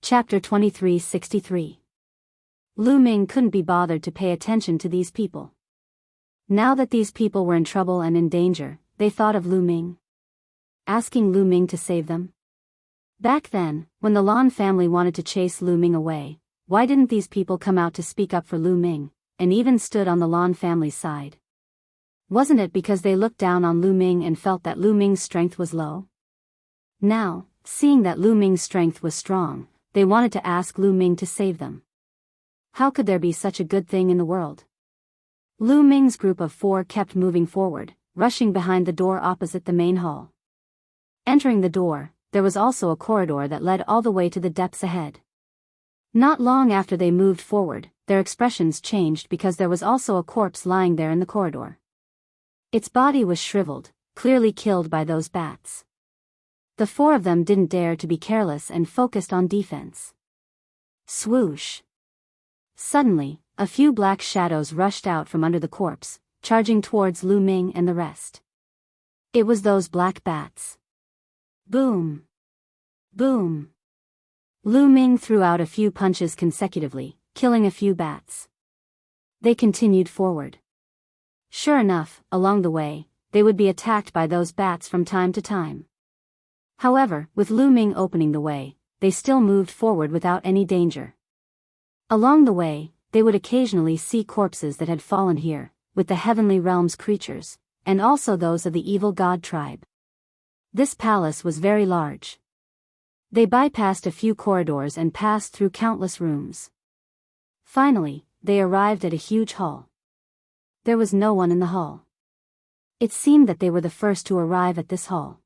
Chapter 2363. Lu Ming couldn't be bothered to pay attention to these people. Now that these people were in trouble and in danger, they thought of Lu Ming. Asking Lu Ming to save them. Back then, when the Lan family wanted to chase Lu Ming away, why didn't these people come out to speak up for Lu Ming, and even stood on the Lan family's side? Wasn't it because they looked down on Lu Ming and felt that Lu Ming's strength was low? Now, seeing that Lu Ming's strength was strong, they wanted to ask Lu Ming to save them. How could there be such a good thing in the world? Lu Ming's group of 4 kept moving forward, rushing behind the door opposite the main hall. Entering the door, there was also a corridor that led all the way to the depths ahead. Not long after they moved forward, their expressions changed because there was also a corpse lying there in the corridor. Its body was shriveled, clearly killed by those bats. The 4 of them didn't dare to be careless and focused on defense. Swoosh! Suddenly, a few black shadows rushed out from under the corpse, charging towards Lu Ming and the rest. It was those black bats. Boom! Boom! Lu Ming threw out a few punches consecutively, killing a few bats. They continued forward. Sure enough, along the way, they would be attacked by those bats from time to time. However, with Lu Ming opening the way, they still moved forward without any danger. Along the way, they would occasionally see corpses that had fallen here, with the heavenly realm's creatures, and also those of the evil god tribe. This palace was very large. They bypassed a few corridors and passed through countless rooms. Finally, they arrived at a huge hall. There was no one in the hall. It seemed that they were the first to arrive at this hall.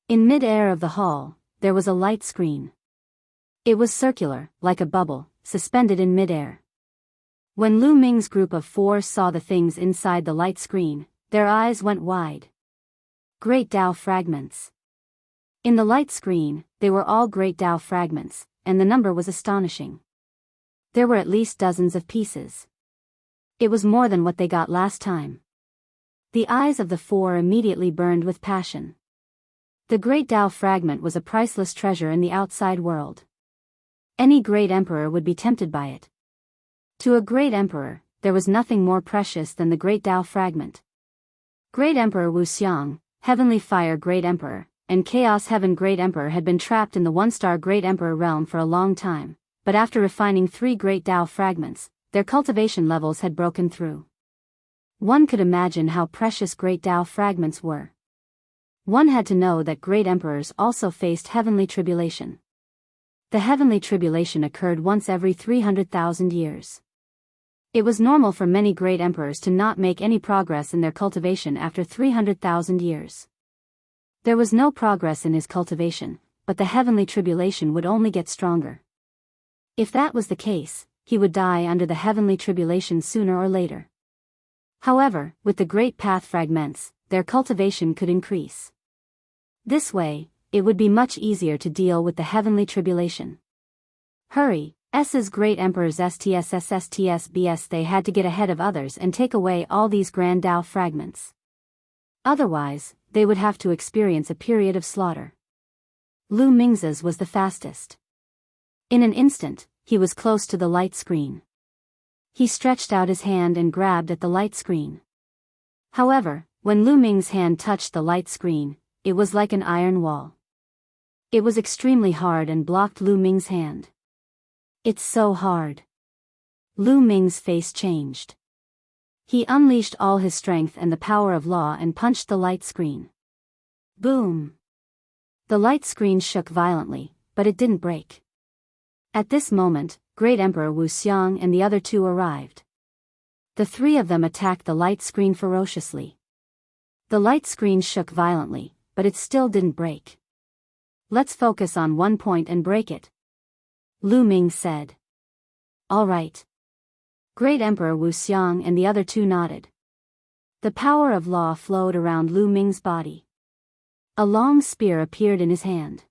In mid-air of the hall, there was a light screen. It was circular, like a bubble, suspended in mid-air. When Lu Ming's group of 4 saw the things inside the light screen, their eyes went wide. Great Tao fragments. In the light screen, they were all Great Tao fragments, and the number was astonishing. There were at least dozens of pieces. It was more than what they got last time. The eyes of the 4 immediately burned with passion. The Great Tao fragment was a priceless treasure in the outside world. Any great emperor would be tempted by it. To a great emperor, there was nothing more precious than the Great Tao fragment. Great Emperor Wuxiang, Heavenly Fire Great Emperor, and Chaos Heaven Great Emperor had been trapped in the 1-star Great Emperor realm for a long time, but after refining 3 Great Tao fragments, their cultivation levels had broken through. One could imagine how precious Great Tao fragments were. One had to know that great emperors also faced heavenly tribulation. The heavenly tribulation occurred once every 300,000 years. It was normal for many great emperors to not make any progress in their cultivation after 300,000 years. There was no progress in his cultivation, but the heavenly tribulation would only get stronger. If that was the case, he would die under the heavenly tribulation sooner or later. However, with the great path fragments, their cultivation could increase. This way, it would be much easier to deal with the heavenly tribulation. Hurry, S's great emperors STSSSTSBS, they had to get ahead of others and take away all these grand Tao fragments. Otherwise, they would have to experience a period of slaughter. Lu Ming's was the fastest. In an instant, he was close to the light screen. He stretched out his hand and grabbed at the light screen. However, when Lu Ming's hand touched the light screen, it was like an iron wall. It was extremely hard and blocked Lu Ming's hand. It's so hard. Lu Ming's face changed. He unleashed all his strength and the power of law and punched the light screen. Boom! The light screen shook violently, but it didn't break. At this moment, Great Emperor Wuxiang and the other 2 arrived. The 3 of them attacked the light screen ferociously. The light screen shook violently, but it still didn't break. Let's focus on one point and break it, Lu Ming said. All right. Great Emperor Wuxiang and the other 2 nodded. The power of law flowed around Lu Ming's body. A long spear appeared in his hand.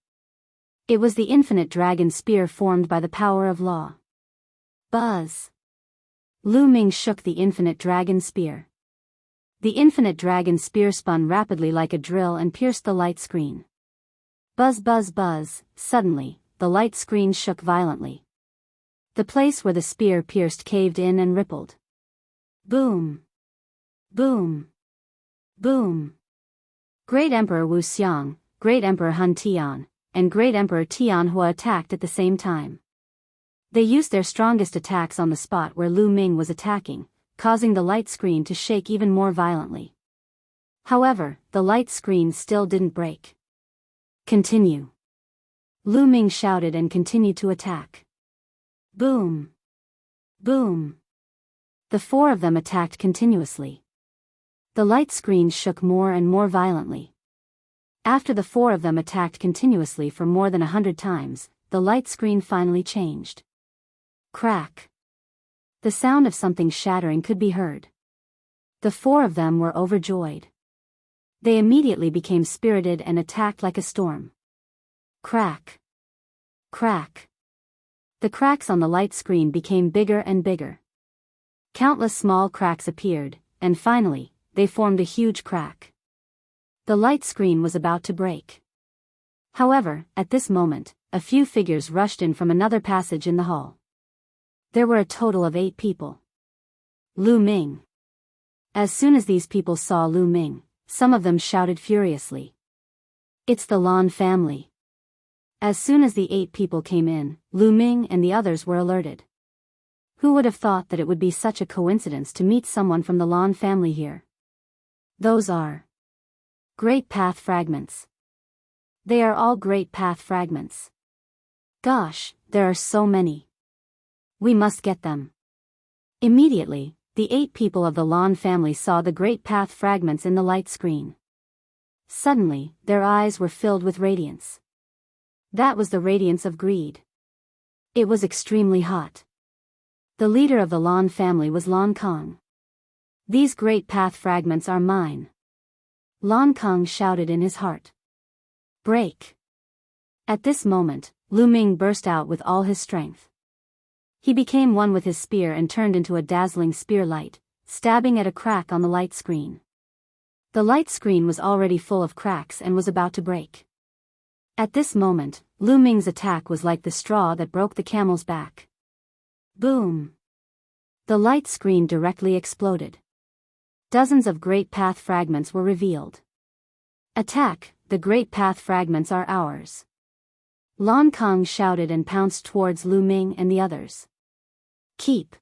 It was the infinite dragon spear formed by the power of law. Buzz! Lu Ming shook the infinite dragon spear. The infinite dragon spear spun rapidly like a drill and pierced the light screen. Buzz buzz buzz, suddenly, the light screen shook violently. The place where the spear pierced caved in and rippled. Boom! Boom! Boom! Great Emperor Wu Xiang, Great Emperor Hun Tian, and Great Emperor Tianhua attacked at the same time. They used their strongest attacks on the spot where Lu Ming was attacking, causing the light screen to shake even more violently. However, the light screen still didn't break. Continue. Lu Ming shouted and continued to attack. Boom! Boom! The four of them attacked continuously. The light screen shook more and more violently. After the four of them attacked continuously for more than 100 times, the light screen finally changed. Crack! The sound of something shattering could be heard. The four of them were overjoyed. They immediately became spirited and attacked like a storm. Crack! Crack! The cracks on the light screen became bigger and bigger. Countless small cracks appeared, and finally, they formed a huge crack. The light screen was about to break. However, at this moment, a few figures rushed in from another passage in the hall. There were a total of 8 people. Lu Ming. As soon as these people saw Lu Ming, some of them shouted furiously. It's the Lan family. As soon as the 8 people came in, Lu Ming and the others were alerted. Who would have thought that it would be such a coincidence to meet someone from the Lan family here? Those are Great Path Fragments. They are all Great Path Fragments. Gosh, there are so many. We must get them. Immediately, the 8 people of the Lan family saw the Great Path Fragments in the light screen. Suddenly, their eyes were filled with radiance. That was the radiance of greed. It was extremely hot. The leader of the Lan family was Lan Kong. These Great Path Fragments are mine. Lan Kong shouted in his heart. Break! At this moment, Lu Ming burst out with all his strength. He became one with his spear and turned into a dazzling spear light, stabbing at a crack on the light screen. The light screen was already full of cracks and was about to break. At this moment, Lu Ming's attack was like the straw that broke the camel's back. Boom! The light screen directly exploded. Dozens of Great Path Fragments were revealed. Attack, the Great Path Fragments are ours. Lan Kong shouted and pounced towards Lu Ming and the others. Keep!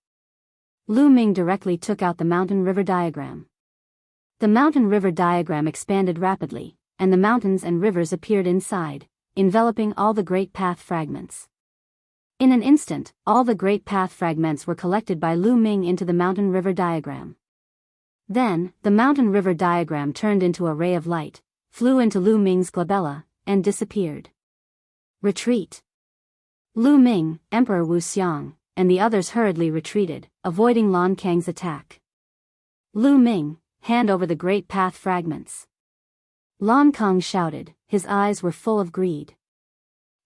Lu Ming directly took out the mountain river diagram. The mountain river diagram expanded rapidly, and the mountains and rivers appeared inside, enveloping all the Great Path Fragments. In an instant, all the Great Path Fragments were collected by Lu Ming into the mountain river diagram. Then, the mountain river diagram turned into a ray of light, flew into Lu Ming's glabella, and disappeared. Retreat! Lu Ming, Emperor Wu Xiang, and the others hurriedly retreated, avoiding Lan Kang's attack. Lu Ming, hand over the Great Path Fragments. Lan Kang shouted, his eyes were full of greed.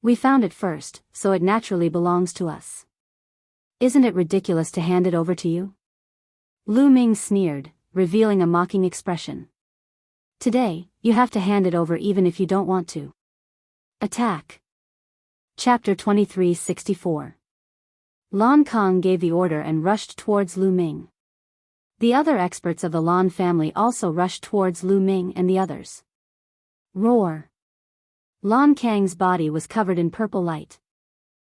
We found it first, so it naturally belongs to us. Isn't it ridiculous to hand it over to you? Lu Ming sneered, revealing a mocking expression. Today, you have to hand it over even if you don't want to. Attack! Chapter 2364. Lan Kang gave the order and rushed towards Lu Ming. The other experts of the Lan family also rushed towards Lu Ming and the others. Roar! Lan Kang's body was covered in purple light.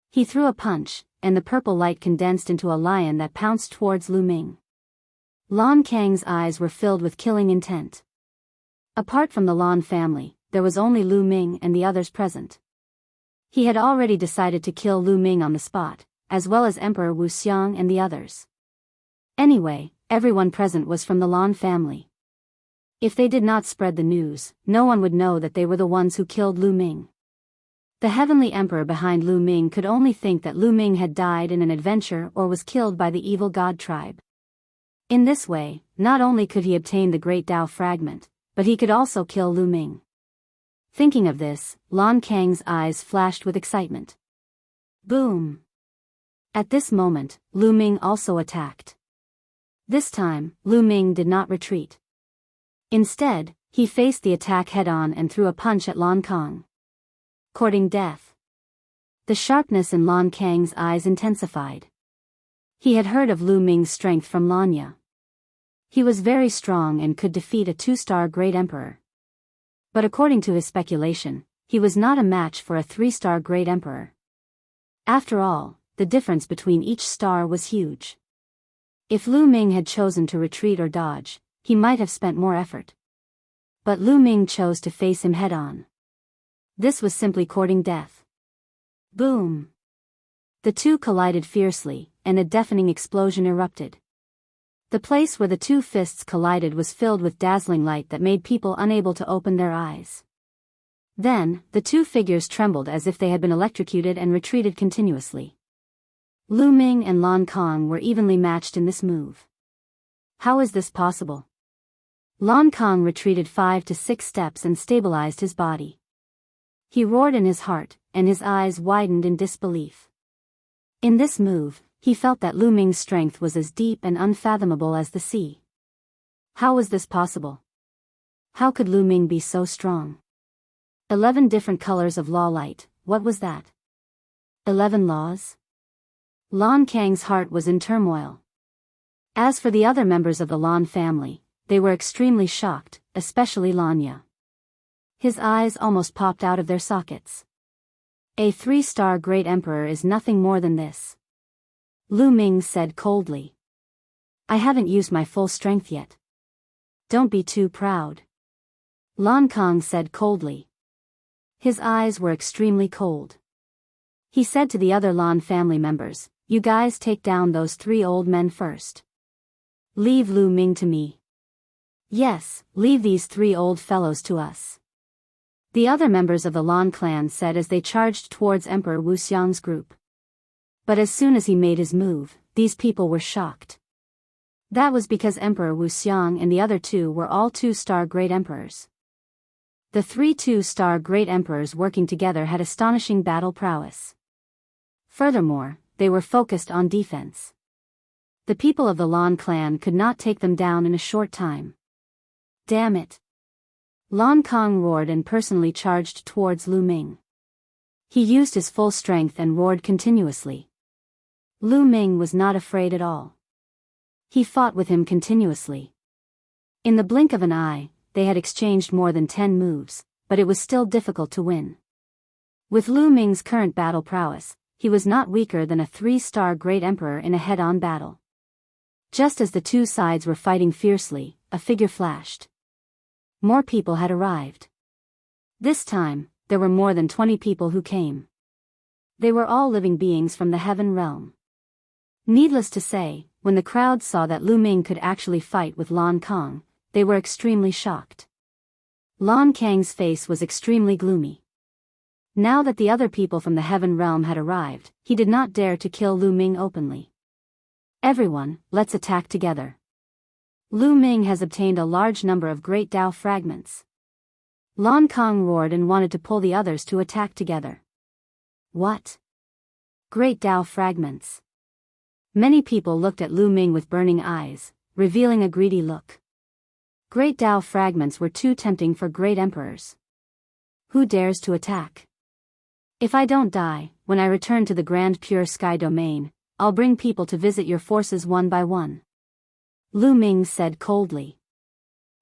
He threw a punch, and the purple light condensed into a lion that pounced towards Lu Ming. Lan Kang's eyes were filled with killing intent. Apart from the Lan family, there was only Lu Ming and the others present. He had already decided to kill Lu Ming on the spot, as well as Emperor Wu Xiang and the others. Anyway, everyone present was from the Lan family. If they did not spread the news, no one would know that they were the ones who killed Lu Ming. The heavenly emperor behind Lu Ming could only think that Lu Ming had died in an adventure or was killed by the evil god tribe. In this way, not only could he obtain the Great Tao fragment, but he could also kill Lu Ming. Thinking of this, Lan Kang's eyes flashed with excitement. Boom! At this moment, Lu Ming also attacked. This time, Lu Ming did not retreat. Instead, he faced the attack head-on and threw a punch at Lan Kang. Courting death. The sharpness in Lan Kang's eyes intensified. He had heard of Lu Ming's strength from Lanya. He was very strong and could defeat a 2-star Great Emperor. But according to his speculation, he was not a match for a 3-star Great Emperor. After all, the difference between each star was huge. If Lu Ming had chosen to retreat or dodge, he might have spent more effort. But Lu Ming chose to face him head-on. This was simply courting death. Boom! The two collided fiercely, and a deafening explosion erupted. The place where the two fists collided was filled with dazzling light that made people unable to open their eyes. Then, the two figures trembled as if they had been electrocuted and retreated continuously. Lu Ming and Lan Kang were evenly matched in this move. How is this possible? Lan Kang retreated 5 to 6 steps and stabilized his body. He roared in his heart, and his eyes widened in disbelief. In this move, he felt that Lu Ming's strength was as deep and unfathomable as the sea. How was this possible? How could Lu Ming be so strong? 11 different colors of law light, what was that? 11 laws? Lan Kang's heart was in turmoil. As for the other members of the Lan family, they were extremely shocked, especially Lanya. His eyes almost popped out of their sockets. A 3-star Great Emperor is nothing more than this. Lu Ming said coldly. I haven't used my full strength yet. Don't be too proud. Lan Kang said coldly. His eyes were extremely cold. He said to the other Lan family members, you guys take down those 3 old men first. Leave Lu Ming to me. Yes, leave these 3 old fellows to us. The other members of the Lan clan said as they charged towards Emperor Wu Xiang's group. But as soon as he made his move, these people were shocked. That was because Emperor Wu Xiang and the other 2 were all 2-star Great Emperors. The 3 2-star Great Emperors working together had astonishing battle prowess. Furthermore, they were focused on defense. The people of the Lan clan could not take them down in a short time. Damn it! Lan Kang roared and personally charged towards Lu Ming. He used his full strength and roared continuously. Lu Ming was not afraid at all. He fought with him continuously. In the blink of an eye, they had exchanged more than 10 moves, but it was still difficult to win. With Lu Ming's current battle prowess, he was not weaker than a 3-star Great Emperor in a head-on battle. Just as the two sides were fighting fiercely, a figure flashed. More people had arrived. This time, there were more than 20 people who came. They were all living beings from the heaven realm. Needless to say, when the crowd saw that Lu Ming could actually fight with Lan Kang, they were extremely shocked. Lan Kang's face was extremely gloomy. Now that the other people from the heaven realm had arrived, he did not dare to kill Lu Ming openly. Everyone, let's attack together. Lu Ming has obtained a large number of great Dao fragments. Lan Kang roared and wanted to pull the others to attack together. What? Great Dao fragments. Many people looked at Lu Ming with burning eyes, revealing a greedy look. Great Dao fragments were too tempting for great emperors. Who dares to attack? If I don't die, when I return to the Grand Pure Sky Domain, I'll bring people to visit your forces one by one. Lu Ming said coldly.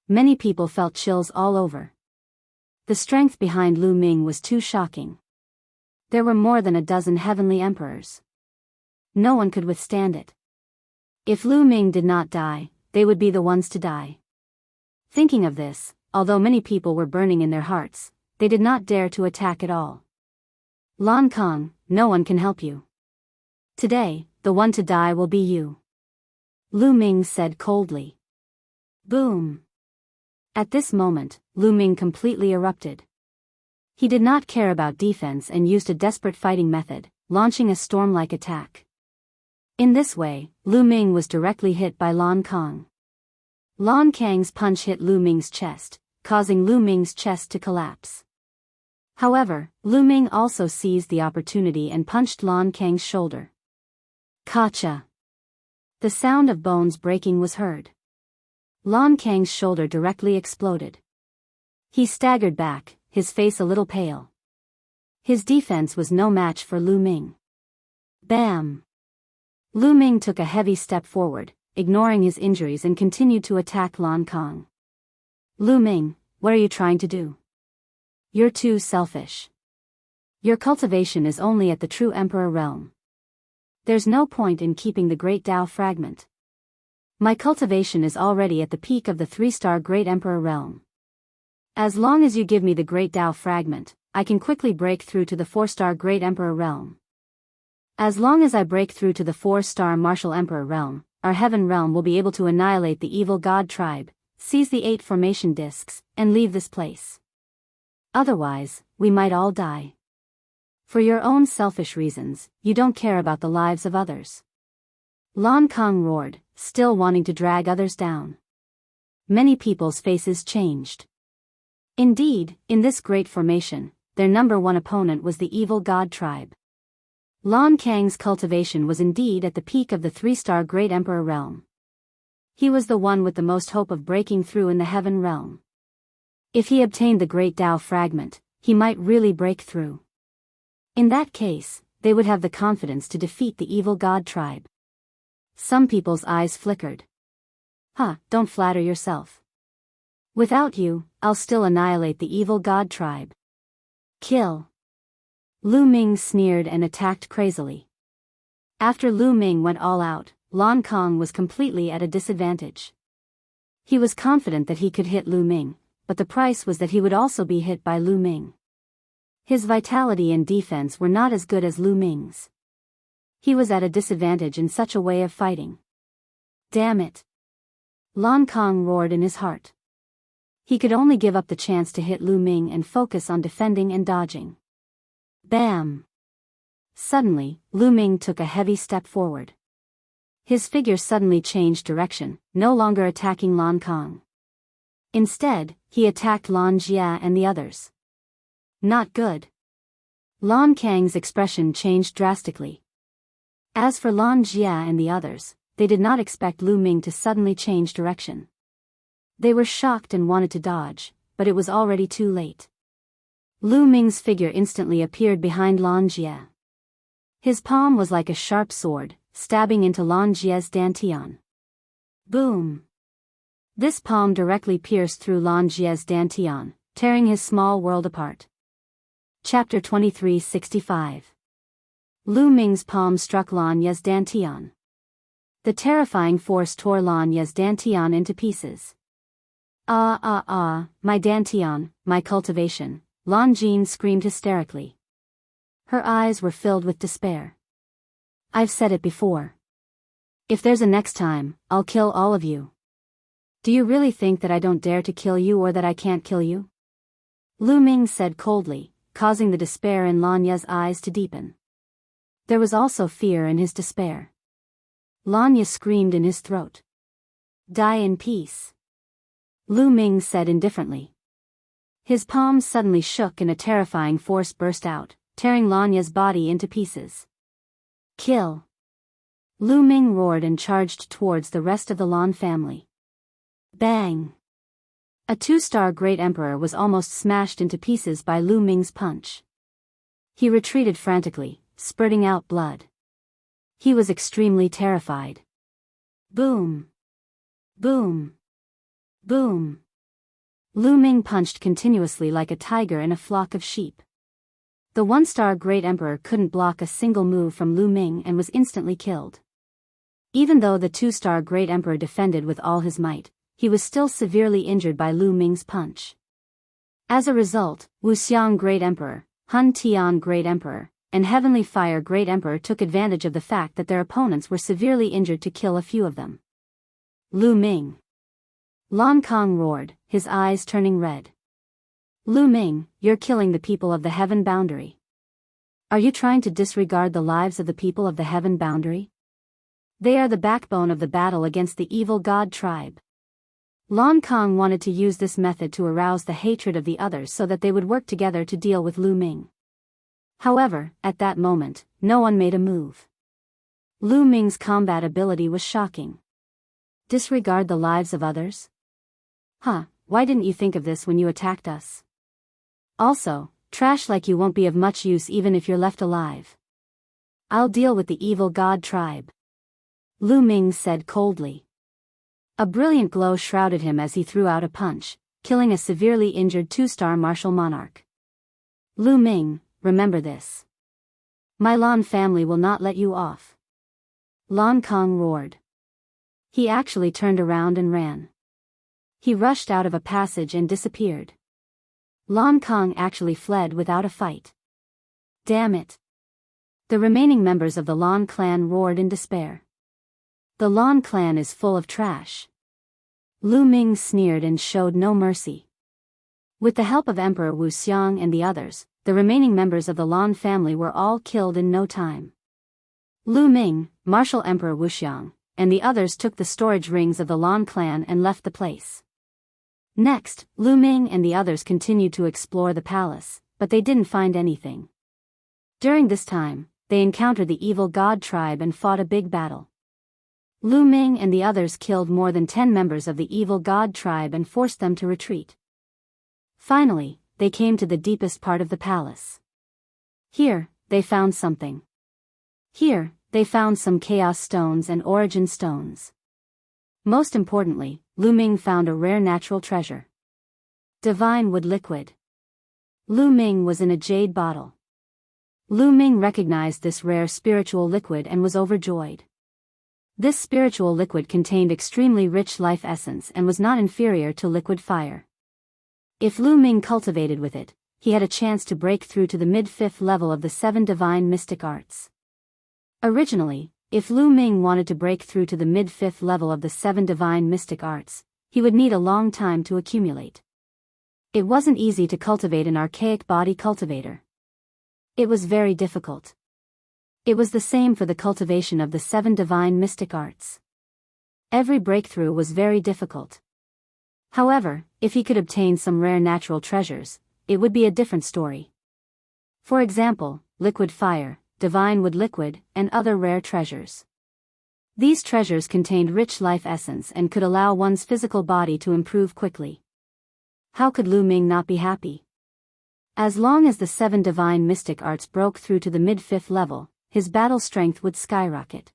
Many people felt chills all over. The strength behind Lu Ming was too shocking. There were more than a dozen heavenly emperors. No one could withstand it. If Lu Ming did not die, they would be the ones to die. Thinking of this, although many people were burning in their hearts, they did not dare to attack at all. Lan Kang, no one can help you. Today, the one to die will be you. Lu Ming said coldly. Boom! At this moment, Lu Ming completely erupted. He did not care about defense and used a desperate fighting method, launching a storm-like attack. In this way, Lu Ming was directly hit by Lan Kang. Lan Kang's punch hit Lu Ming's chest, causing Lu Ming's chest to collapse. However, Lu Ming also seized the opportunity and punched Lan Kang's shoulder. Kacha! The sound of bones breaking was heard. Lan Kang's shoulder directly exploded. He staggered back, his face a little pale. His defense was no match for Lu Ming. Bam! Lu Ming took a heavy step forward, ignoring his injuries, and continued to attack Lan Kong. Lu Ming, what are you trying to do? You're too selfish. Your cultivation is only at the true Emperor realm. There's no point in keeping the Great Tao fragment. My cultivation is already at the peak of the 3-star Great Emperor realm. As long as you give me the Great Tao fragment, I can quickly break through to the 4-star Great Emperor realm. As long as I break through to the 4-star Martial Emperor realm, our Heaven realm will be able to annihilate the evil god tribe, seize the 8 formation discs, and leave this place. Otherwise, we might all die. For your own selfish reasons, you don't care about the lives of others. Lan Kong roared, still wanting to drag others down. Many people's faces changed. Indeed, in this great formation, their number one opponent was the evil god tribe. Lan Kang's cultivation was indeed at the peak of the 3-star Great Emperor realm. He was the one with the most hope of breaking through in the Heaven realm. If he obtained the Great Tao fragment, he might really break through. In that case, they would have the confidence to defeat the evil god tribe. Some people's eyes flickered. Don't flatter yourself. Without you, I'll still annihilate the evil god tribe. Kill. Lu Ming sneered and attacked crazily. After Lu Ming went all out, Lan Kong was completely at a disadvantage. He was confident that he could hit Lu Ming, but the price was that he would also be hit by Lu Ming. His vitality and defense were not as good as Lu Ming's. He was at a disadvantage in such a way of fighting. Damn it! Lan Kong roared in his heart. He could only give up the chance to hit Lu Ming and focus on defending and dodging. Bam! Suddenly, Lu Ming took a heavy step forward. His figure suddenly changed direction, no longer attacking Lan Kong. Instead, he attacked Lan Jia and the others. Not good. Lan Kang's expression changed drastically. As for Lan Jia and the others, they did not expect Lu Ming to suddenly change direction. They were shocked and wanted to dodge, but it was already too late. Lu Ming's figure instantly appeared behind Lan Jia. His palm was like a sharp sword, stabbing into Lan Jia's dantian. Boom! This palm directly pierced through Lan Jia's dantian, tearing his small world apart. Chapter 2365. Lu Ming's palm struck Lan Ye's dantian. The terrifying force tore Lan Ye's dantian into pieces. My dantian, my cultivation, Lan Jin screamed hysterically. Her eyes were filled with despair. I've said it before. If there's a next time, I'll kill all of you. Do you really think that I don't dare to kill you or that I can't kill you? Lu Ming said coldly, causing the despair in Lan Ye's eyes to deepen. There was also fear in his despair. Lan Ye screamed in his throat. Die in peace. Lu Ming said indifferently. His palms suddenly shook and a terrifying force burst out, tearing Lan Ye's body into pieces. Kill. Lu Ming roared and charged towards the rest of the Lan family. Bang! A 2-star Great Emperor was almost smashed into pieces by Lu Ming's punch. He retreated frantically, spurting out blood. He was extremely terrified. Boom! Boom! Boom! Lu Ming punched continuously like a tiger in a flock of sheep. The 1-star Great Emperor couldn't block a single move from Lu Ming and was instantly killed. Even though the 2-star Great Emperor defended with all his might, he was still severely injured by Lu Ming's punch. As a result, Wuxiang Great Emperor, Hun Tian Great Emperor, and Heavenly Fire Great Emperor took advantage of the fact that their opponents were severely injured to kill a few of them. Lu Ming. Lan Kong roared, his eyes turning red. Lu Ming, you're killing the people of the Heaven Boundary. Are you trying to disregard the lives of the people of the Heaven Boundary? They are the backbone of the battle against the evil god tribe. Lan Kong wanted to use this method to arouse the hatred of the others so that they would work together to deal with Lu Ming. However, at that moment, no one made a move. Lu Ming's combat ability was shocking. Disregard the lives of others? Why didn't you think of this when you attacked us? Also, Trash like you won't be of much use even if you're left alive. I'll deal with the evil god tribe. Lu Ming said coldly. A brilliant glow shrouded him as he threw out a punch, killing a severely injured 2-star martial monarch. Lu Ming, remember this. My Lan family will not let you off. Lan Kong roared. He actually turned around and ran. He rushed out of a passage and disappeared. Lan Kong actually fled without a fight. Damn it. The remaining members of the Lan clan roared in despair. The Lan clan is full of trash. Lu Ming sneered and showed no mercy. With the help of Emperor Wu Xiang and the others, the remaining members of the Lan family were all killed in no time. Lu Ming, Martial Emperor Wu Xiang, and the others took the storage rings of the Lan clan and left the place. Next, Lu Ming and the others continued to explore the palace, but they didn't find anything. During this time, they encountered the evil god tribe and fought a big battle. Lu Ming and the others killed more than 10 members of the evil god tribe and forced them to retreat. Finally, they came to the deepest part of the palace. Here, they found something. Here, they found some chaos stones and origin stones. Most importantly, Lu Ming found a rare natural treasure. Divine wood liquid. Lu Ming was in a jade bottle. Lu Ming recognized this rare spiritual liquid and was overjoyed. This spiritual liquid contained extremely rich life essence and was not inferior to liquid fire. If Lu Ming cultivated with it, he had a chance to break through to the mid-5th level of the 7 divine mystic arts. Originally, if Lu Ming wanted to break through to the mid-5th level of the 7 divine mystic arts, he would need a long time to accumulate. It wasn't easy to cultivate an archaic body cultivator. It was very difficult. It was the same for the cultivation of the 7 divine mystic arts. Every breakthrough was very difficult. However, if he could obtain some rare natural treasures, it would be a different story. For example, liquid fire, divine wood liquid, and other rare treasures. These treasures contained rich life essence and could allow one's physical body to improve quickly. How could Lu Ming not be happy? As long as the 7 divine mystic arts broke through to the mid-5th level, his battle strength would skyrocket.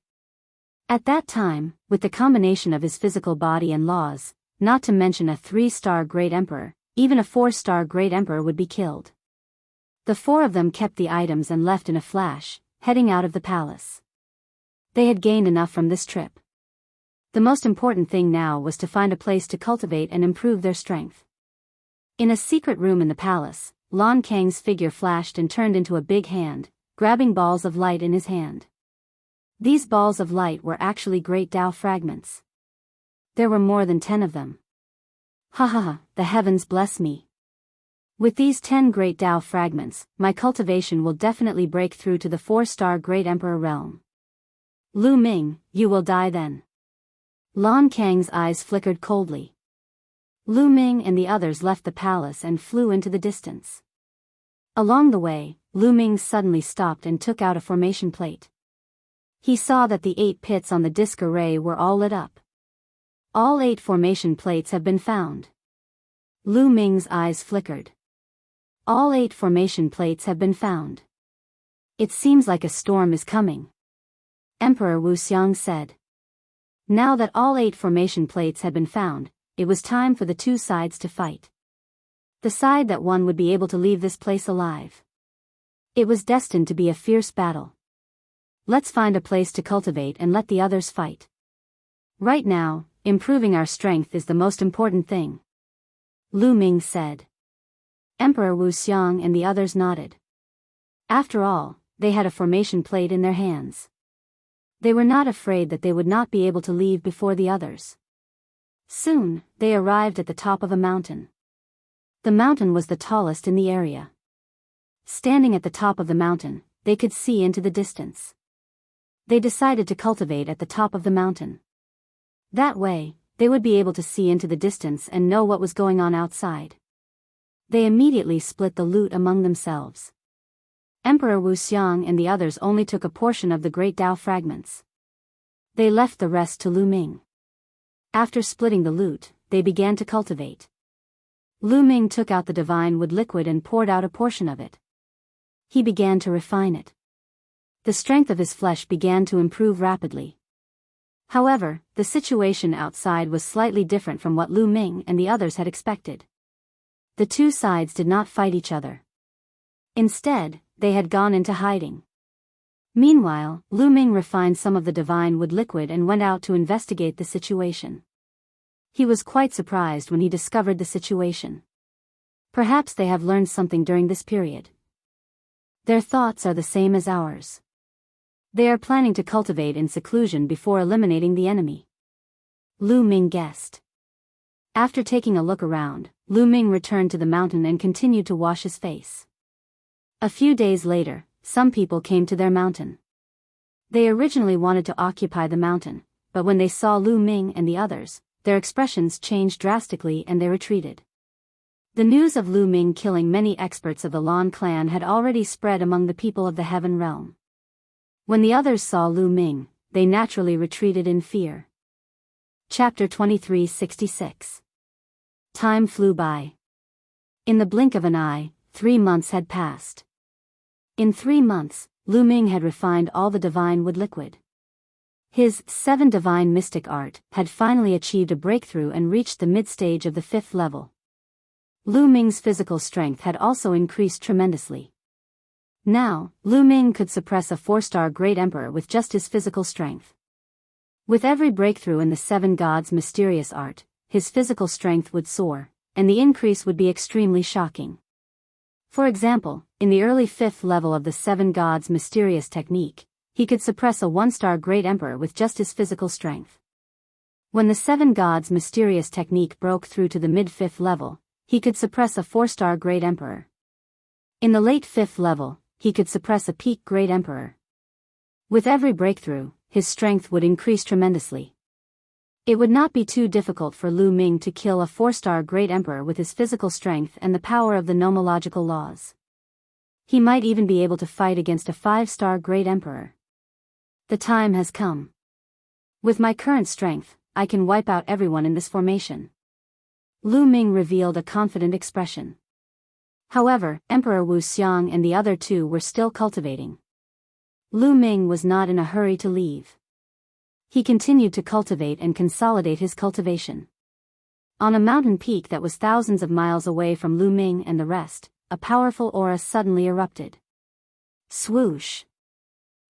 At that time, with the combination of his physical body and laws, not to mention a 3-star Great Emperor, even a 4-star Great Emperor would be killed. The 4 of them kept the items and left in a flash, heading out of the palace. They had gained enough from this trip. The most important thing now was to find a place to cultivate and improve their strength. In a secret room in the palace, Lan Kang's figure flashed and turned into a big hand, grabbing balls of light in his hand. These balls of light were actually great Tao fragments. There were more than 10 of them. Ha ha ha, the heavens bless me. With these 10 great Tao fragments, my cultivation will definitely break through to the 4-star Great Emperor realm. Lu Ming, you will die then. Lan Kang's eyes flickered coldly. Lu Ming and the others left the palace and flew into the distance. Along the way, Lu Ming suddenly stopped and took out a formation plate. He saw that the 8 pits on the disk array were all lit up. All 8 formation plates have been found. Lu Ming's eyes flickered. All 8 formation plates have been found. It seems like a storm is coming. Emperor Wu Xiang said. Now that all 8 formation plates had been found, it was time for the 2 sides to fight. The side that won would be able to leave this place alive. It was destined to be a fierce battle. Let's find a place to cultivate and let the others fight. Right now, improving our strength is the most important thing. Lu Ming said. Emperor Wu Xiang and the others nodded. After all, they had a formation plate in their hands. They were not afraid that they would not be able to leave before the others. Soon, they arrived at the top of a mountain. The mountain was the tallest in the area. Standing at the top of the mountain, they could see into the distance. They decided to cultivate at the top of the mountain. That way, they would be able to see into the distance and know what was going on outside. They immediately split the loot among themselves. Emperor Wu Xiang and the others only took a portion of the great Tao fragments. They left the rest to Lu Ming. After splitting the loot, they began to cultivate. Lu Ming took out the divine wood liquid and poured out a portion of it. He began to refine it. The strength of his flesh began to improve rapidly. However, the situation outside was slightly different from what Lu Ming and the others had expected. The two sides did not fight each other. Instead, they had gone into hiding. Meanwhile, Lu Ming refined some of the divine wood liquid and went out to investigate the situation. He was quite surprised when he discovered the situation. Perhaps they have learned something during this period. Their thoughts are the same as ours. They are planning to cultivate in seclusion before eliminating the enemy. Lu Ming guessed. After taking a look around, Lu Ming returned to the mountain and continued to wash his face. A few days later, some people came to their mountain. They originally wanted to occupy the mountain, but when they saw Lu Ming and the others, their expressions changed drastically and they retreated. The news of Lu Ming killing many experts of the Lan clan had already spread among the people of the Heaven Realm. When the others saw Lu Ming, they naturally retreated in fear. Chapter 23:66. Time flew by. In the blink of an eye, 3 months had passed. In 3 months, Lu Ming had refined all the divine wood liquid. His 7 divine mystic art had finally achieved a breakthrough and reached the mid-stage of the 5th level. Lu Ming's physical strength had also increased tremendously. Now, Lu Ming could suppress a 4-star Great Emperor with just his physical strength. With every breakthrough in the 7 gods' mysterious art, his physical strength would soar, and the increase would be extremely shocking. For example, in the early 5th level of the 7 gods' mysterious technique, he could suppress a 1-star Great Emperor with just his physical strength. When the 7 gods' mysterious technique broke through to the mid-5th level, he could suppress a 4-star Great Emperor. In the late 5th level, he could suppress a peak Great Emperor. With every breakthrough, his strength would increase tremendously. It would not be too difficult for Lu Ming to kill a 4-star Great Emperor with his physical strength and the power of the nomological laws. He might even be able to fight against a 5-star Great Emperor. The time has come. With my current strength, I can wipe out everyone in this formation. Lu Ming revealed a confident expression. However, Emperor Wu Xiang and the other 2 were still cultivating. Lu Ming was not in a hurry to leave. He continued to cultivate and consolidate his cultivation. On a mountain peak that was thousands of miles away from Lu Ming and the rest, a powerful aura suddenly erupted. Swoosh!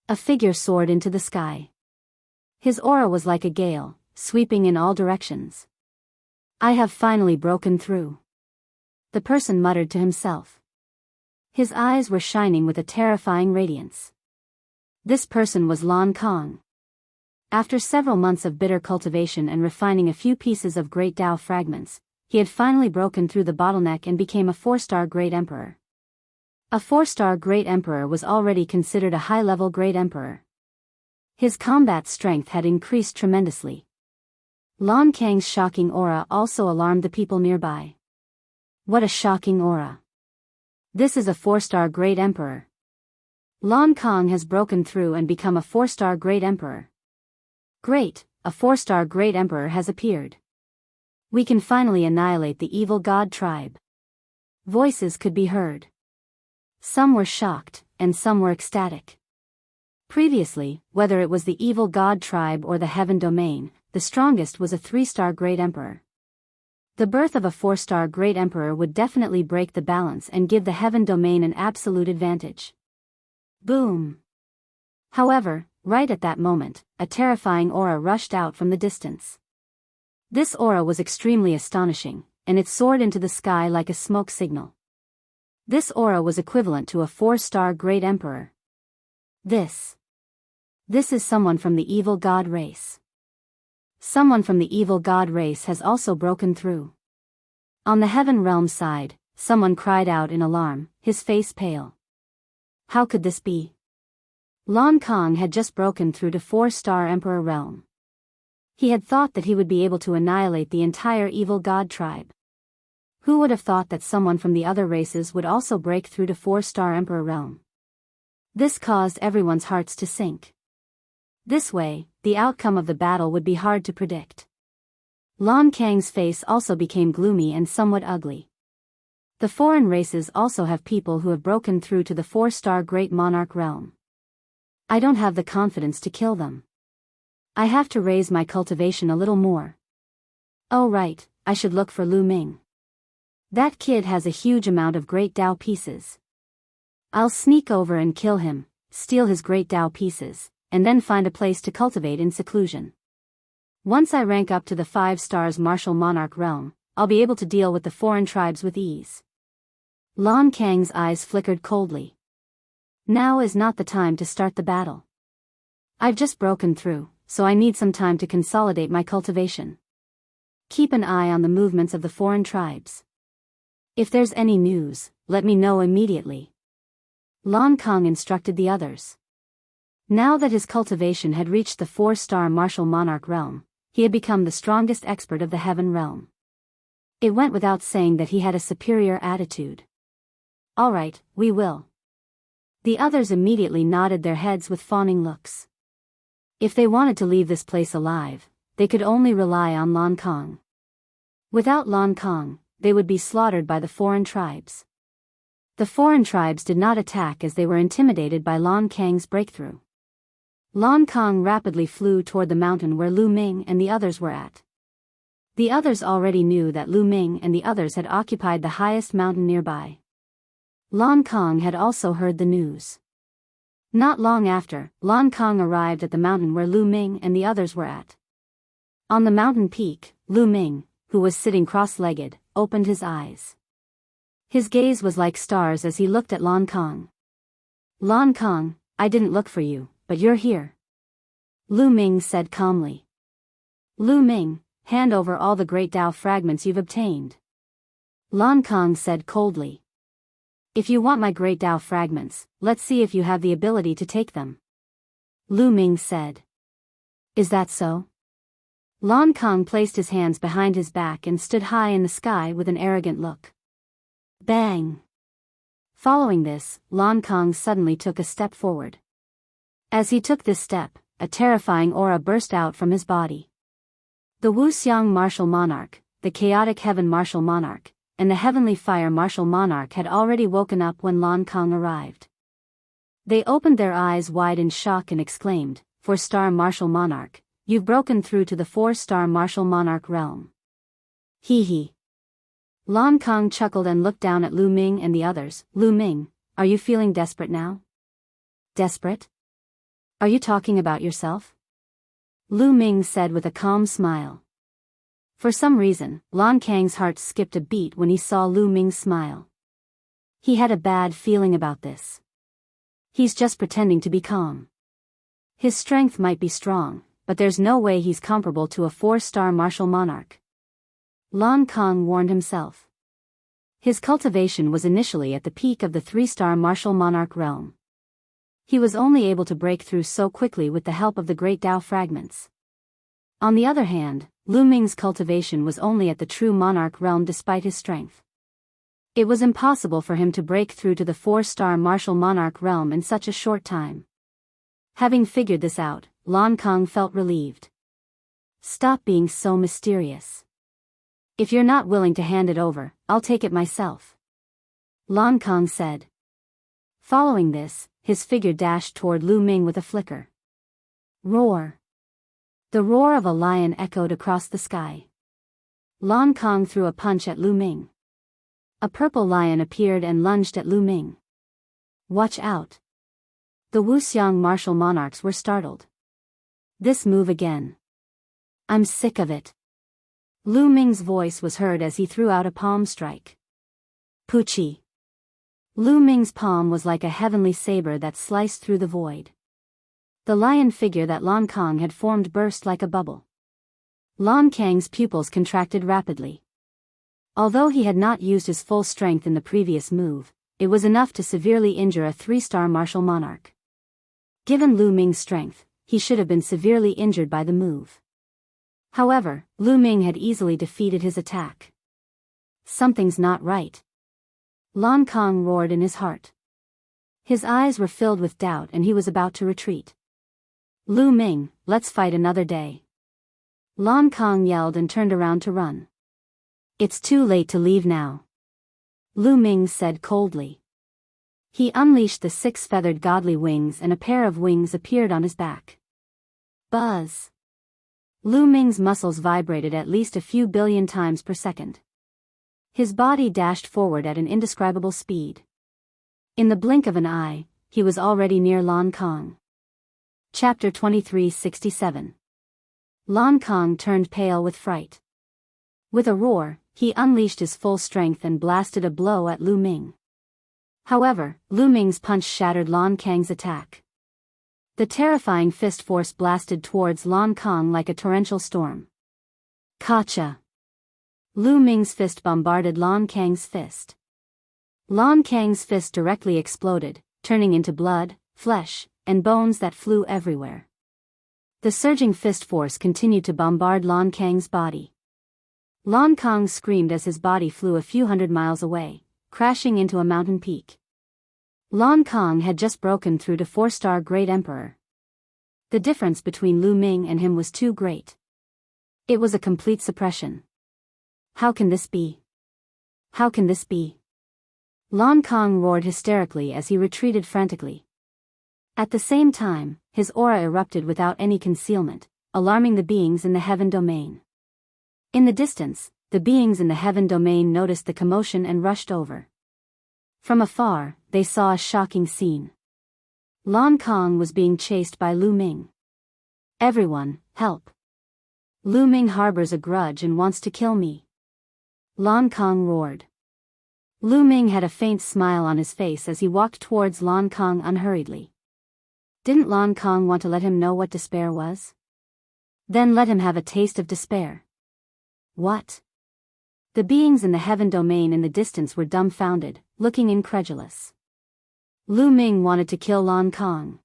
A figure soared into the sky. His aura was like a gale, sweeping in all directions. I have finally broken through. The person muttered to himself. His eyes were shining with a terrifying radiance. This person was Lan Kong. After several months of bitter cultivation and refining a few pieces of Great Tao fragments, he had finally broken through the bottleneck and became a 4-star Great Emperor. A 4-star Great Emperor was already considered a high-level Great Emperor. His combat strength had increased tremendously. Lan Kang's shocking aura also alarmed the people nearby. What a shocking aura! This is a 4-star Great Emperor. Lan Kong has broken through and become a 4-star Great Emperor. Great, a 4-star Great Emperor has appeared. We can finally annihilate the evil god tribe. Voices could be heard. Some were shocked, and some were ecstatic. Previously, whether it was the evil god tribe or the heaven domain, the strongest was a 3-star Great Emperor. The birth of a 4-star Great Emperor would definitely break the balance and give the heaven domain an absolute advantage. Boom! However, right at that moment, a terrifying aura rushed out from the distance. This aura was extremely astonishing, and it soared into the sky like a smoke signal. This aura was equivalent to a 4-star Great Emperor. This is someone from the evil god race. Someone from the evil god race has also broken through. On the heaven realm side, someone cried out in alarm, his face pale. How could this be? Lan Kong had just broken through to 4-star Emperor realm. He had thought that he would be able to annihilate the entire evil god tribe. Who would have thought that someone from the other races would also break through to 4-star Emperor realm? This caused everyone's hearts to sink. This way, the outcome of the battle would be hard to predict. Lan Kang's face also became gloomy and somewhat ugly. The foreign races also have people who have broken through to the 4-star Great Monarch realm. I don't have the confidence to kill them. I have to raise my cultivation a little more. Oh right, I should look for Lu Ming. That kid has a huge amount of Great Dao pieces. I'll sneak over and kill him, steal his Great Dao pieces, and then find a place to cultivate in seclusion. Once I rank up to the 5 stars Martial Monarch realm, I'll be able to deal with the foreign tribes with ease. Lan Kang's eyes flickered coldly. Now is not the time to start the battle. I've just broken through, so I need some time to consolidate my cultivation. Keep an eye on the movements of the foreign tribes. If there's any news, let me know immediately. Lan Kang instructed the others. Now that his cultivation had reached the 4-star Martial Monarch realm, he had become the strongest expert of the Heaven realm. It went without saying that he had a superior attitude. All right, we will. The others immediately nodded their heads with fawning looks. If they wanted to leave this place alive, they could only rely on Lan Kang. Without Lan Kang, they would be slaughtered by the foreign tribes. The foreign tribes did not attack as they were intimidated by Lan Kang's breakthrough. Lan Kang rapidly flew toward the mountain where Lu Ming and the others were at. The others already knew that Lu Ming and the others had occupied the highest mountain nearby. Lan Kang had also heard the news. Not long after, Lan Kang arrived at the mountain where Lu Ming and the others were at. On the mountain peak, Lu Ming, who was sitting cross-legged, opened his eyes. His gaze was like stars as he looked at Lan Kang. Lan Kang, I didn't look for you, but you're here. Lu Ming said calmly. Lu Ming, hand over all the Great Dao fragments you've obtained. Lan Kang said coldly. If you want my Great Dao fragments, let's see if you have the ability to take them. Lu Ming said. Is that so? Lan Kang placed his hands behind his back and stood high in the sky with an arrogant look. Bang! Following this, Lan Kang suddenly took a step forward. As he took this step, a terrifying aura burst out from his body. The Wuxiang Martial Monarch, the Chaotic Heaven Martial Monarch, and the Heavenly Fire Martial Monarch had already woken up when Lan Kang arrived. They opened their eyes wide in shock and exclaimed, 4-star Martial Monarch, you've broken through to the 4-star Martial Monarch realm. Hee hee. Lan Kang chuckled and looked down at Lu Ming and the others. Lu Ming, are you feeling desperate now? Desperate? Are you talking about yourself? Lu Ming said with a calm smile. For some reason, Lan Kang's heart skipped a beat when he saw Lu Ming's smile. He had a bad feeling about this. He's just pretending to be calm. His strength might be strong, but there's no way he's comparable to a 4-star Martial Monarch. Lan Kang warned himself. His cultivation was initially at the peak of the 3-star Martial Monarch realm. He was only able to break through so quickly with the help of the Great Dao fragments. On the other hand, Lu Ming's cultivation was only at the true Monarch realm despite his strength. It was impossible for him to break through to the 4-star Martial Monarch realm in such a short time. Having figured this out, Lan Kang felt relieved. Stop being so mysterious. If you're not willing to hand it over, I'll take it myself. Lan Kang said. Following this, his figure dashed toward Lu Ming with a flicker. Roar. The roar of a lion echoed across the sky. Lan Kang threw a punch at Lu Ming. A purple lion appeared and lunged at Lu Ming. Watch out. The Wuxiang Martial Monarchs were startled. This move again. I'm sick of it. Lu Ming's voice was heard as he threw out a palm strike. Puchi. Lu Ming's palm was like a heavenly saber that sliced through the void. The lion figure that Lan Kang had formed burst like a bubble. Lan Kang's pupils contracted rapidly. Although he had not used his full strength in the previous move, it was enough to severely injure a 3-star Martial Monarch. Given Lu Ming's strength, he should have been severely injured by the move. However, Lu Ming had easily defeated his attack. Something's not right. Lan Kang roared in his heart. His eyes were filled with doubt and he was about to retreat. Lu Ming, let's fight another day. Lan Kang yelled and turned around to run. It's too late to leave now. Lu Ming said coldly. He unleashed the 6 feathered godly wings and a pair of wings appeared on his back. Buzz! Lu Ming's muscles vibrated at least a few billion times per second. His body dashed forward at an indescribable speed. In the blink of an eye, he was already near Lan Kong. Chapter 2367. Lan Kong turned pale with fright. With a roar, he unleashed his full strength and blasted a blow at Lu Ming. However, Lu Ming's punch shattered Lan Kang's attack. The terrifying fist force blasted towards Lan Kong like a torrential storm. Kacha! Lu Ming's fist bombarded Lan Kang's fist. Lan Kang's fist directly exploded, turning into blood, flesh, and bones that flew everywhere. The surging fist force continued to bombard Lan Kang's body. Lan Kong screamed as his body flew a few hundred miles away, crashing into a mountain peak. Lan Kong had just broken through to 4-star Great Emperor. The difference between Lu Ming and him was too great. It was a complete suppression. How can this be? How can this be? Lan Kong roared hysterically as he retreated frantically. At the same time, his aura erupted without any concealment, alarming the beings in the heaven domain. In the distance, the beings in the heaven domain noticed the commotion and rushed over. From afar, they saw a shocking scene. Lan Kong was being chased by Lu Ming. Everyone, help! Lu Ming harbors a grudge and wants to kill me. Lan Kong roared. Lu Ming had a faint smile on his face as he walked towards Lan Kong unhurriedly. Didn't Lan Kong want to let him know what despair was? Then let him have a taste of despair. What? The beings in the heaven domain in the distance were dumbfounded, looking incredulous. Lu Ming wanted to kill Lan Kong.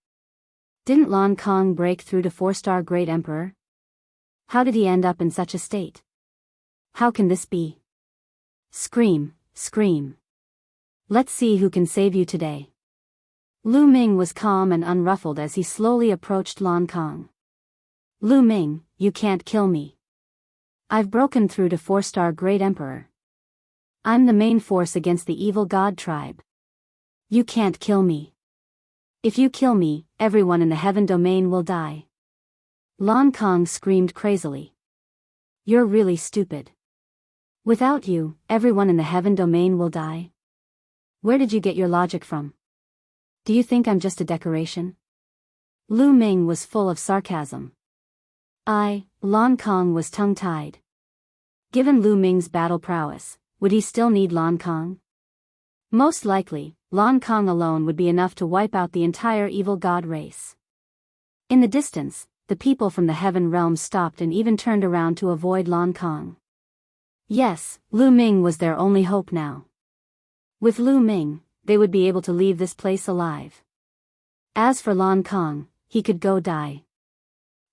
Didn't Lan Kong break through to 4-star Great Emperor? How did he end up in such a state? How can this be? Scream, scream. Let's see who can save you today. Lu Ming was calm and unruffled as he slowly approached Lan Kong. Lu Ming, you can't kill me. I've broken through to 4-star Great Emperor. I'm the main force against the evil god tribe. You can't kill me. If you kill me, everyone in the heaven domain will die. Lan Kong screamed crazily. You're really stupid. Without you, everyone in the heaven domain will die. Where did you get your logic from? Do you think I'm just a decoration? Lu Ming was full of sarcasm. Lan Kong was tongue-tied. Given Lu Ming's battle prowess, would he still need Lan Kong? Most likely, Lan Kong alone would be enough to wipe out the entire evil god race. In the distance, the people from the heaven realm stopped and even turned around to avoid Lan Kong. Yes, Lu Ming was their only hope now. With Lu Ming, they would be able to leave this place alive. As for Lan Kong, he could go die.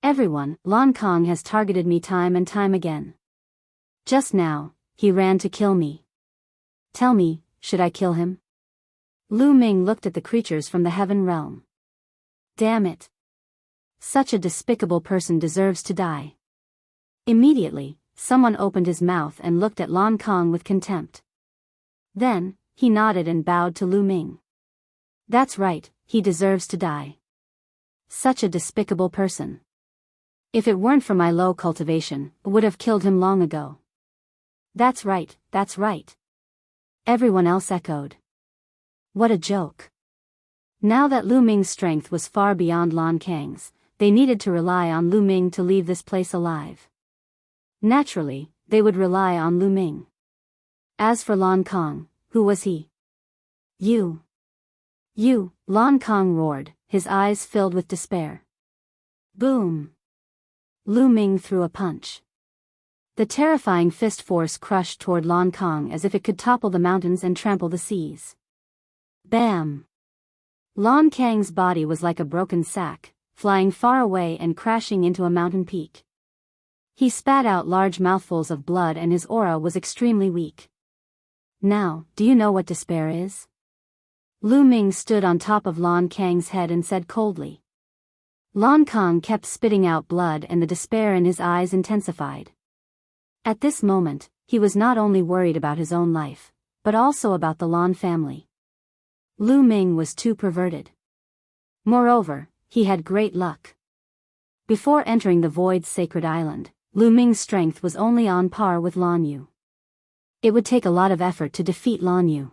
Everyone, Lan Kong has targeted me time and time again. Just now, he ran to kill me. Tell me, should I kill him? Lu Ming looked at the creatures from the heaven realm. Damn it. Such a despicable person deserves to die. Immediately, someone opened his mouth and looked at Lan Kong with contempt. Then, he nodded and bowed to Lu Ming. That's right, he deserves to die. Such a despicable person. If it weren't for my low cultivation, I would have killed him long ago. That's right, that's right. Everyone else echoed. What a joke. Now that Lu Ming's strength was far beyond Lan Kang's, they needed to rely on Lu Ming to leave this place alive. Naturally, they would rely on Lu Ming. As for Lan Kong, who was he? You, Lan Kong roared, his eyes filled with despair. Boom! Lu Ming threw a punch. The terrifying fist force crushed toward Lan Kong as if it could topple the mountains and trample the seas. Bam! Lan Kang's body was like a broken sack, flying far away and crashing into a mountain peak. He spat out large mouthfuls of blood and his aura was extremely weak. Now, do you know what despair is? Lu Ming stood on top of Lan Kang's head and said coldly. Lan Kong kept spitting out blood and the despair in his eyes intensified. At this moment, he was not only worried about his own life, but also about the Lan family. Lu Ming was too perverted. Moreover, he had great luck. Before entering the Void's sacred island, Lu Ming's strength was only on par with Lan Yu. It would take a lot of effort to defeat Lan Yu.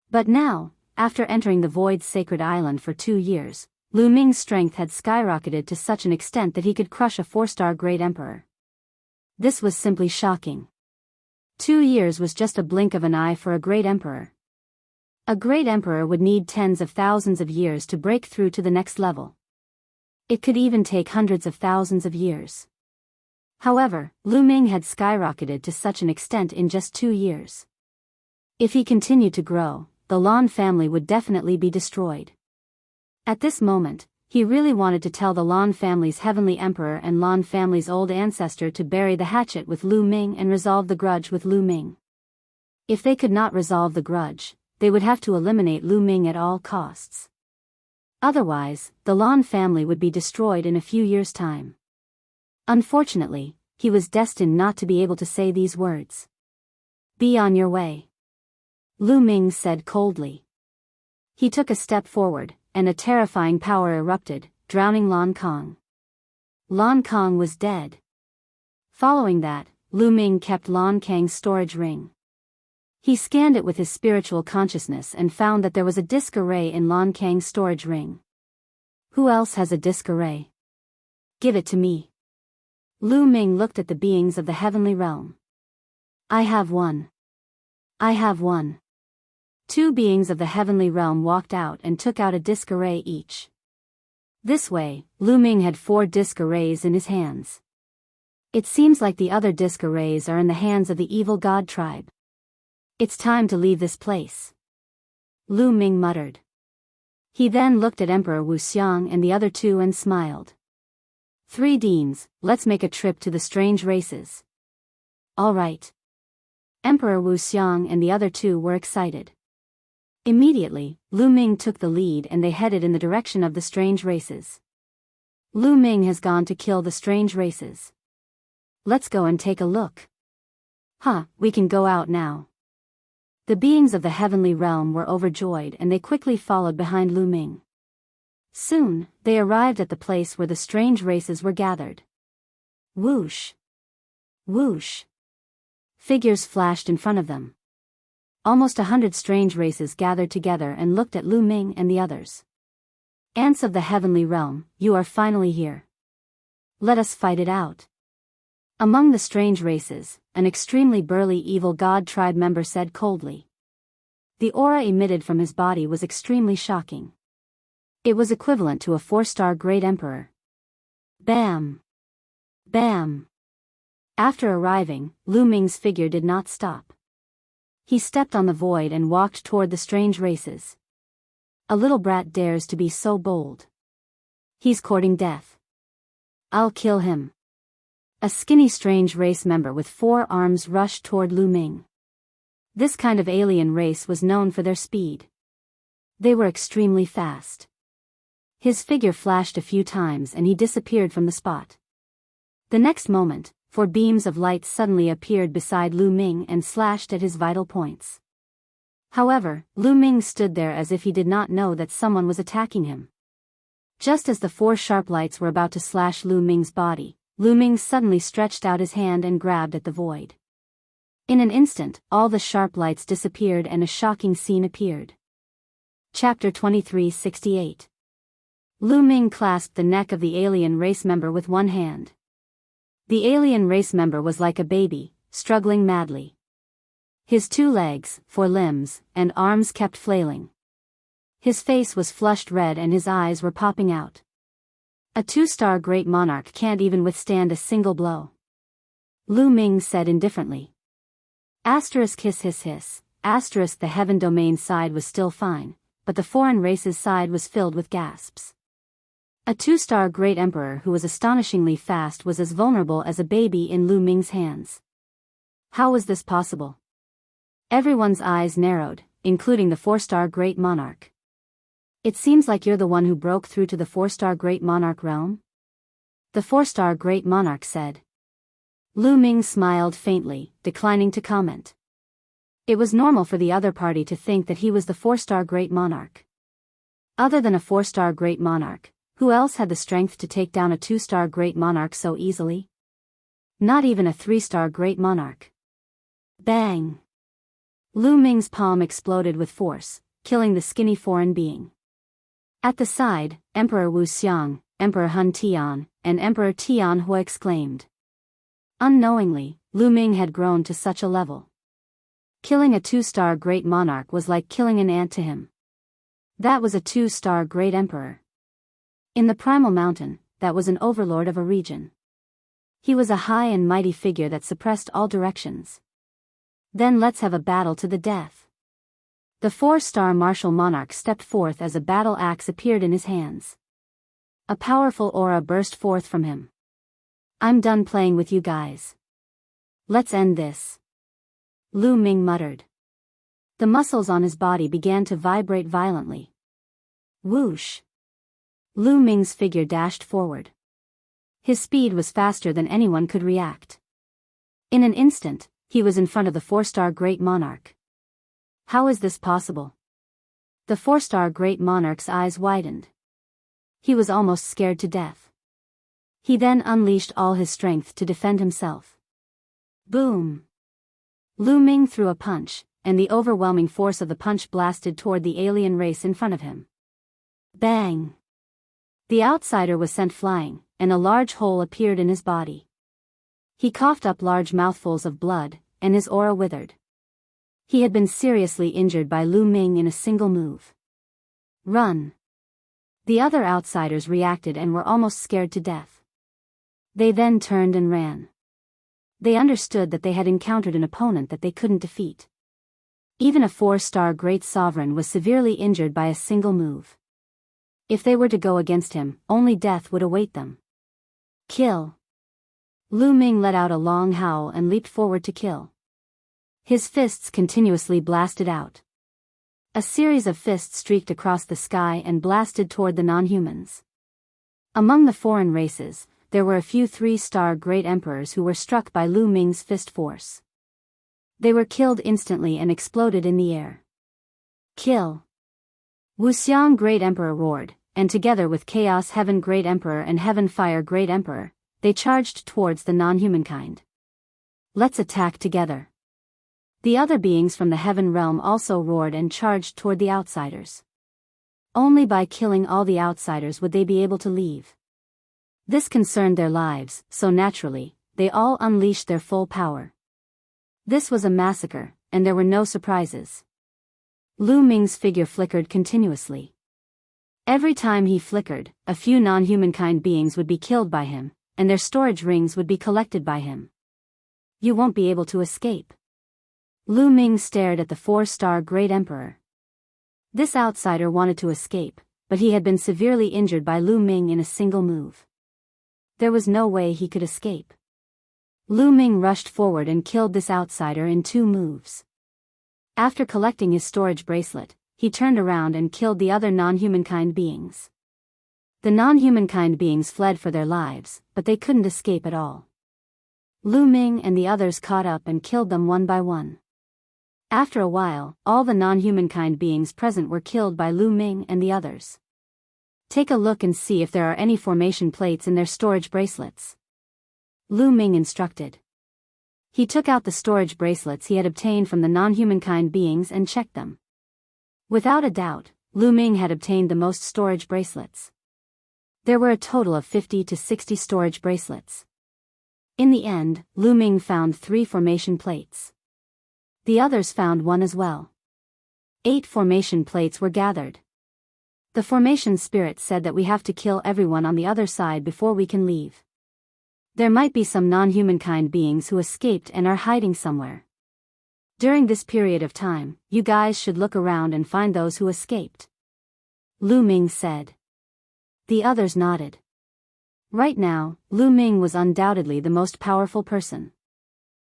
But now, after entering the Void's sacred island for 2 years, Lu Ming's strength had skyrocketed to such an extent that he could crush a 4-star great emperor. This was simply shocking. 2 years was just a blink of an eye for a great emperor. A great emperor would need tens of thousands of years to break through to the next level. It could even take hundreds of thousands of years. However, Lu Ming had skyrocketed to such an extent in just 2 years. If he continued to grow, the Lan family would definitely be destroyed. At this moment, he really wanted to tell the Lan family's heavenly emperor and Lan family's old ancestor to bury the hatchet with Lu Ming and resolve the grudge with Lu Ming. If they could not resolve the grudge, they would have to eliminate Lu Ming at all costs. Otherwise, the Lan family would be destroyed in a few years' time. Unfortunately, he was destined not to be able to say these words. "Be on your way," Lu Ming said coldly. He took a step forward, and a terrifying power erupted, drowning Lan Kong. Lan Kong was dead. Following that, Lu Ming kept Lan Kang's storage ring. He scanned it with his spiritual consciousness and found that there was a disc array in Lan Kang's storage ring. Who else has a disc array? Give it to me. Lu Ming looked at the beings of the heavenly realm. I have one. I have one. 2 beings of the heavenly realm walked out and took out a disc array each. This way, Lu Ming had 4 disc arrays in his hands. It seems like the other disc arrays are in the hands of the evil god tribe. It's time to leave this place, Lu Ming muttered. He then looked at Emperor Wu Xiang and the other 2 and smiled. 3 deans, let's make a trip to the strange races. All right. Emperor Wu Xiang and the other 2 were excited. Immediately, Lu Ming took the lead and they headed in the direction of the strange races. Lu Ming has gone to kill the strange races. Let's go and take a look. We can go out now. The beings of the heavenly realm were overjoyed and they quickly followed behind Lu Ming. Soon, they arrived at the place where the strange races were gathered. Whoosh! Whoosh! Figures flashed in front of them. Almost 100 strange races gathered together and looked at Lu Ming and the others. Ants of the heavenly realm, you are finally here. Let us fight it out. Among the strange races, an extremely burly evil god tribe member said coldly. The aura emitted from his body was extremely shocking. It was equivalent to a 4-star great emperor. Bam! Bam! After arriving, Lu Ming's figure did not stop. He stepped on the void and walked toward the strange races. A little brat dares to be so bold. He's courting death. I'll kill him. A skinny strange race member with 4 arms rushed toward Lu Ming. This kind of alien race was known for their speed. They were extremely fast. His figure flashed a few times and he disappeared from the spot. The next moment, 4 beams of light suddenly appeared beside Lu Ming and slashed at his vital points. However, Lu Ming stood there as if he did not know that someone was attacking him. Just as the 4 sharp lights were about to slash Lu Ming's body, Lu Ming suddenly stretched out his hand and grabbed at the void. In an instant, all the sharp lights disappeared and a shocking scene appeared. Chapter 2368. Lu Ming clasped the neck of the alien race member with one hand. The alien race member was like a baby, struggling madly. His 2 legs, 4 limbs, and arms kept flailing. His face was flushed red and his eyes were popping out. A 2-star great monarch can't even withstand a single blow. Lu Ming said indifferently. Asterisk hiss hiss hiss, asterisk the heaven domain side was still fine, but the foreign race's side was filled with gasps. A 2-star great emperor who was astonishingly fast was as vulnerable as a baby in Lu Ming's hands. How was this possible? Everyone's eyes narrowed, including the 4-star great monarch. It seems like you're the one who broke through to the 4-star great monarch realm? The 4-star great monarch said. Lu Ming smiled faintly, declining to comment. It was normal for the other party to think that he was the 4-star great monarch. Other than a 4-star great monarch, who else had the strength to take down a 2-star great monarch so easily? Not even a 3-star great monarch. Bang! Lu Ming's palm exploded with force, killing the skinny foreign being. At the side, Emperor Wu Xiang, Emperor Hun Tian, and Emperor Tian Hui exclaimed. Unknowingly, Lu Ming had grown to such a level. Killing a 2-star great monarch was like killing an ant to him. That was a 2-star great emperor. In the Primal Mountain, that was an overlord of a region. He was a high and mighty figure that suppressed all directions. Then let's have a battle to the death. The 4-star martial monarch stepped forth as a battle axe appeared in his hands. A powerful aura burst forth from him. I'm done playing with you guys. Let's end this. Lu Ming muttered. The muscles on his body began to vibrate violently. Whoosh! Lu Ming's figure dashed forward. His speed was faster than anyone could react. In an instant, he was in front of the 4-star great monarch. How is this possible? The 4-star great monarch's eyes widened. He was almost scared to death. He then unleashed all his strength to defend himself. Boom! Lu Ming threw a punch, and the overwhelming force of the punch blasted toward the alien race in front of him. Bang! The outsider was sent flying, and a large hole appeared in his body. He coughed up large mouthfuls of blood, and his aura withered. He had been seriously injured by Lu Ming in a single move. Run! The other outsiders reacted and were almost scared to death. They then turned and ran. They understood that they had encountered an opponent that they couldn't defeat. Even a 4-star great sovereign was severely injured by a single move. If they were to go against him, only death would await them. Kill! Lu Ming let out a long howl and leaped forward to kill. His fists continuously blasted out. A series of fists streaked across the sky and blasted toward the non-humans. Among the foreign races, there were a few 3-star great emperors who were struck by Lu Ming's fist force. They were killed instantly and exploded in the air. Kill! Wu Xiang Great Emperor roared, and together with Chaos Heaven Great Emperor and Heaven Fire Great Emperor, they charged towards the non-humankind. Let's attack together. The other beings from the heaven realm also roared and charged toward the outsiders. Only by killing all the outsiders would they be able to leave. This concerned their lives, so naturally, they all unleashed their full power. This was a massacre, and there were no surprises. Lu Ming's figure flickered continuously. Every time he flickered, a few non-humankind beings would be killed by him, and their storage rings would be collected by him. You won't be able to escape. Lu Ming stared at the 4-star Great Emperor. This outsider wanted to escape, but he had been severely injured by Lu Ming in a single move. There was no way he could escape. Lu Ming rushed forward and killed this outsider in 2 moves. After collecting his storage bracelet, he turned around and killed the other non-humankind beings. The non-humankind beings fled for their lives, but they couldn't escape at all. Lu Ming and the others caught up and killed them one by one. After a while, all the non-humankind beings present were killed by Lu Ming and the others. Take a look and see if there are any formation plates in their storage bracelets. Lu Ming instructed. He took out the storage bracelets he had obtained from the non-humankind beings and checked them. Without a doubt, Lu Ming had obtained the most storage bracelets. There were a total of 50 to 60 storage bracelets. In the end, Lu Ming found 3 formation plates. The others found 1 as well. 8 formation plates were gathered. The formation spirit said that we have to kill everyone on the other side before we can leave. There might be some non-humankind beings who escaped and are hiding somewhere. During this period of time, you guys should look around and find those who escaped. Lu Ming said. The others nodded. Right now, Lu Ming was undoubtedly the most powerful person.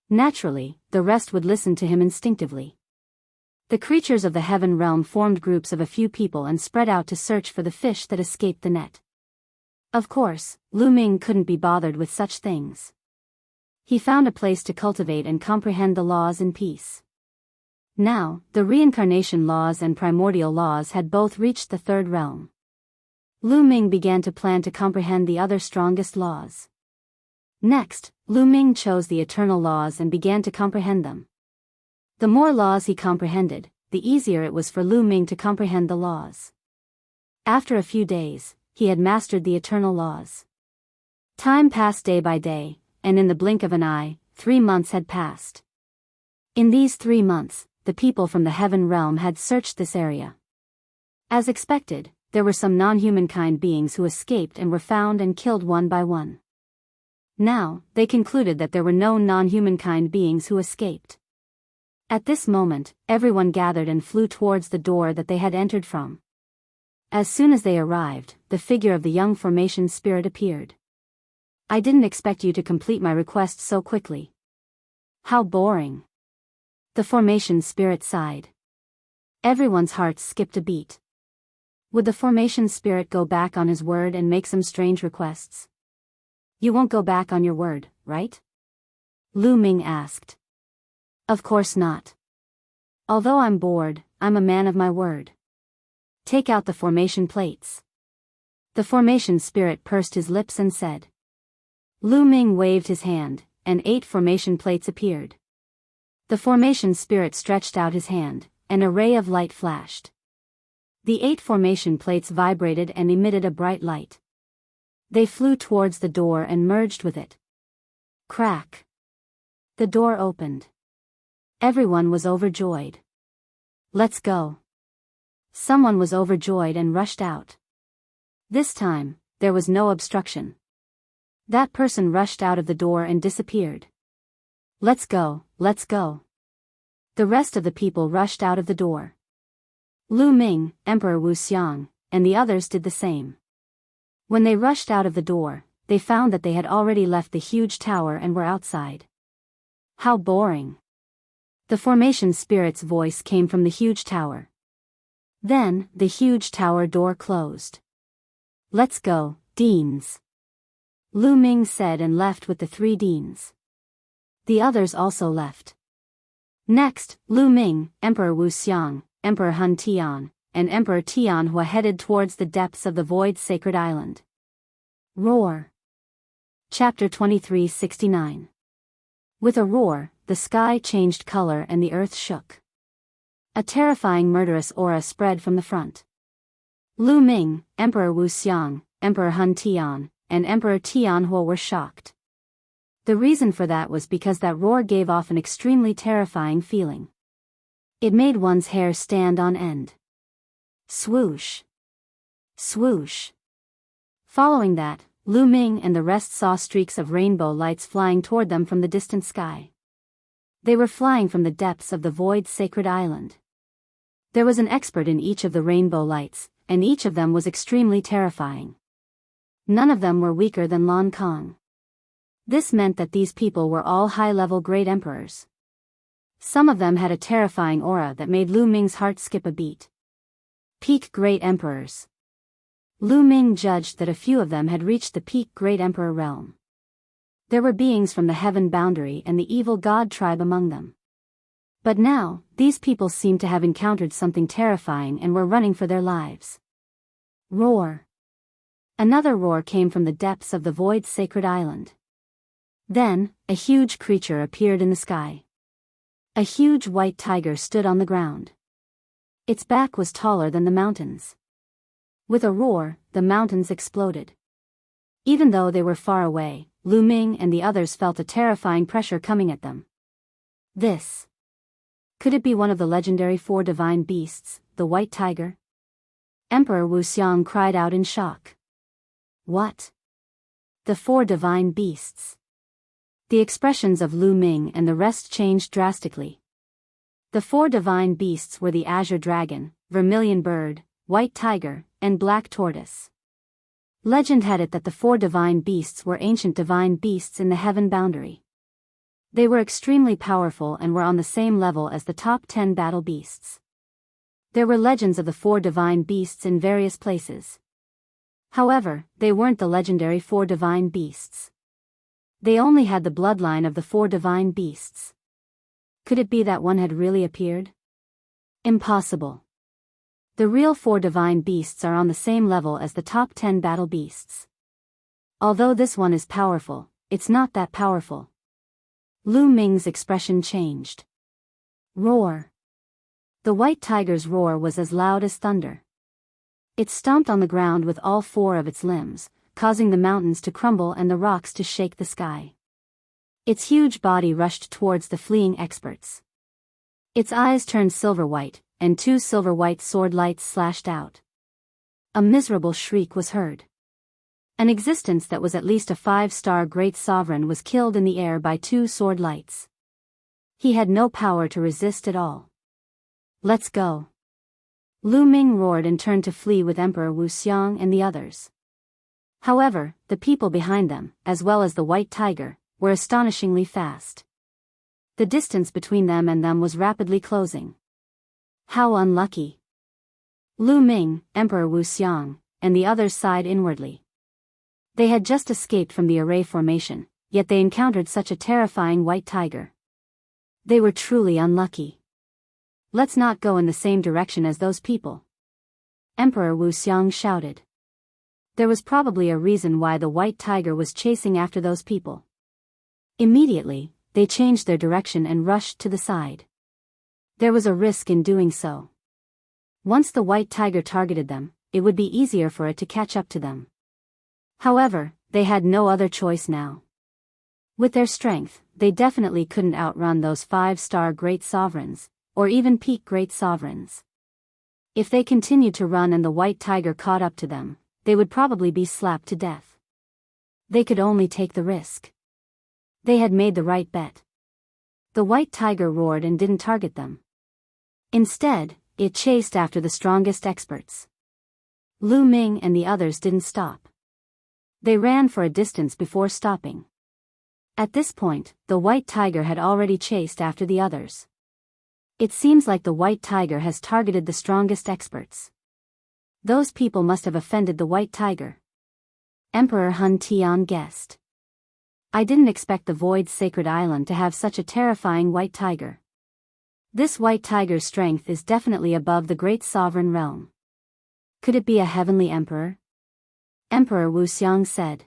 Naturally, the rest would listen to him instinctively. The creatures of the heaven realm formed groups of a few people and spread out to search for the fish that escaped the net. Of course, Lu Ming couldn't be bothered with such things. He found a place to cultivate and comprehend the laws in peace. Now, the reincarnation laws and primordial laws had both reached the third realm. Lu Ming began to plan to comprehend the other strongest laws. Next, Lu Ming chose the eternal laws and began to comprehend them. The more laws he comprehended, the easier it was for Lu Ming to comprehend the laws. After a few days, he had mastered the eternal laws. Time passed day by day, and in the blink of an eye, 3 months had passed. In these 3 months, the people from the heaven realm had searched this area. As expected, there were some non-humankind beings who escaped and were found and killed one by one. Now, they concluded that there were no non-humankind beings who escaped. At this moment, everyone gathered and flew towards the door that they had entered from. As soon as they arrived, the figure of the young formation spirit appeared. I didn't expect you to complete my request so quickly. How boring. The formation spirit sighed. Everyone's hearts skipped a beat. Would the formation spirit go back on his word and make some strange requests? You won't go back on your word, right? Lu Ming asked. Of course not. Although I'm bored, I'm a man of my word. Take out the formation plates. The formation spirit pursed his lips and said. Lu Ming waved his hand, and 8 formation plates appeared. The formation spirit stretched out his hand, and a ray of light flashed. The 8 formation plates vibrated and emitted a bright light. They flew towards the door and merged with it. Crack. The door opened. Everyone was overjoyed. Let's go. Someone was overjoyed and rushed out. This time, there was no obstruction. That person rushed out of the door and disappeared. Let's go, let's go. The rest of the people rushed out of the door. Lu Ming, Emperor Wu Xiang, and the others did the same. When they rushed out of the door, they found that they had already left the huge tower and were outside. How boring. The formation spirit's voice came from the huge tower. Then, the huge tower door closed. Let's go, deans. Lu Ming said and left with the 3 deans. The others also left. Next, Lu Ming, Emperor Wu Xiang, Emperor Han Tian, and Emperor Tianhua headed towards the depths of the void sacred island. Roar. Chapter 2369. With a roar, the sky changed color and the earth shook. A terrifying murderous aura spread from the front. Lu Ming, Emperor Wu Xiang, Emperor Han Tian, and Emperor Tianhua were shocked. The reason for that was because that roar gave off an extremely terrifying feeling. It made one's hair stand on end. Swoosh. Swoosh. Following that, Lu Ming and the rest saw streaks of rainbow lights flying toward them from the distant sky. They were flying from the depths of the void sacred island. There was an expert in each of the rainbow lights, and each of them was extremely terrifying. None of them were weaker than Lan Kong. This meant that these people were all high-level great emperors. Some of them had a terrifying aura that made Lu Ming's heart skip a beat. Peak Great Emperors. Lu Ming judged that a few of them had reached the peak Great Emperor realm. There were beings from the heaven boundary and the evil god tribe among them. But now, these people seemed to have encountered something terrifying and were running for their lives. Roar. Another roar came from the depths of the void sacred island. Then, a huge creature appeared in the sky. A huge white tiger stood on the ground. Its back was taller than the mountains. With a roar, the mountains exploded. Even though they were far away, Lu Ming and the others felt a terrifying pressure coming at them. This. Could it be one of the legendary 4 divine beasts, the white tiger? Emperor Wu Xiang cried out in shock. What? The 4 divine beasts. The expressions of Lu Ming and the rest changed drastically. The 4 divine beasts were the azure dragon, vermilion bird, white tiger, and black tortoise. Legend had it that the 4 divine beasts were ancient divine beasts in the heaven boundary. They were extremely powerful and were on the same level as the top 10 battle beasts. There were legends of the 4 divine beasts in various places. However, they weren't the legendary 4 divine beasts. They only had the bloodline of the 4 divine beasts. Could it be that one had really appeared? Impossible. The real 4 divine beasts are on the same level as the top 10 battle beasts. Although this one is powerful, it's not that powerful. Lu Ming's expression changed. Roar. The white tiger's roar was as loud as thunder. It stomped on the ground with all 4 of its limbs, causing the mountains to crumble and the rocks to shake the sky. Its huge body rushed towards the fleeing experts. Its eyes turned silver white, and 2 silver white sword lights slashed out. A miserable shriek was heard. An existence that was at least a 5-star great sovereign was killed in the air by 2 sword lights. He had no power to resist at all. Let's go. Lu Ming roared and turned to flee with Emperor Wu Xiang and the others. However, the people behind them, as well as the white tiger, were astonishingly fast. The distance between them and them was rapidly closing. How unlucky. Lu Ming, Emperor Wu Xiang, and the others sighed inwardly. They had just escaped from the array formation, yet they encountered such a terrifying white tiger. They were truly unlucky. Let's not go in the same direction as those people. Emperor Wu Xiang shouted. There was probably a reason why the white tiger was chasing after those people. Immediately, they changed their direction and rushed to the side. There was a risk in doing so. Once the white tiger targeted them, it would be easier for it to catch up to them. However, they had no other choice now. With their strength, they definitely couldn't outrun those 5-star great sovereigns, or even peak great sovereigns. If they continued to run and the white tiger caught up to them, they would probably be slapped to death. They could only take the risk. They had made the right bet. The white tiger roared and didn't target them. Instead, it chased after the strongest experts. Lu Ming and the others didn't stop. They ran for a distance before stopping. At this point, the white tiger had already chased after the others. It seems like the white tiger has targeted the strongest experts. Those people must have offended the white tiger. Emperor Hun Tian guessed. I didn't expect the Void's sacred island to have such a terrifying white tiger. This white tiger's strength is definitely above the great sovereign realm. Could it be a heavenly emperor? Emperor Wu Xiang said.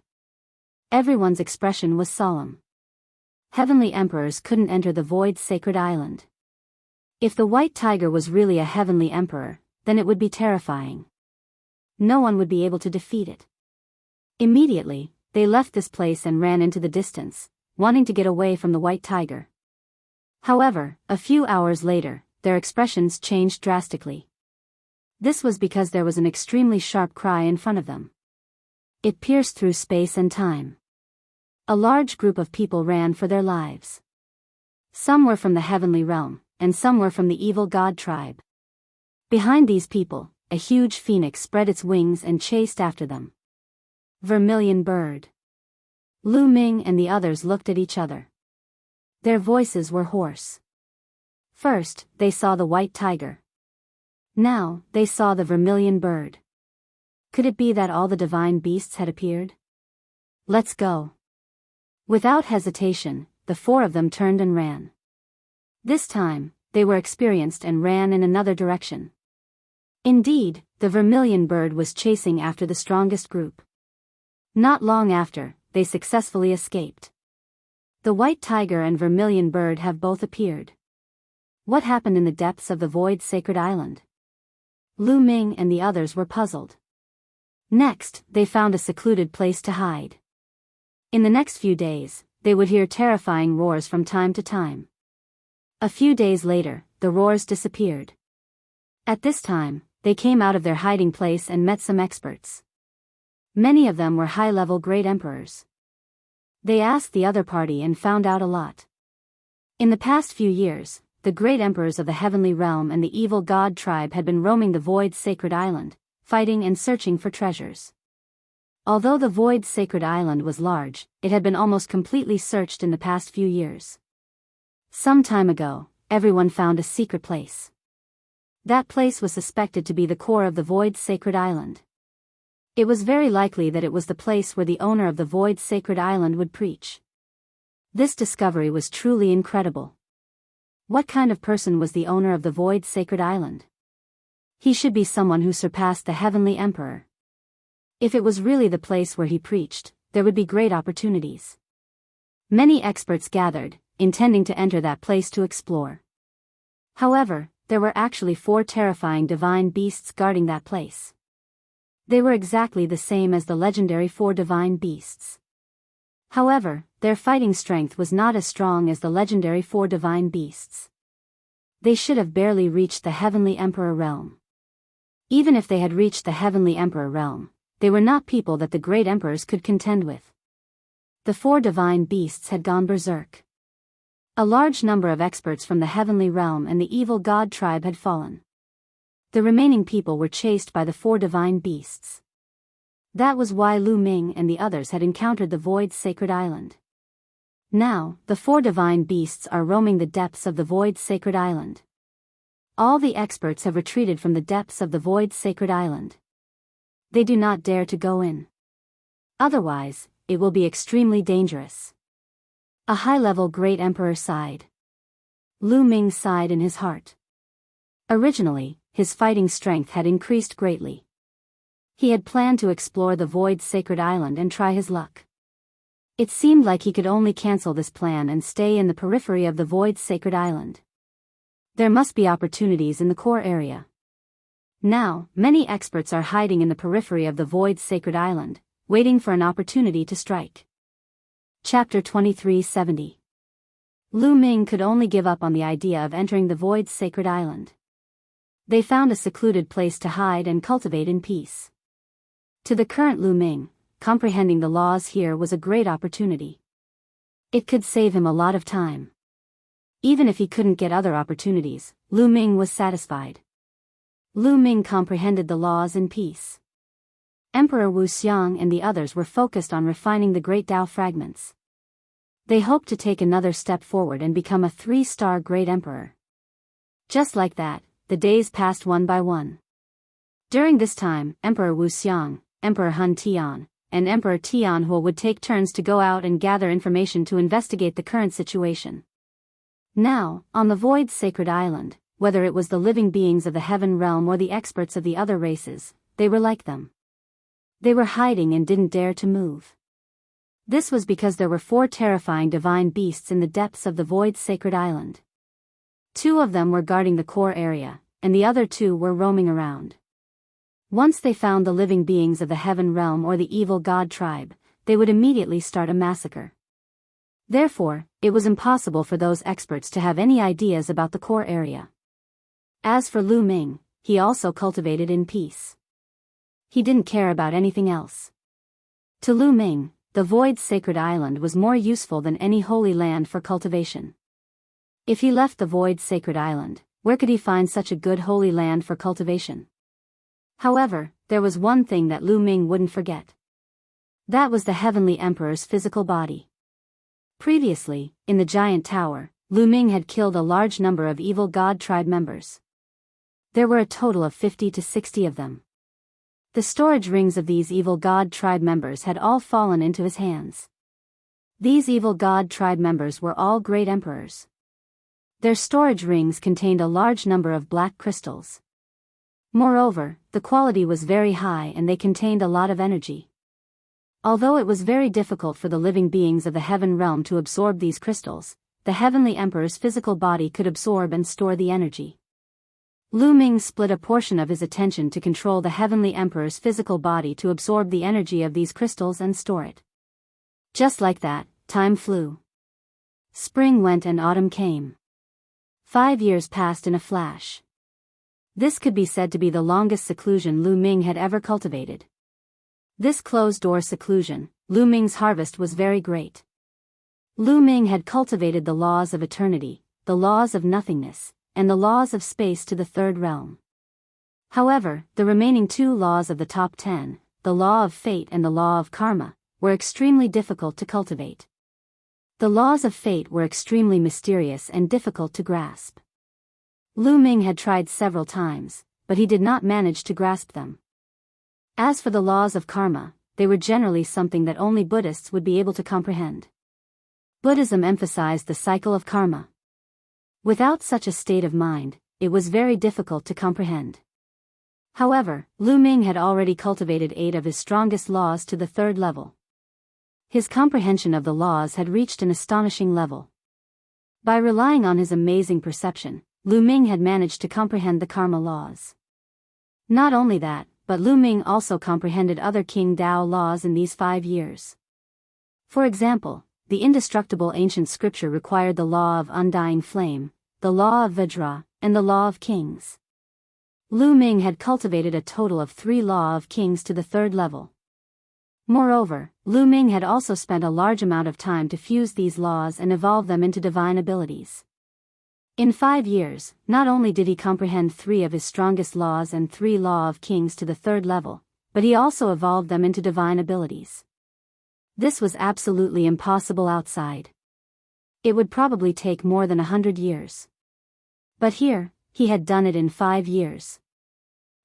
Everyone's expression was solemn. Heavenly emperors couldn't enter the Void's sacred island. If the white tiger was really a heavenly emperor, then it would be terrifying. No one would be able to defeat it. Immediately, they left this place and ran into the distance, wanting to get away from the white tiger. However, a few hours later, their expressions changed drastically. This was because there was an extremely sharp cry in front of them. It pierced through space and time. A large group of people ran for their lives. Some were from the heavenly realm, and some were from the evil god tribe. Behind these people, a huge phoenix spread its wings and chased after them. Vermilion bird. Lu Ming and the others looked at each other. Their voices were hoarse. First, they saw the white tiger. Now, they saw the vermilion bird. Could it be that all the divine beasts had appeared? Let's go. Without hesitation, the 4 of them turned and ran. This time, they were experienced and ran in another direction. Indeed, the vermilion bird was chasing after the strongest group. Not long after, they successfully escaped. The white tiger and vermilion bird have both appeared. What happened in the depths of the Void Sacred Island? Lu Ming and the others were puzzled. Next, they found a secluded place to hide. In the next few days, they would hear terrifying roars from time to time. A few days later, the roars disappeared. At this time, they came out of their hiding place and met some experts. Many of them were high-level great emperors. They asked the other party and found out a lot. In the past few years, the great emperors of the heavenly realm and the evil god tribe had been roaming the Void's sacred island, fighting and searching for treasures. Although the Void's sacred island was large, it had been almost completely searched in the past few years. Some time ago, everyone found a secret place. That place was suspected to be the core of the Void's sacred island. It was very likely that it was the place where the owner of the Void's sacred island would preach. This discovery was truly incredible. What kind of person was the owner of the Void Sacred Island? He should be someone who surpassed the Heavenly Emperor. If it was really the place where he preached, there would be great opportunities. Many experts gathered, intending to enter that place to explore. However, there were actually 4 terrifying divine beasts guarding that place. They were exactly the same as the legendary 4 divine beasts. However, their fighting strength was not as strong as the legendary 4 divine beasts. They should have barely reached the Heavenly Emperor realm. Even if they had reached the Heavenly Emperor realm, they were not people that the great emperors could contend with. The 4 divine beasts had gone berserk. A large number of experts from the heavenly realm and the evil god tribe had fallen. The remaining people were chased by the 4 divine beasts. That was why Lu Ming and the others had encountered the Void Sacred Island. Now, the 4 divine beasts are roaming the depths of the Void Sacred Island. All the experts have retreated from the depths of the Void Sacred Island. They do not dare to go in. Otherwise, it will be extremely dangerous. A high-level great emperor sighed. Lu Ming sighed in his heart. Originally, his fighting strength had increased greatly. He had planned to explore the Void Sacred Island and try his luck. It seemed like he could only cancel this plan and stay in the periphery of the Void Sacred Island. There must be opportunities in the core area. Now, many experts are hiding in the periphery of the Void Sacred Island, waiting for an opportunity to strike. Chapter 2370. Lu Ming could only give up on the idea of entering the Void Sacred Island. They found a secluded place to hide and cultivate in peace. To the current Lu Ming, comprehending the laws here was a great opportunity. It could save him a lot of time. Even if he couldn't get other opportunities, Lu Ming was satisfied. Lu Ming comprehended the laws in peace. Emperor Wu Xiang and the others were focused on refining the great Tao fragments. They hoped to take another step forward and become a 3-star great emperor. Just like that, the days passed one by one. During this time, Emperor Wu Xiang, Emperor Han Tian, and Emperor Tianhua would take turns to go out and gather information to investigate the current situation. Now, on the Void Sacred Island, whether it was the living beings of the Heaven Realm or the experts of the other races, they were like them. They were hiding and didn't dare to move. This was because there were 4 terrifying divine beasts in the depths of the Void Sacred Island. 2 of them were guarding the core area, and the other 2 were roaming around. Once they found the living beings of the Heaven Realm or the evil god tribe, they would immediately start a massacre. Therefore, it was impossible for those experts to have any ideas about the core area. As for Lu Ming, he also cultivated in peace. He didn't care about anything else. To Lu Ming, the Void Sacred Island was more useful than any holy land for cultivation. If he left the Void Sacred Island, where could he find such a good holy land for cultivation? However, there was one thing that Lu Ming wouldn't forget. That was the Heavenly Emperor's physical body. Previously, in the Giant Tower, Lu Ming had killed a large number of evil god tribe members. There were a total of 50 to 60 of them. The storage rings of these evil god tribe members had all fallen into his hands. These evil god tribe members were all great emperors. Their storage rings contained a large number of black crystals. Moreover, the quality was very high and they contained a lot of energy. Although it was very difficult for the living beings of the Heaven Realm to absorb these crystals, the Heavenly Emperor's physical body could absorb and store the energy. Lu Ming split a portion of his attention to control the Heavenly Emperor's physical body to absorb the energy of these crystals and store it. Just like that, time flew. Spring went and autumn came. 5 years passed in a flash. This could be said to be the longest seclusion Lu Ming had ever cultivated. This closed-door seclusion, Lu Ming's harvest was very great. Lu Ming had cultivated the laws of eternity, the laws of nothingness, and the laws of space to the 3rd realm. However, the remaining 2 laws of the top 10, the law of fate and the law of karma, were extremely difficult to cultivate. The laws of fate were extremely mysterious and difficult to grasp. Lu Ming had tried several times, but he did not manage to grasp them. As for the laws of karma, they were generally something that only Buddhists would be able to comprehend. Buddhism emphasized the cycle of karma. Without such a state of mind, it was very difficult to comprehend. However, Lu Ming had already cultivated 8 of his strongest laws to the 3rd level. His comprehension of the laws had reached an astonishing level. By relying on his amazing perception, Lu Ming had managed to comprehend the karma laws. Not only that, but Lu Ming also comprehended other King Tao laws in these 5 years. For example, the indestructible ancient scripture required the law of undying flame, the law of Vajra, and the law of kings. Lu Ming had cultivated a total of 3 law of kings to the 3rd level. Moreover, Lu Ming had also spent a large amount of time to fuse these laws and evolve them into divine abilities. In 5 years, not only did he comprehend 3 of his strongest laws and 3 law of kings to the 3rd level, but he also evolved them into divine abilities. This was absolutely impossible outside. It would probably take more than 100 years. But here, he had done it in 5 years.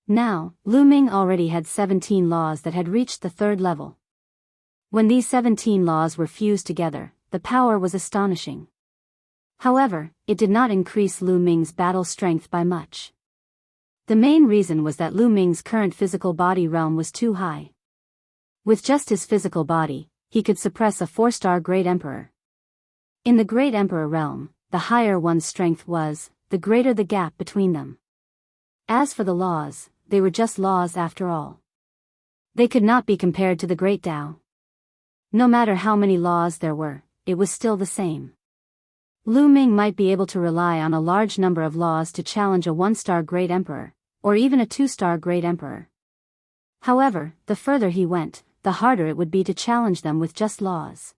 Now, Lu Ming already had 17 laws that had reached the 3rd level. When these 17 laws were fused together, the power was astonishing. However, it did not increase Lu Ming's battle strength by much. The main reason was that Lu Ming's current physical body realm was too high. With just his physical body, he could suppress a 4-star Great Emperor. In the Great Emperor realm, the higher one's strength was, the greater the gap between them. As for the laws, they were just laws after all. They could not be compared to the Great Tao. No matter how many laws there were, it was still the same. Lu Ming might be able to rely on a large number of laws to challenge a 1-star Great Emperor, or even a 2-star Great Emperor. However, the further he went, the harder it would be to challenge them with just laws.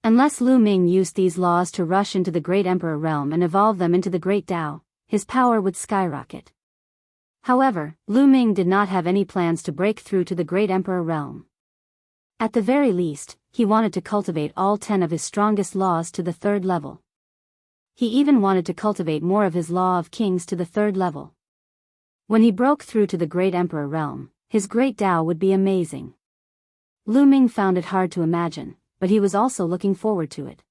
Unless Lu Ming used these laws to rush into the Great Emperor realm and evolve them into the Great Tao, his power would skyrocket. However, Lu Ming did not have any plans to break through to the Great Emperor realm. At the very least, he wanted to cultivate all 10 of his strongest laws to the 3rd level. He even wanted to cultivate more of his law of kings to the 3rd level. When he broke through to the Great Emperor realm, his Great Tao would be amazing. Lu Ming found it hard to imagine, but he was also looking forward to it.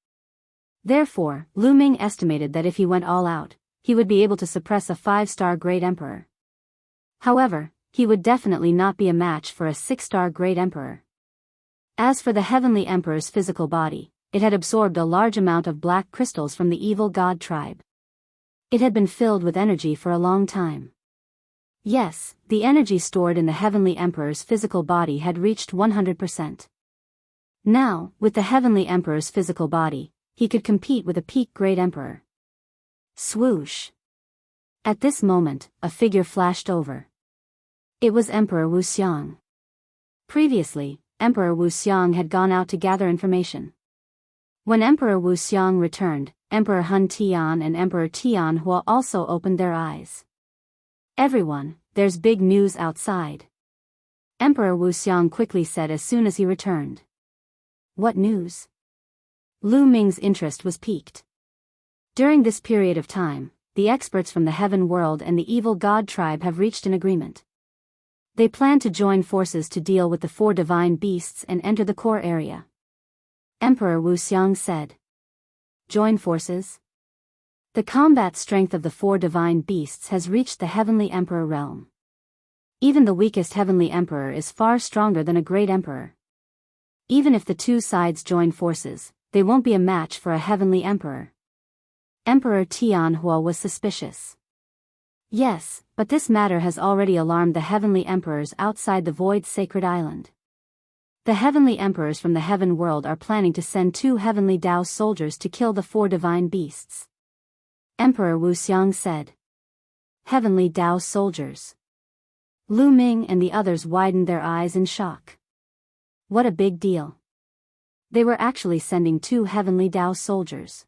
Therefore, Lu Ming estimated that if he went all out, he would be able to suppress a 5-star Great Emperor. However, he would definitely not be a match for a 6-star Great Emperor. As for the Heavenly Emperor's physical body, it had absorbed a large amount of black crystals from the evil god tribe. It had been filled with energy for a long time. Yes, the energy stored in the Heavenly Emperor's physical body had reached 100%. Now, with the Heavenly Emperor's physical body, he could compete with a peak Great Emperor. Swoosh! At this moment, a figure flashed over. It was Emperor Wuxiang. Previously, Emperor Wuxiang had gone out to gather information. When Emperor Wuxiang returned, Emperor Hun Tian and Emperor Tianhua also opened their eyes. Everyone, there's big news outside. Emperor Wuxiang quickly said as soon as he returned. What news? Lu Ming's interest was piqued. During this period of time, the experts from the Heaven World and the Evil God Tribe have reached an agreement. They plan to join forces to deal with the 4 divine beasts and enter the core area. Emperor Wuxiang said. Join forces? The combat strength of the 4 divine beasts has reached the Heavenly Emperor realm. Even the weakest Heavenly Emperor is far stronger than a Great Emperor. Even if the 2 sides join forces, they won't be a match for a Heavenly Emperor. Emperor Tianhua was suspicious. Yes, but this matter has already alarmed the Heavenly Emperors outside the Void Sacred Island. The Heavenly Emperors from the Heaven World are planning to send 2 Heavenly Tao soldiers to kill the 4 divine beasts. Emperor Wuxiang said. Heavenly Tao soldiers. Lu Ming and the others widened their eyes in shock. What a big deal. They were actually sending 2 Heavenly Tao soldiers.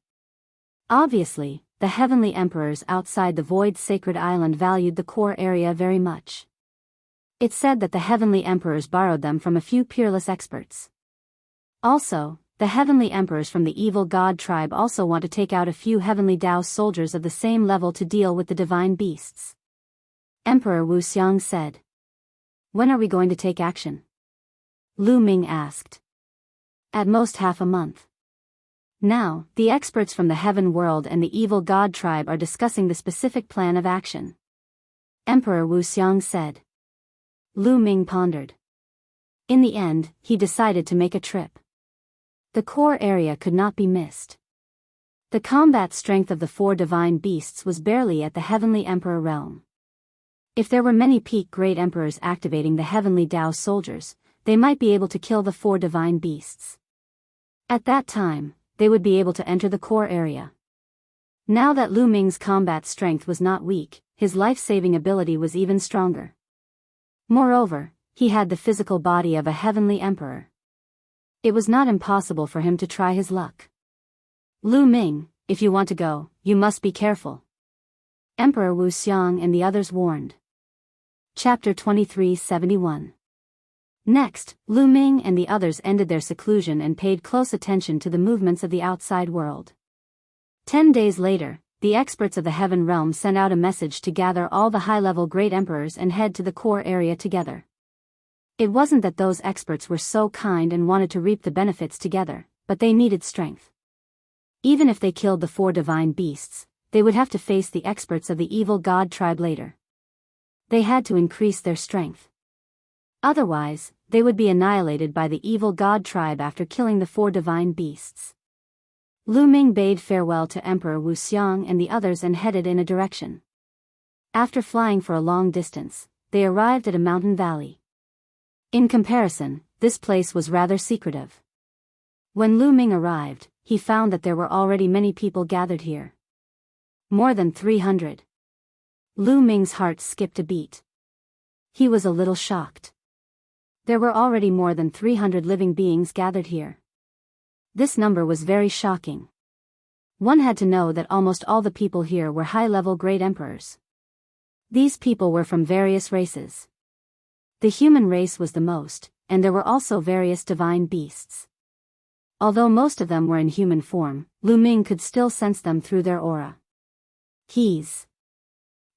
Obviously, the Heavenly Emperors outside the Void Sacred Island valued the core area very much. It said that the Heavenly Emperors borrowed them from a few peerless experts. Also, the Heavenly Emperors from the Evil God Tribe also want to take out a few Heavenly Tao soldiers of the same level to deal with the divine beasts. Emperor Wuxiang said. When are we going to take action? Lu Ming asked. At most half a month. Now, the experts from the heaven world and the evil god tribe are discussing the specific plan of action. Emperor Wu Xiang said. Lu Ming pondered. In the end, he decided to make a trip. The core area could not be missed. The combat strength of the 4 divine beasts was barely at the heavenly emperor realm. If there were many peak great emperors activating the heavenly Dao soldiers, they might be able to kill the 4 divine beasts. At that time, they would be able to enter the core area. Now that Lu Ming's combat strength was not weak, his life-saving ability was even stronger. Moreover, he had the physical body of a heavenly emperor. It was not impossible for him to try his luck. Lu Ming, if you want to go, you must be careful. Emperor Wu Xiang and the others warned. Chapter 2371. Next, Lu Ming and the others ended their seclusion and paid close attention to the movements of the outside world. 10 days later, the experts of the heaven realm sent out a message to gather all the high-level great emperors and head to the core area together. It wasn't that those experts were so kind and wanted to reap the benefits together, but they needed strength. Even if they killed the 4 divine beasts, they would have to face the experts of the evil god tribe later. They had to increase their strength. Otherwise, they would be annihilated by the evil god tribe after killing the 4 divine beasts. Lu Ming bade farewell to Emperor Wu Xiang and the others and headed in a direction. After flying for a long distance, they arrived at a mountain valley. In comparison, this place was rather secretive. When Lu Ming arrived, he found that there were already many people gathered here. More than 300. Lu Ming's heart skipped a beat. He was a little shocked. There were already more than 300 living beings gathered here. This number was very shocking. One had to know that almost all the people here were high-level great emperors. These people were from various races. The human race was the most, and there were also various divine beasts. Although most of them were in human form, Lu Ming could still sense them through their aura. He's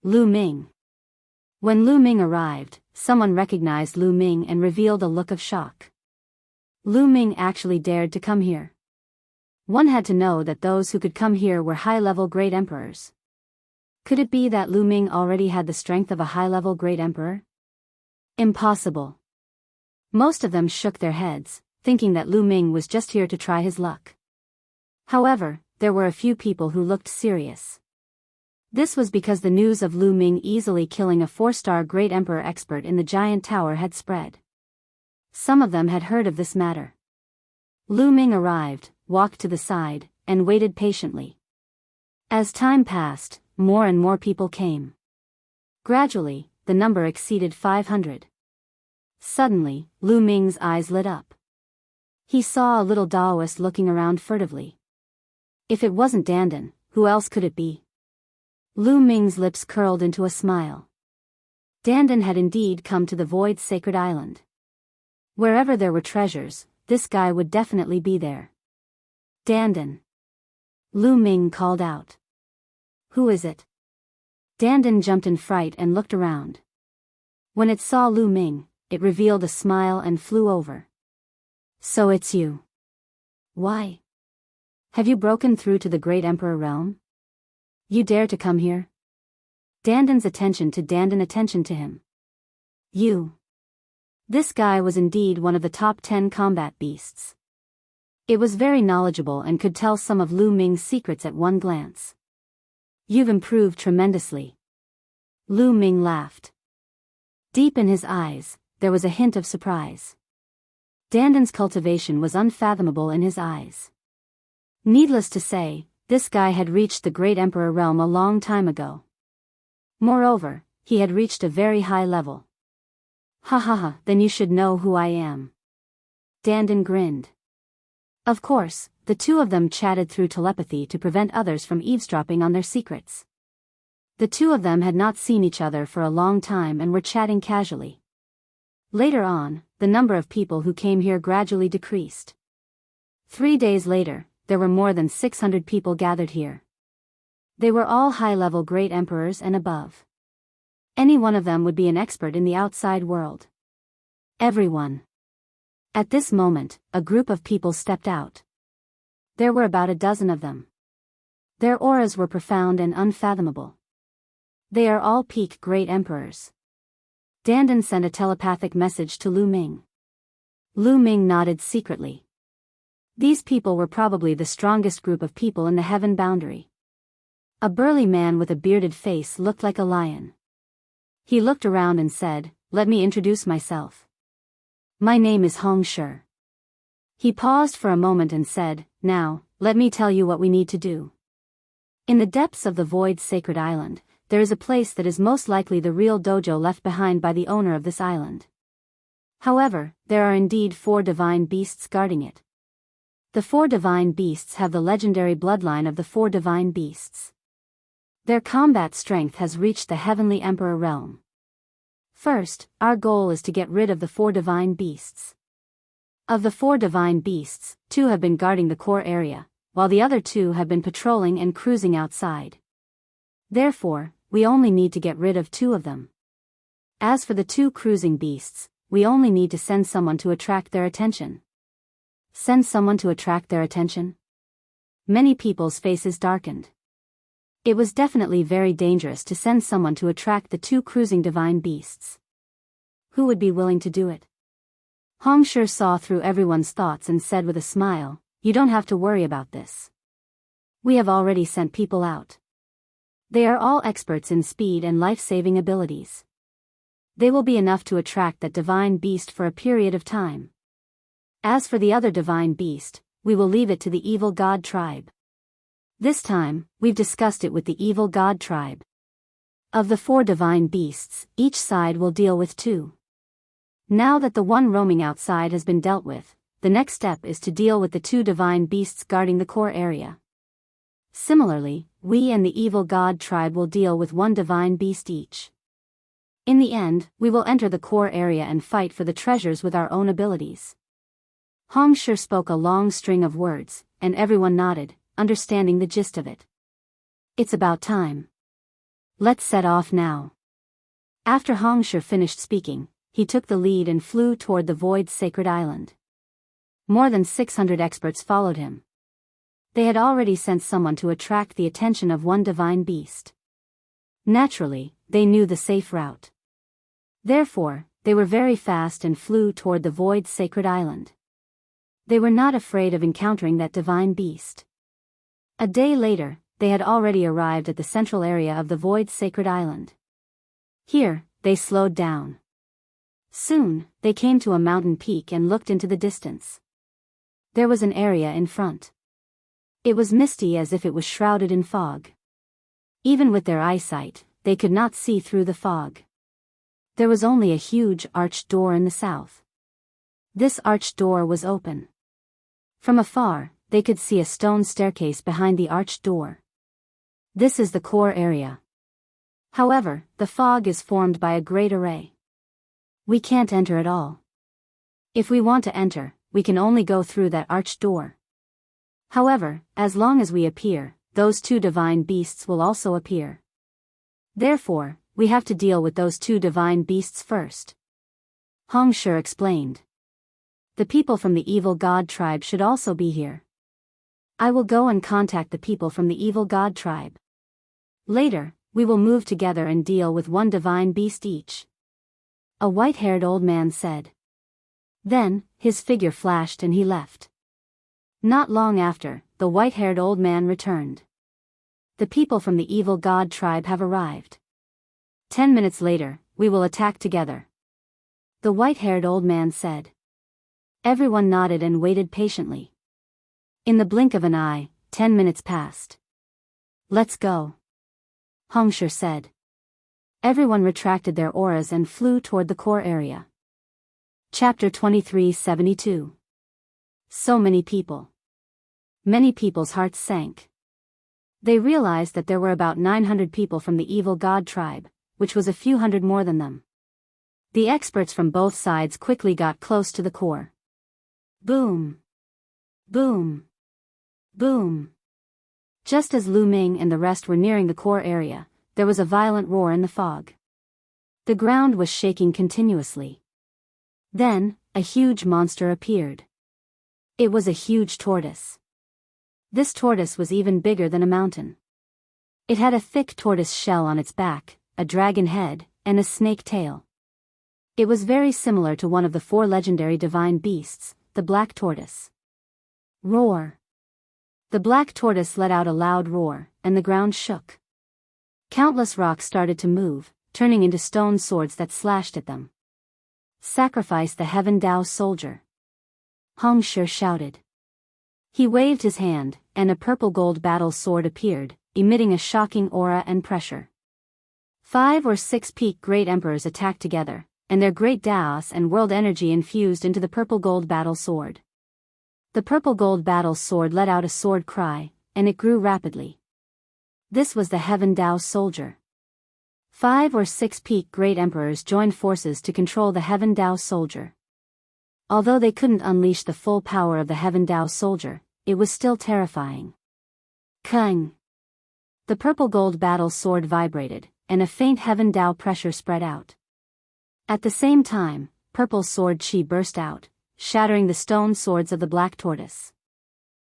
Lu Ming. When Lu Ming arrived, someone recognized Lu Ming and revealed a look of shock. Lu Ming actually dared to come here. One had to know that those who could come here were high-level great emperors. Could it be that Lu Ming already had the strength of a high-level great emperor? Impossible. Most of them shook their heads, thinking that Lu Ming was just here to try his luck. However, there were a few people who looked serious. This was because the news of Lu Ming easily killing a 4-star great emperor expert in the giant tower had spread. Some of them had heard of this matter. Lu Ming arrived, walked to the side, and waited patiently. As time passed, more and more people came. Gradually, the number exceeded 500. Suddenly, Lu Ming's eyes lit up. He saw a little Daoist looking around furtively. If it wasn't Dandan, who else could it be? Lu Ming's lips curled into a smile. Dandan had indeed come to the Void's sacred island. Wherever there were treasures, this guy would definitely be there. Dandan. Lu Ming called out. Who is it? Dandan jumped in fright and looked around. When it saw Lu Ming, it revealed a smile and flew over. So it's you. Why? Have you broken through to the great emperor realm? You dare to come here? Dandan's attention to him. You. This guy was indeed one of the top 10 combat beasts. It was very knowledgeable and could tell some of Lu Ming's secrets at one glance. You've improved tremendously. Lu Ming laughed. Deep in his eyes, there was a hint of surprise. Dandan's cultivation was unfathomable in his eyes. Needless to say, this guy had reached the great emperor realm a long time ago. Moreover, he had reached a very high level. Ha ha ha, then you should know who I am. Dandan grinned. Of course, the two of them chatted through telepathy to prevent others from eavesdropping on their secrets. The two of them had not seen each other for a long time and were chatting casually. Later on, the number of people who came here gradually decreased. 3 days later, there were more than 600 people gathered here. They were all high-level great emperors and above. Any one of them would be an expert in the outside world. Everyone. At this moment, a group of people stepped out. There were about a dozen of them. Their auras were profound and unfathomable. They are all peak great emperors. Dandan sent a telepathic message to Lu Ming. Lu Ming nodded secretly. These people were probably the strongest group of people in the heaven boundary. A burly man with a bearded face looked like a lion. He looked around and said, "Let me introduce myself. My name is Hong Shi." He paused for a moment and said, "Now, let me tell you what we need to do. In the depths of the void sacred island, there is a place that is most likely the real dojo left behind by the owner of this island. However, there are indeed 4 divine beasts guarding it. The 4 divine beasts have the legendary bloodline of the 4 divine beasts. Their combat strength has reached the heavenly emperor realm. First, our goal is to get rid of the 4 divine beasts. Of the 4 divine beasts, 2 have been guarding the core area, while the other 2 have been patrolling and cruising outside. Therefore, we only need to get rid of 2 of them. As for the 2 cruising beasts, we only need to send someone to attract their attention." Send someone to attract their attention? Many people's faces darkened. It was definitely very dangerous to send someone to attract the 2 cruising divine beasts. Who would be willing to do it? Hong Shi saw through everyone's thoughts and said with a smile, "You don't have to worry about this. We have already sent people out. They are all experts in speed and life-saving abilities. They will be enough to attract that divine beast for a period of time. As for the other divine beast, we will leave it to the evil god tribe. This time, we've discussed it with the evil god tribe. Of the 4 divine beasts, each side will deal with 2. Now that the one roaming outside has been dealt with, the next step is to deal with the 2 divine beasts guarding the core area. Similarly, we and the evil god tribe will deal with 1 divine beast each. In the end, we will enter the core area and fight for the treasures with our own abilities." Hong Shi spoke a long string of words, and everyone nodded, understanding the gist of it. "It's about time. Let's set off now." After Hong Shi finished speaking, he took the lead and flew toward the void sacred island. More than 600 experts followed him. They had already sent someone to attract the attention of 1 divine beast. Naturally, they knew the safe route. Therefore, they were very fast and flew toward the void sacred island. They were not afraid of encountering that divine beast. A day later, they had already arrived at the central area of the void sacred island. Here, they slowed down. Soon, they came to a mountain peak and looked into the distance. There was an area in front. It was misty as if it was shrouded in fog. Even with their eyesight, they could not see through the fog. There was only a huge arched door in the south. This arched door was open. From afar, they could see a stone staircase behind the arched door. This is the core area. However, the fog is formed by a great array. We can't enter at all. If we want to enter, we can only go through that arched door. However, as long as we appear, those 2 divine beasts will also appear. Therefore, we have to deal with those 2 divine beasts first." Hong Shi explained. "The people from the evil god tribe should also be here. I will go and contact the people from the evil god tribe. Later, we will move together and deal with 1 divine beast each," a white-haired old man said. Then, his figure flashed and he left. Not long after, the white-haired old man returned. "The people from the evil god tribe have arrived. 10 minutes later, we will attack together," the white-haired old man said. Everyone nodded and waited patiently. In the blink of an eye, 10 minutes passed. "Let's go," Hong Shi said. Everyone retracted their auras and flew toward the core area. Chapter 2372. So many people. Many people's hearts sank. They realized that there were about 900 people from the evil god tribe, which was a few hundred more than them. The experts from both sides quickly got close to the core. Boom! Boom! Boom! Just as Lu Ming and the rest were nearing the core area, there was a violent roar in the fog. The ground was shaking continuously. Then, a huge monster appeared. It was a huge tortoise. This tortoise was even bigger than a mountain. It had a thick tortoise shell on its back, a dragon head, and a snake tail. It was very similar to one of the 4 legendary divine beasts, the black tortoise. Roar! The black tortoise let out a loud roar, and the ground shook. Countless rocks started to move, turning into stone swords that slashed at them. Sacrifice the Heaven Dao soldier! Hong Shi shouted. He waved his hand, and a purple-gold battle sword appeared, emitting a shocking aura and pressure. 5 or 6 peak great emperors attacked together, and their great Daos and world energy infused into the purple-gold battle sword. The purple-gold battle sword let out a sword cry, and it grew rapidly. This was the Heaven Dao soldier. 5 or 6 peak great emperors joined forces to control the Heaven Dao soldier. Although they couldn't unleash the full power of the Heaven Dao soldier, it was still terrifying. Kung! The purple-gold battle sword vibrated, and a faint Heaven Dao pressure spread out. At the same time, purple sword chi burst out, shattering the stone swords of the black tortoise.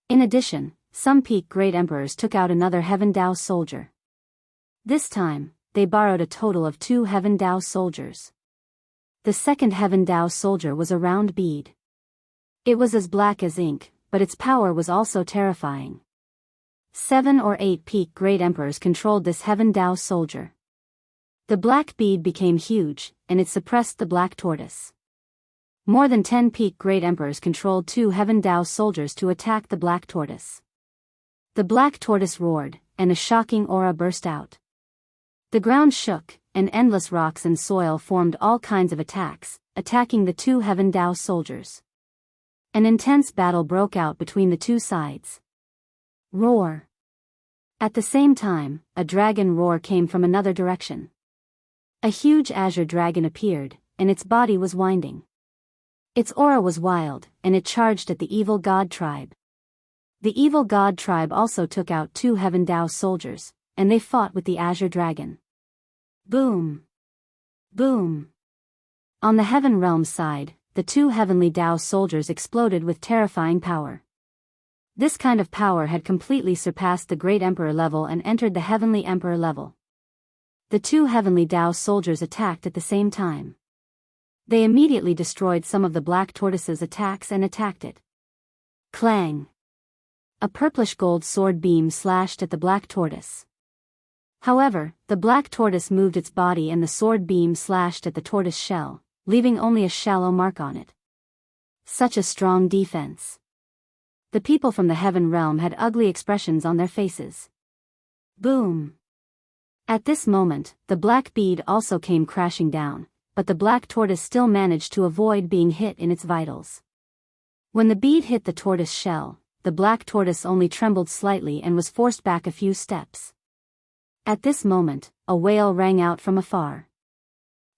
In addition, some peak great emperors took out another Heaven Dao soldier. This time, they borrowed a total of 2 Heaven Dao soldiers. The second Heaven Dao soldier was a round bead. It was as black as ink, but its power was also terrifying. 7 or 8 peak great emperors controlled this Heaven Dao soldier. The black bead became huge, and it suppressed the black tortoise. More than 10 peak great emperors controlled 2 Heaven Dao soldiers to attack the black tortoise. The black tortoise roared, and a shocking aura burst out. The ground shook, and endless rocks and soil formed all kinds of attacks, attacking the 2 Heaven Dao soldiers. An intense battle broke out between the 2 sides. Roar! At the same time, a dragon roar came from another direction. A huge azure dragon appeared, and its body was winding. Its aura was wild, and it charged at the evil god tribe. The evil god tribe also took out 2 Heaven Dao soldiers, and they fought with the azure dragon. Boom! Boom! On the Heaven Realm side, the 2 Heavenly Dao soldiers exploded with terrifying power. This kind of power had completely surpassed the Great Emperor level and entered the Heavenly Emperor level. The 2 Heavenly Dao soldiers attacked at the same time. They immediately destroyed some of the black tortoise's attacks and attacked it. Clang! A purplish gold sword beam slashed at the black tortoise. However, the black tortoise moved its body and the sword beam slashed at the tortoise shell, leaving only a shallow mark on it. Such a strong defense. The people from the Heaven Realm had ugly expressions on their faces. Boom! At this moment, the black bead also came crashing down, but the black tortoise still managed to avoid being hit in its vitals. When the bead hit the tortoise shell, the black tortoise only trembled slightly and was forced back a few steps. At this moment, a wail rang out from afar.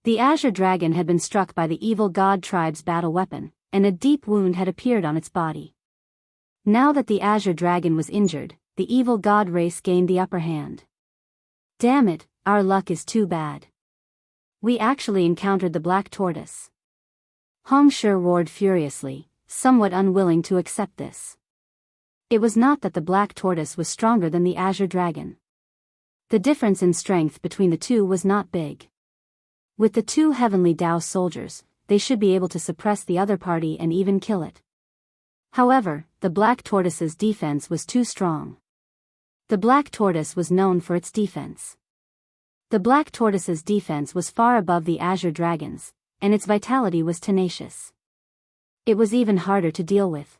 The azure dragon had been struck by the evil god tribe's battle weapon, and a deep wound had appeared on its body. Now that the azure dragon was injured, the evil god race gained the upper hand. Damn it, our luck is too bad. We actually encountered the black tortoise. Hong Shi roared furiously, somewhat unwilling to accept this. It was not that the black tortoise was stronger than the azure dragon. The difference in strength between the two was not big. With the 2 Heavenly Dao soldiers, they should be able to suppress the other party and even kill it. However, the black tortoise's defense was too strong. The black tortoise was known for its defense. The black tortoise's defense was far above the azure dragon's, and its vitality was tenacious. It was even harder to deal with.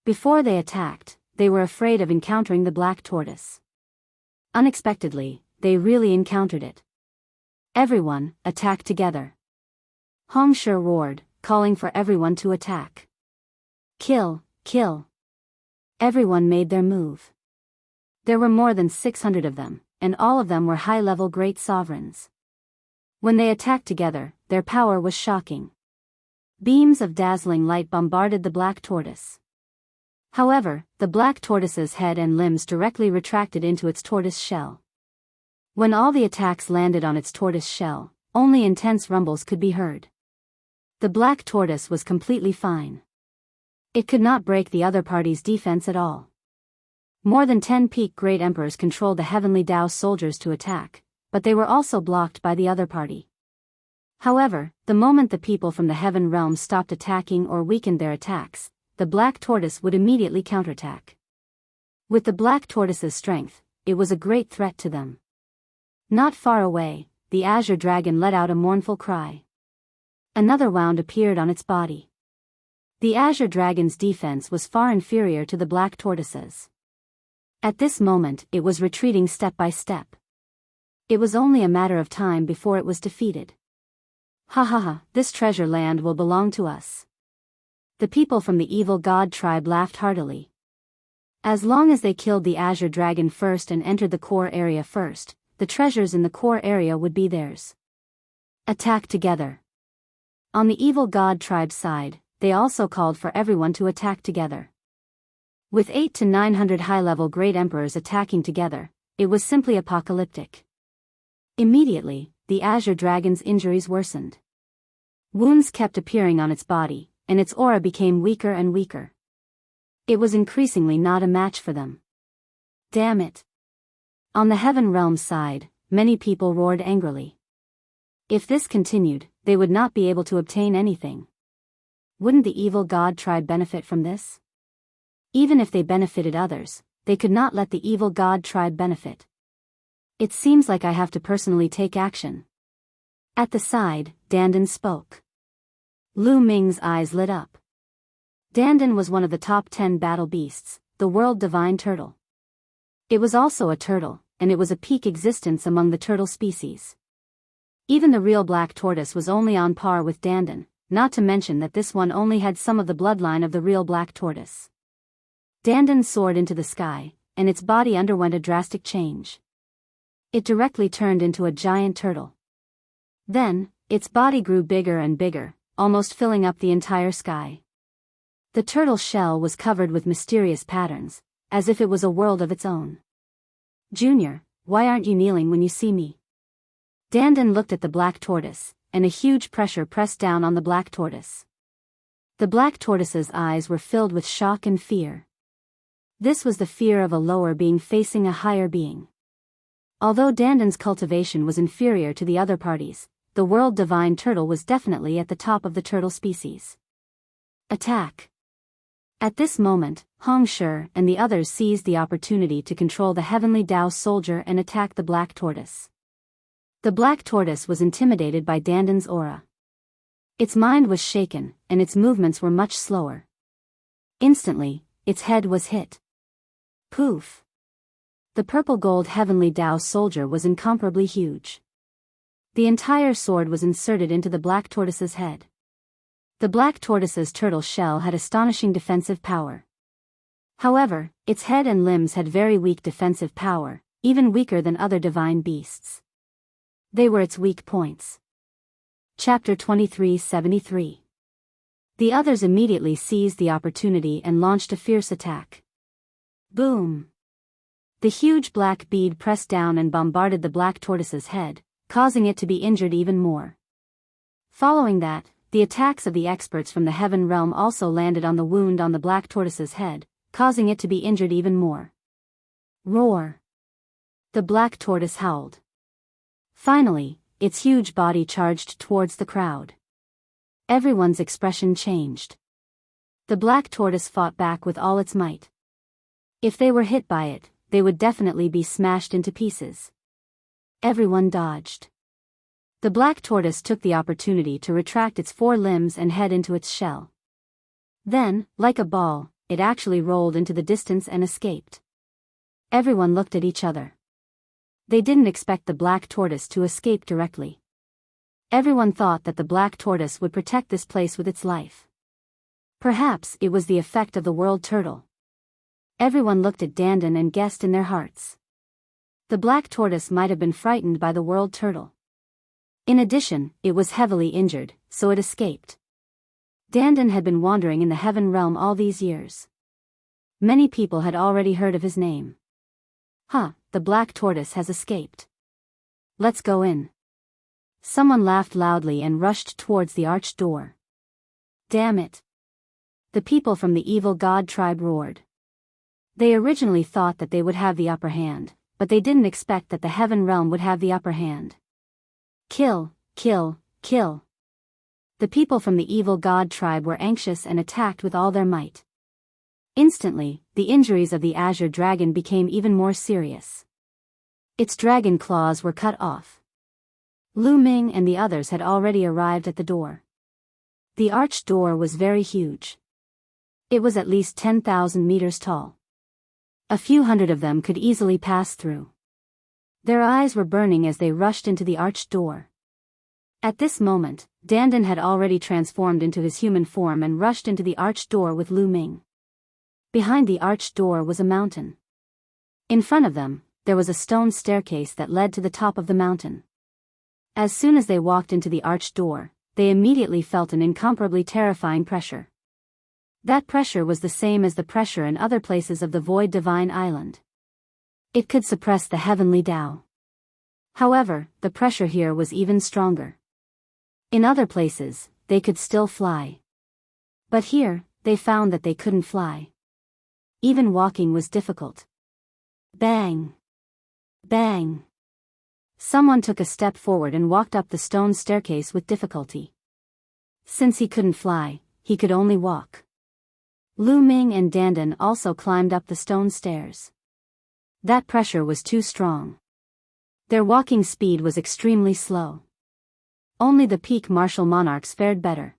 Before they attacked, they were afraid of encountering the black tortoise. Unexpectedly, they really encountered it. Everyone, attack together. Hong Shi roared, calling for everyone to attack. Kill, kill. Everyone made their move. There were more than 600 of them, and all of them were high-level great sovereigns. When they attacked together, their power was shocking. Beams of dazzling light bombarded the black tortoise. However, the black tortoise's head and limbs directly retracted into its tortoise shell. When all the attacks landed on its tortoise shell, only intense rumbles could be heard. The black tortoise was completely fine. It could not break the other party's defense at all. More than 10 peak great emperors controlled the heavenly Tao soldiers to attack, but they were also blocked by the other party. However, the moment the people from the heaven realm stopped attacking or weakened their attacks, the black tortoise would immediately counterattack. With the black tortoise's strength, it was a great threat to them. Not far away, the azure dragon let out a mournful cry. Another wound appeared on its body. The azure dragon's defense was far inferior to the black tortoise's. At this moment, it was retreating step by step. It was only a matter of time before it was defeated. Ha ha ha, this treasure land will belong to us. The people from the evil god tribe laughed heartily. As long as they killed the azure dragon first and entered the core area first, the treasures in the core area would be theirs. Attack together. On the evil god tribe's side, they also called for everyone to attack together. With 800 to 900 high-level great emperors attacking together, it was simply apocalyptic. Immediately, the azure dragon's injuries worsened. Wounds kept appearing on its body, and its aura became weaker and weaker. It was increasingly not a match for them. Damn it! On the heaven realm side, many people roared angrily. If this continued, they would not be able to obtain anything. Wouldn't the evil god tribe benefit from this? Even if they benefited others, they could not let the evil god tribe benefit. It seems like I have to personally take action. At the side, Dandan spoke. Lu Ming's eyes lit up. Dandan was one of the top 10 battle beasts, the world divine turtle. It was also a turtle, and it was a peak existence among the turtle species. Even the real black tortoise was only on par with Dandan, not to mention that this one only had some of the bloodline of the real black tortoise. Dandan soared into the sky, and its body underwent a drastic change. It directly turned into a giant turtle. Then, its body grew bigger and bigger, almost filling up the entire sky. The turtle's shell was covered with mysterious patterns, as if it was a world of its own. Junior, why aren't you kneeling when you see me? Dandan looked at the black tortoise, and a huge pressure pressed down on the black tortoise. The black tortoise's eyes were filled with shock and fear. This was the fear of a lower being facing a higher being. Although Dandan's cultivation was inferior to the other parties, the world divine turtle was definitely at the top of the turtle species. Attack! At this moment, Hong Shi and the others seized the opportunity to control the heavenly Tao soldier and attack the black tortoise. The black tortoise was intimidated by Dandan's aura. Its mind was shaken, and its movements were much slower. Instantly, its head was hit. Poof! The purple-gold heavenly Tao soldier was incomparably huge. The entire sword was inserted into the black tortoise's head. The black tortoise's turtle shell had astonishing defensive power. However, its head and limbs had very weak defensive power, even weaker than other divine beasts. They were its weak points. Chapter 2373. The others immediately seized the opportunity and launched a fierce attack. Boom! The huge black bead pressed down and bombarded the black tortoise's head, causing it to be injured even more. Following that, the attacks of the experts from the heaven realm also landed on the wound on the black tortoise's head, causing it to be injured even more. Roar! The black tortoise howled. Finally, its huge body charged towards the crowd. Everyone's expression changed. The black tortoise fought back with all its might. If they were hit by it, they would definitely be smashed into pieces. Everyone dodged. The black tortoise took the opportunity to retract its 4 limbs and head into its shell. Then, like a ball, it actually rolled into the distance and escaped. Everyone looked at each other. They didn't expect the black tortoise to escape directly. Everyone thought that the black tortoise would protect this place with its life. Perhaps it was the effect of the world turtle. Everyone looked at Dandan and guessed in their hearts. The black tortoise might have been frightened by the world turtle. In addition, it was heavily injured, so it escaped. Dandan had been wandering in the heaven realm all these years. Many people had already heard of his name. The black tortoise has escaped. Let's go in. Someone laughed loudly and rushed towards the arched door. Damn it! The people from the evil god tribe roared. They originally thought that they would have the upper hand, but they didn't expect that the heaven realm would have the upper hand. Kill, kill, kill. The people from the evil god tribe were anxious and attacked with all their might. Instantly, the injuries of the azure dragon became even more serious. Its dragon claws were cut off. Lu Ming and the others had already arrived at the door. The arched door was very huge. It was at least 10,000 meters tall. A few hundred of them could easily pass through. Their eyes were burning as they rushed into the arched door. At this moment, Dandan had already transformed into his human form and rushed into the arched door with Lu Ming. Behind the arched door was a mountain. In front of them, there was a stone staircase that led to the top of the mountain. As soon as they walked into the arched door, they immediately felt an incomparably terrifying pressure. That pressure was the same as the pressure in other places of the Void Divine Island. It could suppress the heavenly Tao. However, the pressure here was even stronger. In other places, they could still fly. But here, they found that they couldn't fly. Even walking was difficult. Bang! Bang! Someone took a step forward and walked up the stone staircase with difficulty. Since he couldn't fly, he could only walk. Lu Ming and Dandan also climbed up the stone stairs. That pressure was too strong. Their walking speed was extremely slow. Only the peak martial monarchs fared better.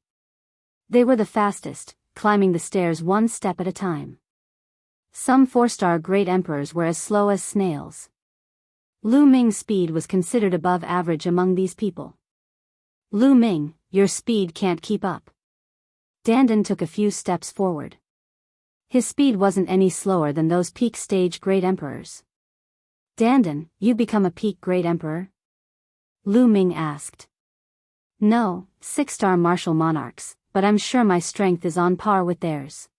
They were the fastest, climbing the stairs one step at a time. Some 4-star great emperors were as slow as snails. Lu Ming's speed was considered above average among these people. Lu Ming, your speed can't keep up. Dandan took a few steps forward. His speed wasn't any slower than those peak stage great emperors. Dandan, you become a peak great emperor? Lu Ming asked. No, 6-star martial monarchs, but I'm sure my strength is on par with theirs.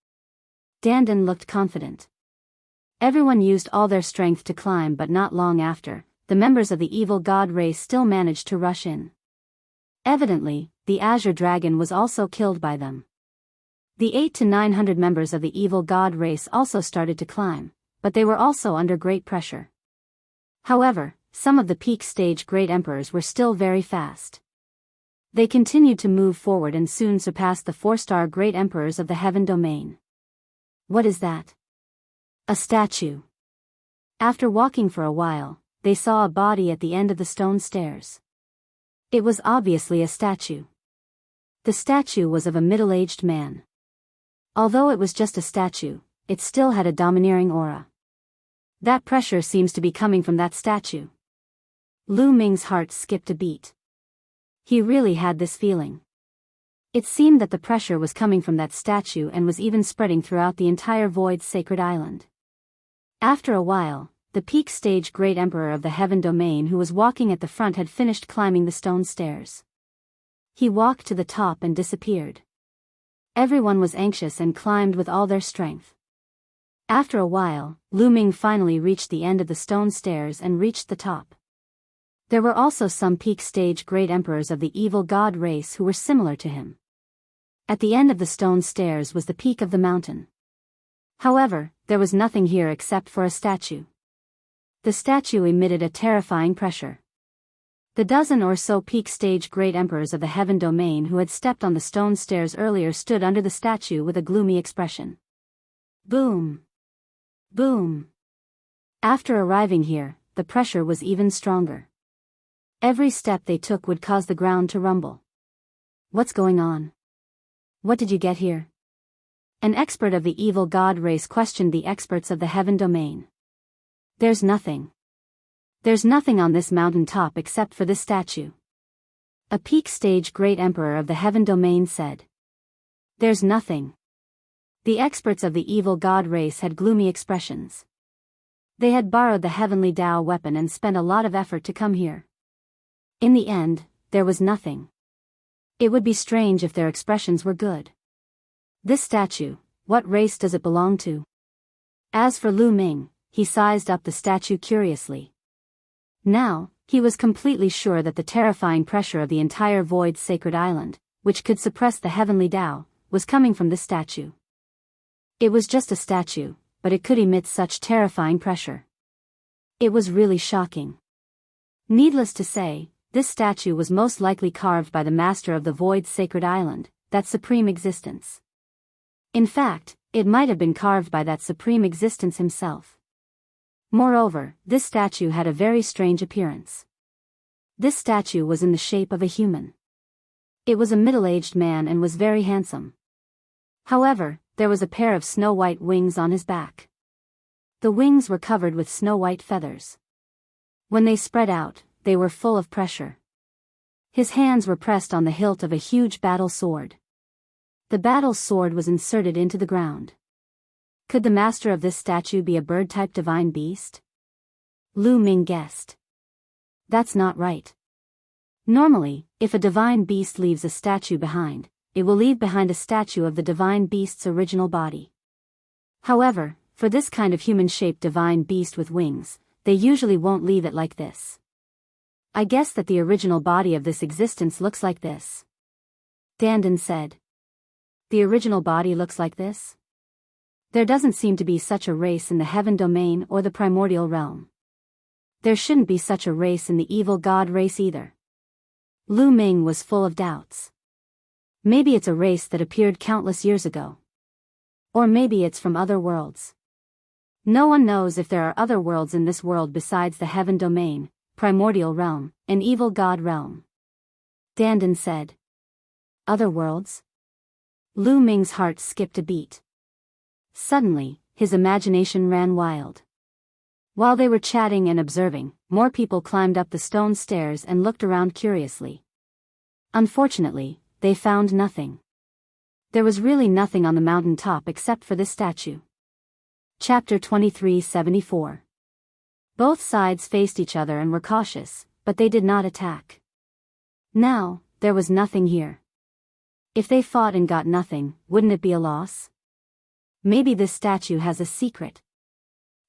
Dandan looked confident. Everyone used all their strength to climb, but not long after, the members of the evil god race still managed to rush in. Evidently, the azure dragon was also killed by them. The 800 to 900 members of the evil god race also started to climb, but they were also under great pressure. However, some of the peak stage great emperors were still very fast. They continued to move forward and soon surpassed the 4-star great emperors of the heaven domain. What is that? A statue. After walking for a while, they saw a body at the end of the stone stairs. It was obviously a statue. The statue was of a middle-aged man. Although it was just a statue, it still had a domineering aura. That pressure seems to be coming from that statue. Lu Ming's heart skipped a beat. He really had this feeling. It seemed that the pressure was coming from that statue and was even spreading throughout the entire Void Sacred Island. After a while, the peak stage great emperor of the heaven domain who was walking at the front had finished climbing the stone stairs. He walked to the top and disappeared. Everyone was anxious and climbed with all their strength. After a while, Lu Ming finally reached the end of the stone stairs and reached the top. There were also some peak stage great emperors of the evil god race who were similar to him. At the end of the stone stairs was the peak of the mountain. However, there was nothing here except for a statue. The statue emitted a terrifying pressure. The dozen or so peak stage great emperors of the heaven domain who had stepped on the stone stairs earlier stood under the statue with a gloomy expression. Boom! Boom! After arriving here, the pressure was even stronger. Every step they took would cause the ground to rumble. What's going on? What did you get here? An expert of the evil god race questioned the experts of the heaven domain. There's nothing. There's nothing on this mountain top except for this statue. A peak stage great emperor of the heaven domain said. There's nothing. The experts of the evil god race had gloomy expressions. They had borrowed the heavenly Tao weapon and spent a lot of effort to come here. In the end, there was nothing. It would be strange if their expressions were good. This statue, what race does it belong to? As for Lu Ming, he sized up the statue curiously. Now, he was completely sure that the terrifying pressure of the entire Void Sacred Island, which could suppress the heavenly Tao, was coming from this statue. It was just a statue, but it could emit such terrifying pressure. It was really shocking. Needless to say, this statue was most likely carved by the master of the Void's sacred island, that supreme existence. In fact, it might have been carved by that supreme existence himself. Moreover, this statue had a very strange appearance. This statue was in the shape of a human. It was a middle-aged man and was very handsome. However, there was a pair of snow-white wings on his back. The wings were covered with snow-white feathers. When they spread out, they were full of pressure. His hands were pressed on the hilt of a huge battle sword. The battle sword was inserted into the ground. Could the master of this statue be a bird-type divine beast? Lu Ming guessed. That's not right. Normally, if a divine beast leaves a statue behind, it will leave behind a statue of the divine beast's original body. However, for this kind of human-shaped divine beast with wings, they usually won't leave it like this. I guess that the original body of this existence looks like this. Dandan said. The original body looks like this? There doesn't seem to be such a race in the heaven domain or the primordial realm. There shouldn't be such a race in the evil god race either. Lu Ming was full of doubts. Maybe it's a race that appeared countless years ago. Or maybe it's from other worlds. No one knows if there are other worlds in this world besides the heaven domain, primordial realm, and evil god realm. Dandan said. Other worlds? Lu Ming's heart skipped a beat. Suddenly, his imagination ran wild. While they were chatting and observing, more people climbed up the stone stairs and looked around curiously. Unfortunately, they found nothing. There was really nothing on the mountain top except for this statue. Chapter 2374. Both sides faced each other and were cautious, but they did not attack. Now, there was nothing here. If they fought and got nothing, wouldn't it be a loss? Maybe this statue has a secret.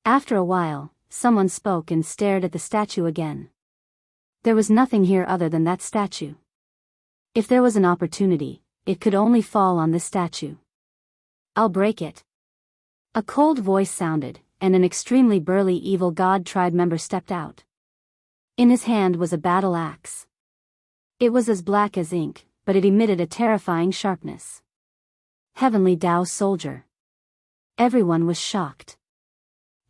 After a while, someone spoke and stared at the statue again. There was nothing here other than that statue. If there was an opportunity, it could only fall on this statue. I'll break it. A cold voice sounded, and an extremely burly evil god tribe member stepped out. In his hand was a battle axe. It was as black as ink, but it emitted a terrifying sharpness. Heavenly Tao soldier. Everyone was shocked.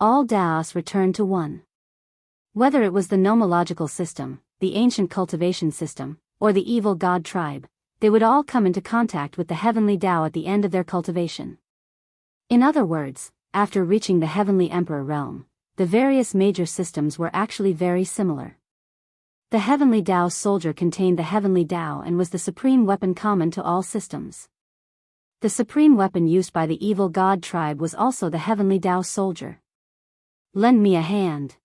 All Daos returned to one. Whether it was the nomological system, the ancient cultivation system, or the evil god tribe, they would all come into contact with the heavenly Tao at the end of their cultivation. In other words, after reaching the heavenly emperor realm, the various major systems were actually very similar. The heavenly Tao soldier contained the heavenly Tao and was the supreme weapon common to all systems. The supreme weapon used by the evil god tribe was also the heavenly Tao soldier. Lend me a hand.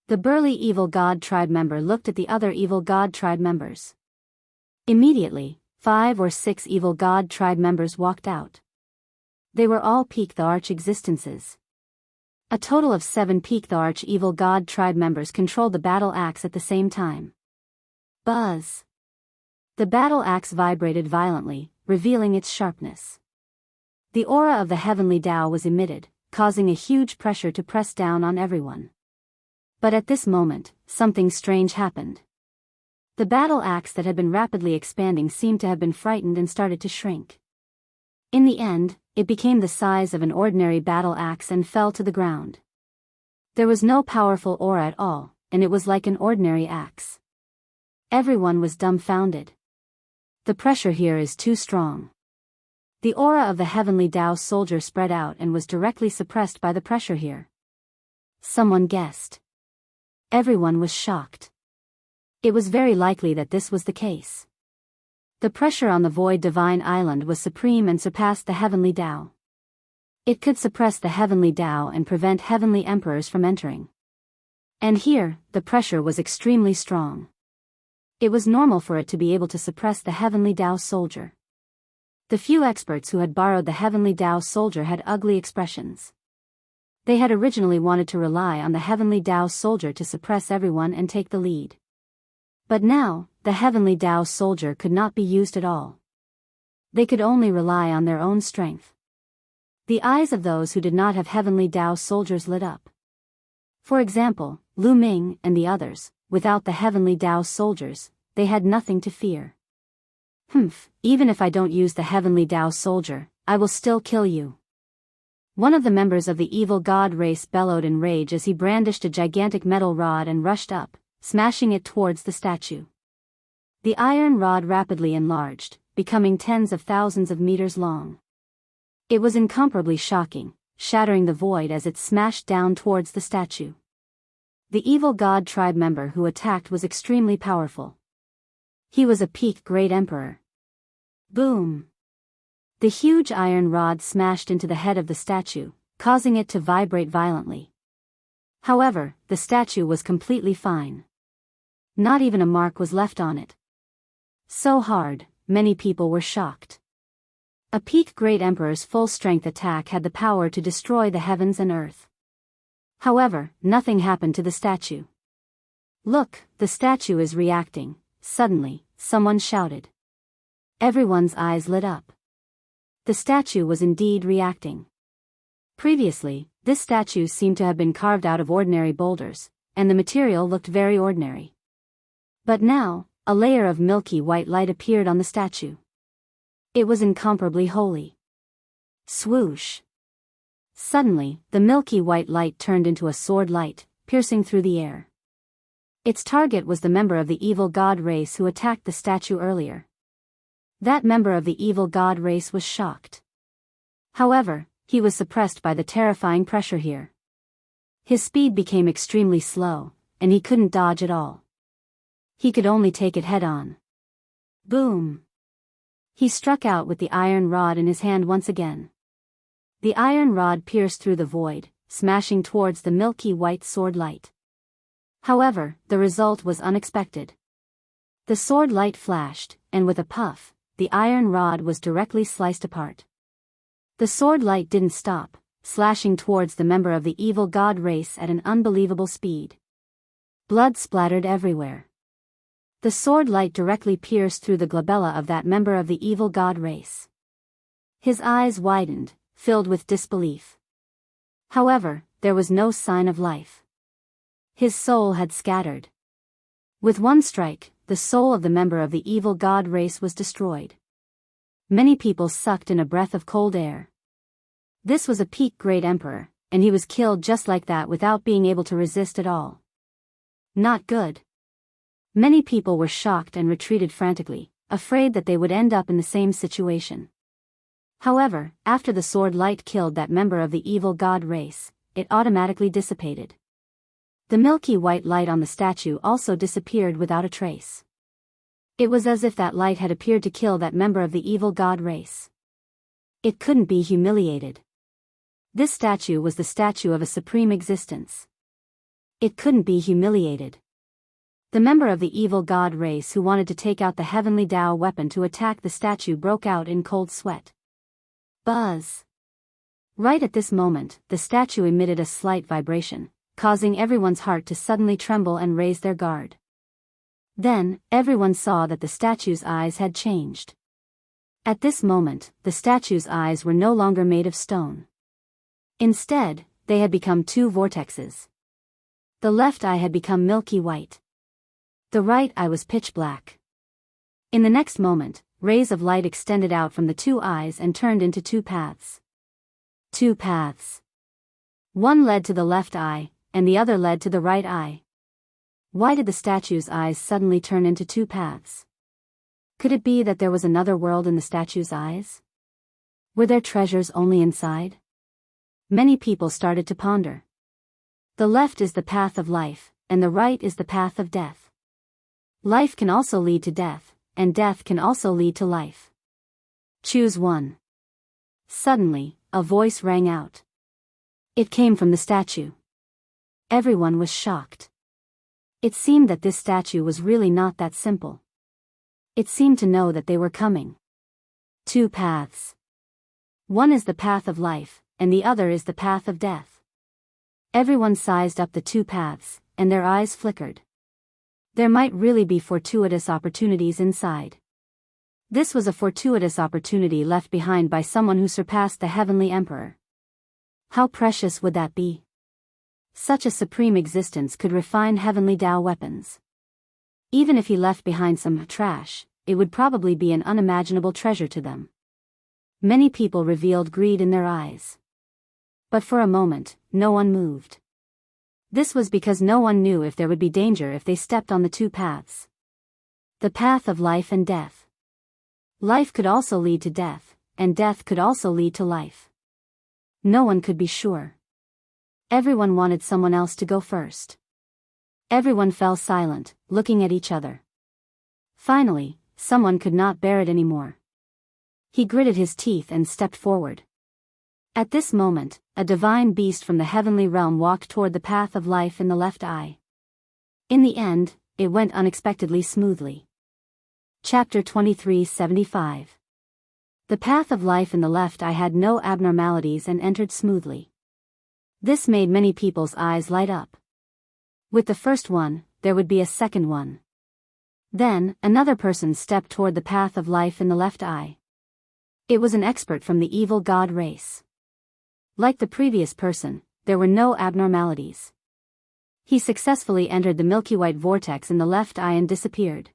The burly evil god tribe member looked at the other evil god tribe members. Immediately, 5 or 6 evil god tribe members walked out. They were all Peak the Arch existences. A total of 7 Peak the Arch evil god tribe members controlled the battle axe at the same time. Buzz! The battle axe vibrated violently, revealing its sharpness. The aura of the heavenly Tao was emitted, causing a huge pressure to press down on everyone. But at this moment, something strange happened. The battle axe that had been rapidly expanding seemed to have been frightened and started to shrink. In the end, it became the size of an ordinary battle axe and fell to the ground. There was no powerful aura at all, and it was like an ordinary axe. Everyone was dumbfounded. The pressure here is too strong. The aura of the heavenly Tao soldier spread out and was directly suppressed by the pressure here. Someone guessed. Everyone was shocked. It was very likely that this was the case. The pressure on the Void Divine Island was supreme and surpassed the heavenly Tao. It could suppress the heavenly Tao and prevent heavenly emperors from entering. And here, the pressure was extremely strong. It was normal for it to be able to suppress the heavenly Tao soldier. The few experts who had borrowed the heavenly Tao soldier had ugly expressions. They had originally wanted to rely on the heavenly Tao soldier to suppress everyone and take the lead. But now, the heavenly Tao soldier could not be used at all. They could only rely on their own strength. The eyes of those who did not have heavenly Tao soldiers lit up. For example, Lu Ming and the others, without the heavenly Tao soldiers, they had nothing to fear. Even if I don't use the heavenly Tao soldier, I will still kill you. One of the members of the evil god race bellowed in rage as he brandished a gigantic metal rod and rushed up, smashing it towards the statue. The iron rod rapidly enlarged, becoming tens of thousands of meters long. It was incomparably shocking, shattering the void as it smashed down towards the statue. The evil god tribe member who attacked was extremely powerful. He was a peak great emperor. Boom! The huge iron rod smashed into the head of the statue, causing it to vibrate violently. However, the statue was completely fine. Not even a mark was left on it. So hard, many people were shocked. A peak great emperor's full-strength attack had the power to destroy the heavens and earth. However, nothing happened to the statue. Look, the statue is reacting. Suddenly, someone shouted. Everyone's eyes lit up. The statue was indeed reacting. Previously, this statue seemed to have been carved out of ordinary boulders, and the material looked very ordinary. But now, a layer of milky white light appeared on the statue. It was incomparably holy. Swoosh! Suddenly, the milky white light turned into a sword light, piercing through the air. Its target was the member of the evil god race who attacked the statue earlier. That member of the evil god race was shocked. However, he was suppressed by the terrifying pressure here. His speed became extremely slow, and he couldn't dodge at all. He could only take it head-on. Boom! He struck out with the iron rod in his hand once again. The iron rod pierced through the void, smashing towards the milky white sword light. However, the result was unexpected. The sword light flashed, and with a puff, the iron rod was directly sliced apart. The sword light didn't stop, slashing towards the member of the evil god race at an unbelievable speed. Blood splattered everywhere. The sword light directly pierced through the glabella of that member of the evil god race. His eyes widened, filled with disbelief. However, there was no sign of life. His soul had scattered. With one strike, the soul of the member of the evil god race was destroyed. Many people sucked in a breath of cold air. This was a peak great emperor, and he was killed just like that without being able to resist at all. Not good. Many people were shocked and retreated frantically, afraid that they would end up in the same situation. However, after the sword light killed that member of the evil god race, it automatically dissipated. The milky white light on the statue also disappeared without a trace. It was as if that light had appeared to kill that member of the evil god race. It couldn't be humiliated. This statue was the statue of a supreme existence. It couldn't be humiliated. The member of the evil god race who wanted to take out the heavenly Tao weapon to attack the statue broke out in cold sweat. Buzz! Right at this moment, the statue emitted a slight vibration, causing everyone's heart to suddenly tremble and raise their guard. Then, everyone saw that the statue's eyes had changed. At this moment, the statue's eyes were no longer made of stone. Instead, they had become two vortexes. The left eye had become milky white. The right eye was pitch black. In the next moment, rays of light extended out from the two eyes and turned into two paths. Two paths. One led to the left eye, and the other led to the right eye. Why did the statue's eyes suddenly turn into two paths? Could it be that there was another world in the statue's eyes? Were there treasures only inside? Many people started to ponder. The left is the path of life, and the right is the path of death. Life can also lead to death, and death can also lead to life. Choose one. Suddenly, a voice rang out. It came from the statue. Everyone was shocked. It seemed that this statue was really not that simple. It seemed to know that they were coming. Two paths. One is the path of life, and the other is the path of death. Everyone sized up the two paths, and their eyes flickered. There might really be fortuitous opportunities inside. This was a fortuitous opportunity left behind by someone who surpassed the heavenly emperor. How precious would that be? Such a supreme existence could refine heavenly Tao weapons. Even if he left behind some trash, it would probably be an unimaginable treasure to them. Many people revealed greed in their eyes. But for a moment, no one moved. This was because no one knew if there would be danger if they stepped on the two paths. The path of life and death. Life could also lead to death, and death could also lead to life. No one could be sure. Everyone wanted someone else to go first. Everyone fell silent, looking at each other. Finally, someone could not bear it anymore. He gritted his teeth and stepped forward. At this moment, a divine beast from the heavenly realm walked toward the path of life in the left eye. In the end, it went unexpectedly smoothly. Chapter 23:75. The path of life in the left eye had no abnormalities and entered smoothly. This made many people's eyes light up. With the first one, there would be a second one. Then, another person stepped toward the path of life in the left eye. It was an expert from the evil god race. Like the previous person, there were no abnormalities. He successfully entered the milky white vortex in the left eye and disappeared.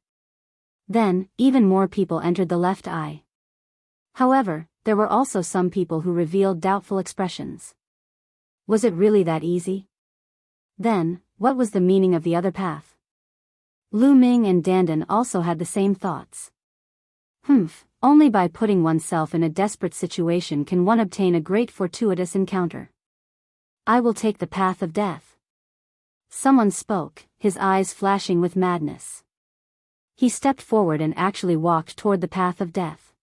Then, even more people entered the left eye. However, there were also some people who revealed doubtful expressions. Was it really that easy? Then, what was the meaning of the other path? Lu Ming and Dandan also had the same thoughts. Only by putting oneself in a desperate situation can one obtain a great fortuitous encounter. I will take the path of death. Someone spoke, his eyes flashing with madness. He stepped forward and actually walked toward the path of death.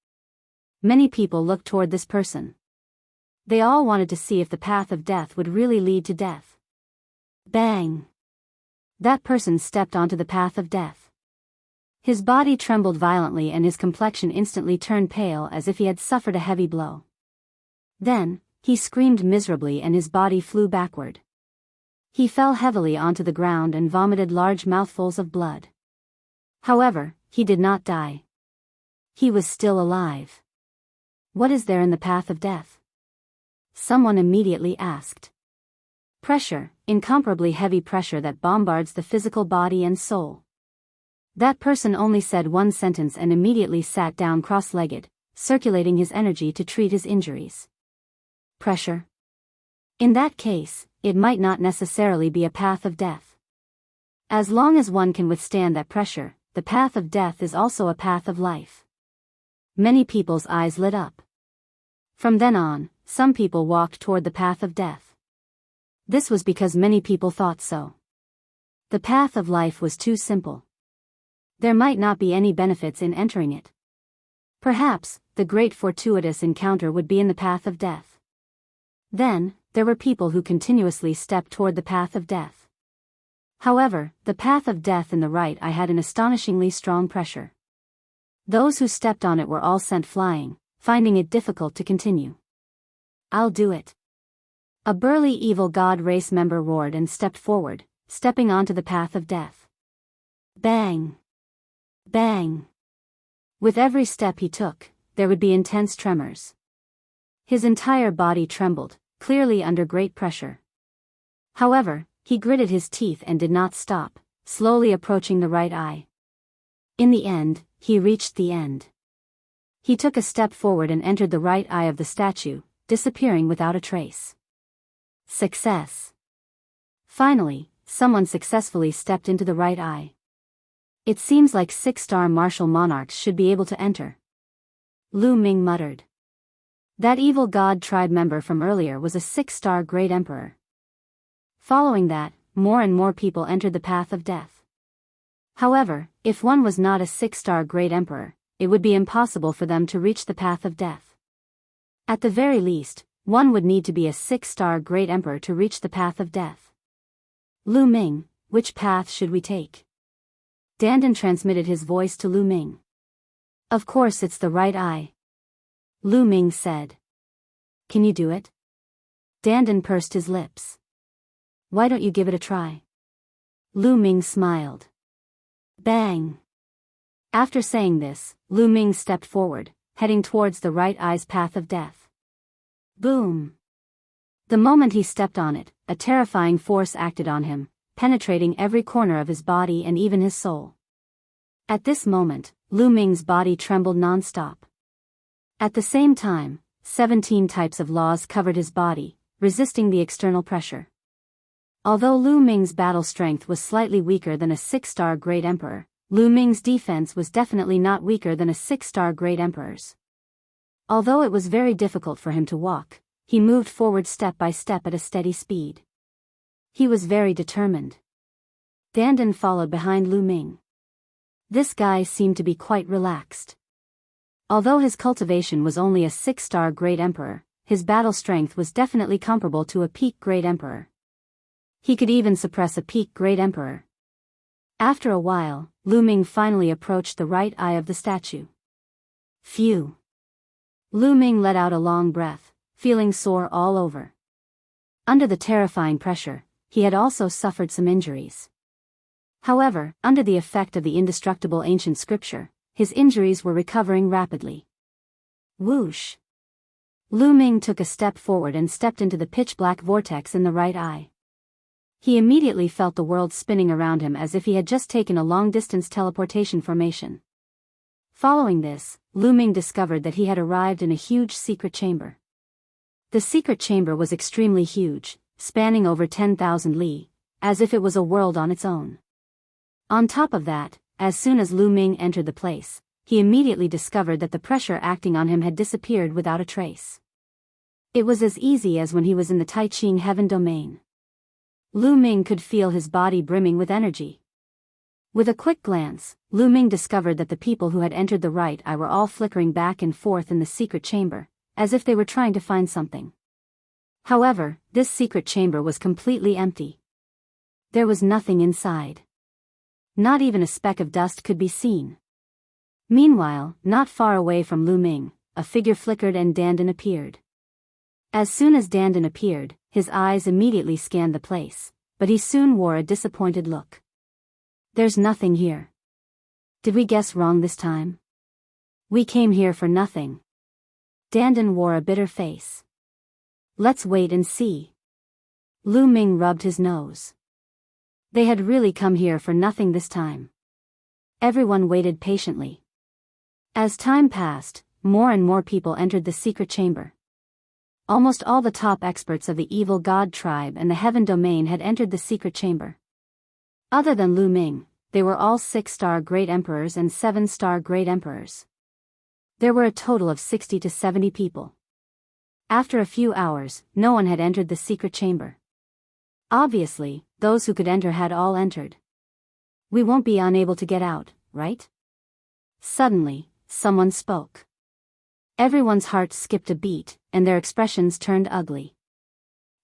Many people looked toward this person. They all wanted to see if the path of death would really lead to death. Bang! That person stepped onto the path of death. His body trembled violently and his complexion instantly turned pale as if he had suffered a heavy blow. Then, he screamed miserably and his body flew backward. He fell heavily onto the ground and vomited large mouthfuls of blood. However, he did not die. He was still alive. What is there in the path of death? Someone immediately asked. Pressure, incomparably heavy pressure that bombards the physical body and soul. That person only said one sentence and immediately sat down cross-legged, circulating his energy to treat his injuries. Pressure? In that case, it might not necessarily be a path of death. As long as one can withstand that pressure, the path of death is also a path of life. Many people's eyes lit up. From then on, some people walked toward the path of death. This was because many people thought so. The path of life was too simple. There might not be any benefits in entering it. Perhaps, the great fortuitous encounter would be in the path of death. Then, there were people who continuously stepped toward the path of death. However, the path of death in the right eye had an astonishingly strong pressure. Those who stepped on it were all sent flying, finding it difficult to continue. I'll do it. A burly evil god race member roared and stepped forward, stepping onto the path of death. Bang! Bang! With every step he took, there would be intense tremors. His entire body trembled, clearly under great pressure. However, he gritted his teeth and did not stop, slowly approaching the right eye. In the end, he reached the end. He took a step forward and entered the right eye of the statue, disappearing without a trace. Success! Finally, someone successfully stepped into the right eye. It seems like 6-star martial monarchs should be able to enter. Lu Ming muttered. That evil god tribe member from earlier was a 6-star great emperor. Following that, more and more people entered the path of death. However, if one was not a 6-star great emperor, it would be impossible for them to reach the path of death. At the very least, one would need to be a 6-star great emperor to reach the path of death. Lu Ming, which path should we take? Dandan transmitted his voice to Lu Ming. Of course it's the right eye. Lu Ming said. Can you do it? Dandan pursed his lips. Why don't you give it a try? Lu Ming smiled. Bang! After saying this, Lu Ming stepped forward, heading towards the right eye's path of death. Boom! The moment he stepped on it, a terrifying force acted on him, penetrating every corner of his body and even his soul. At this moment, Lu Ming's body trembled non-stop. At the same time, 17 types of laws covered his body, resisting the external pressure. Although Lu Ming's battle strength was slightly weaker than a 6-star Great Emperor, Lu Ming's defense was definitely not weaker than a 6-star Great Emperor's. Although it was very difficult for him to walk, he moved forward step by step at a steady speed. He was very determined. Dandan followed behind Lu Ming. This guy seemed to be quite relaxed. Although his cultivation was only a 6-star Great Emperor, his battle strength was definitely comparable to a peak Great Emperor. He could even suppress a peak Great Emperor. After a while, Lu Ming finally approached the right eye of the statue. Phew! Lu Ming let out a long breath, feeling sore all over. Under the terrifying pressure, he had also suffered some injuries. However, under the effect of the indestructible ancient scripture, his injuries were recovering rapidly. Whoosh! Lu Ming took a step forward and stepped into the pitch-black vortex in the right eye. He immediately felt the world spinning around him as if he had just taken a long-distance teleportation formation. Following this, Lu Ming discovered that he had arrived in a huge secret chamber. The secret chamber was extremely huge, spanning over 10,000 li, as if it was a world on its own. On top of that, as soon as Lu Ming entered the place, he immediately discovered that the pressure acting on him had disappeared without a trace. It was as easy as when he was in the Tai Ching heaven domain. Lu Ming could feel his body brimming with energy. With a quick glance, Lu Ming discovered that the people who had entered the right eye were all flickering back and forth in the secret chamber, as if they were trying to find something. However, this secret chamber was completely empty. There was nothing inside. Not even a speck of dust could be seen. Meanwhile, not far away from Lu Ming, a figure flickered and Dandan appeared. As soon as Dandan appeared, his eyes immediately scanned the place, but he soon wore a disappointed look. There's nothing here. Did we guess wrong this time? We came here for nothing. Dandan wore a bitter face. Let's wait and see. Lu Ming rubbed his nose. They had really come here for nothing this time. Everyone waited patiently. As time passed, more and more people entered the secret chamber. Almost all the top experts of the evil god tribe and the heaven domain had entered the secret chamber. Other than Lu Ming, they were all 6-star Great Emperors and 7-star Great Emperors. There were a total of 60 to 70 people. After a few hours, no one had entered the secret chamber. Obviously, those who could enter had all entered. We won't be unable to get out, right? Suddenly, someone spoke. Everyone's hearts skipped a beat, and their expressions turned ugly.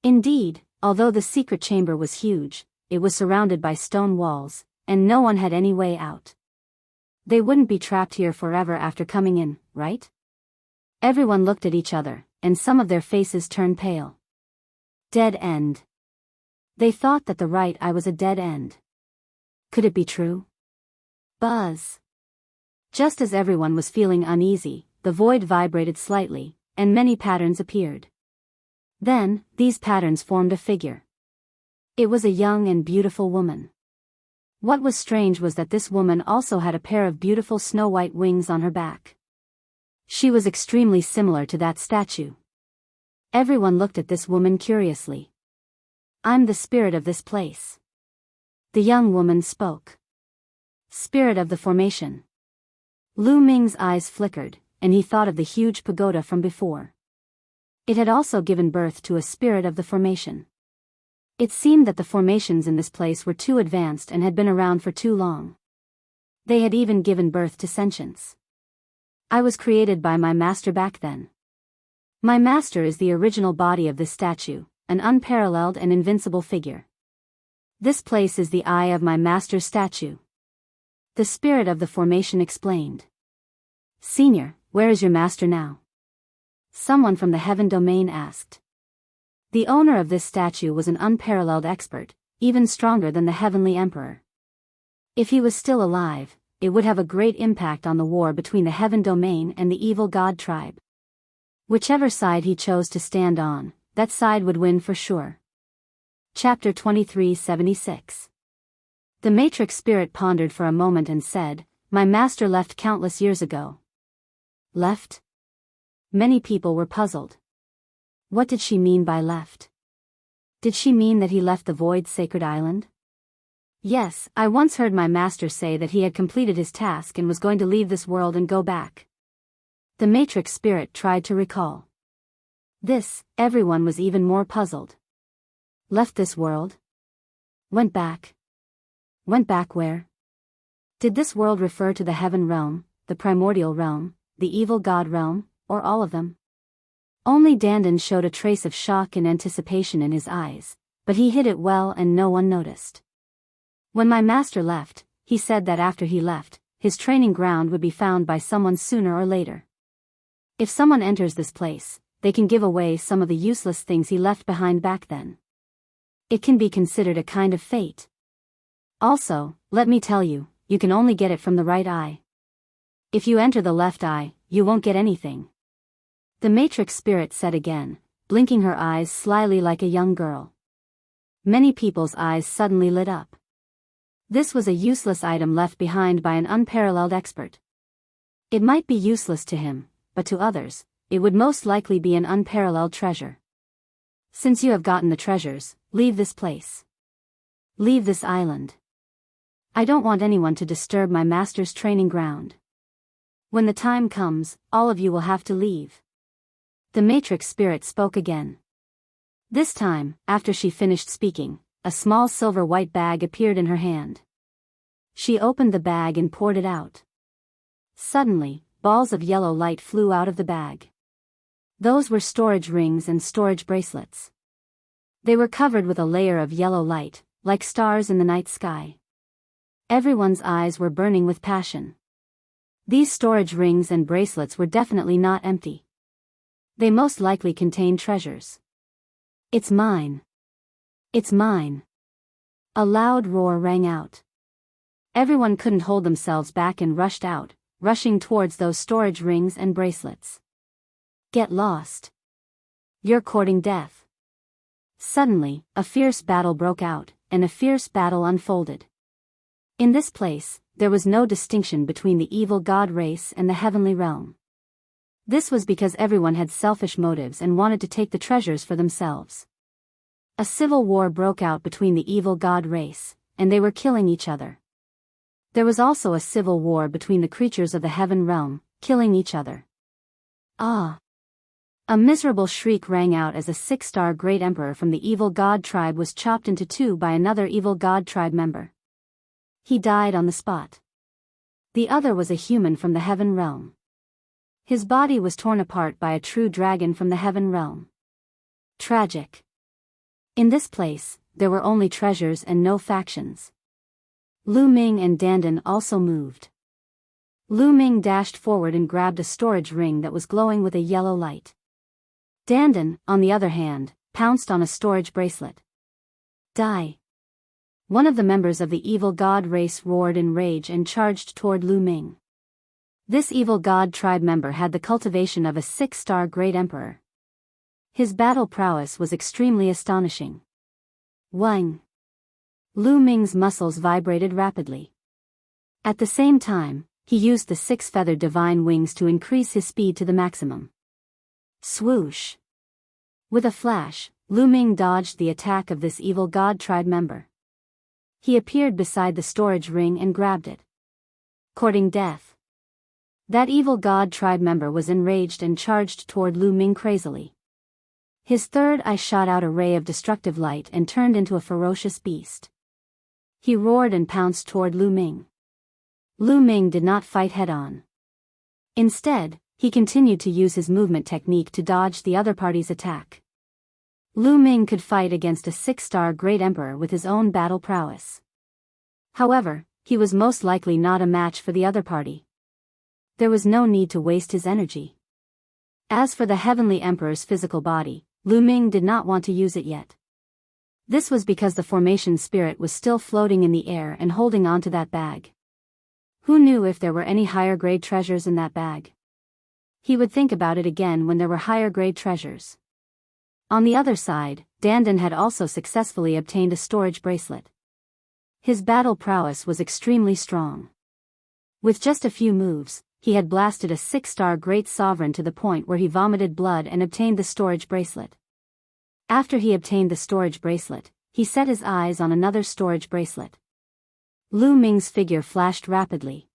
Indeed, although the secret chamber was huge, it was surrounded by stone walls, and no one had any way out. They wouldn't be trapped here forever after coming in, right? Everyone looked at each other, and some of their faces turned pale. Dead end. They thought that the right eye was a dead end. Could it be true? Buzz. Just as everyone was feeling uneasy, the void vibrated slightly, and many patterns appeared. Then, these patterns formed a figure. It was a young and beautiful woman. What was strange was that this woman also had a pair of beautiful snow-white wings on her back. She was extremely similar to that statue. Everyone looked at this woman curiously. I'm the spirit of this place. The young woman spoke. Spirit of the formation. Lu Ming's eyes flickered, and he thought of the huge pagoda from before. It had also given birth to a spirit of the formation. It seemed that the formations in this place were too advanced and had been around for too long. They had even given birth to sentience. I was created by my master back then. My master is the original body of this statue, an unparalleled and invincible figure. This place is the eye of my master's statue. The spirit of the formation explained. Senior, where is your master now? Someone from the heaven domain asked. The owner of this statue was an unparalleled expert, even stronger than the heavenly emperor. If he was still alive, it would have a great impact on the war between the Heaven Domain and the evil God tribe. Whichever side he chose to stand on, that side would win for sure. Chapter 2376. The Matrix Spirit pondered for a moment and said, "My master left countless years ago." Left? Many people were puzzled. What did she mean by left? Did she mean that he left the void sacred island? Yes, I once heard my master say that he had completed his task and was going to leave this world and go back. The Matrix Spirit tried to recall. This, everyone was even more puzzled. Left this world? Went back? Went back where? Did this world refer to the heaven realm, the primordial realm, the evil god realm, or all of them? Only Dandan showed a trace of shock and anticipation in his eyes, but he hid it well and no one noticed. When my master left, he said that after he left, his training ground would be found by someone sooner or later. If someone enters this place, they can give away some of the useless things he left behind back then. It can be considered a kind of fate. Also, let me tell you, you can only get it from the right eye. If you enter the left eye, you won't get anything. The Matrix Spirit said again, blinking her eyes slyly like a young girl. Many people's eyes suddenly lit up. This was a useless item left behind by an unparalleled expert. It might be useless to him, but to others, it would most likely be an unparalleled treasure. Since you have gotten the treasures, leave this place. Leave this island. I don't want anyone to disturb my master's training ground. When the time comes, all of you will have to leave. The Matrix Spirit spoke again. This time, after she finished speaking, a small silver-white bag appeared in her hand. She opened the bag and poured it out. Suddenly, balls of yellow light flew out of the bag. Those were storage rings and storage bracelets. They were covered with a layer of yellow light, like stars in the night sky. Everyone's eyes were burning with passion. These storage rings and bracelets were definitely not empty. They most likely contained treasures. It's mine. It's mine. A loud roar rang out. Everyone couldn't hold themselves back and rushed out, rushing towards those storage rings and bracelets. Get lost. You're courting death. Suddenly, a fierce battle broke out, and a fierce battle unfolded. In this place, there was no distinction between the evil god race and the heavenly realm. This was because everyone had selfish motives and wanted to take the treasures for themselves. A civil war broke out between the evil god race, and they were killing each other. There was also a civil war between the creatures of the heaven realm, killing each other. Ah! A miserable shriek rang out as a 6-star great emperor from the evil god tribe was chopped into two by another evil god tribe member. He died on the spot. The other was a human from the heaven realm. His body was torn apart by a true dragon from the heaven realm. Tragic. In this place, there were only treasures and no factions. Lu Ming and Dandan also moved. Lu Ming dashed forward and grabbed a storage ring that was glowing with a yellow light. Dandan, on the other hand, pounced on a storage bracelet. Die! One of the members of the evil god race roared in rage and charged toward Lu Ming. This evil god tribe member had the cultivation of a 6-star great emperor. His battle prowess was extremely astonishing. Wang! Lu Ming's muscles vibrated rapidly. At the same time, he used the 6-feathered divine wings to increase his speed to the maximum. Swoosh! With a flash, Lu Ming dodged the attack of this evil god tribe member. He appeared beside the storage ring and grabbed it. Courting death. That evil god tribe member was enraged and charged toward Lu Ming crazily. His third eye shot out a ray of destructive light and turned into a ferocious beast. He roared and pounced toward Lu Ming. Lu Ming did not fight head-on. Instead, he continued to use his movement technique to dodge the other party's attack. Lu Ming could fight against a 6-star great emperor with his own battle prowess. However, he was most likely not a match for the other party. There was no need to waste his energy. As for the heavenly emperor's physical body, Lu Ming did not want to use it yet. This was because the formation spirit was still floating in the air and holding on to that bag. Who knew if there were any higher-grade treasures in that bag? He would think about it again when there were higher-grade treasures. On the other side, Dandan had also successfully obtained a storage bracelet. His battle prowess was extremely strong. With just a few moves, he had blasted a 6-star great sovereign to the point where he vomited blood and obtained the storage bracelet. After he obtained the storage bracelet, he set his eyes on another storage bracelet. Lu Ming's figure flashed rapidly.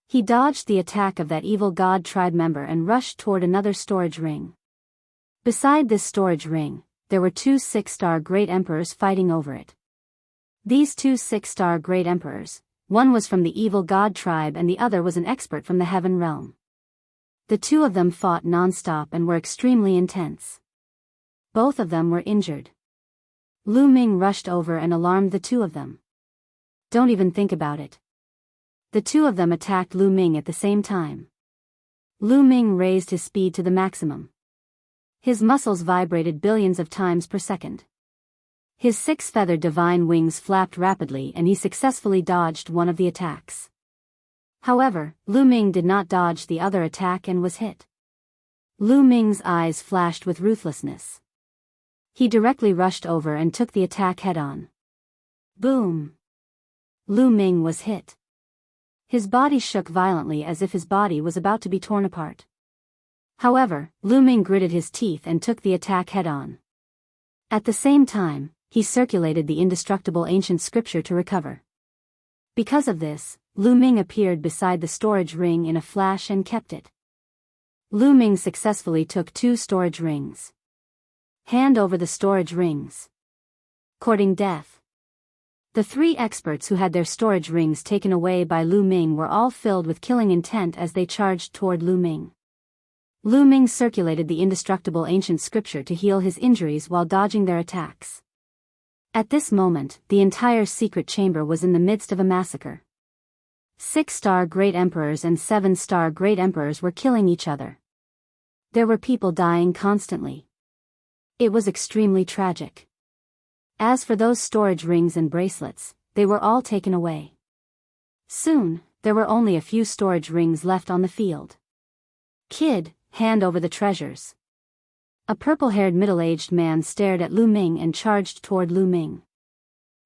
He dodged the attack of that evil god tribe member and rushed toward another storage ring. Beside this storage ring, there were 2 6-star great emperors fighting over it. These 2 6-star great emperors, one was from the evil god tribe and the other was an expert from the heaven realm. The two of them fought non-stop and were extremely intense. Both of them were injured. Lu Ming rushed over and alarmed the two of them. Don't even think about it. The two of them attacked Lu Ming at the same time. Lu Ming raised his speed to the maximum. His muscles vibrated billions of times per second. His 6-feathered divine wings flapped rapidly and he successfully dodged one of the attacks. However, Lu Ming did not dodge the other attack and was hit. Lu Ming's eyes flashed with ruthlessness. He directly rushed over and took the attack head-on. Boom! Lu Ming was hit. His body shook violently as if his body was about to be torn apart. However, Lu Ming gritted his teeth and took the attack head-on. At the same time, he circulated the indestructible ancient scripture to recover. Because of this, Lu Ming appeared beside the storage ring in a flash and kept it. Lu Ming successfully took 2 storage rings. Hand over the storage rings. Courting death. The 3 experts who had their storage rings taken away by Lu Ming were all filled with killing intent as they charged toward Lu Ming. Lu Ming circulated the indestructible ancient scripture to heal his injuries while dodging their attacks. At this moment, the entire secret chamber was in the midst of a massacre. 6-star great emperors and 7-star great emperors were killing each other. There were people dying constantly. It was extremely tragic. As for those storage rings and bracelets, they were all taken away. Soon, there were only a few storage rings left on the field. Kid, hand over the treasures. A purple-haired middle-aged man stared at Lu Ming and charged toward Lu Ming.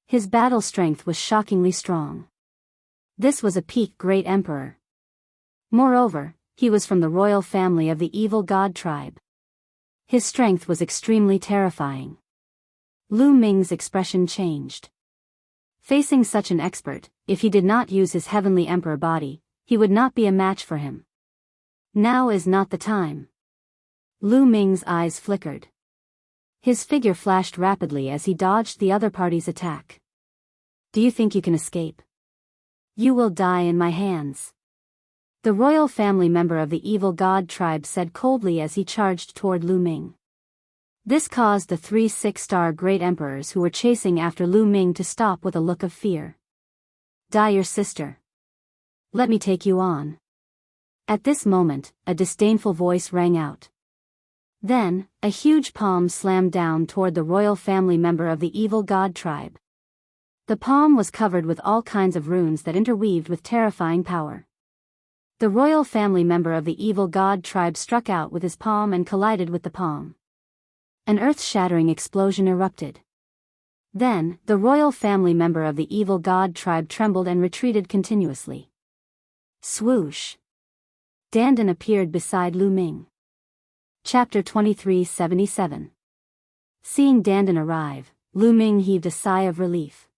His battle strength was shockingly strong. This was a peak great emperor. Moreover, he was from the royal family of the evil god tribe. His strength was extremely terrifying. Lu Ming's expression changed. Facing such an expert, if he did not use his heavenly emperor body, he would not be a match for him. Now is not the time. Lu Ming's eyes flickered. His figure flashed rapidly as he dodged the other party's attack. Do you think you can escape? You will die in my hands. The royal family member of the evil god tribe said coldly as he charged toward Lu Ming. This caused the 3 6-star great emperors who were chasing after Lu Ming to stop with a look of fear. Die your sister. Let me take you on. At this moment, a disdainful voice rang out. Then, a huge palm slammed down toward the royal family member of the evil god tribe. The palm was covered with all kinds of runes that interweaved with terrifying power. The royal family member of the evil god tribe struck out with his palm and collided with the palm. An earth-shattering explosion erupted. Then, the royal family member of the evil god tribe trembled and retreated continuously. Swoosh! Dandan appeared beside Lu Ming. Chapter 2377. Seeing Dandan arrive, Lu Ming heaved a sigh of relief.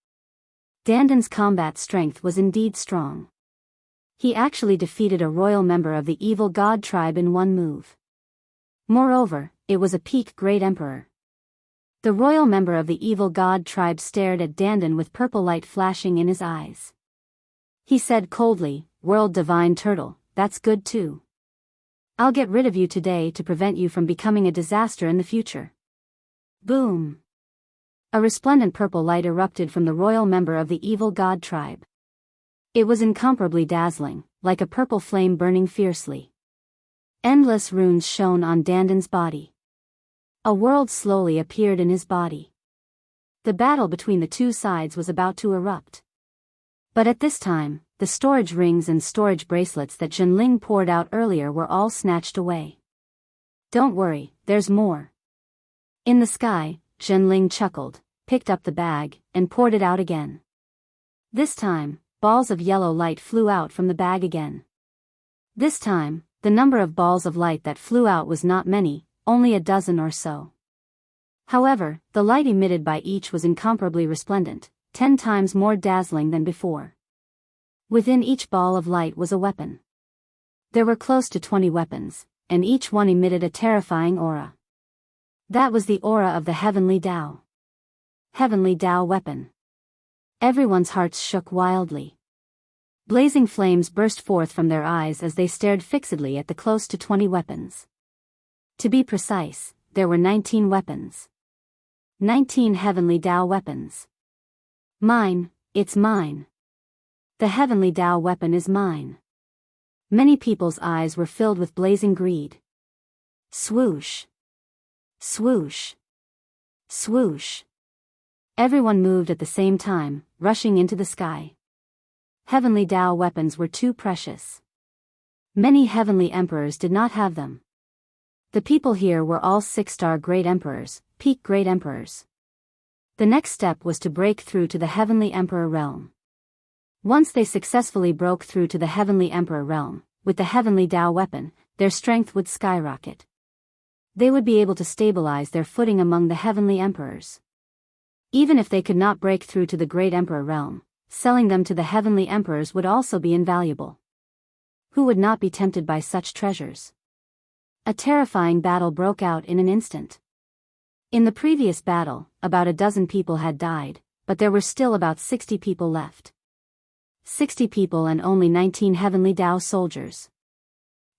Dandan's combat strength was indeed strong. He actually defeated a royal member of the evil god tribe in one move. Moreover, it was a peak great emperor. The royal member of the evil god tribe stared at Dandan with purple light flashing in his eyes. He said coldly, "World Divine Turtle, that's good too. I'll get rid of you today to prevent you from becoming a disaster in the future." Boom! A resplendent purple light erupted from the royal member of the evil god tribe. It was incomparably dazzling, like a purple flame burning fiercely. Endless runes shone on Dandan's body. A world slowly appeared in his body. The battle between the two sides was about to erupt. But at this time, the storage rings and storage bracelets that Zhenling poured out earlier were all snatched away. Don't worry, there's more. In the sky, Zhenling chuckled, picked up the bag, and poured it out again. This time, balls of yellow light flew out from the bag again. This time, the number of balls of light that flew out was not many, only a dozen or so. However, the light emitted by each was incomparably resplendent, 10 times more dazzling than before. Within each ball of light was a weapon. There were close to 20 weapons, and each one emitted a terrifying aura. That was the aura of the Heavenly Tao. Heavenly Tao weapon. Everyone's hearts shook wildly. Blazing flames burst forth from their eyes as they stared fixedly at the close to 20 weapons. To be precise, there were 19 weapons. 19 Heavenly Tao weapons. Mine, it's mine. The Heavenly Tao weapon is mine. Many people's eyes were filled with blazing greed. Swoosh. Swoosh. Swoosh. Everyone moved at the same time, rushing into the sky. Heavenly Tao weapons were too precious. Many heavenly emperors did not have them. The people here were all 6-star great emperors, peak great emperors. The next step was to break through to the Heavenly Emperor realm. Once they successfully broke through to the Heavenly Emperor realm, with the Heavenly Tao weapon, their strength would skyrocket. They would be able to stabilize their footing among the Heavenly Emperors. Even if they could not break through to the Great Emperor realm, selling them to the Heavenly Emperors would also be invaluable. Who would not be tempted by such treasures? A terrifying battle broke out in an instant. In the previous battle, about a dozen people had died, but there were still about 60 people left. 60 people and only 19 Heavenly Tao soldiers.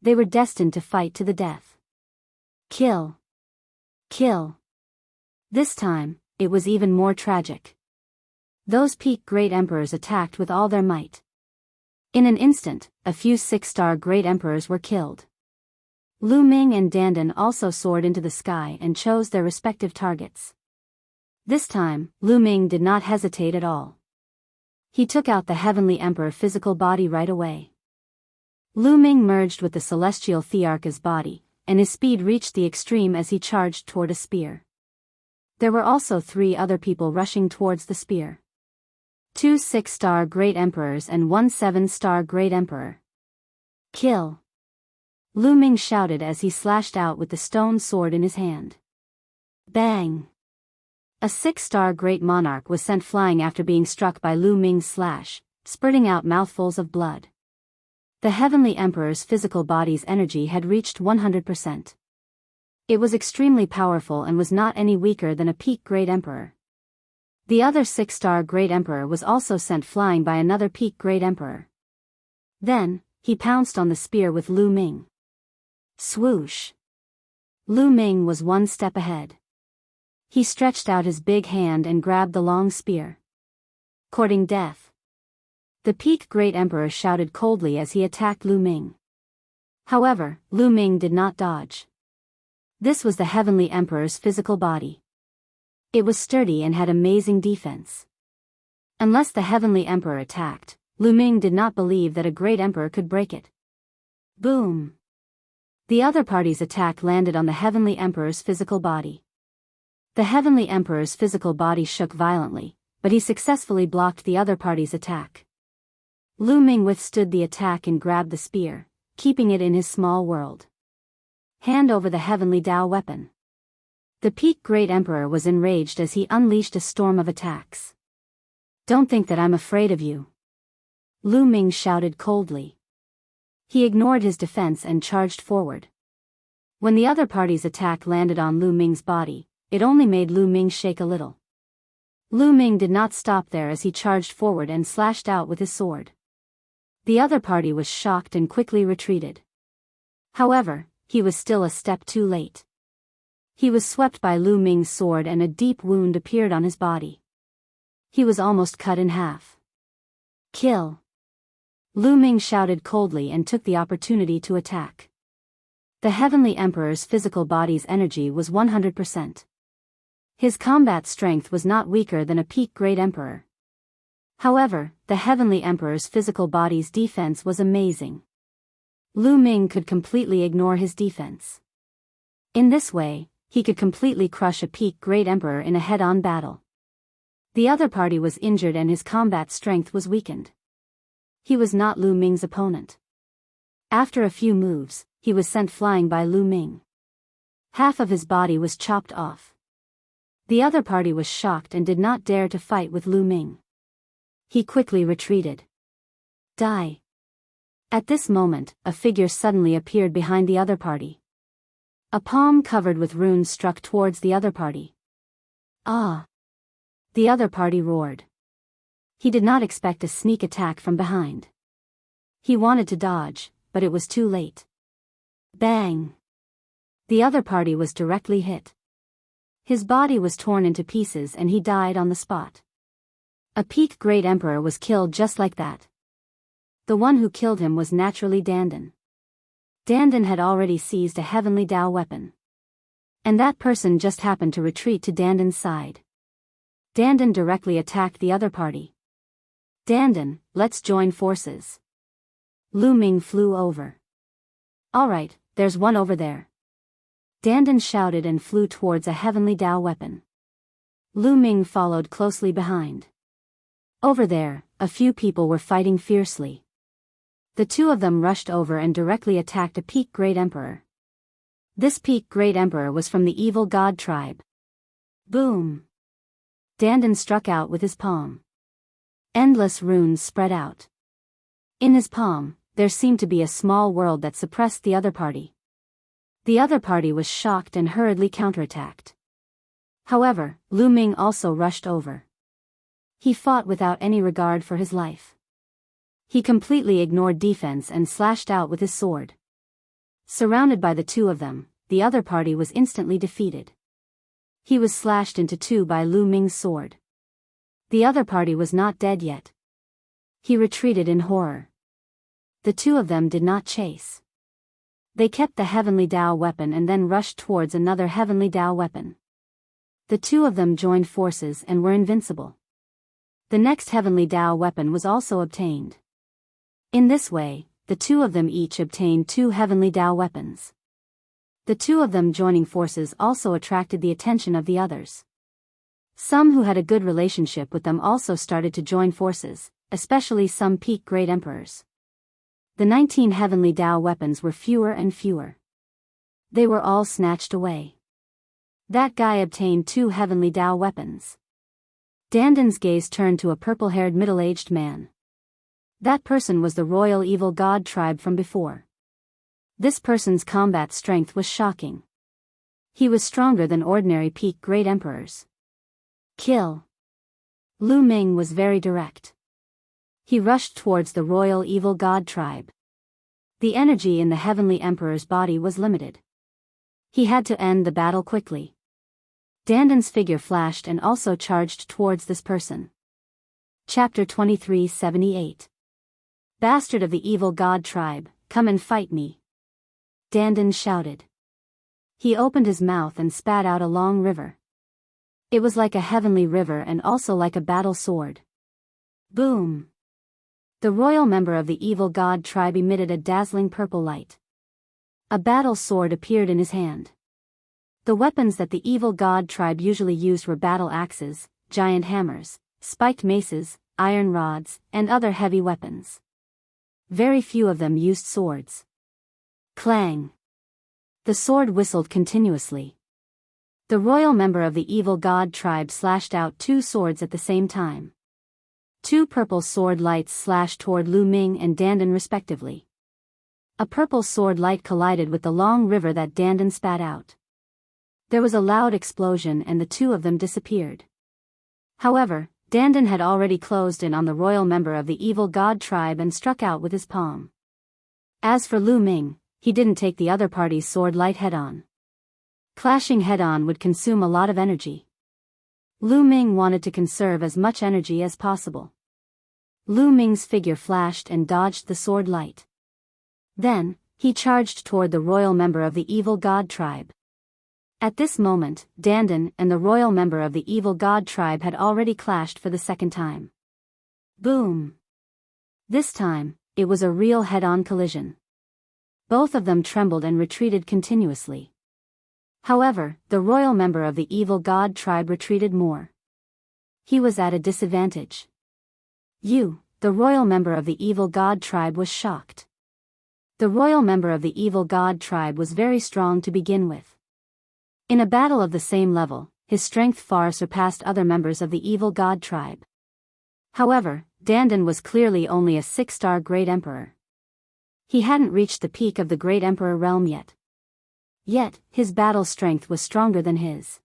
They were destined to fight to the death. Kill. Kill. This time, it was even more tragic. Those peak great emperors attacked with all their might. In an instant, a few 6-star great emperors were killed. Lu Ming and Dandan also soared into the sky and chose their respective targets. This time, Lu Ming did not hesitate at all. He took out the Heavenly Emperor physical body right away. Lu Ming merged with the celestial Thearcha's body, and his speed reached the extreme as he charged toward a spear. There were also 3 other people rushing towards the spear. 2 6-star great emperors and 1 7-star great emperor. Kill! Lu Ming shouted as he slashed out with the stone sword in his hand. Bang! A 6-star great monarch was sent flying after being struck by Lu Ming's slash, spurting out mouthfuls of blood. The Heavenly Emperor's physical body's energy had reached 100%. It was extremely powerful and was not any weaker than a peak great emperor. The other 6-star great emperor was also sent flying by another peak great emperor. Then, he pounced on the spear with Lu Ming. Swoosh! Lu Ming was 1 step ahead. He stretched out his big hand and grabbed the long spear. Courting death. The peak great emperor shouted coldly as he attacked Lu Ming. However, Lu Ming did not dodge. This was the Heavenly Emperor's physical body. It was sturdy and had amazing defense. Unless the Heavenly Emperor attacked, Lu Ming did not believe that a great emperor could break it. Boom! The other party's attack landed on the Heavenly Emperor's physical body. The Heavenly Emperor's physical body shook violently, but he successfully blocked the other party's attack. Lu Ming withstood the attack and grabbed the spear, keeping it in his small world. Hand over the Heavenly Tao weapon. The peak great emperor was enraged as he unleashed a storm of attacks. Don't think that I'm afraid of you. Lu Ming shouted coldly. He ignored his defense and charged forward. When the other party's attack landed on Lu Ming's body, it only made Lu Ming shake a little. Lu Ming did not stop there as he charged forward and slashed out with his sword. The other party was shocked and quickly retreated. However, he was still a step too late. He was swept by Lu Ming's sword and a deep wound appeared on his body. He was almost cut in half. Kill! Lu Ming shouted coldly and took the opportunity to attack. The Heavenly Emperor's physical body's energy was 100%. His combat strength was not weaker than a peak great emperor. However, the Heavenly Emperor's physical body's defense was amazing. Lu Ming could completely ignore his defense. In this way, he could completely crush a peak Great Emperor in a head-on battle. The other party was injured and his combat strength was weakened. He was not Lu Ming's opponent. After a few moves, he was sent flying by Lu Ming. Half of his body was chopped off. The other party was shocked and did not dare to fight with Lu Ming. He quickly retreated. Die. At this moment, a figure suddenly appeared behind the other party. A palm covered with runes struck towards the other party. Ah! The other party roared. He did not expect a sneak attack from behind. He wanted to dodge, but it was too late. Bang! The other party was directly hit. His body was torn into pieces and he died on the spot. A peak Great Emperor was killed just like that. The one who killed him was naturally Dandan. Dandan had already seized a heavenly Dao weapon. And that person just happened to retreat to Dandan's side. Dandan directly attacked the other party. Dandan, let's join forces. Lu Ming flew over. Alright, there's one over there. Dandan shouted and flew towards a heavenly Dao weapon. Lu Ming followed closely behind. Over there, a few people were fighting fiercely. The two of them rushed over and directly attacked a peak Great Emperor. This peak Great Emperor was from the evil god tribe. Boom! Dandan struck out with his palm. Endless runes spread out. In his palm, there seemed to be a small world that suppressed the other party. The other party was shocked and hurriedly counterattacked. However, Lu Ming also rushed over. He fought without any regard for his life. He completely ignored defense and slashed out with his sword. Surrounded by the two of them, the other party was instantly defeated. He was slashed into two by Lu Ming's sword. The other party was not dead yet. He retreated in horror. The two of them did not chase. They kept the heavenly Dao weapon and then rushed towards another heavenly Dao weapon. The two of them joined forces and were invincible. The next heavenly Dao weapon was also obtained. In this way, the two of them each obtained two heavenly Dao weapons. The two of them joining forces also attracted the attention of the others. Some who had a good relationship with them also started to join forces, especially some peak Great Emperors. The 19 heavenly Dao weapons were fewer and fewer. They were all snatched away. That guy obtained two heavenly Dao weapons. Dandan's gaze turned to a purple-haired middle-aged man. That person was the royal evil god tribe from before. This person's combat strength was shocking. He was stronger than ordinary peak Great Emperors. Kill. Lu Ming was very direct. He rushed towards the royal evil god tribe. The energy in the heavenly emperor's body was limited. He had to end the battle quickly. Dandan's figure flashed and also charged towards this person. Chapter 2378. Bastard of the evil god tribe, come and fight me. Dandan shouted. He opened his mouth and spat out a long river. It was like a heavenly river and also like a battle sword. Boom! The royal member of the evil god tribe emitted a dazzling purple light. A battle sword appeared in his hand. The weapons that the evil god tribe usually used were battle axes, giant hammers, spiked maces, iron rods, and other heavy weapons. Very few of them used swords. Clang! The sword whistled continuously. The royal member of the evil god tribe slashed out two swords at the same time. Two purple sword lights slashed toward Lu Ming and Dandan respectively. A purple sword light collided with the long river that Dandan spat out. There was a loud explosion and the two of them disappeared. However, Dandan had already closed in on the royal member of the evil god tribe and struck out with his palm. As for Lu Ming, he didn't take the other party's sword light head-on. Clashing head-on would consume a lot of energy. Lu Ming wanted to conserve as much energy as possible. Lu Ming's figure flashed and dodged the sword light. Then, he charged toward the royal member of the evil god tribe. At this moment, Dandan and the royal member of the evil god tribe had already clashed for the second time. Boom! This time, it was a real head-on collision. Both of them trembled and retreated continuously. However, the royal member of the evil god tribe retreated more. He was at a disadvantage. The royal member of the evil god tribe was shocked. The royal member of the evil god tribe was very strong to begin with. In a battle of the same level, his strength far surpassed other members of the evil god tribe. However, Dandan was clearly only a 6-star Great Emperor. He hadn't reached the peak of the Great Emperor realm yet. Yet, his battle strength was stronger than his.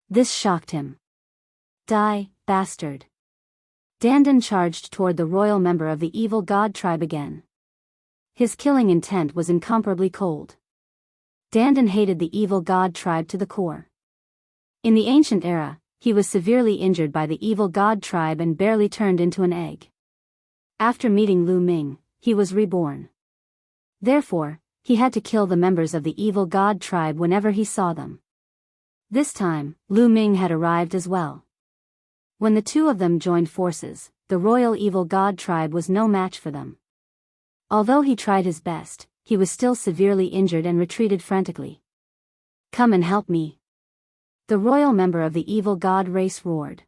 This shocked him. Die, bastard! Dandan charged toward the royal member of the evil god tribe again. His killing intent was incomparably cold. Dandan hated the evil god tribe to the core. In the ancient era, he was severely injured by the evil god tribe and barely turned into an egg. After meeting Lu Ming, he was reborn. Therefore, he had to kill the members of the evil god tribe whenever he saw them. This time, Lu Ming had arrived as well. When the two of them joined forces, the royal evil god tribe was no match for them. Although he tried his best, he was still severely injured and retreated frantically. Come and help me! The royal member of the evil god race roared.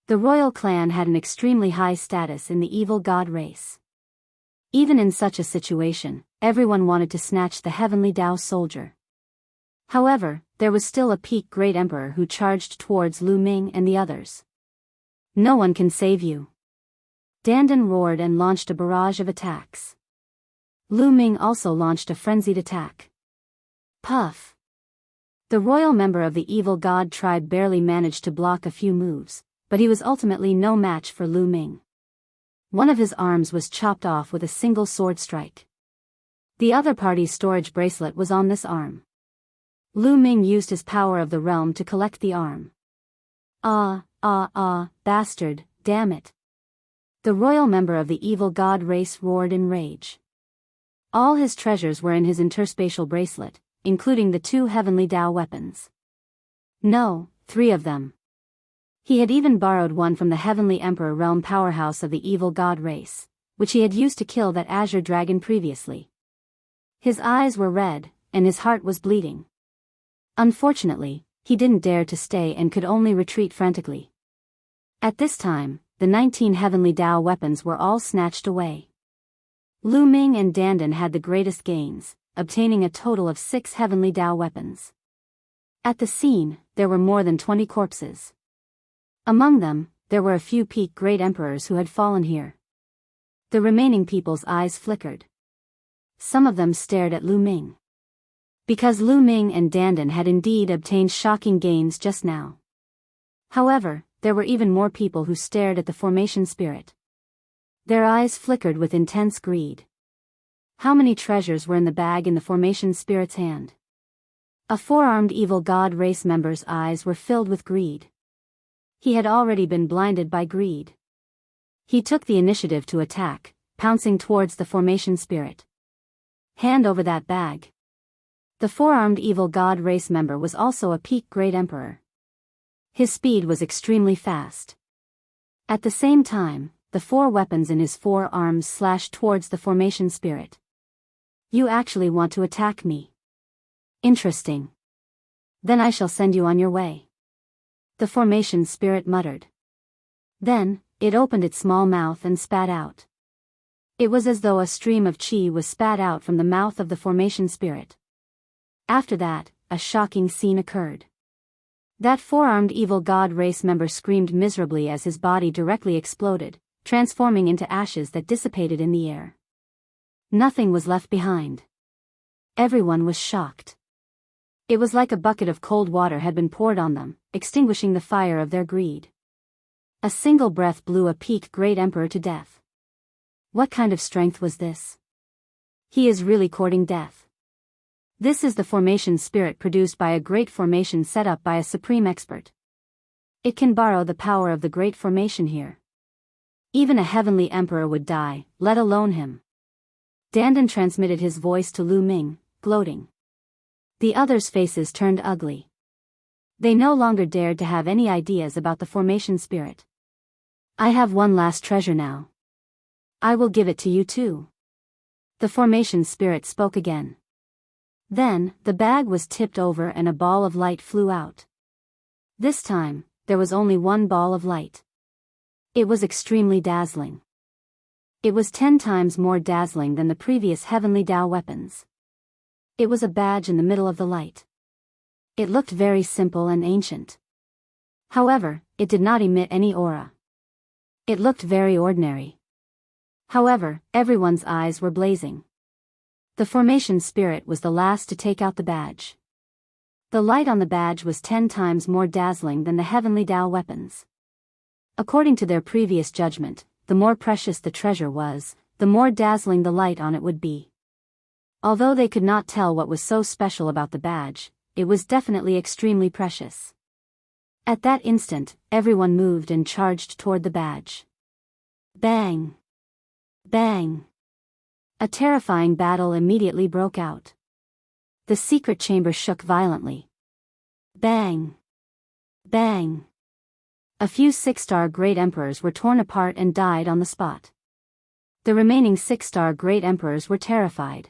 The royal clan had an extremely high status in the evil god race. Even in such a situation, everyone wanted to snatch the heavenly Tao soldier. However, there was still a peak Great Emperor who charged towards Lu Ming and the others. No one can save you! Dandan roared and launched a barrage of attacks. Lu Ming also launched a frenzied attack. Puff! The royal member of the evil god tribe barely managed to block a few moves, but he was ultimately no match for Lu Ming. One of his arms was chopped off with a single sword strike. The other party's storage bracelet was on this arm. Lu Ming used his power of the realm to collect the arm. Bastard, damn it! The royal member of the evil god race roared in rage. All his treasures were in his interspatial bracelet, including the 2 heavenly Tao weapons. No, 3 of them. He had even borrowed one from the heavenly emperor realm powerhouse of the evil god race, which he had used to kill that azure dragon previously. His eyes were red, and his heart was bleeding. Unfortunately, he didn't dare to stay and could only retreat frantically. At this time, the 19 heavenly Tao weapons were all snatched away. Lu Ming and Dandan had the greatest gains, obtaining a total of 6 heavenly Tao weapons. At the scene, there were more than 20 corpses. Among them, there were a few peak Great Emperors who had fallen here. The remaining people's eyes flickered. Some of them stared at Lu Ming. Because Lu Ming and Dandan had indeed obtained shocking gains just now. However, there were even more people who stared at the formation spirit. Their eyes flickered with intense greed. How many treasures were in the bag in the formation spirit's hand? A 4-armed evil god race member's eyes were filled with greed. He had already been blinded by greed. He took the initiative to attack, pouncing towards the formation spirit. Hand over that bag. The 4-armed evil god race member was also a peak Great Emperor. His speed was extremely fast. At the same time, the 4 weapons in his 4 arms slashed towards the formation spirit. You actually want to attack me? Interesting. Then I shall send you on your way. The formation spirit muttered. Then, it opened its small mouth and spat out. It was as though a stream of chi was spat out from the mouth of the formation spirit. After that, a shocking scene occurred. That 4-armed evil god race member screamed miserably as his body directly exploded, transforming into ashes that dissipated in the air. Nothing was left behind. Everyone was shocked. It was like a bucket of cold water had been poured on them, extinguishing the fire of their greed. A single breath blew a peak Great Emperor to death. What kind of strength was this? He is really courting death. This is the formation spirit produced by a great formation set up by a supreme expert. It can borrow the power of the great formation here. Even a heavenly emperor would die, let alone him. Dandan transmitted his voice to Lu Ming, gloating. The others' faces turned ugly. They no longer dared to have any ideas about the formation spirit. I have one last treasure now. I will give it to you too. The formation spirit spoke again. Then, the bag was tipped over and a ball of light flew out. This time, there was only one ball of light. It was extremely dazzling. It was 10 times more dazzling than the previous heavenly Tao weapons. It was a badge in the middle of the light. It looked very simple and ancient. However, it did not emit any aura. It looked very ordinary. However, everyone's eyes were blazing. The formation spirit was the last to take out the badge. The light on the badge was 10 times more dazzling than the heavenly Tao weapons. According to their previous judgment, the more precious the treasure was, the more dazzling the light on it would be. Although they could not tell what was so special about the badge, it was definitely extremely precious. At that instant, everyone moved and charged toward the badge. Bang! Bang! A terrifying battle immediately broke out. The secret chamber shook violently. Bang! Bang! A few 6-star great emperors were torn apart and died on the spot. The remaining 6-star great emperors were terrified.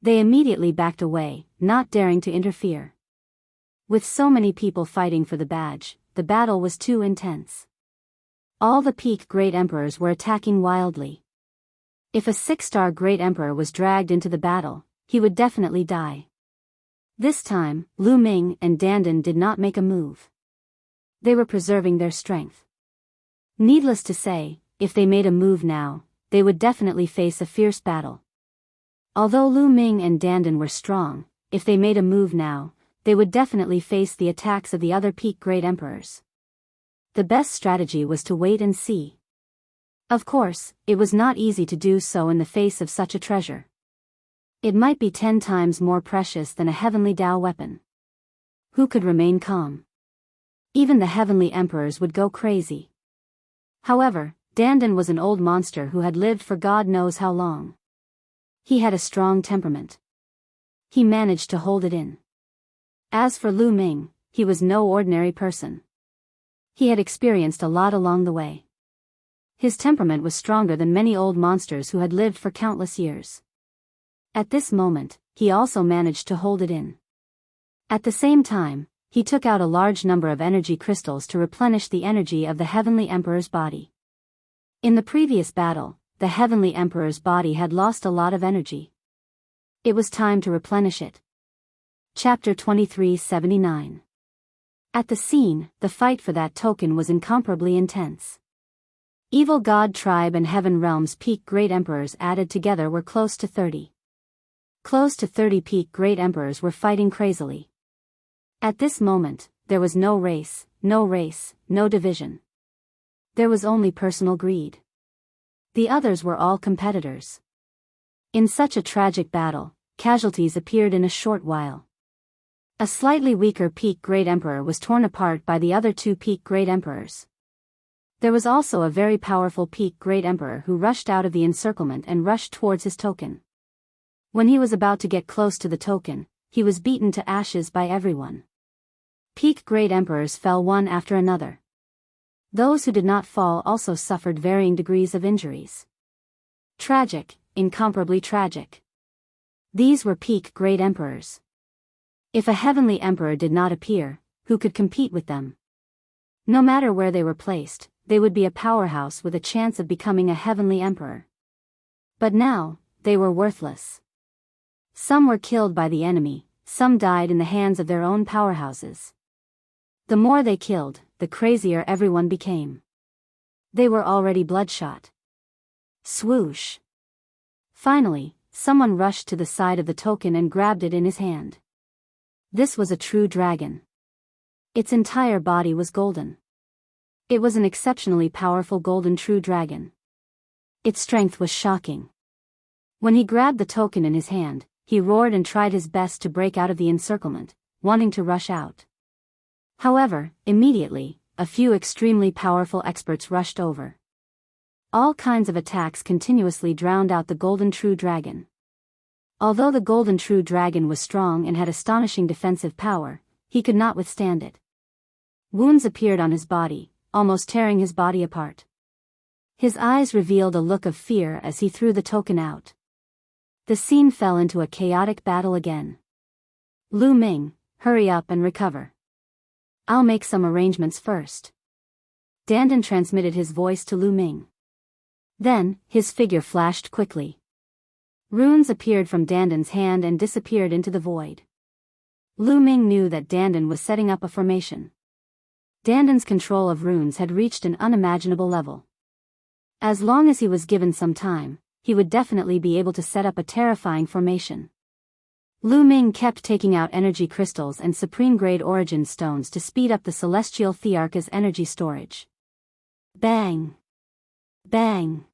They immediately backed away, not daring to interfere. With so many people fighting for the badge, the battle was too intense. All the peak great emperors were attacking wildly. If a 6-star great emperor was dragged into the battle, he would definitely die. This time, Lu Ming and Dandan did not make a move. They were preserving their strength. Needless to say, if they made a move now, they would definitely face a fierce battle. Although Lu Ming and Dandan were strong, if they made a move now, they would definitely face the attacks of the other peak great emperors. The best strategy was to wait and see. Of course, it was not easy to do so in the face of such a treasure. It might be 10 times more precious than a heavenly Tao weapon. Who could remain calm? Even the heavenly emperors would go crazy. However, Dandan was an old monster who had lived for God knows how long. He had a strong temperament. He managed to hold it in. As for Lu Ming, he was no ordinary person. He had experienced a lot along the way. His temperament was stronger than many old monsters who had lived for countless years. At this moment, he also managed to hold it in. At the same time, he took out a large number of energy crystals to replenish the energy of the Heavenly Emperor's body. In the previous battle, the Heavenly Emperor's body had lost a lot of energy. It was time to replenish it. Chapter 2379. At the scene, the fight for that token was incomparably intense. Evil God Tribe and Heaven Realm's peak great emperors added together were close to 30. Close to 30 peak great emperors were fighting crazily. At this moment, there was no race, no division. There was only personal greed. The others were all competitors. In such a tragic battle, casualties appeared in a short while. A slightly weaker peak great emperor was torn apart by the other 2 peak great emperors. There was also a very powerful peak great emperor who rushed out of the encirclement and rushed towards his token. When he was about to get close to the token, he was beaten to ashes by everyone. Peak great emperors fell one after another. Those who did not fall also suffered varying degrees of injuries. Tragic, incomparably tragic. These were peak great emperors. If a heavenly emperor did not appear, who could compete with them? No matter where they were placed, they would be a powerhouse with a chance of becoming a heavenly emperor. But now, they were worthless. Some were killed by the enemy, some died in the hands of their own powerhouses. The more they killed, the crazier everyone became. They were already bloodshot. Swoosh! Finally, someone rushed to the side of the token and grabbed it in his hand. This was a true dragon. Its entire body was golden. It was an exceptionally powerful golden true dragon. Its strength was shocking. When he grabbed the token in his hand, he roared and tried his best to break out of the encirclement, wanting to rush out. However, immediately, a few extremely powerful experts rushed over. All kinds of attacks continuously drowned out the golden true dragon. Although the golden true dragon was strong and had astonishing defensive power, he could not withstand it. Wounds appeared on his body, almost tearing his body apart. His eyes revealed a look of fear as he threw the token out. The scene fell into a chaotic battle again. Lu Ming, hurry up and recover. I'll make some arrangements first. Dandan transmitted his voice to Lu Ming. Then, his figure flashed quickly. Runes appeared from Dandan's hand and disappeared into the void. Lu Ming knew that Dandan was setting up a formation. Dandan's control of runes had reached an unimaginable level. As long as he was given some time, he would definitely be able to set up a terrifying formation. Lu Ming kept taking out energy crystals and supreme-grade origin stones to speed up the celestial Thearcha's energy storage. Bang! Bang!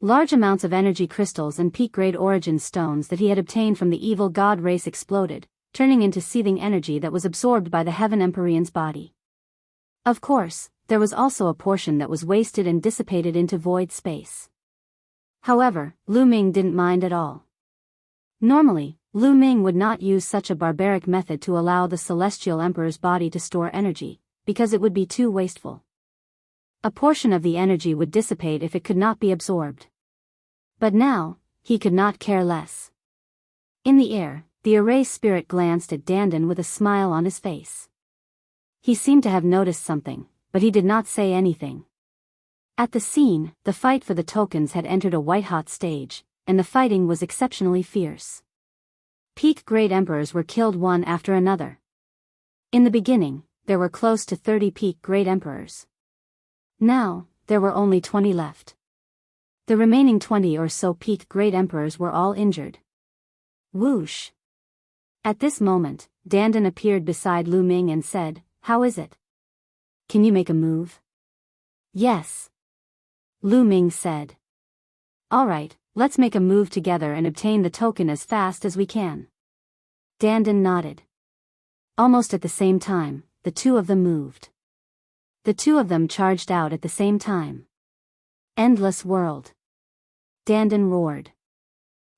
Large amounts of energy crystals and peak-grade origin stones that he had obtained from the evil god race exploded, turning into seething energy that was absorbed by the Heaven Empyrean's body. Of course, there was also a portion that was wasted and dissipated into void space. However, Lu Ming didn't mind at all. Normally, Lu Ming would not use such a barbaric method to allow the Celestial Emperor's body to store energy, because it would be too wasteful. A portion of the energy would dissipate if it could not be absorbed. But now, he could not care less. In the air, the erase spirit glanced at Dandan with a smile on his face. He seemed to have noticed something, but he did not say anything. At the scene, the fight for the tokens had entered a white-hot stage, and the fighting was exceptionally fierce. Peak Great Emperors were killed one after another. In the beginning, there were close to 30 Peak Great Emperors. Now, there were only 20 left. The remaining 20 or so Peak Great Emperors were all injured. Whoosh! At this moment, Dandan appeared beside Lu Ming and said, "How is it? Can you make a move?" "Yes," Lu Ming said. "All right, let's make a move together and obtain the token as fast as we can." Dandan nodded. Almost at the same time, the two of them moved. The two of them charged out at the same time. Endless world! Dandan roared.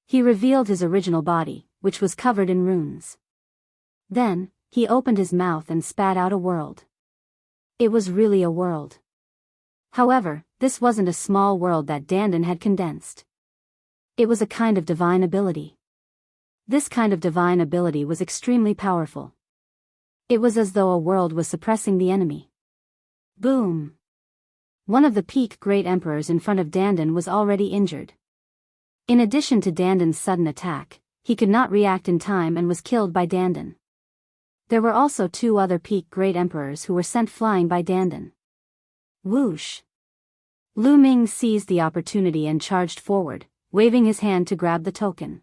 He revealed his original body, which was covered in runes. Then, he opened his mouth and spat out a world. It was really a world. However, this wasn't a small world that Dandan had condensed. It was a kind of divine ability. This kind of divine ability was extremely powerful. It was as though a world was suppressing the enemy. Boom! One of the Peak Great Emperors in front of Dandan was already injured. In addition to Dandan's sudden attack, he could not react in time and was killed by Dandan. There were also two other Peak Great Emperors who were sent flying by Dandan. Whoosh! Lu Ming seized the opportunity and charged forward, waving his hand to grab the token.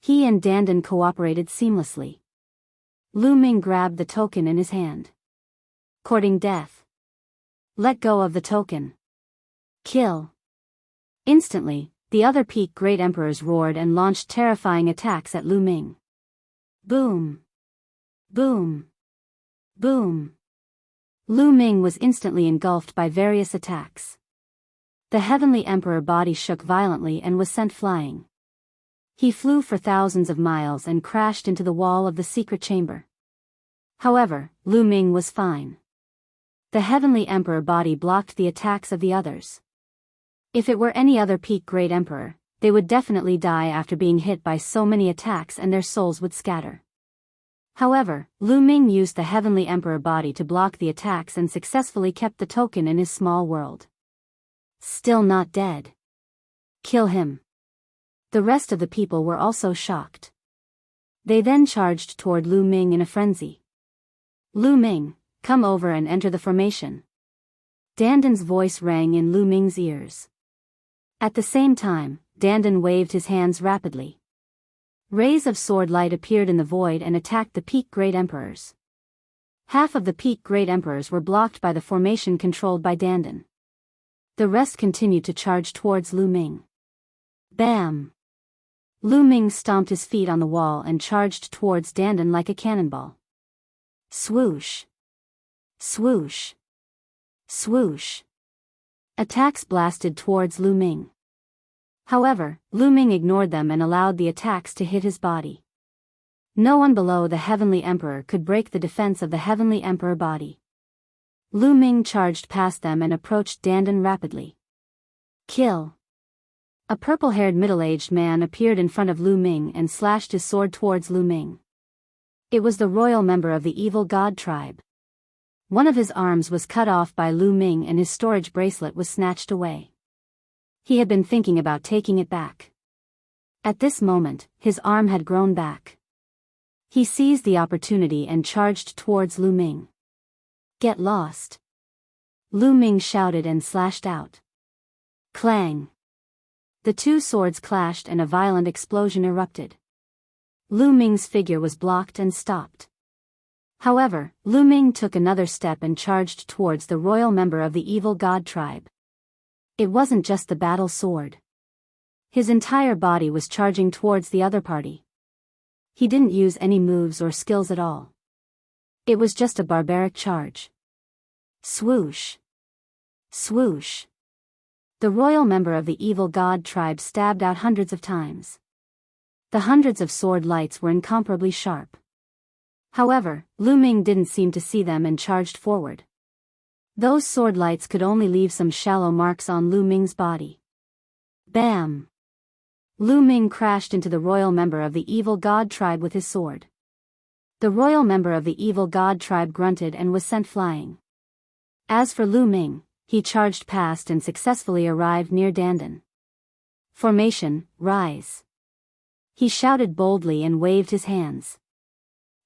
He and Dandan cooperated seamlessly. Lu Ming grabbed the token in his hand. Courting death. Let go of the token. Kill. Instantly, the other Peak Great Emperors roared and launched terrifying attacks at Lu Ming. Boom! Boom! Boom! Lu Ming was instantly engulfed by various attacks. The Heavenly Emperor body shook violently and was sent flying. He flew for thousands of miles and crashed into the wall of the secret chamber. However, Lu Ming was fine. The Heavenly Emperor body blocked the attacks of the others. If it were any other Peak Great Emperor, they would definitely die after being hit by so many attacks and their souls would scatter. However, Lu Ming used the Heavenly Emperor body to block the attacks and successfully kept the token in his small world. Still not dead. Kill him. The rest of the people were also shocked. They then charged toward Lu Ming in a frenzy. Lu Ming, come over and enter the formation. Dandan's voice rang in Lu Ming's ears. At the same time, Dandan waved his hands rapidly. Rays of sword light appeared in the void and attacked the Peak Great Emperors. Half of the Peak Great Emperors were blocked by the formation controlled by Dandan. The rest continued to charge towards Lu Ming. Bam! Lu Ming stomped his feet on the wall and charged towards Dandan like a cannonball. Swoosh! Swoosh! Swoosh! Attacks blasted towards Lu Ming. However, Lu Ming ignored them and allowed the attacks to hit his body. No one below the Heavenly Emperor could break the defense of the Heavenly Emperor body. Lu Ming charged past them and approached Dandan rapidly. Kill! A purple-haired middle-aged man appeared in front of Lu Ming and slashed his sword towards Lu Ming. It was the royal member of the evil god tribe. One of his arms was cut off by Lu Ming and his storage bracelet was snatched away. He had been thinking about taking it back. At this moment, his arm had grown back. He seized the opportunity and charged towards Lu Ming. Get lost! Lu Ming shouted and slashed out. Clang! The two swords clashed and a violent explosion erupted. Lu Ming's figure was blocked and stopped. However, Lu Ming took another step and charged towards the royal member of the evil god tribe. It wasn't just the battle sword. His entire body was charging towards the other party. He didn't use any moves or skills at all. It was just a barbaric charge. Swoosh! Swoosh! The royal member of the evil god tribe stabbed out hundreds of times. The hundreds of sword lights were incomparably sharp. However, Lu Ming didn't seem to see them and charged forward. Those sword lights could only leave some shallow marks on Lu Ming's body. Bam! Lu Ming crashed into the royal member of the evil god tribe with his sword. The royal member of the evil god tribe grunted and was sent flying. As for Lu Ming, he charged past and successfully arrived near Dandan. Formation, rise! He shouted boldly and waved his hands.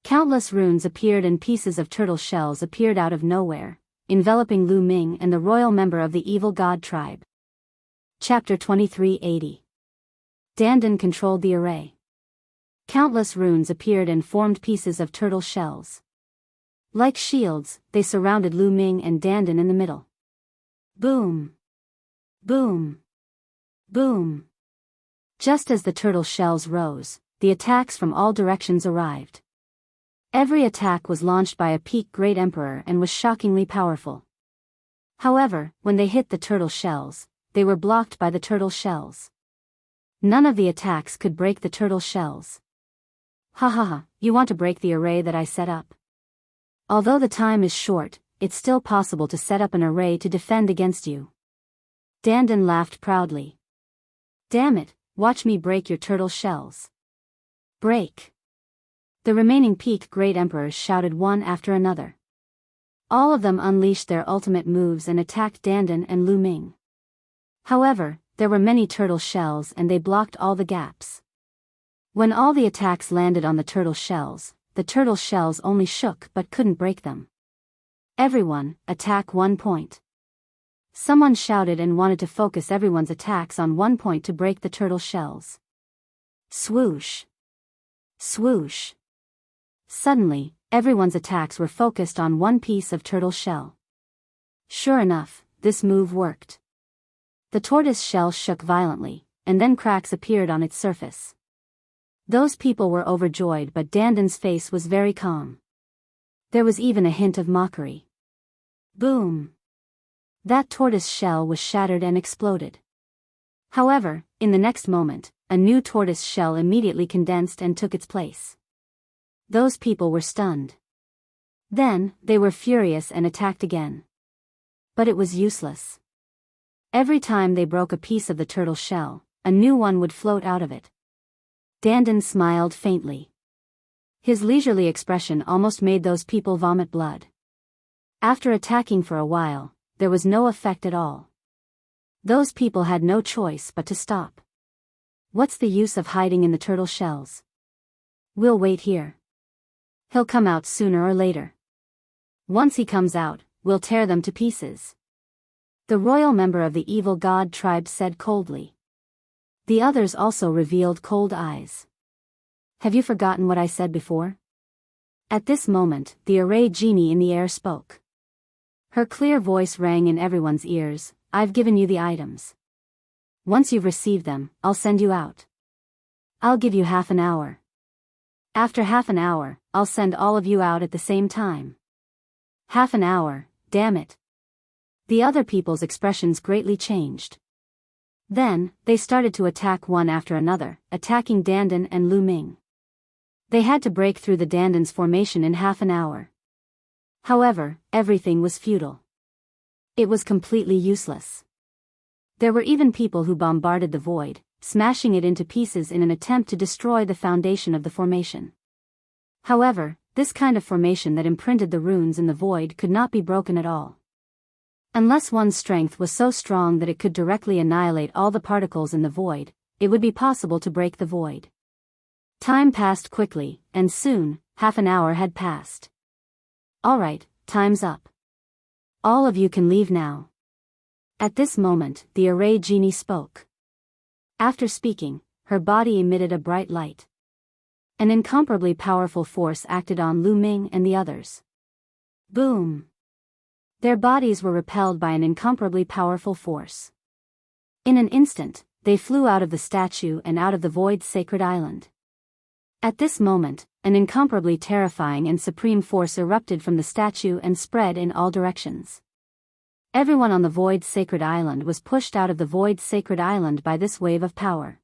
Countless runes appeared and pieces of turtle shells appeared out of nowhere, enveloping Lu Ming and the royal member of the evil god tribe. Chapter 2380. Dandan controlled the array. Countless runes appeared and formed pieces of turtle shells. Like shields, they surrounded Lu Ming and Dandan in the middle. Boom! Boom! Boom! Just as the turtle shells rose, the attacks from all directions arrived. Every attack was launched by a peak great emperor and was shockingly powerful. However, when they hit the turtle shells, they were blocked by the turtle shells. None of the attacks could break the turtle shells. Ha ha ha, you want to break the array that I set up? Although the time is short, it's still possible to set up an array to defend against you. Dandan laughed proudly. Damn it, watch me break your turtle shells. Break! The remaining peak great emperors shouted one after another. All of them unleashed their ultimate moves and attacked Dandan and Lu Ming. However, there were many turtle shells and they blocked all the gaps. When all the attacks landed on the turtle shells only shook but couldn't break them. Everyone, attack 1 point. Someone shouted and wanted to focus everyone's attacks on 1 point to break the turtle shells. Swoosh! Swoosh! Suddenly, everyone's attacks were focused on one piece of turtle shell. Sure enough, this move worked. The tortoise shell shook violently, and then cracks appeared on its surface. Those people were overjoyed, but Dandan's face was very calm. There was even a hint of mockery. Boom! That tortoise shell was shattered and exploded. However, in the next moment, a new tortoise shell immediately condensed and took its place. Those people were stunned. Then, they were furious and attacked again. But it was useless. Every time they broke a piece of the turtle shell, a new one would float out of it. Dandan smiled faintly. His leisurely expression almost made those people vomit blood. After attacking for a while, there was no effect at all. Those people had no choice but to stop. What's the use of hiding in the turtle shells? We'll wait here. He'll come out sooner or later. Once he comes out, we'll tear them to pieces. The royal member of the evil god tribe said coldly. The others also revealed cold eyes. Have you forgotten what I said before? At this moment, the array genie in the air spoke. Her clear voice rang in everyone's ears. I've given you the items. Once you've received them, I'll send you out. I'll give you half an hour. After half an hour, I'll send all of you out at the same time. Half an hour, damn it. The other people's expressions greatly changed. Then, they started to attack one after another, attacking Dandan and Lu Ming. They had to break through the Dandan's formation in half an hour. However, everything was futile. It was completely useless. There were even people who bombarded the void, smashing it into pieces in an attempt to destroy the foundation of the formation. However, this kind of formation that imprinted the runes in the void could not be broken at all. Unless one's strength was so strong that it could directly annihilate all the particles in the void, it would be possible to break the void. Time passed quickly, and soon, half an hour had passed. Alright, time's up. All of you can leave now. At this moment, the array genie spoke. After speaking, her body emitted a bright light. An incomparably powerful force acted on Lu Ming and the others. Boom! Their bodies were repelled by an incomparably powerful force. In an instant, they flew out of the statue and out of the void's sacred island. At this moment, an incomparably terrifying and supreme force erupted from the statue and spread in all directions. Everyone on the void's sacred island was pushed out of the void's sacred island by this wave of power.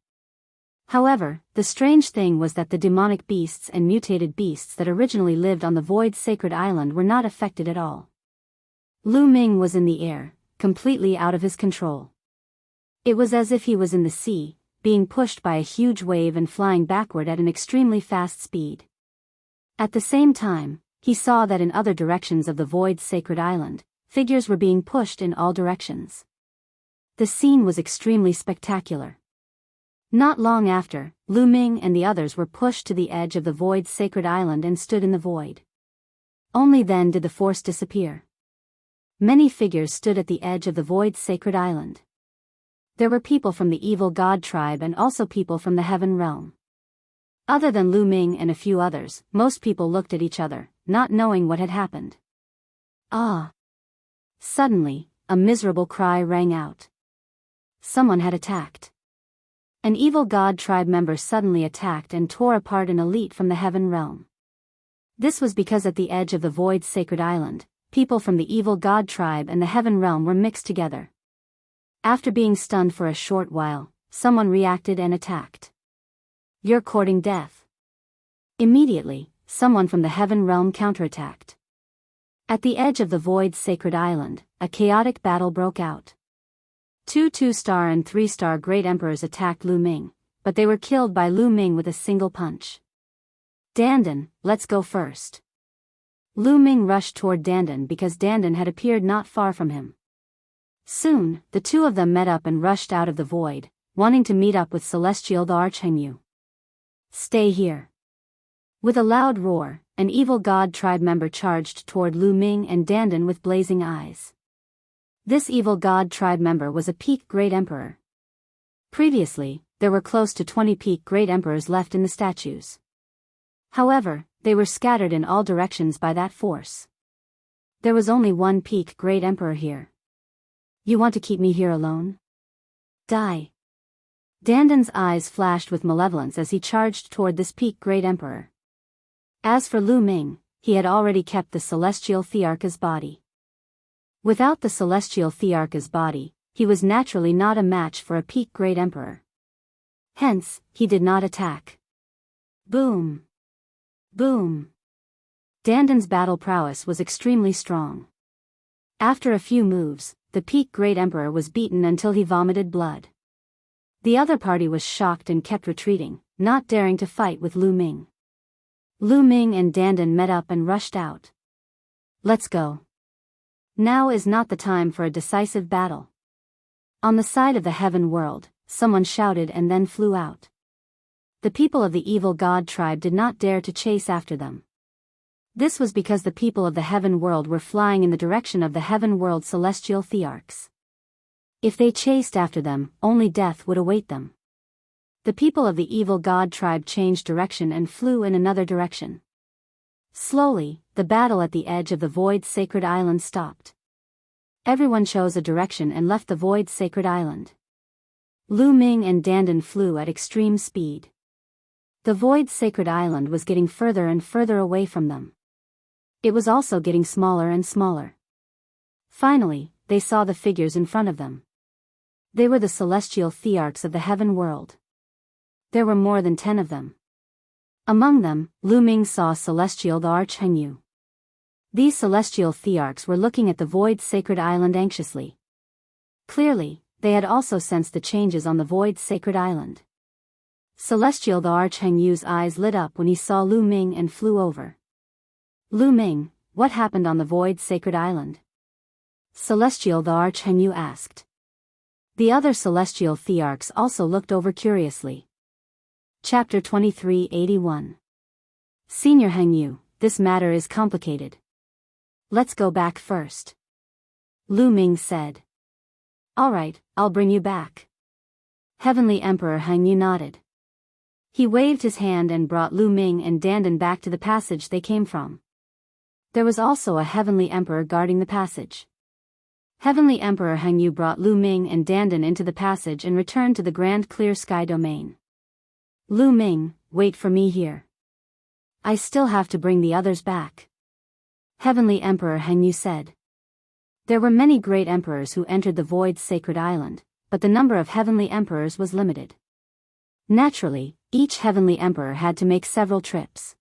However, the strange thing was that the demonic beasts and mutated beasts that originally lived on the void's sacred island were not affected at all. Lu Ming was in the air, completely out of his control. It was as if he was in the sea, being pushed by a huge wave and flying backward at an extremely fast speed. At the same time, he saw that in other directions of the void's sacred island, figures were being pushed in all directions. The scene was extremely spectacular. Not long after, Lu Ming and the others were pushed to the edge of the void's sacred island and stood in the void. Only then did the force disappear. Many figures stood at the edge of the void's sacred island. There were people from the evil god tribe and also people from the heaven realm. Other than Lu Ming and a few others, most people looked at each other, not knowing what had happened. Ah! Suddenly, a miserable cry rang out. Someone had attacked. An evil god tribe member suddenly attacked and tore apart an elite from the heaven realm. This was because at the edge of the void's sacred island, people from the evil god tribe and the heaven realm were mixed together. After being stunned for a short while, someone reacted and attacked. You're courting death. Immediately, someone from the heaven realm counterattacked. At the edge of the void's sacred island, a chaotic battle broke out. Two 2-star and 3-star great emperors attacked Lu Ming, but they were killed by Lu Ming with a single punch. Dandan, let's go first. Lu Ming rushed toward Dandan because Dandan had appeared not far from him. Soon, the two of them met up and rushed out of the void, wanting to meet up with Celestial the Archangel. Stay here. With a loud roar, an evil god tribe member charged toward Lu Ming and Dandan with blazing eyes. This evil god tribe member was a peak great emperor. Previously, there were close to 20 peak great emperors left in the statues. However, they were scattered in all directions by that force. There was only one peak great emperor here. You want to keep me here alone? Die. Dandan's eyes flashed with malevolence as he charged toward this peak great emperor. As for Lu Ming, he had already kept the celestial Thearcha's body. Without the celestial Thearcha's body, he was naturally not a match for a peak great emperor. Hence, he did not attack. Boom! Boom! Dandan's battle prowess was extremely strong. After a few moves, the peak great emperor was beaten until he vomited blood. The other party was shocked and kept retreating, not daring to fight with Lu Ming. Lu Ming and Dandan met up and rushed out. Let's go. Now is not the time for a decisive battle. On the side of the heaven world, someone shouted and then flew out. The people of the evil god tribe did not dare to chase after them. This was because the people of the heaven world were flying in the direction of the heaven world celestial Thearchs. If they chased after them, only death would await them. The people of the evil god tribe changed direction and flew in another direction. Slowly, the battle at the edge of the void's sacred island stopped. Everyone chose a direction and left the void's sacred island. Lu Ming and Dandan flew at extreme speed. The void's sacred island was getting further and further away from them. It was also getting smaller and smaller. Finally, they saw the figures in front of them. They were the celestial Thearchs of the heaven world. There were more than 10 of them. Among them, Lu Ming saw Celestial the Archangel. These celestial thearchs were looking at the void's sacred island anxiously. Clearly, they had also sensed the changes on the void's sacred island. Celestial the Archhengyu's eyes lit up when he saw Lu Ming and flew over. Lu Ming, what happened on the void's sacred island? Celestial the Archhengyu asked. The other celestial thearchs also looked over curiously. Chapter 2381. Senior Hengyu, this matter is complicated. Let's go back first. Lu Ming said. Alright, I'll bring you back. Heavenly Emperor Hengyu nodded. He waved his hand and brought Lu Ming and Dandan back to the passage they came from. There was also a Heavenly Emperor guarding the passage. Heavenly Emperor Hengyu brought Lu Ming and Dandan into the passage and returned to the Grand Clear Sky domain. Lu Ming, wait for me here. I still have to bring the others back. Heavenly Emperor Hengyu said. There were many great emperors who entered the Void's sacred island, but the number of Heavenly Emperors was limited. Naturally, each Heavenly Emperor had to make several trips.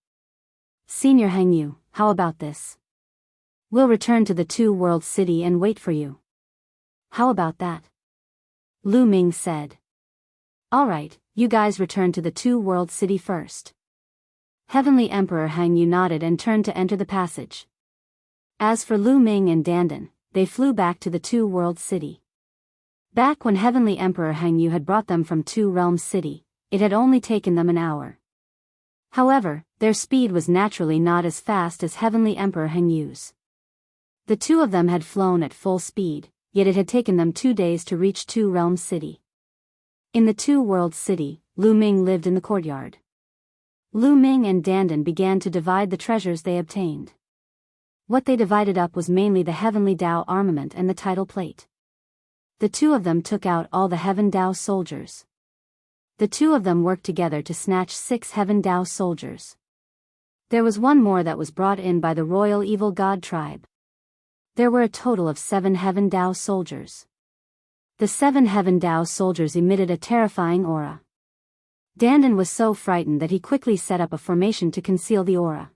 Senior Hengyu, how about this? We'll return to the Two-World City and wait for you. How about that? Lu Ming said. Alright, you guys return to the Two-World City first. Heavenly Emperor Hengyu nodded and turned to enter the passage. As for Lu Ming and Dandan, they flew back to the Two-World City. Back when Heavenly Emperor Hengyu had brought them from Two Realms City, it had only taken them an hour. However, their speed was naturally not as fast as Heavenly Emperor Hengyu's. The two of them had flown at full speed, yet it had taken them 2 days to reach Two Realms City. In the Two-World City, Lu Ming lived in the courtyard. Lu Ming and Dandan began to divide the treasures they obtained. What they divided up was mainly the Heavenly Dao armament and the title plate. The two of them took out all the Heaven Dao soldiers. The two of them worked together to snatch 6 Heaven Dao soldiers. There was one more that was brought in by the Royal Evil God tribe. There were a total of 7 Heaven Dao soldiers. The 7 Heaven Dao soldiers emitted a terrifying aura. Dandan was so frightened that he quickly set up a formation to conceal the aura.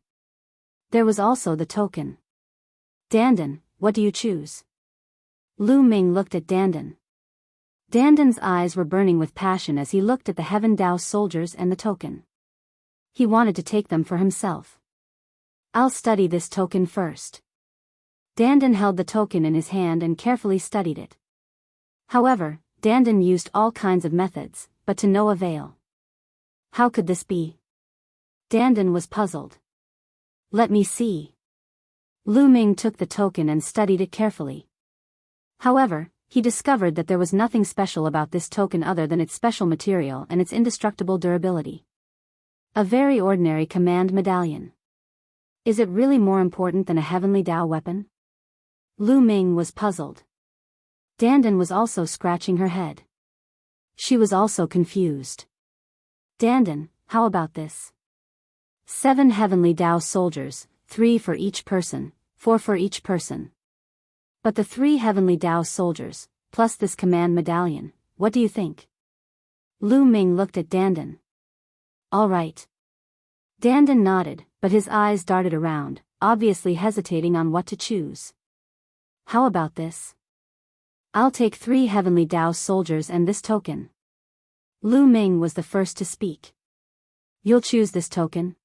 There was also the token. Dandan, what do you choose? Lu Ming looked at Dandan. Dandan's eyes were burning with passion as he looked at the Heaven Dao soldiers and the token. He wanted to take them for himself. I'll study this token first. Dandan held the token in his hand and carefully studied it. However, Dandan used all kinds of methods, but to no avail. How could this be? Dandan was puzzled. Let me see. Lu Ming took the token and studied it carefully. However, he discovered that there was nothing special about this token other than its special material and its indestructible durability. A very ordinary command medallion. Is it really more important than a Heavenly Dao weapon? Lu Ming was puzzled. Dandan was also scratching her head. She was also confused. Dandan, how about this? 7 Heavenly Dao soldiers, 3 for each person, 4 for each person. But the 3 Heavenly Dao soldiers, plus this command medallion, what do you think? Lu Ming looked at Dandan. All right. Dandan nodded, but his eyes darted around, obviously hesitating on what to choose. How about this? I'll take 3 Heavenly Dao soldiers and this token. Lu Ming was the first to speak. You'll choose this token?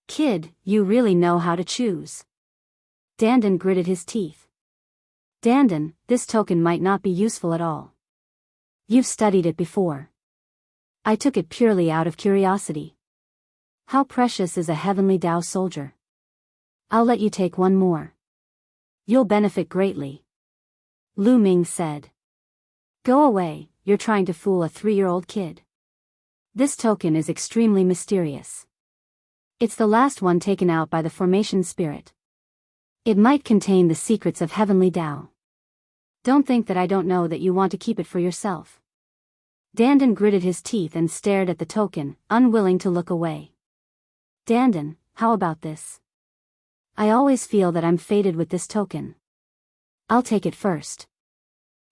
Kid, you really know how to choose. Dandan gritted his teeth. Dandan, this token might not be useful at all. You've studied it before. I took it purely out of curiosity. How precious is a Heavenly Dao soldier? I'll let you take one more. You'll benefit greatly. Lu Ming said. Go away, you're trying to fool a 3-year-old kid. This token is extremely mysterious. It's the last one taken out by the formation spirit. It might contain the secrets of Heavenly Dao. Don't think that I don't know that you want to keep it for yourself. Dandan gritted his teeth and stared at the token, unwilling to look away. Dandan, how about this? I always feel that I'm fated with this token. I'll take it first.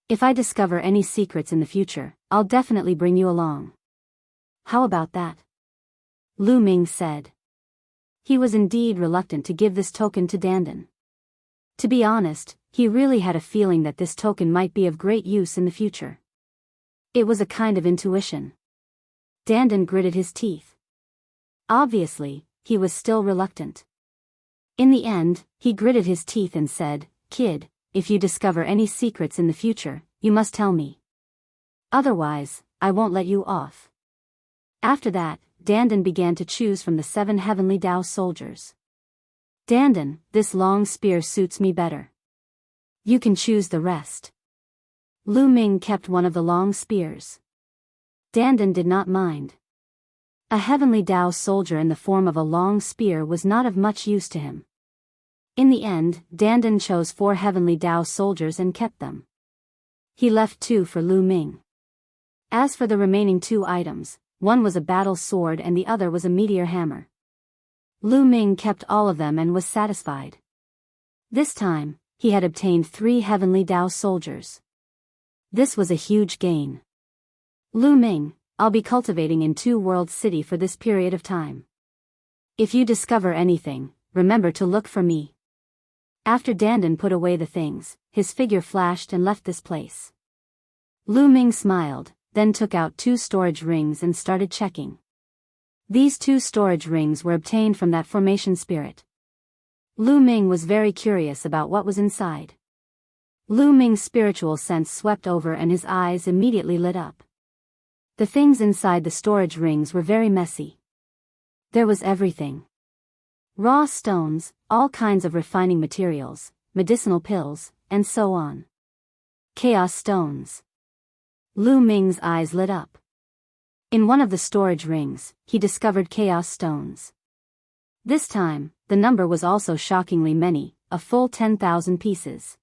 If I discover any secrets in the future, I'll definitely bring you along. How about that? Lu Ming said. He was indeed reluctant to give this token to Dandan. To be honest, he really had a feeling that this token might be of great use in the future. It was a kind of intuition. Dandan gritted his teeth. Obviously, he was still reluctant. In the end, he gritted his teeth and said, "Kid, if you discover any secrets in the future, you must tell me. Otherwise, I won't let you off." After that, Dandan began to choose from the 7 heavenly Tao soldiers. "Dandan, this long spear suits me better. You can choose the rest." Lu Ming kept one of the long spears. Dandan did not mind. A heavenly Tao soldier in the form of a long spear was not of much use to him. In the end, Dandan chose 4 heavenly Tao soldiers and kept them. He left 2 for Lu Ming. As for the remaining 2 items, one was a battle sword and the other was a meteor hammer. Lu Ming kept all of them and was satisfied. This time, he had obtained 3 heavenly Tao soldiers. This was a huge gain. "Lu Ming, I'll be cultivating in 2 World City for this period of time. If you discover anything, remember to look for me." After Dandan put away the things, his figure flashed and left this place. Lu Ming smiled, then took out 2 storage rings and started checking. These 2 storage rings were obtained from that formation spirit. Lu Ming was very curious about what was inside. Lu Ming's spiritual sense swept over and his eyes immediately lit up. The things inside the storage rings were very messy. There was everything. Raw stones, all kinds of refining materials, medicinal pills, and so on. Chaos stones. Lu Ming's eyes lit up. In one of the storage rings, he discovered chaos stones. This time, the number was also shockingly many, a full 10,000 pieces.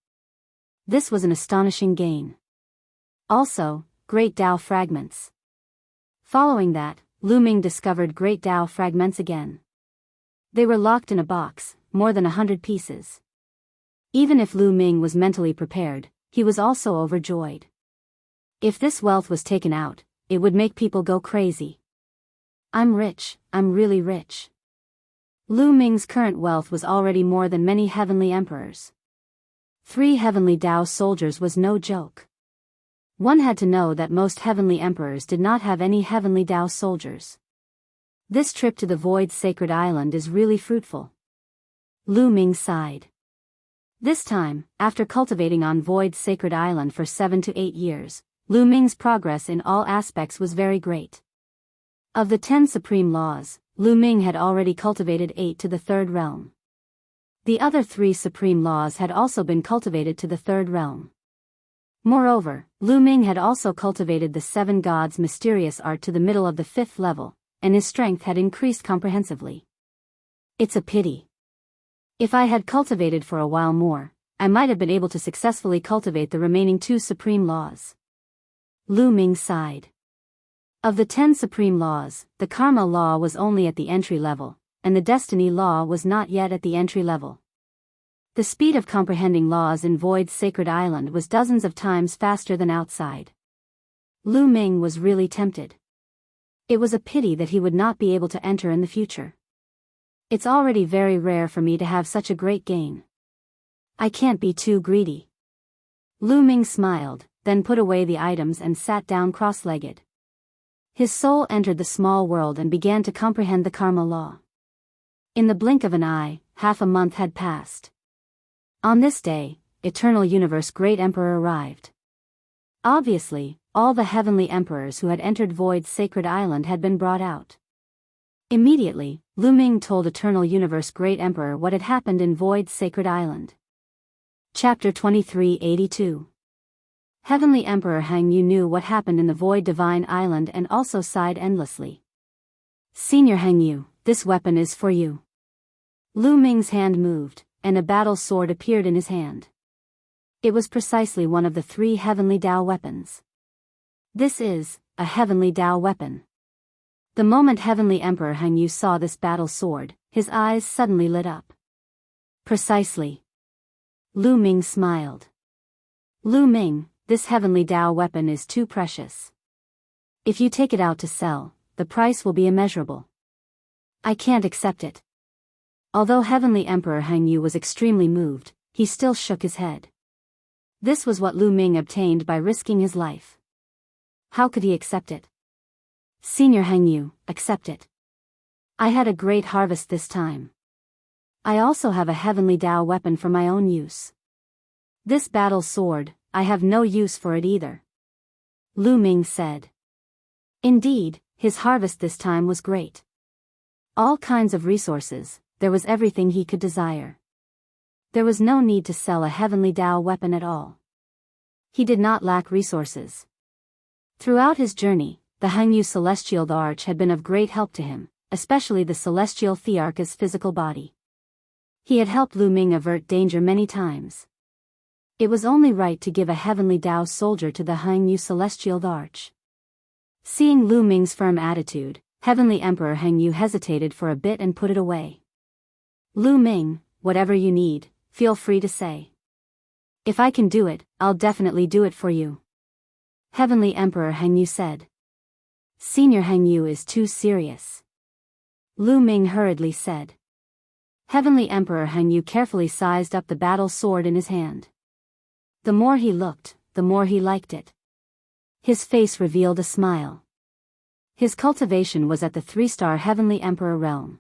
This was an astonishing gain. Also, great Tao fragments. Following that, Lu Ming discovered great Tao fragments again. They were locked in a box, more than 100 pieces. Even if Lu Ming was mentally prepared, he was also overjoyed. If this wealth was taken out, it would make people go crazy. "I'm rich, I'm really rich." Lu Ming's current wealth was already more than many heavenly emperors. 3 heavenly Tao soldiers was no joke. One had to know that most heavenly emperors did not have any heavenly Tao soldiers. This trip to the Void Sacred Island is really fruitful. Lu Ming sighed. This time, after cultivating on Void Sacred Island for 7 to 8 years, Lu Ming's progress in all aspects was very great. Of the 10 supreme laws, Lu Ming had already cultivated 8 to the 3rd realm. The other 3 supreme laws had also been cultivated to the 3rd realm. Moreover, Lu Ming had also cultivated the 7 gods' mysterious art to the middle of the 5th level, and his strength had increased comprehensively. It's a pity. If I had cultivated for a while more, I might have been able to successfully cultivate the remaining 2 supreme laws. Lu Ming sighed. Of the 10 supreme laws, the karma law was only at the entry level, and the destiny law was not yet at the entry level. The speed of comprehending laws in Void Sacred Island was dozens of times faster than outside. Lu Ming was really tempted. It was a pity that he would not be able to enter in the future. It's already very rare for me to have such a great gain. I can't be too greedy. Lu Ming smiled, then put away the items and sat down cross-legged. His soul entered the small world and began to comprehend the karma law. In the blink of an eye, half a month had passed. On this day, Eternal Universe Great Emperor arrived. Obviously, all the heavenly emperors who had entered Void Sacred Island had been brought out. Immediately, Lu Ming told Eternal Universe Great Emperor what had happened in Void Sacred Island. Chapter 2382. Heavenly Emperor Hang Yu knew what happened in the Void Divine Island and also sighed endlessly. "Senior Hang Yu, this weapon is for you." Lu Ming's hand moved, and a battle sword appeared in his hand. It was precisely one of the 3 heavenly Tao weapons. This is a heavenly Tao weapon. The moment Heavenly Emperor Hang Yu saw this battle sword, his eyes suddenly lit up. Precisely. Lu Ming smiled. "Lu Ming, this heavenly Tao weapon is too precious. If you take it out to sell, the price will be immeasurable. I can't accept it." Although Heavenly Emperor Hang Yu was extremely moved, he still shook his head. This was what Lu Ming obtained by risking his life. How could he accept it? Senior Heng Yu, accept it. I had a great harvest this time. I also have a heavenly Dao weapon for my own use. This battle sword, I have no use for it either. Lu Ming said. Indeed, his harvest this time was great. All kinds of resources, there was everything he could desire. There was no need to sell a heavenly Dao weapon at all. He did not lack resources. Throughout his journey, the Hengyu celestial arch had been of great help to him, especially the celestial Thearch's physical body. He had helped Lu Ming avert danger many times. It was only right to give a heavenly Dao soldier to the Hengyu celestial arch. Seeing Lu Ming's firm attitude, Heavenly Emperor Hengyu hesitated for a bit and put it away. Lu Ming, whatever you need, feel free to say. If I can do it, I'll definitely do it for you. Heavenly Emperor Hengyu said. Senior Hengyu is too serious. Lu Ming hurriedly said. Heavenly Emperor Hengyu carefully sized up the battle sword in his hand. The more he looked, the more he liked it. His face revealed a smile. His cultivation was at the 3-star Heavenly Emperor realm.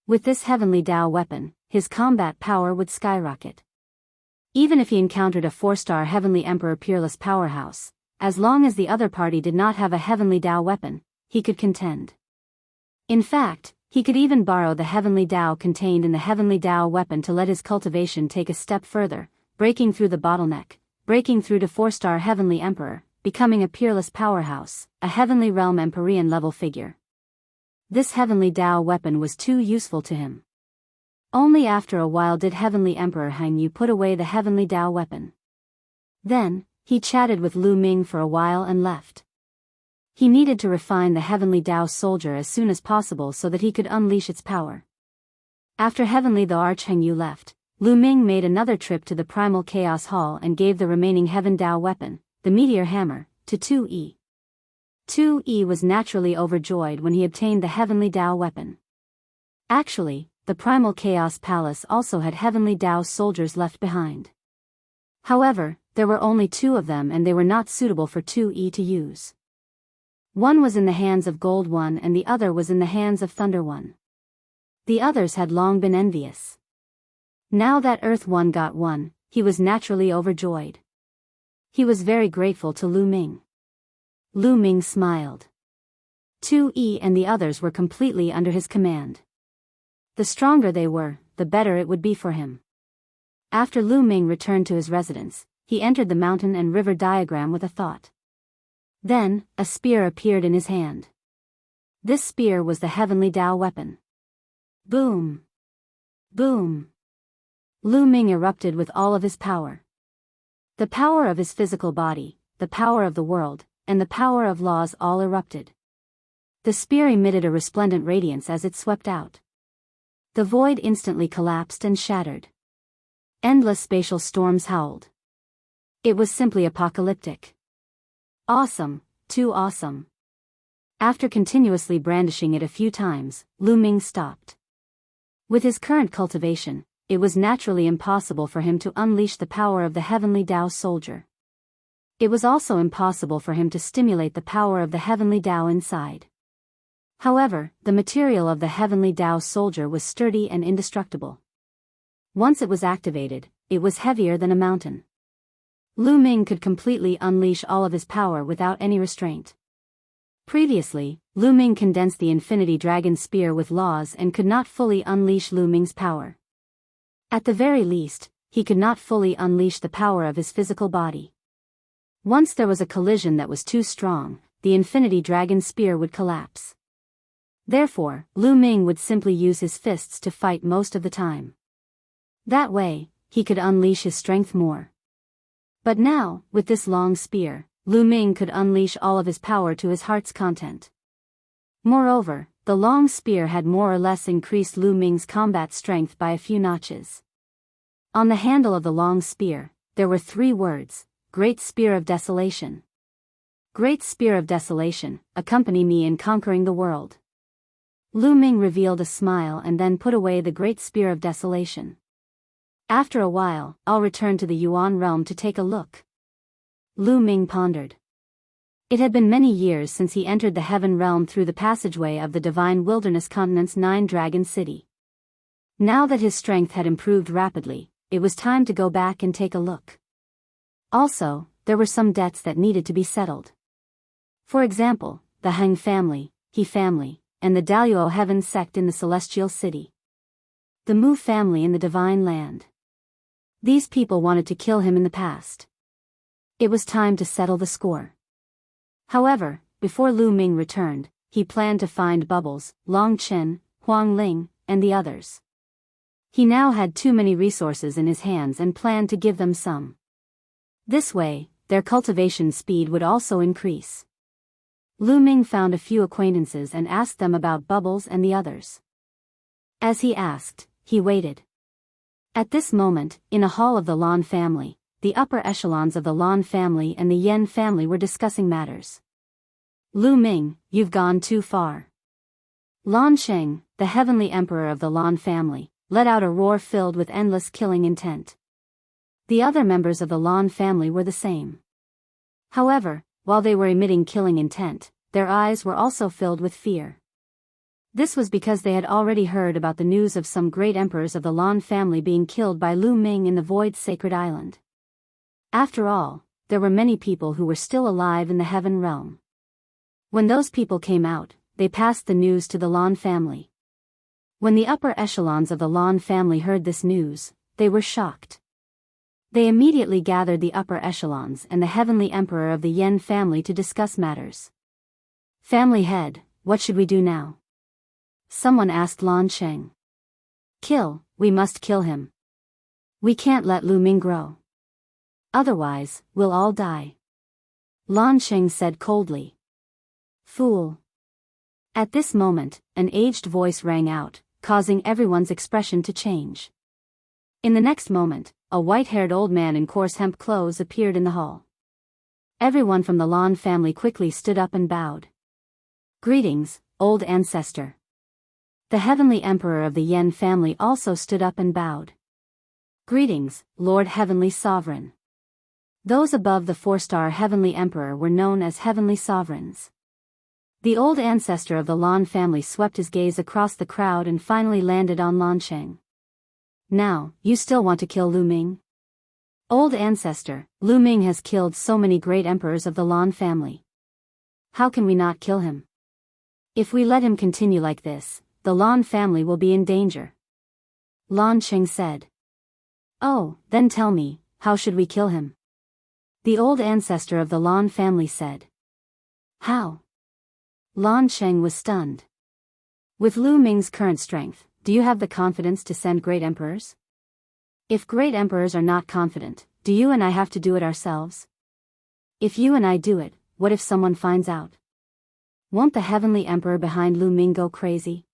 With this heavenly Dao weapon, his combat power would skyrocket. Even if he encountered a 4-star Heavenly Emperor peerless powerhouse, as long as the other party did not have a heavenly Dao weapon, he could contend. In fact, he could even borrow the heavenly Dao contained in the heavenly Dao weapon to let his cultivation take a step further, breaking through the bottleneck, breaking through to 4-star Heavenly Emperor, becoming a peerless powerhouse, a heavenly realm Empyrean level figure. This heavenly Dao weapon was too useful to him. Only after a while did Heavenly Emperor Hengyu put away the heavenly Dao weapon. Then, he chatted with Lu Ming for a while and left. He needed to refine the heavenly Dao soldier as soon as possible so that he could unleash its power. After Heavenly the Arch Hengyu left, Lu Ming made another trip to the Primal Chaos Hall and gave the remaining Heaven Dao weapon, the Meteor Hammer, to 2E. 2E was naturally overjoyed when he obtained the heavenly Dao weapon. Actually, the Primal Chaos Palace also had heavenly Dao soldiers left behind. However, there were only 2 of them and they were not suitable for 2E to use. One was in the hands of Gold One and the other was in the hands of Thunder One. The others had long been envious. Now that Earth One got one, he was naturally overjoyed. He was very grateful to Lu Ming. Lu Ming smiled. 2E and the others were completely under his command. The stronger they were, the better it would be for him. After Lu Ming returned to his residence, he entered the mountain and river diagram with a thought. Then, a spear appeared in his hand. This spear was the heavenly Dao weapon. Boom! Boom! Lu Ming erupted with all of his power. The power of his physical body, the power of the world, and the power of laws all erupted. The spear emitted a resplendent radiance as it swept out. The void instantly collapsed and shattered. Endless spatial storms howled. It was simply apocalyptic. Awesome, too awesome. After continuously brandishing it a few times, Lu Ming stopped. With his current cultivation, it was naturally impossible for him to unleash the power of the heavenly Dao soldier. It was also impossible for him to stimulate the power of the heavenly Dao inside. However, the material of the heavenly Dao soldier was sturdy and indestructible. Once it was activated, it was heavier than a mountain. Lu Ming could completely unleash all of his power without any restraint. Previously, Lu Ming condensed the Infinity Dragon Spear with laws and could not fully unleash Lu Ming's power. At the very least, he could not fully unleash the power of his physical body. Once there was a collision that was too strong, the Infinity Dragon Spear would collapse. Therefore, Lu Ming would simply use his fists to fight most of the time. That way, he could unleash his strength more. But now, with this long spear, Lu Ming could unleash all of his power to his heart's content. Moreover, the long spear had more or less increased Lu Ming's combat strength by a few notches. On the handle of the long spear, there were 3 words, Great Spear of Desolation. Great Spear of Desolation, accompany me in conquering the world. Lu Ming revealed a smile and then put away the Great Spear of Desolation. After a while, I'll return to the Yuan realm to take a look. Lu Ming pondered. It had been many years since he entered the heaven realm through the passageway of the divine wilderness continent's 9-dragon city. Now that his strength had improved rapidly, it was time to go back and take a look. Also, there were some debts that needed to be settled. For example, the Heng family, He family, and the Daluo heaven sect in the celestial city. The Mu family in the divine land. These people wanted to kill him in the past. It was time to settle the score. However, before Lu Ming returned, he planned to find Bubbles, Long Chen, Huang Ling, and the others. He now had too many resources in his hands and planned to give them some. This way, their cultivation speed would also increase. Lu Ming found a few acquaintances and asked them about Bubbles and the others. As he asked, he waited. At this moment, in a hall of the Lan family, the upper echelons of the Lan family and the Yen family were discussing matters. Lu Ming, you've gone too far. Lan Sheng, the heavenly emperor of the Lan family, let out a roar filled with endless killing intent. The other members of the Lan family were the same. However, while they were emitting killing intent, their eyes were also filled with fear. This was because they had already heard about the news of some great emperors of the Lan family being killed by Lu Ming in the Void Sacred Island. After all, there were many people who were still alive in the heaven realm. When those people came out, they passed the news to the Lan family. When the upper echelons of the Lan family heard this news, they were shocked. They immediately gathered the upper echelons and the heavenly emperor of the Yen family to discuss matters. Family head, what should we do now? Someone asked Lan Sheng. Kill, we must kill him. We can't let Lu Ming grow. Otherwise, we'll all die. Lan Sheng said coldly. Fool. At this moment, an aged voice rang out, causing everyone's expression to change. In the next moment, a white-haired old man in coarse hemp clothes appeared in the hall. Everyone from the Lan family quickly stood up and bowed. Greetings, old ancestor. The heavenly emperor of the Yen family also stood up and bowed. Greetings, Lord Heavenly Sovereign. Those above the 4-star heavenly emperor were known as heavenly sovereigns. The old ancestor of the Lan family swept his gaze across the crowd and finally landed on Lan Sheng. Now, you still want to kill Lu Ming? Old ancestor, Lu Ming has killed so many great emperors of the Lan family. How can we not kill him? If we let him continue like this, the Lan family will be in danger. Lan Sheng said. Oh, then tell me, how should we kill him? The old ancestor of the Lan family said. How? Lan Sheng was stunned. With Lu Ming's current strength, do you have the confidence to send great emperors? If great emperors are not confident, do you and I have to do it ourselves? If you and I do it, what if someone finds out? Won't the heavenly emperor behind Lu Ming go crazy?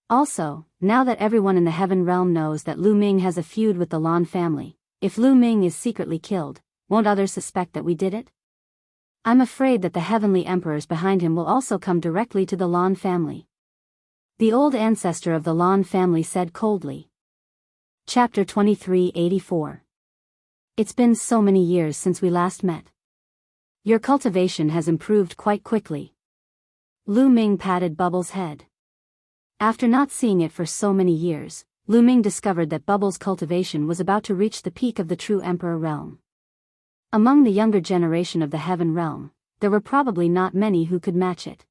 Also, now that everyone in the heaven realm knows that Lu Ming has a feud with the Lan family, if Lu Ming is secretly killed, won't others suspect that we did it? I'm afraid that the heavenly emperors behind him will also come directly to the Lan family. The old ancestor of the Lan family said coldly. Chapter 2384. It's been so many years since we last met. Your cultivation has improved quite quickly. Lu Ming patted Bubbles' head. After not seeing it for so many years, Lu Ming discovered that Bubbles' cultivation was about to reach the peak of the true emperor realm. Among the younger generation of the heaven realm, there were probably not many who could match it.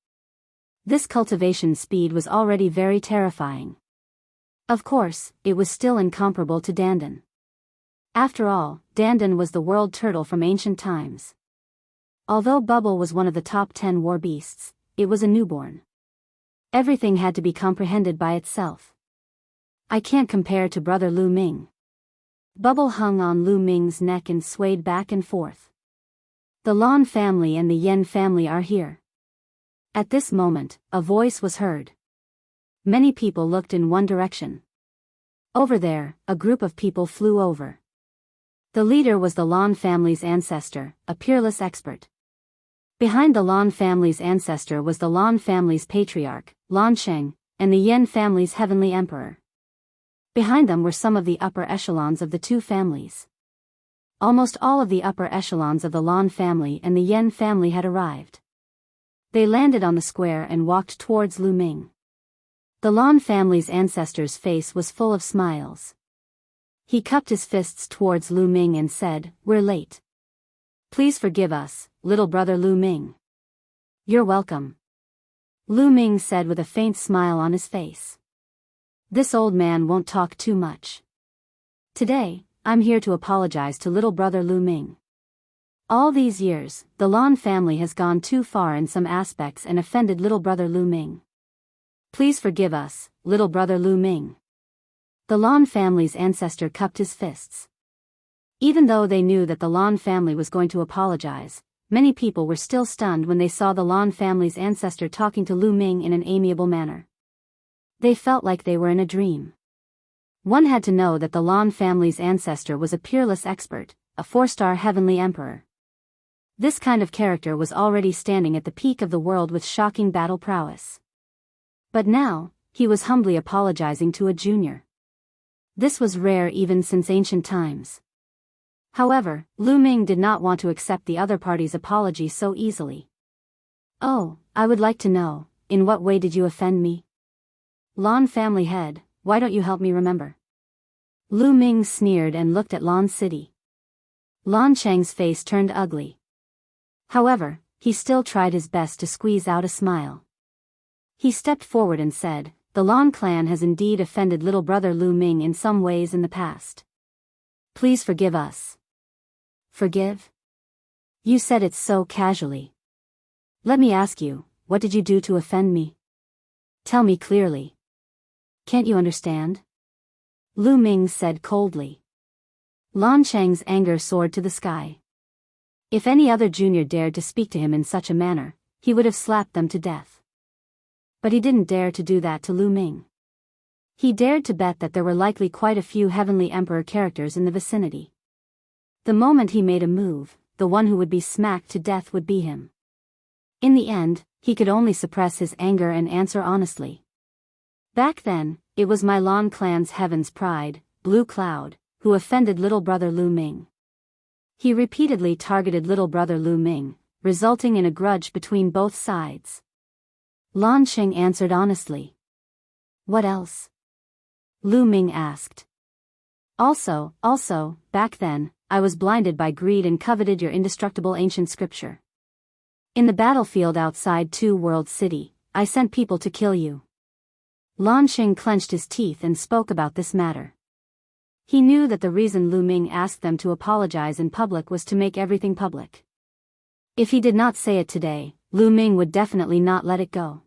This cultivation speed was already very terrifying. Of course, it was still incomparable to Dandan. After all, Dandan was the world turtle from ancient times. Although Bubble was one of the top 10 war beasts, it was a newborn. Everything had to be comprehended by itself. I can't compare to brother Lu Ming. Bubble hung on Lu Ming's neck and swayed back and forth. The Lan family and the Yen family are here. At this moment, a voice was heard. Many people looked in one direction. Over there, a group of people flew over. The leader was the Lan family's ancestor, a peerless expert. Behind the Lan family's ancestor was the Lan family's patriarch, Lan Sheng, and the Yen family's heavenly emperor. Behind them were some of the upper echelons of the two families. Almost all of the upper echelons of the Lan family and the Yen family had arrived. They landed on the square and walked towards Lu Ming. The Lan family's ancestor's face was full of smiles. He cupped his fists towards Lu Ming and said, "We're late. Please forgive us, little brother Lu Ming." "You're welcome," Lu Ming said with a faint smile on his face. "This old man won't talk too much. Today, I'm here to apologize to little brother Lu Ming. All these years, the Lan family has gone too far in some aspects and offended little brother Lu Ming. Please forgive us, little brother Lu Ming." The Lan family's ancestor cupped his fists. Even though they knew that the Lan family was going to apologize, many people were still stunned when they saw the Lan family's ancestor talking to Lu Ming in an amiable manner. They felt like they were in a dream. One had to know that the Lan family's ancestor was a peerless expert, a 4-star heavenly emperor. This kind of character was already standing at the peak of the world with shocking battle prowess. But now, he was humbly apologizing to a junior. This was rare even since ancient times. However, Lu Ming did not want to accept the other party's apology so easily. "Oh, I would like to know, in what way did you offend me? Lan family head, why don't you help me remember?" Lu Ming sneered and looked at Lan City. Lan Cheng's face turned ugly. However, he still tried his best to squeeze out a smile. He stepped forward and said, "The Lan clan has indeed offended little brother Lu Ming in some ways in the past. Please forgive us." "Forgive?" You said it so casually. Let me ask you, what did you do to offend me? Tell me clearly. Can't you understand? Lu Ming said coldly. Lan Cheng's anger soared to the sky. If any other junior dared to speak to him in such a manner, he would have slapped them to death. But he didn't dare to do that to Lu Ming. He dared to bet that there were likely quite a few heavenly emperor characters in the vicinity. The moment he made a move, the one who would be smacked to death would be him. In the end, he could only suppress his anger and answer honestly. Back then, it was my Lan clan's heaven's pride, Blue Cloud, who offended little brother Lu Ming. He repeatedly targeted little brother Lu Ming, resulting in a grudge between both sides. Lan Qing answered honestly. What else? Lu Ming asked. Also, back then, I was blinded by greed and coveted your indestructible ancient scripture. In the battlefield outside Two World City, I sent people to kill you. Lan Qing clenched his teeth and spoke about this matter. He knew that the reason Lu Ming asked them to apologize in public was to make everything public. If he did not say it today, Lu Ming would definitely not let it go.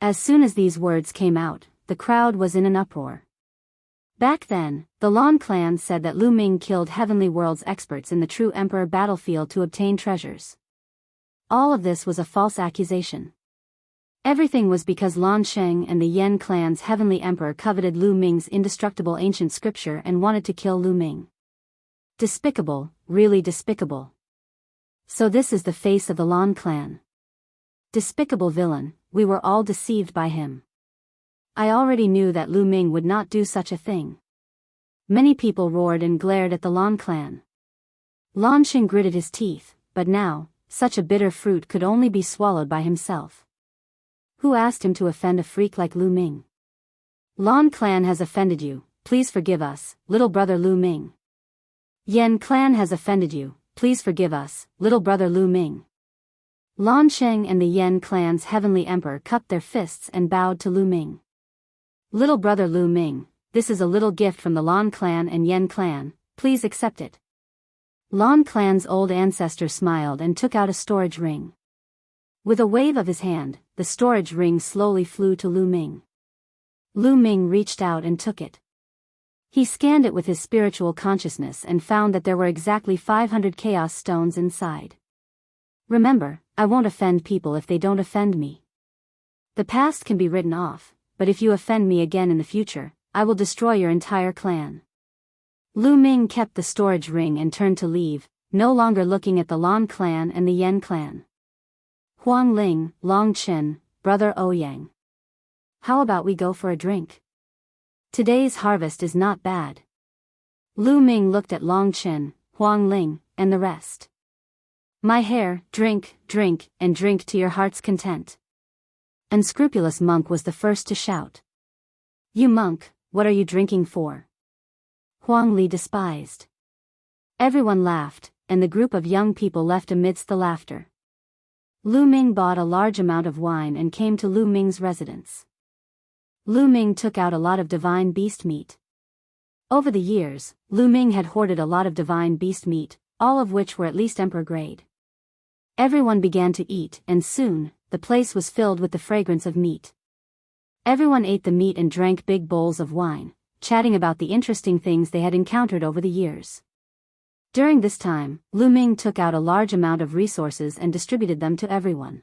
As soon as these words came out, the crowd was in an uproar. Back then, the Lan clan said that Lu Ming killed Heavenly World's experts in the True Emperor battlefield to obtain treasures. All of this was a false accusation. Everything was because Lan Sheng and the Yen clan's Heavenly Emperor coveted Lu Ming's indestructible ancient scripture and wanted to kill Lu Ming. Despicable, really despicable. So this is the face of the Lan clan. Despicable villain, we were all deceived by him. I already knew that Lu Ming would not do such a thing. Many people roared and glared at the Lan clan. Lan Sheng gritted his teeth, but now, such a bitter fruit could only be swallowed by himself. Who asked him to offend a freak like Lu Ming? Lan clan has offended you, please forgive us, little brother Lu Ming. Yen clan has offended you, please forgive us, little brother Lu Ming. Lan Sheng and the Yen clan's heavenly emperor cupped their fists and bowed to Lu Ming. Little brother Lu Ming, this is a little gift from the Lan clan and Yen clan, please accept it. Lan clan's old ancestor smiled and took out a storage ring. With a wave of his hand, the storage ring slowly flew to Lu Ming. Lu Ming reached out and took it. He scanned it with his spiritual consciousness and found that there were exactly 500 chaos stones inside. Remember, I won't offend people if they don't offend me. The past can be written off, but if you offend me again in the future, I will destroy your entire clan. Lu Ming kept the storage ring and turned to leave, no longer looking at the Lan clan and the Yen clan. Huang Ling, Long Chen, brother Ouyang. How about we go for a drink? Today's harvest is not bad. Lu Ming looked at Long Chen, Huang Ling, and the rest. My hair, drink, drink, and drink to your heart's content. Unscrupulous monk was the first to shout. You monk, what are you drinking for? Huang Li despised. Everyone laughed, and the group of young people left amidst the laughter. Lu Ming bought a large amount of wine and came to Lu Ming's residence. Lu Ming took out a lot of divine beast meat. Over the years, Lu Ming had hoarded a lot of divine beast meat, all of which were at least emperor grade. Everyone began to eat, and soon, the place was filled with the fragrance of meat. Everyone ate the meat and drank big bowls of wine, chatting about the interesting things they had encountered over the years. During this time, Lu Ming took out a large amount of resources and distributed them to everyone.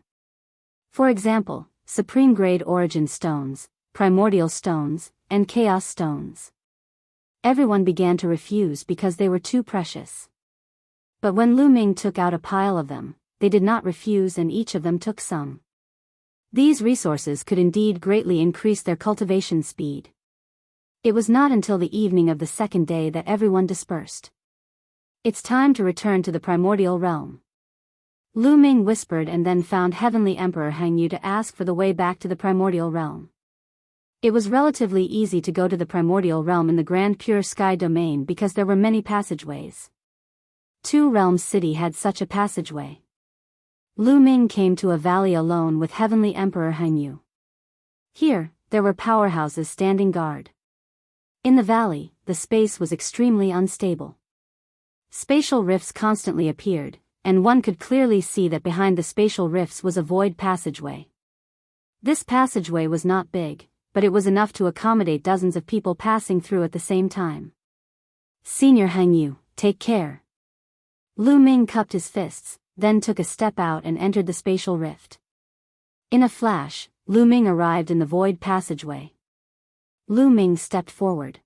For example, supreme grade origin stones, primordial stones, and chaos stones. Everyone began to refuse because they were too precious. But when Lu Ming took out a pile of them, they did not refuse and each of them took some. These resources could indeed greatly increase their cultivation speed. It was not until the evening of the second day that everyone dispersed. It's time to return to the primordial realm. Lu Ming whispered and then found Heavenly Emperor Hang Yu to ask for the way back to the primordial realm. It was relatively easy to go to the primordial realm in the Grand Pure Sky domain because there were many passageways. Two Realms City had such a passageway. Lu Ming came to a valley alone with Heavenly Emperor Hang Yu. Here, there were powerhouses standing guard. In the valley, the space was extremely unstable. Spatial rifts constantly appeared, and one could clearly see that behind the spatial rifts was a void passageway. This passageway was not big, but it was enough to accommodate dozens of people passing through at the same time. Senior Hang Yu, take care. Lu Ming cupped his fists, then took a step out and entered the spatial rift. In a flash, Lu Ming arrived in the void passageway. Lu Ming stepped forward.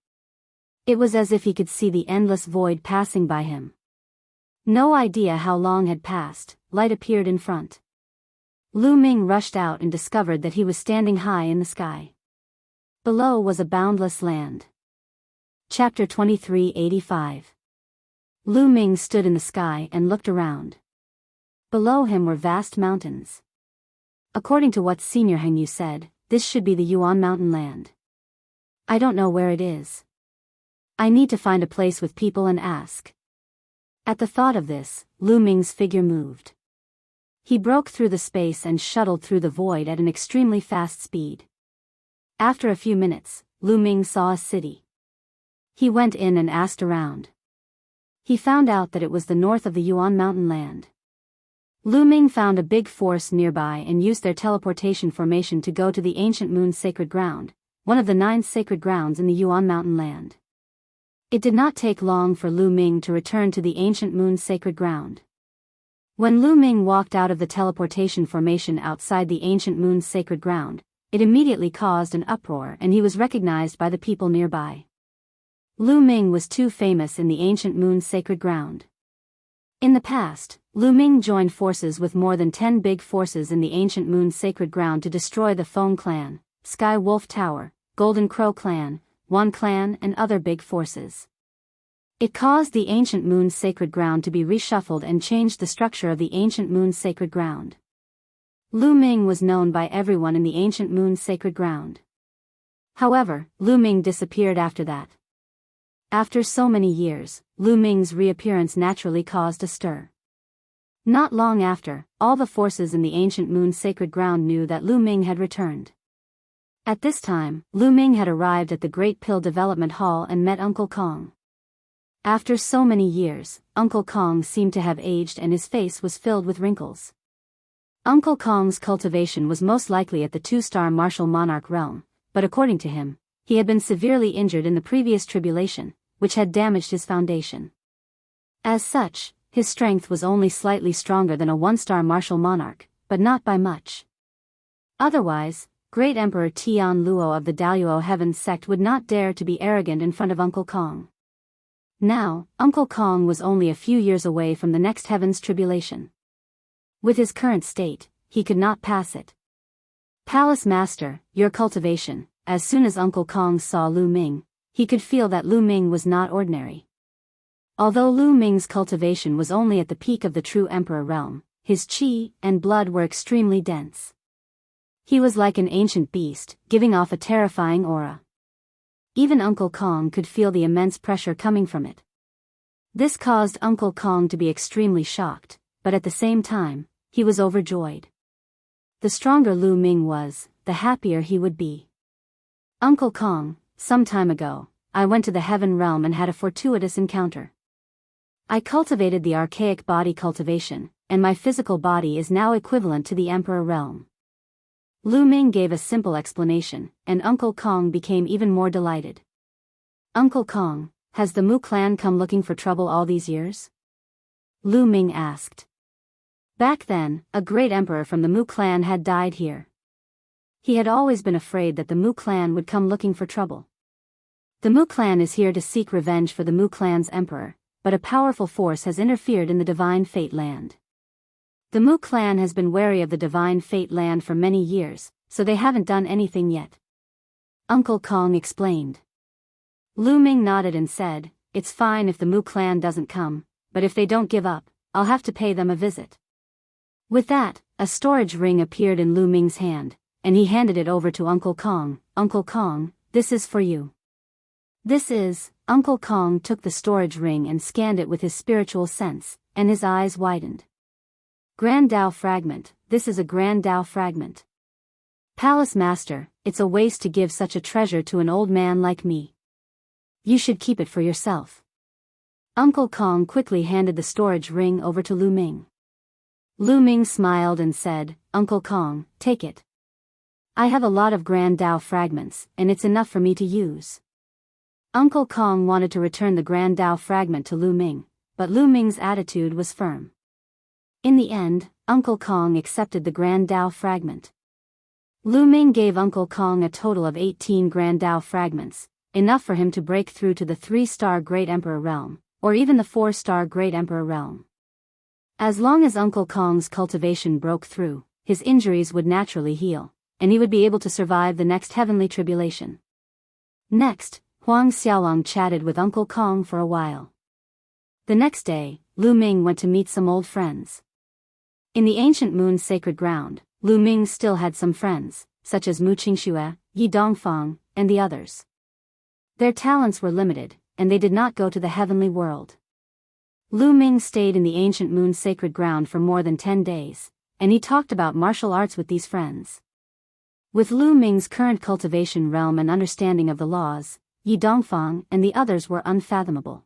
It was as if he could see the endless void passing by him. No idea how long had passed, light appeared in front. Lu Ming rushed out and discovered that he was standing high in the sky. Below was a boundless land. Chapter 2385. Lu Ming stood in the sky and looked around. Below him were vast mountains. According to what Senior Heng Yu said, this should be the Yuan Mountain land. I don't know where it is. I need to find a place with people and ask. At the thought of this, Lu Ming's figure moved. He broke through the space and shuttled through the void at an extremely fast speed. After a few minutes, Lu Ming saw a city. He went in and asked around. He found out that it was the north of the Yuan Mountain land. Lu Ming found a big force nearby and used their teleportation formation to go to the ancient Moon's sacred ground, one of the 9 sacred grounds in the Yuan Mountain land. It did not take long for Lu Ming to return to the ancient Moon's sacred ground. When Lu Ming walked out of the teleportation formation outside the ancient Moon's sacred ground, it immediately caused an uproar and he was recognized by the people nearby. Lu Ming was too famous in the ancient Moon's sacred ground. In the past, Lu Ming joined forces with more than 10 big forces in the ancient Moon's sacred ground to destroy the Feng clan, Sky Wolf Tower, Golden Crow clan, Wan clan and other big forces. It caused the ancient Moon's sacred ground to be reshuffled and changed the structure of the ancient Moon's sacred ground. Lu Ming was known by everyone in the ancient Moon's sacred ground. However, Lu Ming disappeared after that. After so many years, Lu Ming's reappearance naturally caused a stir. Not long after, all the forces in the ancient Moon's sacred ground knew that Lu Ming had returned. At this time, Lu Ming had arrived at the Great Pill Development Hall and met Uncle Kong. After so many years, Uncle Kong seemed to have aged and his face was filled with wrinkles. Uncle Kong's cultivation was most likely at the 2-star martial monarch realm, but according to him, he had been severely injured in the previous tribulation, which had damaged his foundation. As such, his strength was only slightly stronger than a 1-star martial monarch, but not by much. Otherwise, Great Emperor Tian Luo of the Daluo Heavens sect would not dare to be arrogant in front of Uncle Kong. Now, Uncle Kong was only a few years away from the next Heaven's tribulation. With his current state, he could not pass it. Palace Master, your cultivation, as soon as Uncle Kong saw Lu Ming, he could feel that Lu Ming was not ordinary. Although Lu Ming's cultivation was only at the peak of the true emperor realm, his qi and blood were extremely dense. He was like an ancient beast, giving off a terrifying aura. Even Uncle Kong could feel the immense pressure coming from it. This caused Uncle Kong to be extremely shocked, but at the same time, he was overjoyed. The stronger Lu Ming was, the happier he would be. Uncle Kong, some time ago, I went to the heaven realm and had a fortuitous encounter. I cultivated the archaic body cultivation, and my physical body is now equivalent to the emperor realm. Lu Ming gave a simple explanation, and Uncle Kong became even more delighted. Uncle Kong, has the Mu clan come looking for trouble all these years? Lu Ming asked. Back then, a great emperor from the Mu clan had died here. He had always been afraid that the Mu clan would come looking for trouble. The Mu clan is here to seek revenge for the Mu clan's emperor, but a powerful force has interfered in the Divine Fate Land. The Mu clan has been wary of the Divine Fate Land for many years, so they haven't done anything yet. Uncle Kong explained. Lu Ming nodded and said, "It's fine if the Mu clan doesn't come, but if they don't give up, I'll have to pay them a visit." With that, a storage ring appeared in Lu Ming's hand, and he handed it over to Uncle Kong. "Uncle Kong, this is for you." This is, Uncle Kong took the storage ring and scanned it with his spiritual sense, and his eyes widened. Grand Dao Fragment, this is a Grand Dao Fragment. Palace Master, it's a waste to give such a treasure to an old man like me. You should keep it for yourself. Uncle Kong quickly handed the storage ring over to Lu Ming. Lu Ming smiled and said, "Uncle Kong, take it. I have a lot of Grand Dao Fragments, and it's enough for me to use." Uncle Kong wanted to return the Grand Dao Fragment to Lu Ming, but Lu Ming's attitude was firm. In the end, Uncle Kong accepted the Grand Dao Fragment. Lu Ming gave Uncle Kong a total of 18 Grand Dao Fragments, enough for him to break through to the 3-star Great Emperor realm, or even the 4-star Great Emperor realm. As long as Uncle Kong's cultivation broke through, his injuries would naturally heal, and he would be able to survive the next heavenly tribulation. Next, Huang Xiaolong chatted with Uncle Kong for a while. The next day, Lu Ming went to meet some old friends. In the ancient moon's sacred ground, Lu Ming still had some friends, such as Mu Qingxue, Yi Dongfang, and the others. Their talents were limited, and they did not go to the heavenly world. Lu Ming stayed in the ancient moon's sacred ground for more than 10 days, and he talked about martial arts with these friends. With Lu Ming's current cultivation realm and understanding of the laws, Yi Dongfang and the others were unfathomable.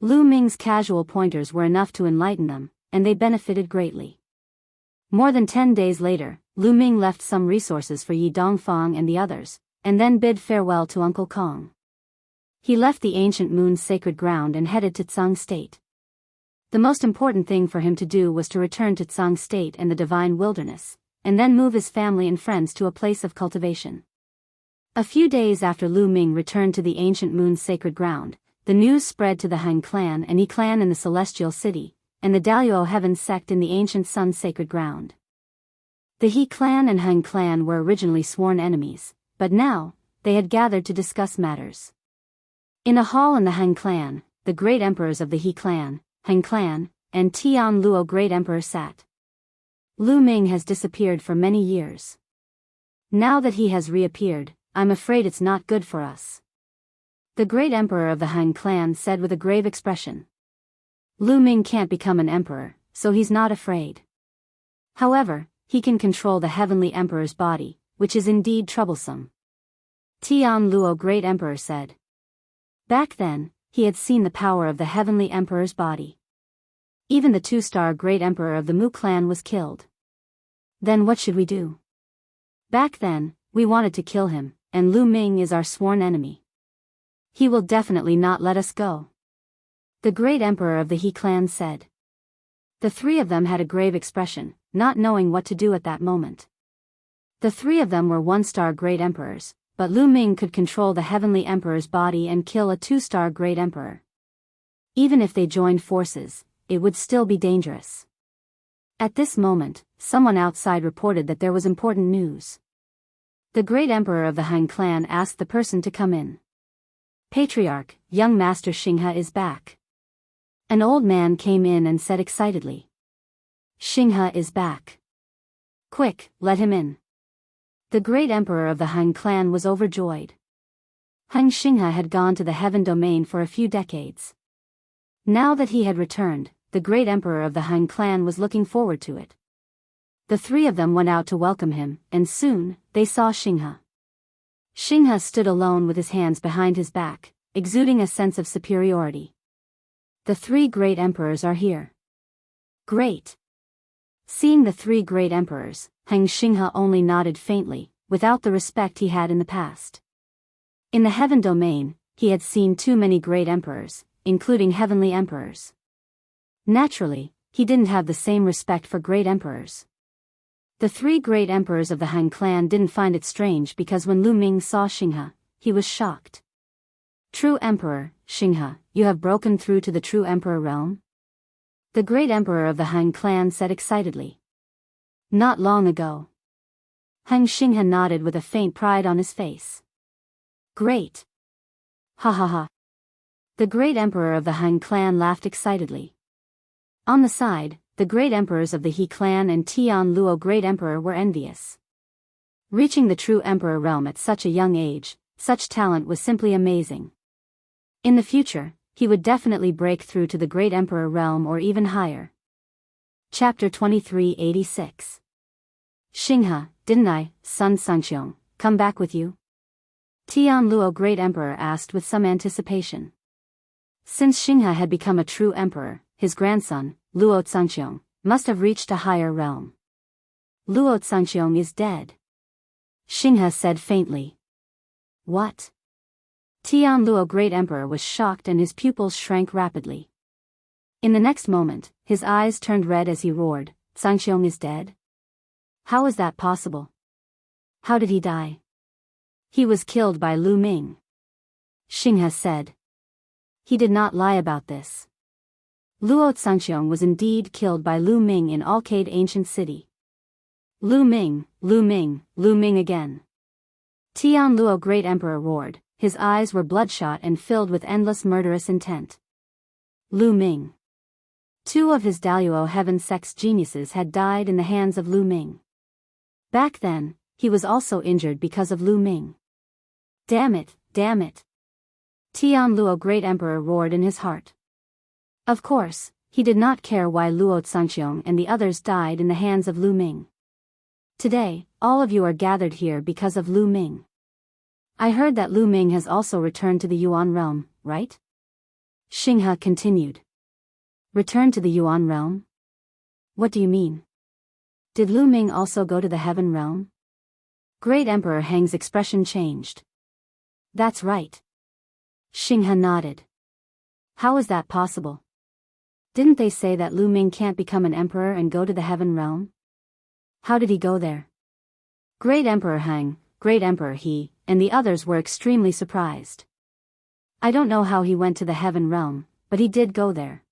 Lu Ming's casual pointers were enough to enlighten them, and they benefited greatly. More than 10 days later, Lu Ming left some resources for Yi Dongfang and the others, and then bid farewell to Uncle Kong. He left the ancient moon's sacred ground and headed to Tsang State. The most important thing for him to do was to return to Tsang State and the divine wilderness, and then move his family and friends to a place of cultivation. A few days after Lu Ming returned to the ancient moon's sacred ground, the news spread to the Han clan and Yi clan in the Celestial City, and the Daluo Heaven sect in the ancient Sun's sacred ground. The He clan and Han clan were originally sworn enemies, but now, they had gathered to discuss matters. In a hall in the Han clan, the great emperors of the He clan, Han clan, and Tian Luo Great Emperor sat. Lu Ming has disappeared for many years. Now that he has reappeared, I'm afraid it's not good for us. The great emperor of the Han clan said with a grave expression. Lu Ming can't become an emperor, so he's not afraid. However, he can control the heavenly emperor's body, which is indeed troublesome. Tian Luo Great Emperor said. Back then, he had seen the power of the heavenly emperor's body. Even the 2-star Great Emperor of the Mu clan was killed. Then what should we do? Back then, we wanted to kill him, and Lu Ming is our sworn enemy. He will definitely not let us go. The great emperor of the He clan said. The three of them had a grave expression, not knowing what to do at that moment. The three of them were 1-star great emperors, but Lu Ming could control the heavenly emperor's body and kill a 2-star great emperor. Even if they joined forces, it would still be dangerous. At this moment, someone outside reported that there was important news. The great emperor of the Han clan asked the person to come in. Patriarch, young master Xinghe is back. An old man came in and said excitedly. Xinghe is back. Quick, let him in. The great emperor of the Han clan was overjoyed. Han Xinghe had gone to the heaven domain for a few decades. Now that he had returned, the great emperor of the Han clan was looking forward to it. The three of them went out to welcome him, and soon, they saw Xinghe. Xinghe stood alone with his hands behind his back, exuding a sense of superiority. The three great emperors are here. Great. Seeing the three great emperors, Han Xinghe only nodded faintly, without the respect he had in the past. In the heaven domain, he had seen too many great emperors, including heavenly emperors. Naturally, he didn't have the same respect for great emperors. The three great emperors of the Han clan didn't find it strange because when Lu Ming saw Xinghe, he was shocked. True Emperor, Xinghe, you have broken through to the true Emperor realm? The great emperor of the Han clan said excitedly. Not long ago. Han Xinghe nodded with a faint pride on his face. Great. Ha ha ha. The great emperor of the Han clan laughed excitedly. On the side, the great emperors of the He clan and Tian Luo great emperor were envious. Reaching the true emperor realm at such a young age, such talent was simply amazing. In the future, he would definitely break through to the great emperor realm or even higher. Chapter 2386. Xinghe, didn't I, son Sangxiong, come back with you? Tian Luo great emperor asked with some anticipation. Since Xinghe had become a true emperor, his grandson, Luo Zangxiong, must have reached a higher realm. Luo Zangxiong is dead. Xinghe said faintly. What? Tian Luo great emperor was shocked and his pupils shrank rapidly. In the next moment, his eyes turned red as he roared, Zangxiong is dead? How is that possible? How did he die? He was killed by Lu Ming. Xinghe said. He did not lie about this. Luo Zangxiong was indeed killed by Lu Ming in Alcade Ancient City. Lu Ming, Lu Ming, Lu Ming again. Tian Luo great emperor roared, his eyes were bloodshot and filled with endless murderous intent. Lu Ming. Two of his Daluo heaven sex geniuses had died in the hands of Lu Ming. Back then, he was also injured because of Lu Ming. Damn it, damn it. Tian Luo great emperor roared in his heart. Of course, he did not care why Luo Zangxiong and the others died in the hands of Lu Ming. Today, all of you are gathered here because of Lu Ming. I heard that Lu Ming has also returned to the Yuan realm, right? Xinghe continued. Returned to the Yuan realm? What do you mean? Did Lu Ming also go to the heaven realm? Great Emperor Hang's expression changed. That's right. Xinghe nodded. How is that possible? Didn't they say that Lu Ming can't become an emperor and go to the heaven realm? How did he go there? Great Emperor Hang, Great Emperor He, and the others were extremely surprised. I don't know how he went to the heaven realm, but he did go there.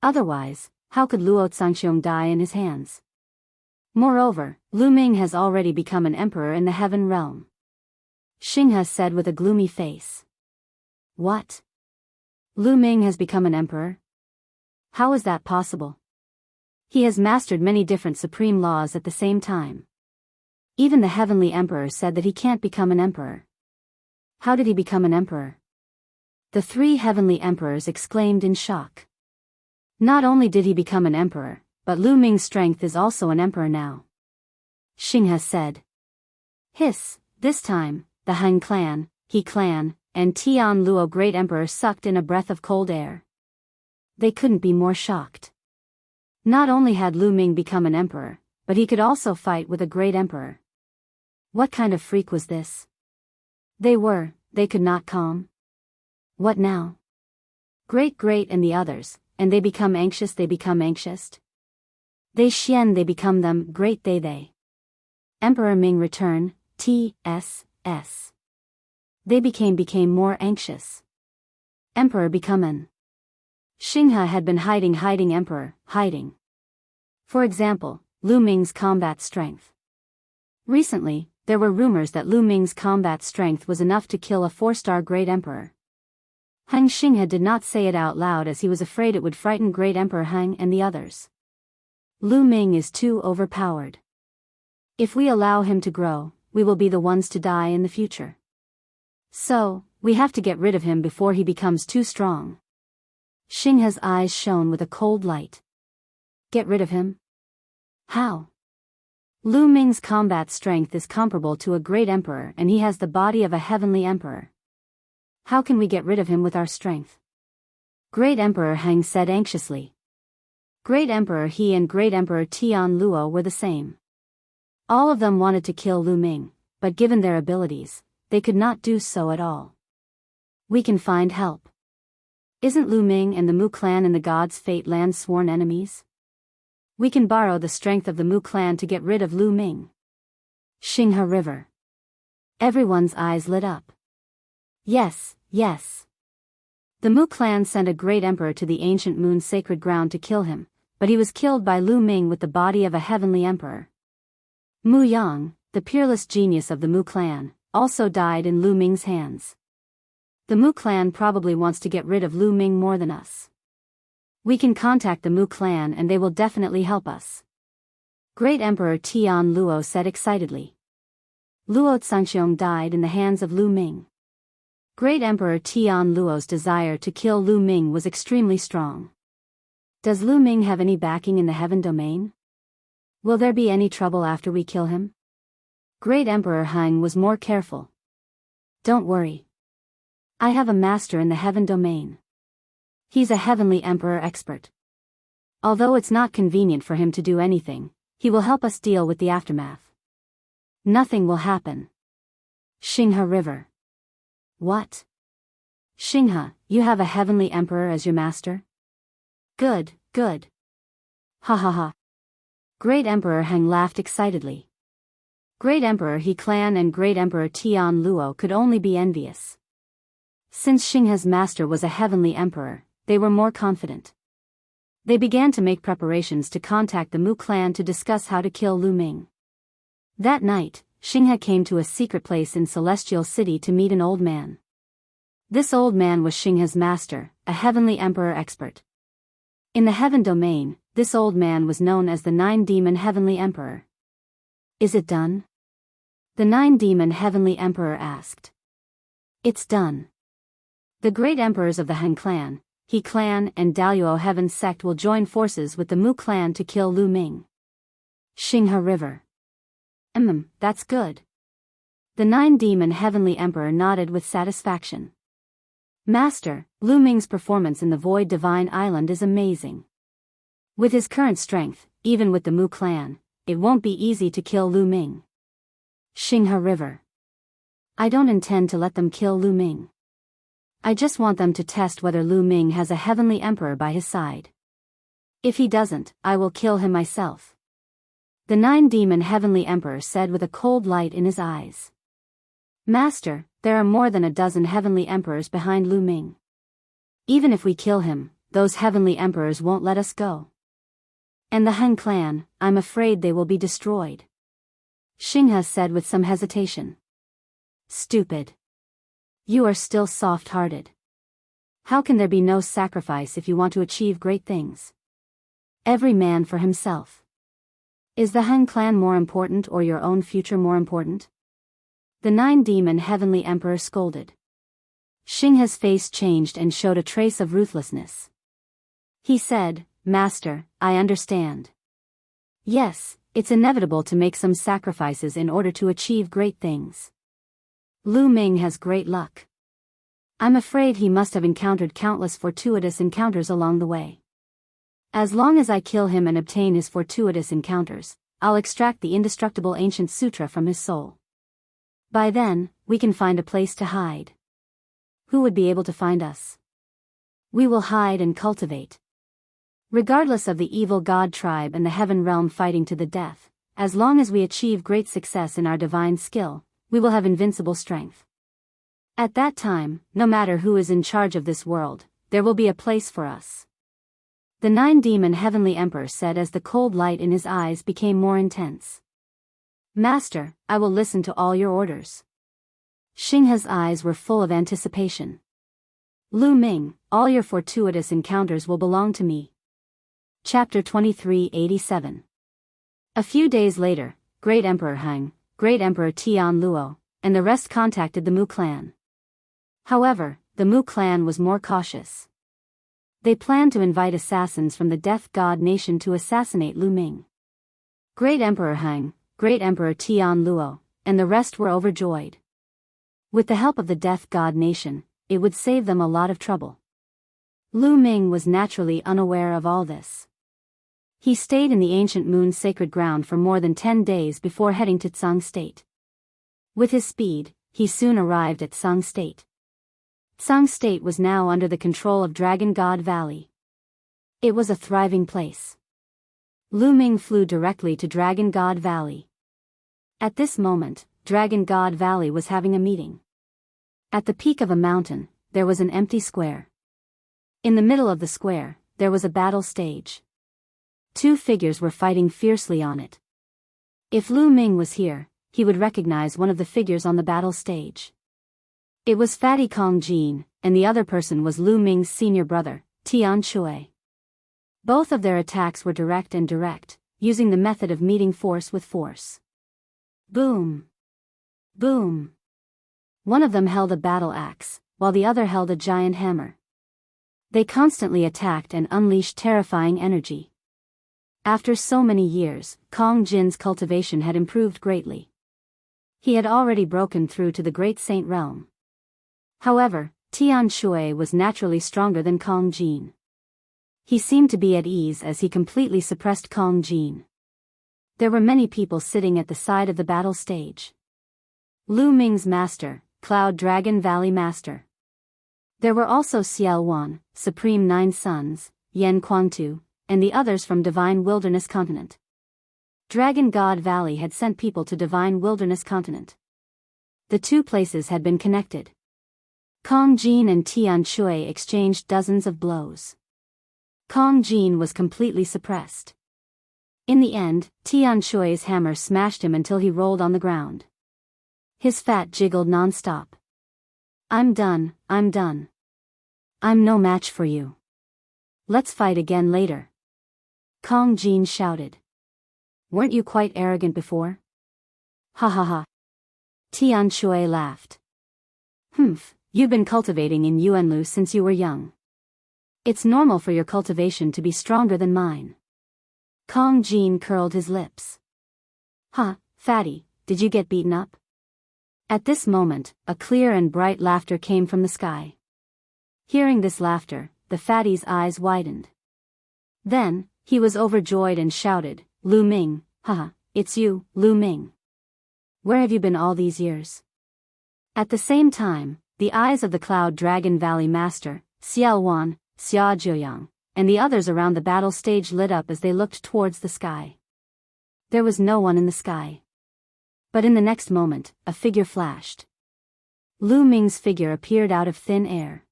Otherwise, how could Luo Zangxiong die in his hands? Moreover, Lu Ming has already become an emperor in the heaven realm. Xinghe said with a gloomy face. What? Lu Ming has become an emperor? How is that possible? He has mastered many different supreme laws at the same time. Even the heavenly emperor said that he can't become an emperor. How did he become an emperor? The three heavenly emperors exclaimed in shock. Not only did he become an emperor, but Lu Ming's strength is also an emperor now. Xinghe said. Hiss, this time, the Han clan, He clan, and Tian Luo great emperor sucked in a breath of cold air. They couldn't be more shocked. Not only had Lu Ming become an emperor, but he could also fight with a great emperor. What kind of freak was this? They could not calm. What now? Great and the others, and they become anxious. They Xian they become them, great they. Emperor Ming return, TSS. They became more anxious. Emperor become an. Xinghe had been hiding emperor, hiding. For example, Lu Ming's combat strength. Recently, there were rumors that Lu Ming's combat strength was enough to kill a 4-star Great Emperor. Hang Xinghe did not say it out loud as he was afraid it would frighten Great Emperor Hang and the others. Lu Ming is too overpowered. If we allow him to grow, we will be the ones to die in the future. So, we have to get rid of him before he becomes too strong. Xinghe's eyes shone with a cold light. Get rid of him? How? Lu Ming's combat strength is comparable to a great emperor and he has the body of a heavenly emperor. How can we get rid of him with our strength? Great Emperor Hang said anxiously. Great Emperor He and Great Emperor Tian Luo were the same. All of them wanted to kill Lu Ming, but given their abilities, they could not do so at all. We can find help. Isn't Lu Ming and the Mu clan in the God's Fate land sworn enemies? We can borrow the strength of the Mu clan to get rid of Lu Ming. Xinghe River. Everyone's eyes lit up. Yes, yes. The Mu clan sent a great emperor to the ancient moon's sacred ground to kill him, but he was killed by Lu Ming with the body of a heavenly emperor. Mu Yang, the peerless genius of the Mu clan, also died in Lu Ming's hands. The Mu clan probably wants to get rid of Lu Ming more than us. We can contact the Mu clan and they will definitely help us. Great Emperor Tian Luo said excitedly. Luo Zhangxiong died in the hands of Lu Ming. Great Emperor Tian Luo's desire to kill Lu Ming was extremely strong. Does Lu Ming have any backing in the heaven domain? Will there be any trouble after we kill him? Great Emperor Hang was more careful. Don't worry. I have a master in the heaven domain. He's a heavenly emperor expert. Although it's not convenient for him to do anything, he will help us deal with the aftermath. Nothing will happen. Xinghe River. What? Xinghe, you have a heavenly emperor as your master? Good, good. Ha ha ha. Great Emperor Hang laughed excitedly. Great Emperor He clan and Great Emperor Tian Luo could only be envious. Since Xinghe's master was a heavenly emperor, they were more confident. They began to make preparations to contact the Mu clan to discuss how to kill Lu Ming. That night, Xinghe came to a secret place in Celestial City to meet an old man. This old man was Xinghe's master, a heavenly emperor expert. In the heaven domain, this old man was known as the Nine-Demon Heavenly Emperor. Is it done? The Nine-Demon Heavenly Emperor asked. It's done. The great emperors of the Han clan, He clan and Daluo Heaven sect will join forces with the Mu clan to kill Lu Ming. Xinghe River. That's good. The Nine-Demon Heavenly Emperor nodded with satisfaction. Master, Lu Ming's performance in the Void Divine Island is amazing. With his current strength, even with the Mu clan, it won't be easy to kill Lu Ming. Xinghe River. I don't intend to let them kill Lu Ming. I just want them to test whether Lu Ming has a heavenly emperor by his side. If he doesn't, I will kill him myself. The Nine-Demon Heavenly Emperor said with a cold light in his eyes. Master, there are more than a dozen heavenly emperors behind Lu Ming. Even if we kill him, those heavenly emperors won't let us go. And the Han clan, I'm afraid they will be destroyed. Xinghe said with some hesitation. Stupid. You are still soft-hearted. How can there be no sacrifice if you want to achieve great things? Every man for himself. Is the Han clan more important or your own future more important? The Nine-Demon Heavenly Emperor scolded. Xinghe's face changed and showed a trace of ruthlessness. He said, Master, I understand. Yes, it's inevitable to make some sacrifices in order to achieve great things. Lu Ming has great luck. I'm afraid he must have encountered countless fortuitous encounters along the way. As long as I kill him and obtain his fortuitous encounters, I'll extract the indestructible ancient sutra from his soul. By then, we can find a place to hide. Who would be able to find us? We will hide and cultivate. Regardless of the evil god tribe and the heaven realm fighting to the death, as long as we achieve great success in our divine skill, we will have invincible strength. At that time, no matter who is in charge of this world, there will be a place for us. The Nine-Demon Heavenly Emperor said as the cold light in his eyes became more intense. Master, I will listen to all your orders. Xinghe's eyes were full of anticipation. Lu Ming, all your fortuitous encounters will belong to me. Chapter 2387. A few days later, Great Emperor Hang, Great Emperor Tian Luo, and the rest contacted the Mu clan. However, the Mu clan was more cautious. They planned to invite assassins from the Death God nation to assassinate Lu Ming. Great Emperor Hang, Great Emperor Tian Luo, and the rest were overjoyed. With the help of the Death God nation, it would save them a lot of trouble. Lu Ming was naturally unaware of all this. He stayed in the ancient moon's sacred ground for more than 10 days before heading to Tsang State. With his speed, he soon arrived at Tsang State. Tsang State was now under the control of Dragon God Valley. It was a thriving place. Lu Ming flew directly to Dragon God Valley. At this moment, Dragon God Valley was having a meeting. At the peak of a mountain, there was an empty square. In the middle of the square, there was a battle stage. Two figures were fighting fiercely on it. If Lu Ming was here, he would recognize one of the figures on the battle stage. It was Fatty Kong Jin, and the other person was Lu Ming's senior brother, Tian Shui. Both of their attacks were direct, using the method of meeting force with force. Boom! Boom! One of them held a battle axe, while the other held a giant hammer. They constantly attacked and unleashed terrifying energy. After so many years, Kong Jin's cultivation had improved greatly. He had already broken through to the Great Saint Realm. However, Tian Shui was naturally stronger than Kong Jin. He seemed to be at ease as he completely suppressed Kong Jin. There were many people sitting at the side of the battle stage. Lu Ming's master, Cloud Dragon Valley Master. There were also Xiao Wan, Supreme Nine Sons, Yen Quangtu, and the others from Divine Wilderness Continent. Dragon God Valley had sent people to Divine Wilderness Continent. The two places had been connected. Kong Jin and Tian Shui exchanged dozens of blows. Kong Jin was completely suppressed. In the end, Tian Shui's hammer smashed him until he rolled on the ground. His fat jiggled non-stop. I'm done. I'm no match for you. Let's fight again later. Kong Jin shouted. Weren't you quite arrogant before? Ha ha ha. Tian Shui laughed. You've been cultivating in Yuanlu since you were young. It's normal for your cultivation to be stronger than mine. Kong Jin curled his lips. Fatty, did you get beaten up? At this moment, a clear and bright laughter came from the sky. Hearing this laughter, the fatty's eyes widened. Then, he was overjoyed and shouted, Lu Ming, it's you, Lu Ming. Where have you been all these years? At the same time, the eyes of the Cloud Dragon Valley Master, Xiao Wan, Xia Jiuyang, and the others around the battle stage lit up as they looked towards the sky. There was no one in the sky. But in the next moment, a figure flashed. Lu Ming's figure appeared out of thin air.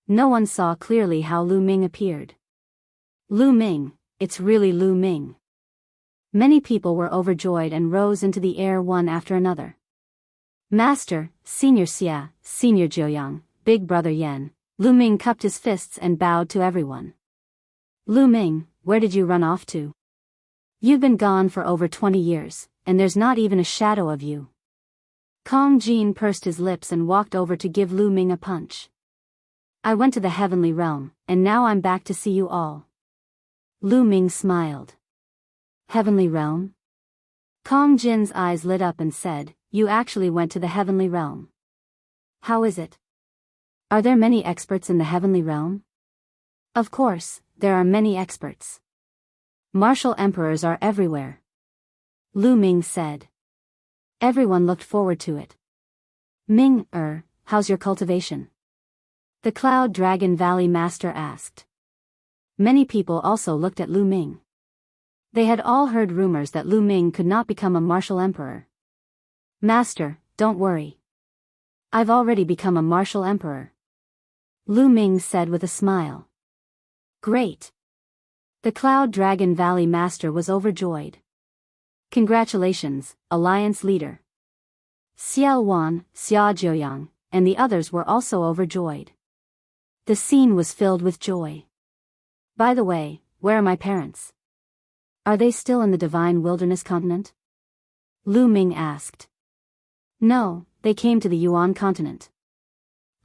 No one saw clearly how Lu Ming appeared. Lu Ming, it's really Lu Ming. Many people were overjoyed and rose into the air one after another. Master, Senior Xia, Senior Jiuyang, Big Brother Yen, Lu Ming cupped his fists and bowed to everyone. Lu Ming, where did you run off to? You've been gone for over 20 years, and there's not even a shadow of you. Kong Jin pursed his lips and walked over to give Lu Ming a punch. I went to the heavenly realm, and now I'm back to see you all. Lu Ming smiled. Heavenly realm? Kong Jin's eyes lit up and said, you actually went to the heavenly realm. How is it? Are there many experts in the heavenly realm? Of course, there are many experts. Martial emperors are everywhere. Lu Ming said. Everyone looked forward to it. Ming, how's your cultivation? The Cloud Dragon Valley Master asked. Many people also looked at Lu Ming. They had all heard rumors that Lu Ming could not become a martial emperor. Master, don't worry. I've already become a martial emperor. Lu Ming said with a smile. Great. The Cloud Dragon Valley Master was overjoyed. Congratulations, Alliance Leader. Xiao Wan, Xia Jiuyang, and the others were also overjoyed. The scene was filled with joy. By the way, where are my parents? Are they still in the Divine Wilderness continent? Lu Ming asked. No, they came to the Yuan continent.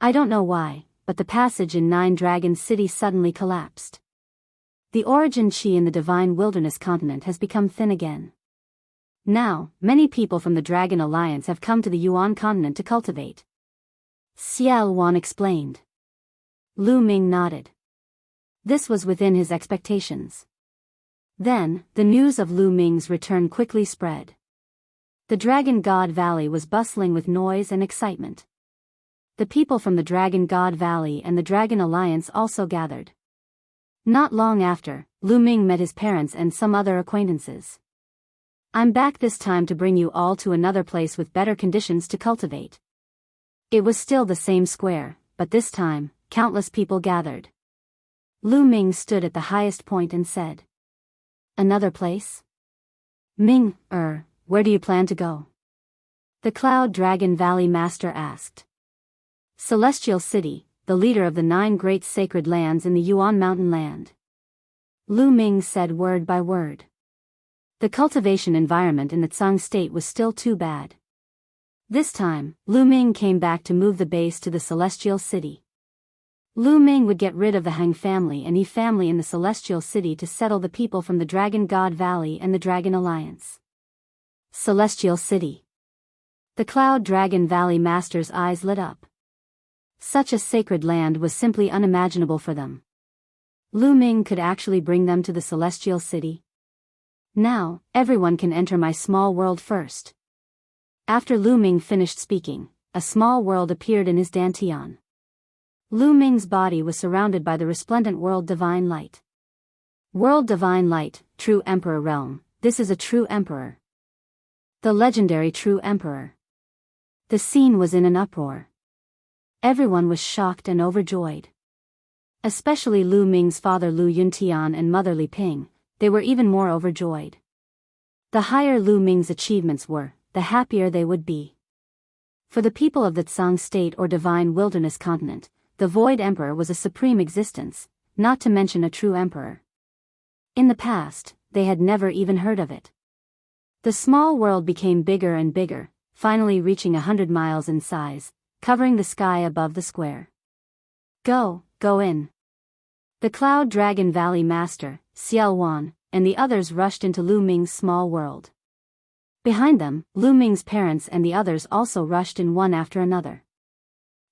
I don't know why, but the passage in Nine Dragons City suddenly collapsed. The origin chi in the Divine Wilderness continent has become thin again. Now, many people from the Dragon Alliance have come to the Yuan continent to cultivate. Xiao Wan explained. Lu Ming nodded. This was within his expectations. Then, the news of Lu Ming's return quickly spread. The Dragon God Valley was bustling with noise and excitement. The people from the Dragon God Valley and the Dragon Alliance also gathered. Not long after, Lu Ming met his parents and some other acquaintances. I'm back this time to bring you all to another place with better conditions to cultivate. It was still the same square, but this time, countless people gathered. Lu Ming stood at the highest point and said, Another place? Ming, where do you plan to go? The Cloud Dragon Valley Master asked. Celestial City, the leader of the 9 great sacred lands in the Yuan Mountain Land. Lu Ming said word by word. The cultivation environment in the Tsang state was still too bad. This time, Lu Ming came back to move the base to the Celestial City. Lu Ming would get rid of the Hang family and Yi family in the Celestial City to settle the people from the Dragon God Valley and the Dragon Alliance. Celestial City. The Cloud Dragon Valley Master's eyes lit up. Such a sacred land was simply unimaginable for them. Lu Ming could actually bring them to the Celestial City. Now, everyone can enter my small world first. After Lu Ming finished speaking, a small world appeared in his dantian. Lu Ming's body was surrounded by the resplendent World Divine Light. World Divine Light, True Emperor Realm, this is a true emperor. The legendary True Emperor. The scene was in an uproar. Everyone was shocked and overjoyed. Especially Lu Ming's father Lu Yuntian and mother Li Ping, they were even more overjoyed. The higher Lu Ming's achievements were, the happier they would be. For the people of the Tsang state or Divine Wilderness continent, the Void Emperor was a supreme existence, not to mention a true emperor. In the past, they had never even heard of it. The small world became bigger and bigger, finally reaching 100 miles in size, covering the sky above the square. Go in. The Cloud Dragon Valley Master, Xiao Wan, and the others rushed into Lu Ming's small world. Behind them, Lu Ming's parents and the others also rushed in one after another.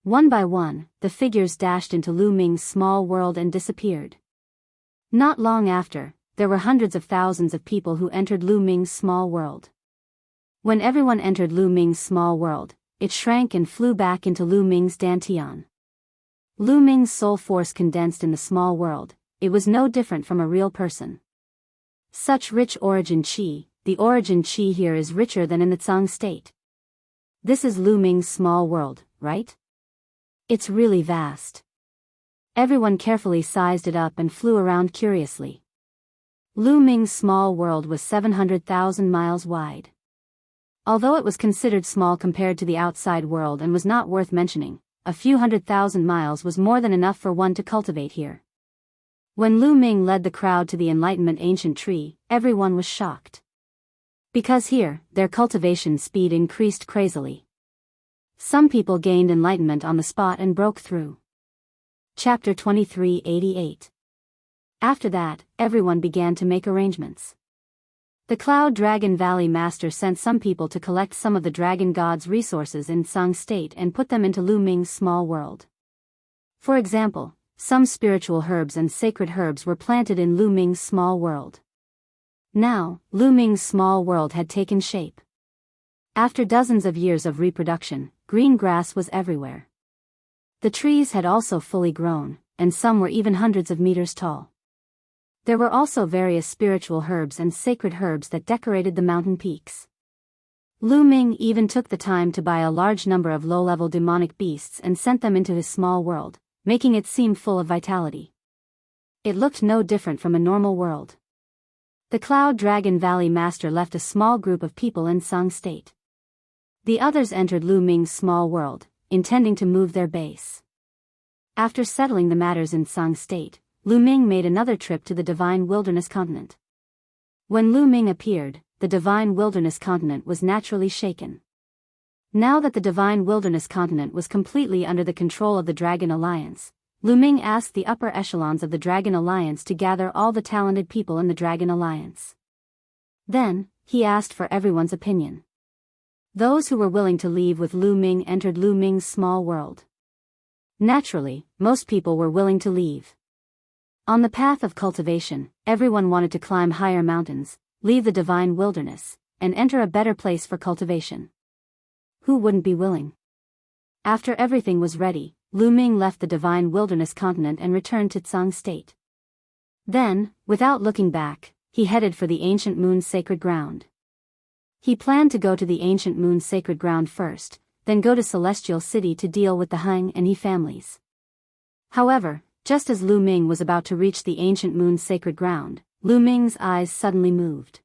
One by one, the figures dashed into Lu Ming's small world and disappeared. Not long after, there were hundreds of thousands of people who entered Lu Ming's small world. When everyone entered Lu Ming's small world, it shrank and flew back into Lu Ming's dantian. Lu Ming's soul force condensed in the small world, it was no different from a real person. Such rich origin chi, the origin chi here is richer than in the Tsang state. This is Lu Ming's small world, right? It's really vast. Everyone carefully sized it up and flew around curiously. Lu Ming's small world was 700,000 miles wide. Although it was considered small compared to the outside world and was not worth mentioning, a few 100,000 miles was more than enough for one to cultivate here. When Lu Ming led the crowd to the Enlightenment Ancient Tree, everyone was shocked. Because here, their cultivation speed increased crazily. Some people gained enlightenment on the spot and broke through. Chapter 2388. After that, everyone began to make arrangements. The Cloud Dragon Valley Master sent some people to collect some of the Dragon God's resources in Tsang State and put them into Lu Ming's small world. For example, some spiritual herbs and sacred herbs were planted in Lu Ming's small world. Now, Lu Ming's small world had taken shape. After dozens of years of reproduction, green grass was everywhere. The trees had also fully grown, and some were even hundreds of meters tall. There were also various spiritual herbs and sacred herbs that decorated the mountain peaks. Lu Ming even took the time to buy a large number of low-level demonic beasts and sent them into his small world, making it seem full of vitality. It looked no different from a normal world. The Cloud Dragon Valley Master left a small group of people in Song State. The others entered Lu Ming's small world, intending to move their base. After settling the matters in Song State, Lu Ming made another trip to the Divine Wilderness Continent. When Lu Ming appeared, the Divine Wilderness Continent was naturally shaken. Now that the Divine Wilderness Continent was completely under the control of the Dragon Alliance, Lu Ming asked the upper echelons of the Dragon Alliance to gather all the talented people in the Dragon Alliance. Then, he asked for everyone's opinion. Those who were willing to leave with Lu Ming entered Lu Ming's small world. Naturally, most people were willing to leave. On the path of cultivation, everyone wanted to climb higher mountains, leave the Divine Wilderness, and enter a better place for cultivation. Who wouldn't be willing? After everything was ready, Lu Ming left the Divine Wilderness Continent and returned to Song State. Then, without looking back, he headed for the Ancient Moon's sacred ground. He planned to go to the Ancient Moon's sacred ground first, then go to Celestial City to deal with the Hung and He families. However, just as Lu Ming was about to reach the Ancient Moon's sacred ground, Lu Ming's eyes suddenly moved.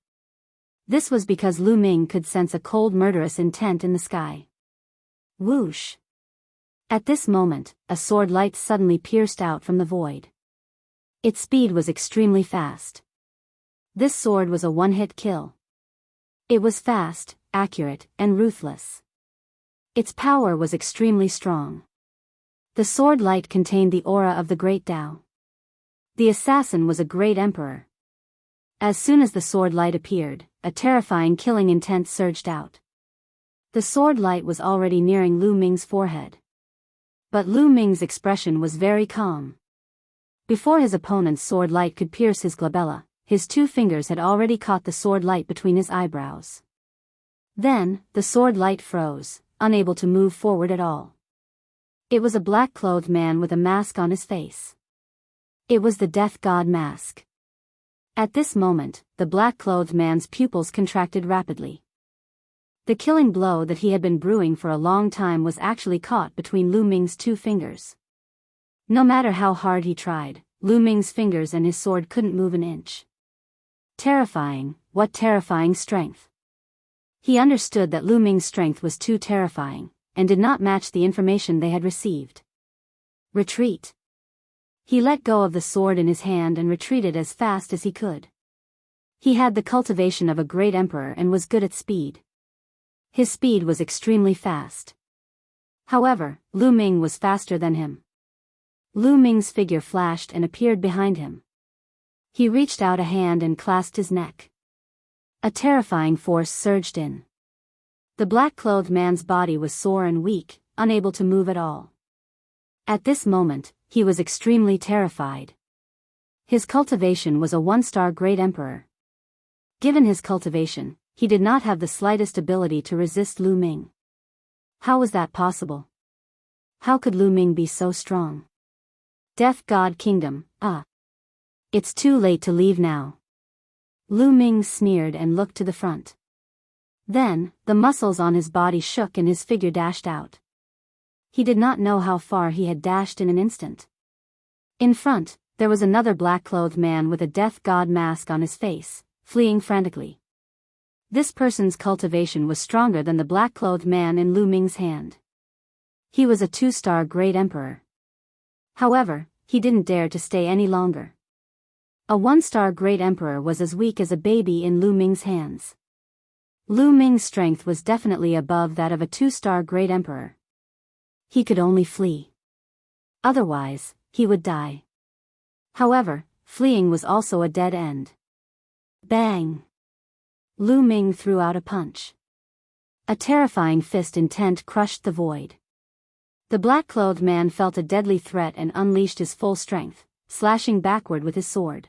This was because Lu Ming could sense a cold murderous intent in the sky. Whoosh! At this moment, a sword light suddenly pierced out from the void. Its speed was extremely fast. This sword was a one-hit kill. It was fast, accurate, and ruthless. Its power was extremely strong. The sword light contained the aura of the Great Tao. The assassin was a great emperor. As soon as the sword light appeared, a terrifying killing intent surged out. The sword light was already nearing Lu Ming's forehead. But Lu Ming's expression was very calm. Before his opponent's sword light could pierce his glabella, his two fingers had already caught the sword light between his eyebrows. Then, the sword light froze, unable to move forward at all. It was a black-clothed man with a mask on his face. It was the Death God mask. At this moment, the black-clothed man's pupils contracted rapidly. The killing blow that he had been brewing for a long time was actually caught between Lu Ming's two fingers. No matter how hard he tried, Lu Ming's fingers and his sword couldn't move an inch. Terrifying, what terrifying strength! He understood that Lu Ming's strength was too terrifying, and did not match the information they had received. Retreat! He let go of the sword in his hand and retreated as fast as he could. He had the cultivation of a great emperor and was good at speed. His speed was extremely fast. However, Lu Ming was faster than him. Lu Ming's figure flashed and appeared behind him. He reached out a hand and clasped his neck. A terrifying force surged in. The black-clothed man's body was sore and weak, unable to move at all. At this moment, he was extremely terrified. His cultivation was a one-star great emperor. Given his cultivation, he did not have the slightest ability to resist Lu Ming. How was that possible? How could Lu Ming be so strong? Death God Kingdom, It's too late to leave now. Lu Ming sneered and looked to the front. Then, the muscles on his body shook and his figure dashed out. He did not know how far he had dashed in an instant. In front, there was another black-clothed man with a Death God mask on his face, fleeing frantically. This person's cultivation was stronger than the black-clothed man in Lu Ming's hand. He was a two-star great emperor. However, he didn't dare to stay any longer. A one-star great emperor was as weak as a baby in Lu Ming's hands. Lu Ming's strength was definitely above that of a two-star great emperor. He could only flee. Otherwise, he would die. However, fleeing was also a dead end. Bang! Lu Ming threw out a punch. A terrifying fist intent crushed the void. The black-clothed man felt a deadly threat and unleashed his full strength, slashing backward with his sword.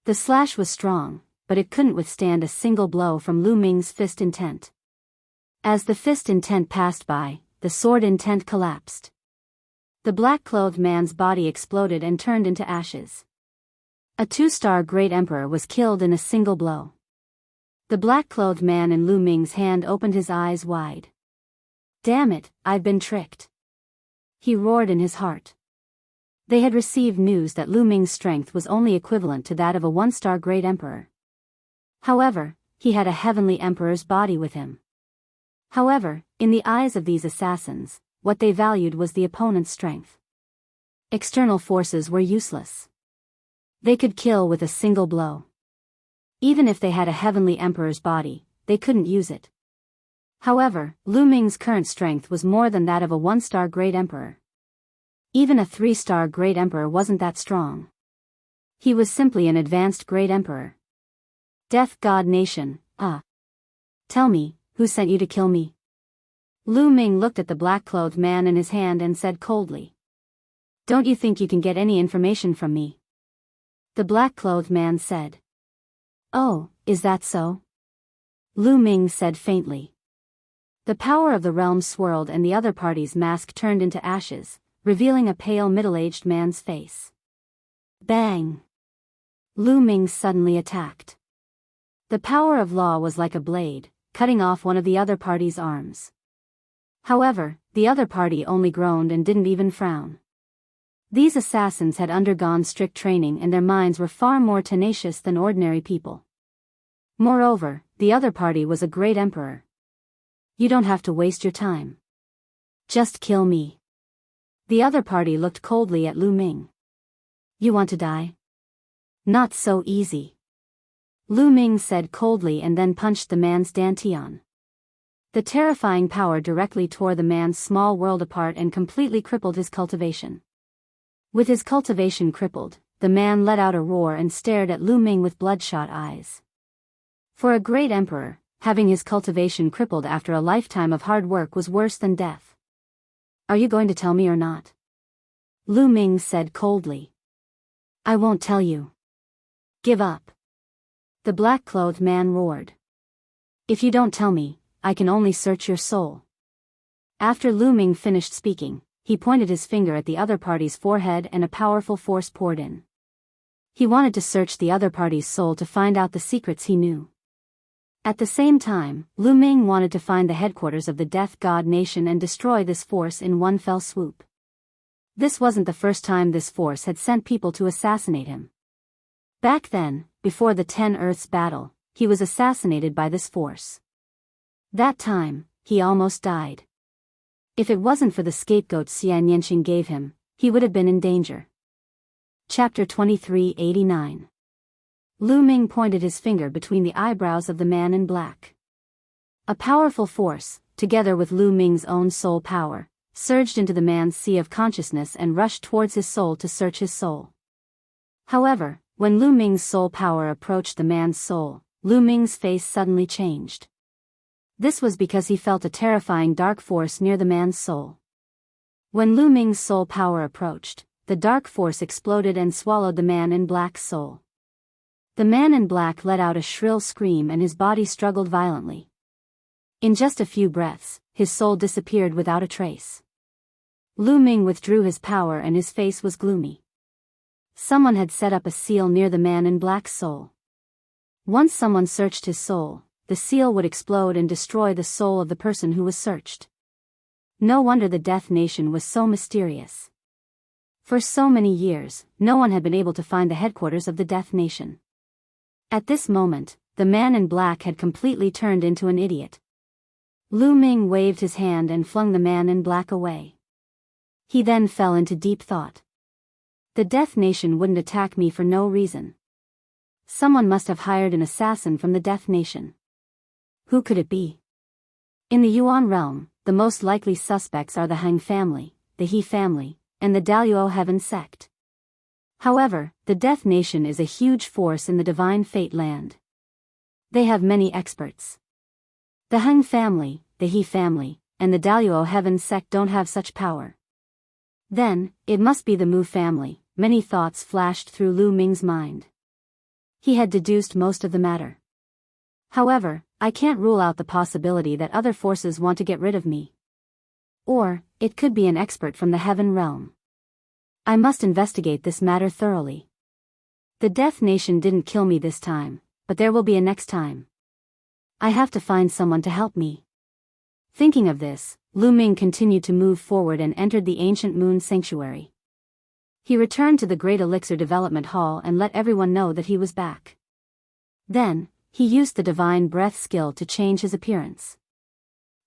The slash was strong, but it couldn't withstand a single blow from Lu Ming's fist intent. As the fist intent passed by, the sword intent collapsed. The black-clothed man's body exploded and turned into ashes. A two-star great emperor was killed in a single blow. The black-clothed man in Lu Ming's hand opened his eyes wide. Damn it, I've been tricked. He roared in his heart. They had received news that Lu Ming's strength was only equivalent to that of a one-star great emperor. However, he had a heavenly emperor's body with him. However, in the eyes of these assassins, what they valued was the opponent's strength. External forces were useless. They could kill with a single blow. Even if they had a heavenly emperor's body, they couldn't use it. However, Lu Ming's current strength was more than that of a 1-star great emperor. Even a 3-star great emperor wasn't that strong. He was simply an advanced great emperor. Death God Nation, Tell me, who sent you to kill me? Lu Ming looked at the black-clothed man in his hand and said coldly. Don't you think you can get any information from me? The black-clothed man said. Oh, is that so? Lu Ming said faintly. The power of the realm swirled and the other party's mask turned into ashes, revealing a pale middle-aged man's face. Bang! Lu Ming suddenly attacked. The power of law was like a blade, cutting off one of the other party's arms. However, the other party only groaned and didn't even frown. These assassins had undergone strict training and their minds were far more tenacious than ordinary people. Moreover, the other party was a great emperor. You don't have to waste your time. Just kill me. The other party looked coldly at Lu Ming. You want to die? Not so easy. Lu Ming said coldly and then punched the man's dantian. The terrifying power directly tore the man's small world apart and completely crippled his cultivation. With his cultivation crippled, the man let out a roar and stared at Lu Ming with bloodshot eyes. For a great emperor, having his cultivation crippled after a lifetime of hard work was worse than death. Are you going to tell me or not? Lu Ming said coldly. I won't tell you. Give up. The black-clothed man roared. If you don't tell me, I can only search your soul. After Lu Ming finished speaking, he pointed his finger at the other party's forehead and a powerful force poured in. He wanted to search the other party's soul to find out the secrets he knew. At the same time, Lu Ming wanted to find the headquarters of the Death God Nation and destroy this force in one fell swoop. This wasn't the first time this force had sent people to assassinate him. Back then, before the 10 Earths battle, he was assassinated by this force. That time, he almost died. If it wasn't for the scapegoat Enchanting gave him, he would have been in danger. Chapter 2389. Lu Ming pointed his finger between the eyebrows of the man in black. A powerful force, together with Lu Ming's own soul power, surged into the man's sea of consciousness and rushed towards his soul to search his soul. However, when Lu Ming's soul power approached the man's soul, Lu Ming's face suddenly changed. This was because he felt a terrifying dark force near the man's soul. When Lu Ming's soul power approached, the dark force exploded and swallowed the man in black's soul. The man in black let out a shrill scream and his body struggled violently. In just a few breaths, his soul disappeared without a trace. Lu Ming withdrew his power and his face was gloomy. Someone had set up a seal near the man in black's soul. Once someone searched his soul, the seal would explode and destroy the soul of the person who was searched. No wonder the Death Nation was so mysterious. For so many years, no one had been able to find the headquarters of the Death Nation. At this moment, the man in black had completely turned into an idiot. Lu Ming waved his hand and flung the man in black away. He then fell into deep thought. The Death Nation wouldn't attack me for no reason. Someone must have hired an assassin from the Death Nation. Who could it be? In the Yuan realm, the most likely suspects are the Hang family, the He family, and the Daluo Heaven sect. However, the Death Nation is a huge force in the Divine Fate land. They have many experts. The Hang family, the He family, and the Daluo Heaven sect don't have such power. Then, it must be the Mu family. Many thoughts flashed through Lu Ming's mind. He had deduced most of the matter. However, I can't rule out the possibility that other forces want to get rid of me. Or, it could be an expert from the Heaven realm. I must investigate this matter thoroughly. The Death Nation didn't kill me this time, but there will be a next time. I have to find someone to help me. Thinking of this, Lu Ming continued to move forward and entered the ancient moon sanctuary. He returned to the Great Elixir Development Hall and let everyone know that he was back. Then, he used the divine breath skill to change his appearance.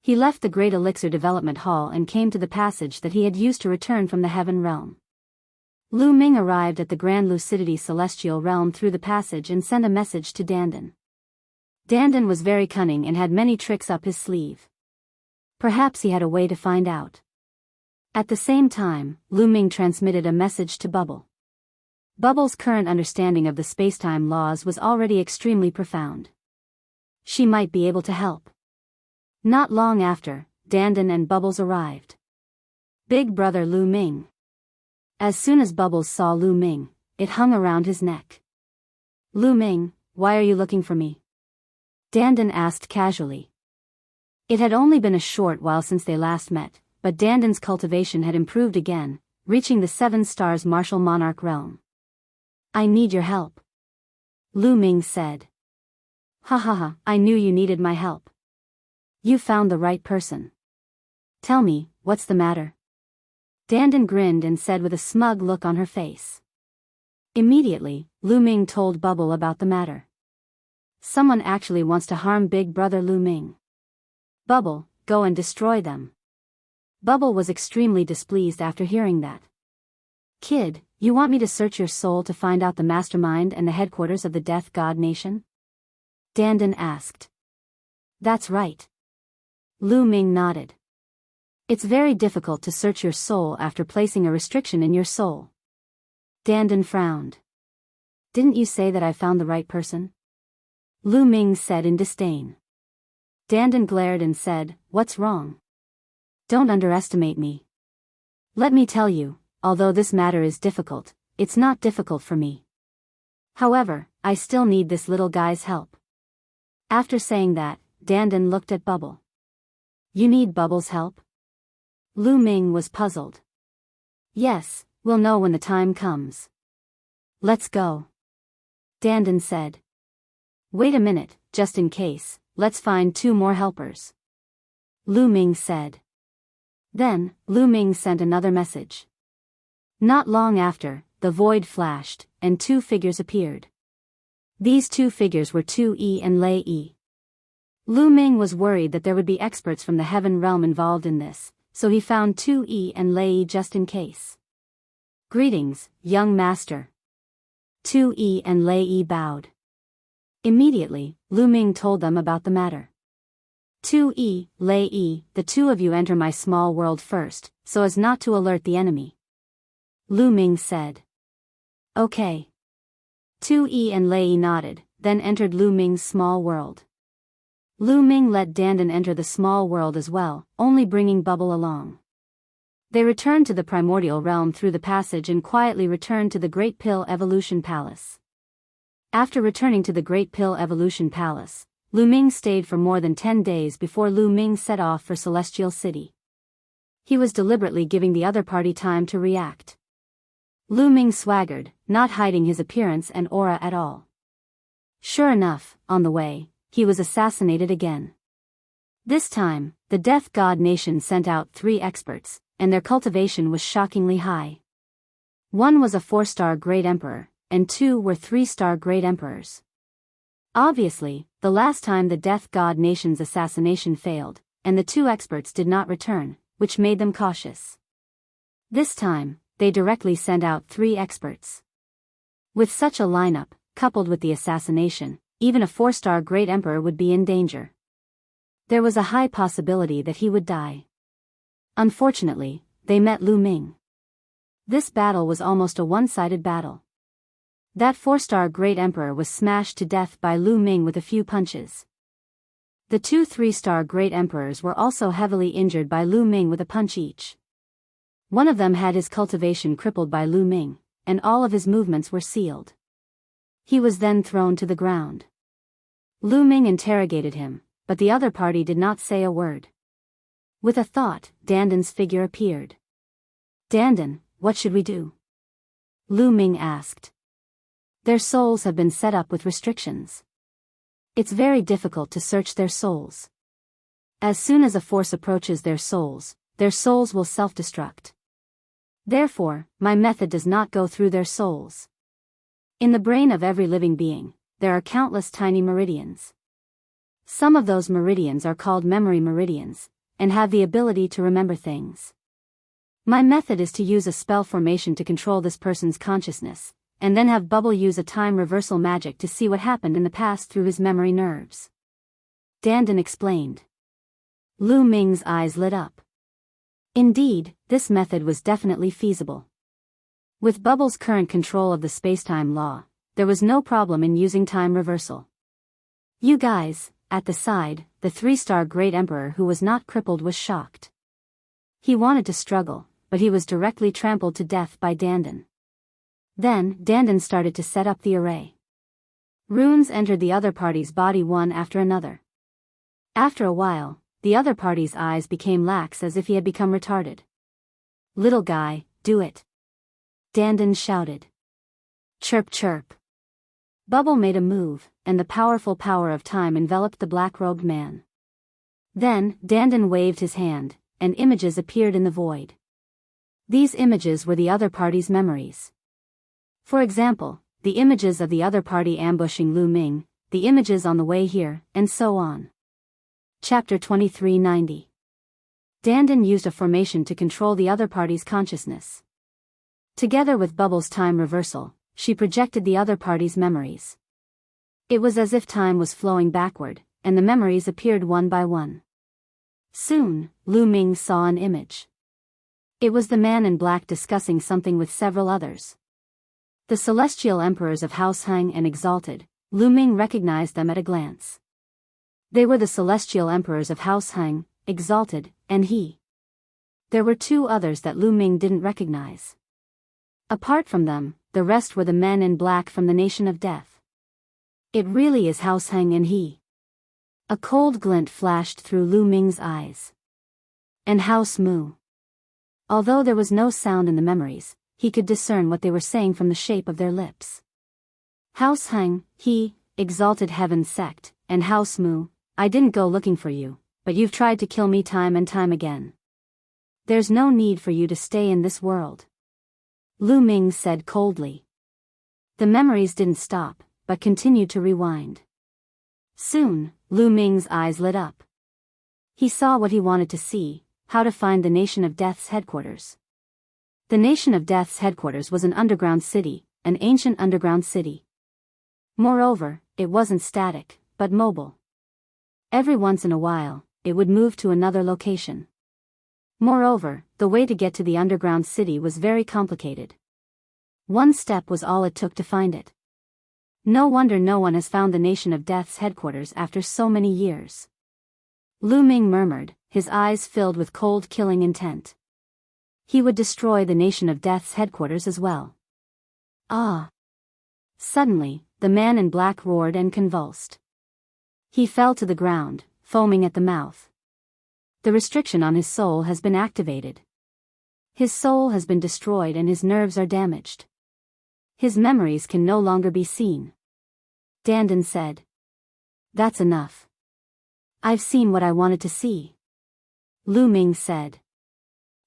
He left the Great Elixir Development Hall and came to the passage that he had used to return from the Heaven Realm. Lu Ming arrived at the Grand Lucidity Celestial Realm through the passage and sent a message to Dandan. Dandan was very cunning and had many tricks up his sleeve. Perhaps he had a way to find out. At the same time, Lu Ming transmitted a message to Bubble. Bubble's current understanding of the spacetime laws was already extremely profound. She might be able to help. Not long after, Dandan and Bubbles arrived. Big brother Lu Ming. As soon as Bubbles saw Lu Ming, it hung around his neck. Lu Ming, why are you looking for me? Dandan asked casually. It had only been a short while since they last met, but Dandan's cultivation had improved again, reaching the 7 stars martial monarch realm. I need your help. Lu Ming said. Ha ha ha, I knew you needed my help. You found the right person. Tell me, what's the matter? Dandan grinned and said with a smug look on her face. Immediately, Lu Ming told Bubble about the matter. Someone actually wants to harm big brother Lu Ming. Bubble, go and destroy them. Bubble was extremely displeased after hearing that. Kid, you want me to search your soul to find out the mastermind and the headquarters of the Death God Nation? Dandan asked. That's right. Lu Ming nodded. It's very difficult to search your soul after placing a restriction in your soul. Dandan frowned. Didn't you say that I found the right person? Lu Ming said in disdain. Dandan glared and said, what's wrong? Don't underestimate me. Let me tell you, although this matter is difficult, it's not difficult for me. However, I still need this little guy's help. After saying that, Dandan looked at Bubble. You need Bubble's help? Lu Ming was puzzled. Yes, we'll know when the time comes. Let's go. Dandan said. Wait a minute, just in case, let's find 2 more helpers. Lu Ming said. Then, Lu Ming sent another message. Not long after, the void flashed, and 2 figures appeared. These 2 figures were Tu Yi and Lei Yi. Lu Ming was worried that there would be experts from the Heaven Realm involved in this, so he found Tu Yi and Lei Yi just in case. Greetings, young master. Tu Yi and Lei Yi bowed. Immediately, Lu Ming told them about the matter. Tu Yi, Lei Yi, the 2 of you enter my small world first, so as not to alert the enemy. Lu Ming said. Okay. Tu Yi and Lei Yi nodded, then entered Lu Ming's small world. Lu Ming let Dandan enter the small world as well, only bringing Bubble along. They returned to the primordial realm through the passage and quietly returned to the Great Pill Evolution Palace. After returning to the Great Pill Evolution Palace, Lu Ming stayed for more than 10 days before Lu Ming set off for Celestial City. He was deliberately giving the other party time to react. Lu Ming swaggered, not hiding his appearance and aura at all. Sure enough, on the way, he was assassinated again. This time, the Death God Nation sent out 3 experts, and their cultivation was shockingly high. 1 was a 4-star Great Emperor, and 2 were 3-star Great Emperors. Obviously, the last time the Death God Nation's assassination failed, and the 2 experts did not return, which made them cautious. This time, they directly sent out 3 experts. With such a lineup, coupled with the assassination, even a 4-star Great Emperor would be in danger. There was a high possibility that he would die. Unfortunately, they met Lu Ming. This battle was almost a one-sided battle. That 4-star Great Emperor was smashed to death by Lu Ming with a few punches. The 2 3-star Great Emperors were also heavily injured by Lu Ming with a punch each. One of them had his cultivation crippled by Lu Ming, and all of his movements were sealed. He was then thrown to the ground. Lu Ming interrogated him, but the other party did not say a word. With a thought, Dandan's figure appeared. Dandan, what should we do? Lu Ming asked. Their souls have been set up with restrictions. It's very difficult to search their souls. As soon as a force approaches their souls will self-destruct. Therefore, my method does not go through their souls. In the brain of every living being, there are countless tiny meridians. Some of those meridians are called memory meridians, and have the ability to remember things. My method is to use a spell formation to control this person's consciousness, and then have Bubble use a time reversal magic to see what happened in the past through his memory nerves. Dandan explained. Lu Ming's eyes lit up. Indeed, this method was definitely feasible. With Bubble's current control of the spacetime law, there was no problem in using time reversal. You guys, at the side, the 3-star Great Emperor who was not crippled was shocked. He wanted to struggle, but he was directly trampled to death by Dandan. Then, Dandan started to set up the array. Runes entered the other party's body one after another. After a while, the other party's eyes became lax as if he had become retarded. Little guy, do it. Dandan shouted. Chirp chirp. Bubble made a move, and the powerful power of time enveloped the black-robed man. Then, Dandan waved his hand, and images appeared in the void. These images were the other party's memories. For example, the images of the other party ambushing Lu Ming, the images on the way here, and so on. Chapter 2390. Dandan used a formation to control the other party's consciousness. Together with Bubble's time reversal, she projected the other party's memories. It was as if time was flowing backward, and the memories appeared one by one. Soon, Lu Ming saw an image. It was the man in black discussing something with several others. The celestial emperors of House Hang and Exalted, Lu Ming recognized them at a glance. They were the celestial emperors of House Hang, Exalted, and he. There were 2 others that Lu Ming didn't recognize. Apart from them, the rest were the men in black from the Nation of Death. It really is House Hang and he. A cold glint flashed through Lu Ming's eyes. And House Mu. Although there was no sound in the memories, he could discern what they were saying from the shape of their lips. House Hang, he, Exalted Heaven Sect, and House Mu, I didn't go looking for you, but you've tried to kill me time and time again. There's no need for you to stay in this world. Lu Ming said coldly. The memories didn't stop, but continued to rewind. Soon, Lu Ming's eyes lit up. He saw what he wanted to see, how to find the Nation of Death's headquarters. The Nation of Death's headquarters was an underground city, an ancient underground city. Moreover, it wasn't static, but mobile. Every once in a while, it would move to another location. Moreover, the way to get to the underground city was very complicated. One step was all it took to find it. No wonder no one has found the Nation of Death's headquarters after so many years. Lu Ming murmured, his eyes filled with cold killing intent. He would destroy the Nation of Death's headquarters as well. Ah! Suddenly, the man in black roared and convulsed. He fell to the ground, foaming at the mouth. The restriction on his soul has been activated. His soul has been destroyed and his nerves are damaged. His memories can no longer be seen. Dandan said. That's enough. I've seen what I wanted to see. Lu Ming said.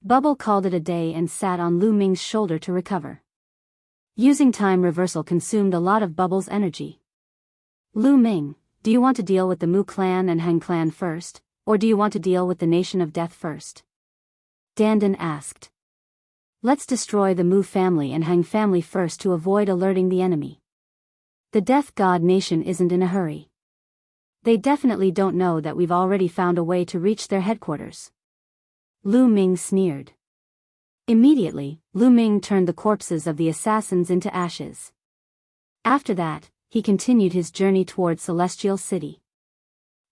Bubble called it a day and sat on Lu Ming's shoulder to recover. Using time reversal consumed a lot of Bubble's energy. Lu Ming, do you want to deal with the Mu clan and Hang clan first, or do you want to deal with the Nation of Death first? Dandan asked. Let's destroy the Mu family and Hang family first to avoid alerting the enemy. The Death God Nation isn't in a hurry. They definitely don't know that we've already found a way to reach their headquarters. Lu Ming sneered. Immediately, Lu Ming turned the corpses of the assassins into ashes. After that, he continued his journey toward Celestial City.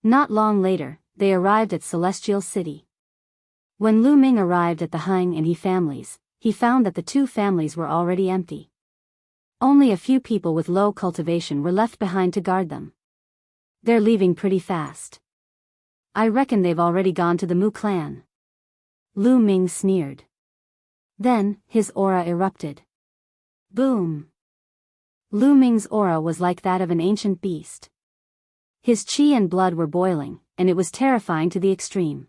Not long later, they arrived at Celestial City. When Lu Ming arrived at the Hang and He families, he found that the 2 families were already empty. Only a few people with low cultivation were left behind to guard them. They're leaving pretty fast. I reckon they've already gone to the Mu clan. Lu Ming sneered. Then, his aura erupted. Boom! Lu Ming's aura was like that of an ancient beast. His chi and blood were boiling, and it was terrifying to the extreme.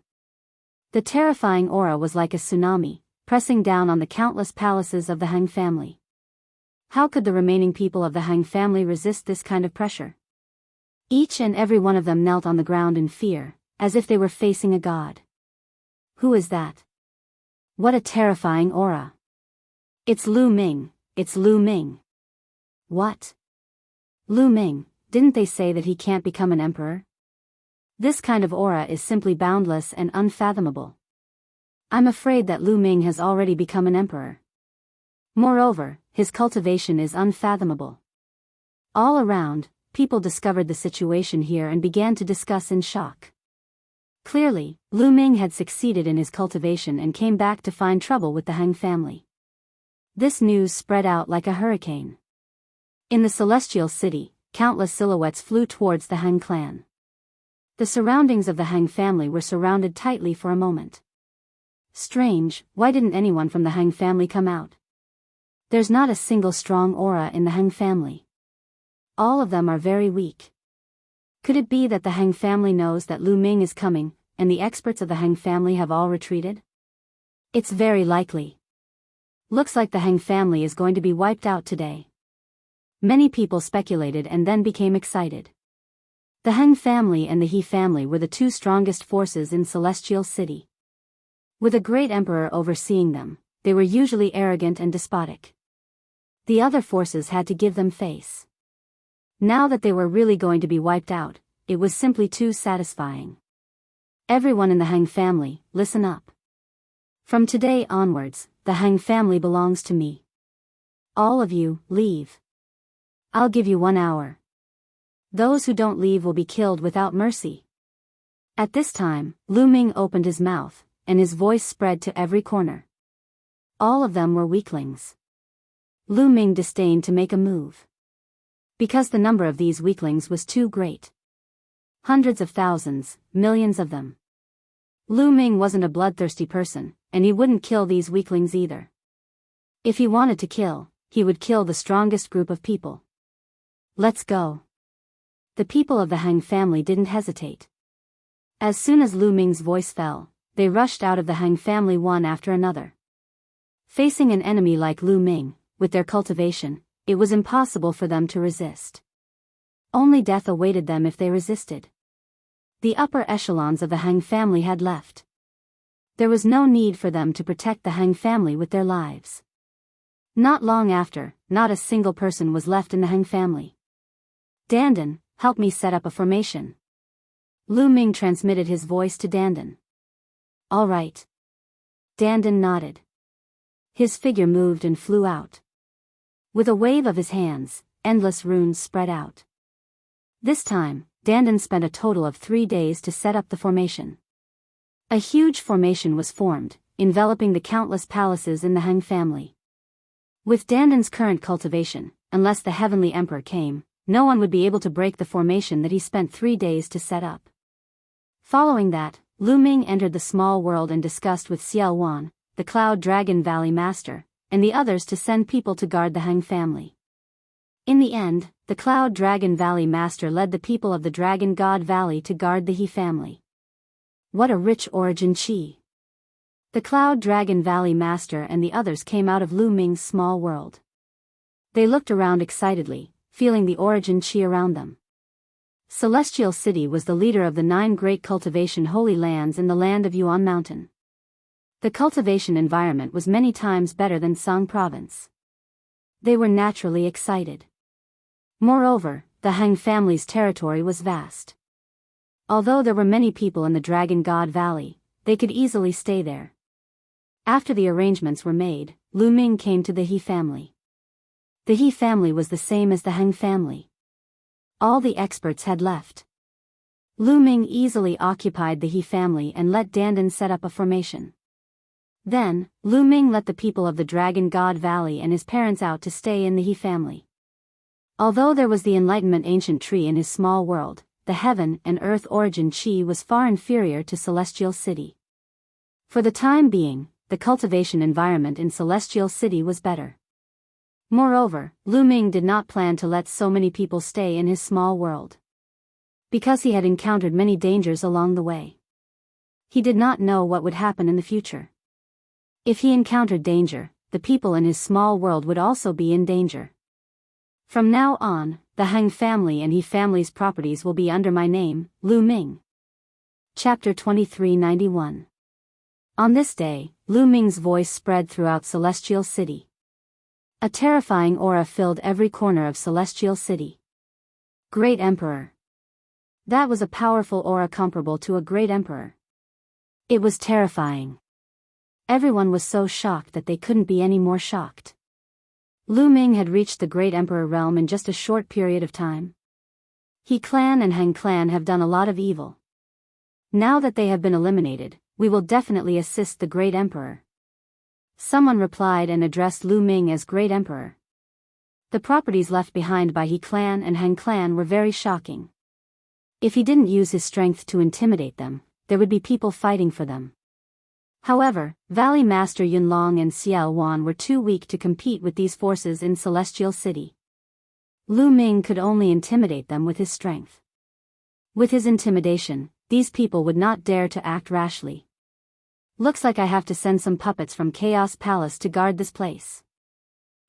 The terrifying aura was like a tsunami, pressing down on the countless palaces of the Hang family. How could the remaining people of the Hang family resist this kind of pressure? Each and every one of them knelt on the ground in fear, as if they were facing a god. Who is that? What a terrifying aura. It's Lu Ming, it's Lu Ming. What? Lu Ming, didn't they say that he can't become an emperor? This kind of aura is simply boundless and unfathomable. I'm afraid that Lu Ming has already become an emperor. Moreover, his cultivation is unfathomable. All around, people discovered the situation here and began to discuss in shock. Clearly, Lu Ming had succeeded in his cultivation and came back to find trouble with the Hang family. This news spread out like a hurricane. In the Celestial City, countless silhouettes flew towards the Hang clan. The surroundings of the Hang family were surrounded tightly for a moment. Strange, why didn't anyone from the Hang family come out? There's not a single strong aura in the Hang family. All of them are very weak. Could it be that the Hang family knows that Lu Ming is coming, and the experts of the Hang family have all retreated? It's very likely. Looks like the Hang family is going to be wiped out today. Many people speculated and then became excited. The Hang family and the He family were the two strongest forces in Celestial City. With a great emperor overseeing them, they were usually arrogant and despotic. The other forces had to give them face. Now that they were really going to be wiped out, it was simply too satisfying. Everyone in the Hang family, listen up. From today onwards, the Hang family belongs to me. All of you, leave. I'll give you 1 hour. Those who don't leave will be killed without mercy. At this time, Lu Ming opened his mouth, and his voice spread to every corner. All of them were weaklings. Lu Ming disdained to make a move. Because the number of these weaklings was too great. Hundreds of thousands, millions of them. Lu Ming wasn't a bloodthirsty person, and he wouldn't kill these weaklings either. If he wanted to kill, he would kill the strongest group of people. Let's go. The people of the Hang family didn't hesitate. As soon as Lu Ming's voice fell, they rushed out of the Hang family one after another. Facing an enemy like Lu Ming, with their cultivation, it was impossible for them to resist. Only death awaited them if they resisted. The upper echelons of the Hang family had left. There was no need for them to protect the Hang family with their lives. Not long after, not a single person was left in the Hang family. Dandan, help me set up a formation. Lu Ming transmitted his voice to Dandan. All right. Dandan nodded. His figure moved and flew out. With a wave of his hands, endless runes spread out. This time, Dandan spent a total of 3 days to set up the formation. A huge formation was formed, enveloping the countless palaces in the Hang family. With Dandan's current cultivation, unless the Heavenly Emperor came, no one would be able to break the formation that he spent 3 days to set up. Following that, Lu Ming entered the small world and discussed with Xiao Wan, the Cloud Dragon Valley Master, and the others to send people to guard the Hang family. In the end, the Cloud Dragon Valley Master led the people of the Dragon God Valley to guard the He family. What a rich origin chi! The Cloud Dragon Valley Master and the others came out of Lu Ming's small world. They looked around excitedly, feeling the origin chi around them. Celestial City was the leader of the 9 great cultivation holy lands in the land of Yuan Mountain. The cultivation environment was many times better than Song Province. They were naturally excited. Moreover, the Hang family's territory was vast. Although there were many people in the Dragon God Valley, they could easily stay there. After the arrangements were made, Lu Ming came to the He family. The He family was the same as the Hang family. All the experts had left. Lu Ming easily occupied the He family and let Dandan set up a formation. Then, Lu Ming let the people of the Dragon God Valley and his parents out to stay in the He family. Although there was the Enlightenment ancient tree in his small world, the heaven and earth origin chi was far inferior to Celestial City. For the time being, the cultivation environment in Celestial City was better. Moreover, Lu Ming did not plan to let so many people stay in his small world. Because he had encountered many dangers along the way. He did not know what would happen in the future. If he encountered danger, the people in his small world would also be in danger. From now on, the Heng family and He family's properties will be under my name, Lu Ming. Chapter 2391. On this day, Lu Ming's voice spread throughout Celestial City. A terrifying aura filled every corner of Celestial City. Great Emperor. That was a powerful aura comparable to a great emperor. It was terrifying. Everyone was so shocked that they couldn't be any more shocked. Lu Ming had reached the great emperor realm in just a short period of time. He clan and Heng clan have done a lot of evil. Now that they have been eliminated, we will definitely assist the great emperor. Someone replied and addressed Lu Ming as great emperor. The properties left behind by He clan and Heng clan were very shocking. If he didn't use his strength to intimidate them, there would be people fighting for them. However, Valley Master Yunlong and Xiao Wan were too weak to compete with these forces in Celestial City. Lu Ming could only intimidate them with his strength. With his intimidation, these people would not dare to act rashly. Looks like I have to send some puppets from Chaos Palace to guard this place.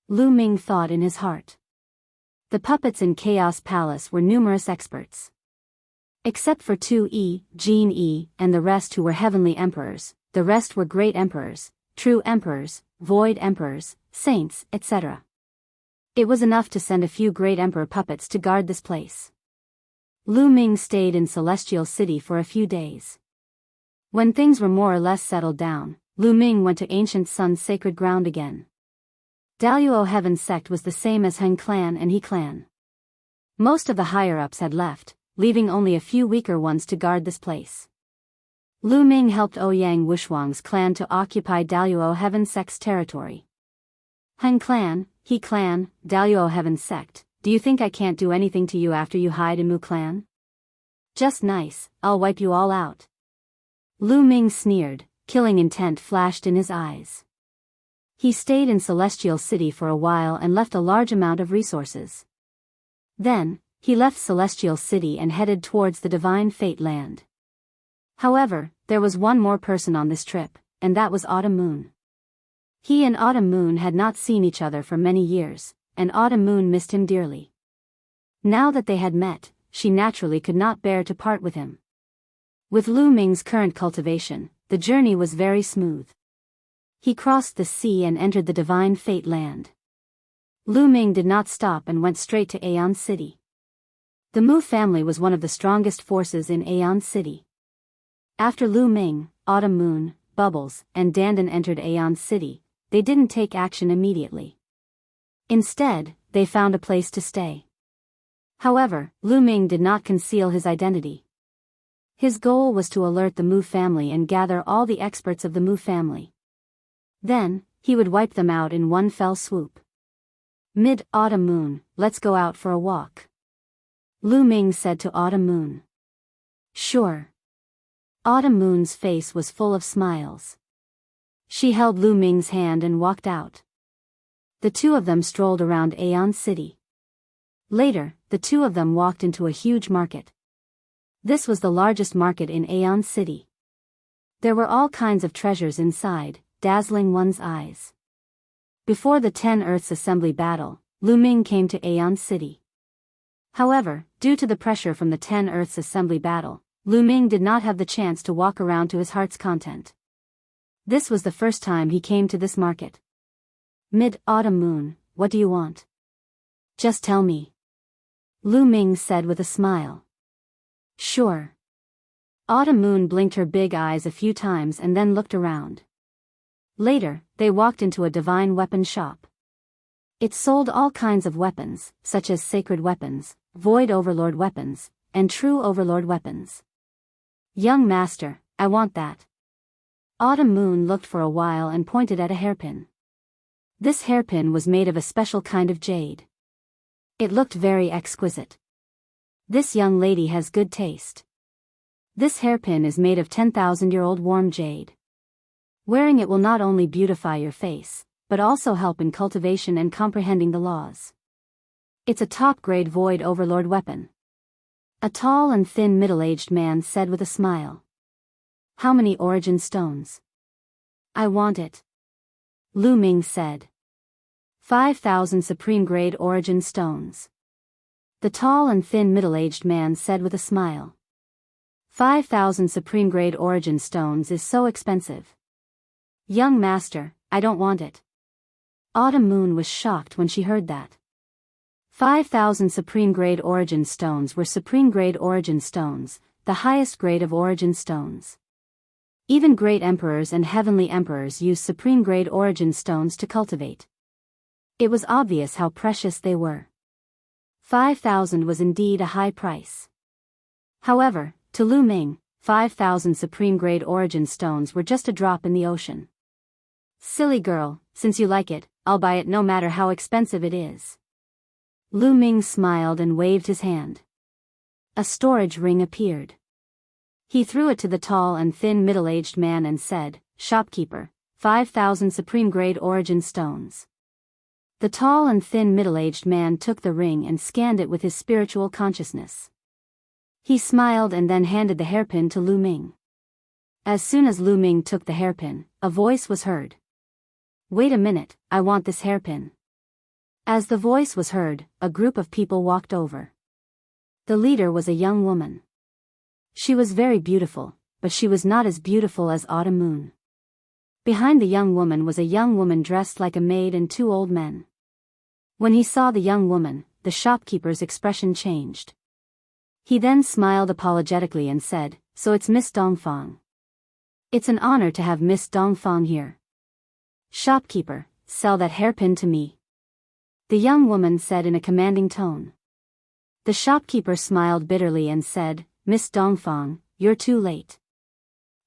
Lu Ming thought in his heart. The puppets in Chaos Palace were numerous experts. Except for 2E, Jean E, and the rest who were heavenly emperors, the rest were great emperors, true emperors, void emperors, saints, etc. It was enough to send a few great emperor puppets to guard this place. Lu Ming stayed in Celestial City for a few days. When things were more or less settled down, Lu Ming went to Ancient Sun's sacred ground again. Daluo Heaven sect was the same as Heng clan and He clan. Most of the higher-ups had left, leaving only a few weaker ones to guard this place. Lu Ming helped Ouyang Wushuang's clan to occupy Daluo Heaven sect's territory. Heng clan, He clan, Daluo Heaven sect, do you think I can't do anything to you after you hide in Mu clan? Just nice, I'll wipe you all out. Lu Ming sneered, killing intent flashed in his eyes. He stayed in Celestial City for a while and left a large amount of resources. Then, he left Celestial City and headed towards the Divine Fate Land. However, there was one more person on this trip, and that was Autumn Moon. He and Autumn Moon had not seen each other for many years, and Autumn Moon missed him dearly. Now that they had met, she naturally could not bear to part with him. With Lu Ming's current cultivation, the journey was very smooth. He crossed the sea and entered the Divine Fate Land. Lu Ming did not stop and went straight to Aeon City. The Mu family was one of the strongest forces in Aeon City. After Lu Ming, Autumn Moon, Bubbles, and Dandan entered Aeon City, they didn't take action immediately. Instead, they found a place to stay. However, Lu Ming did not conceal his identity. His goal was to alert the Mu family and gather all the experts of the Mu family. Then, he would wipe them out in one fell swoop. Mid-Autumn Moon, let's go out for a walk. Lu Ming said to Autumn Moon. Sure. Autumn Moon's face was full of smiles. She held Lu Ming's hand and walked out. The two of them strolled around Aeon City. Later, the two of them walked into a huge market. This was the largest market in Aeon City. There were all kinds of treasures inside, dazzling one's eyes. Before the 10 Earths Assembly battle, Lu Ming came to Aeon City. However, due to the pressure from the 10 Earths Assembly battle, Lu Ming did not have the chance to walk around to his heart's content. This was the first time he came to this market. Mid-Autumn Moon, what do you want? Just tell me. Lu Ming said with a smile. Sure. Autumn Moon blinked her big eyes a few times and then looked around. Later, they walked into a divine weapon shop. It sold all kinds of weapons, such as sacred weapons, void overlord weapons, and true overlord weapons. Young master, I want that. Autumn Moon looked for a while and pointed at a hairpin. This hairpin was made of a special kind of jade. It looked very exquisite. This young lady has good taste. This hairpin is made of 10,000-year-old warm jade. Wearing it will not only beautify your face, but also help in cultivation and comprehending the laws. It's a top-grade void overlord weapon. A tall and thin middle-aged man said with a smile. How many origin stones? I want it. Lu Ming said. 5,000 supreme-grade origin stones. The tall and thin middle-aged man said with a smile. 5,000 supreme-grade origin stones is so expensive. Young master, I don't want it. Autumn Moon was shocked when she heard that. 5,000 supreme-grade origin stones were supreme-grade origin stones, the highest grade of origin stones. Even great emperors and heavenly emperors use supreme-grade origin stones to cultivate. It was obvious how precious they were. 5,000 was indeed a high price. However, to Lu Ming, 5,000 supreme-grade origin stones were just a drop in the ocean. Silly girl, since you like it, I'll buy it no matter how expensive it is. Lu Ming smiled and waved his hand. A storage ring appeared. He threw it to the tall and thin middle-aged man and said, "Shopkeeper, 5,000 supreme-grade origin stones." The tall and thin middle-aged man took the ring and scanned it with his spiritual consciousness. He smiled and then handed the hairpin to Lu Ming. As soon as Lu Ming took the hairpin, a voice was heard. "Wait a minute, I want this hairpin." As the voice was heard, a group of people walked over. The leader was a young woman. She was very beautiful, but she was not as beautiful as Autumn Moon. Behind the young woman was a young woman dressed like a maid and two old men. When he saw the young woman, the shopkeeper's expression changed. He then smiled apologetically and said, "So it's Miss Dongfang. It's an honor to have Miss Dongfang here. Shopkeeper, sell that hairpin to me," the young woman said in a commanding tone. The shopkeeper smiled bitterly and said, "Miss Dongfang, you're too late.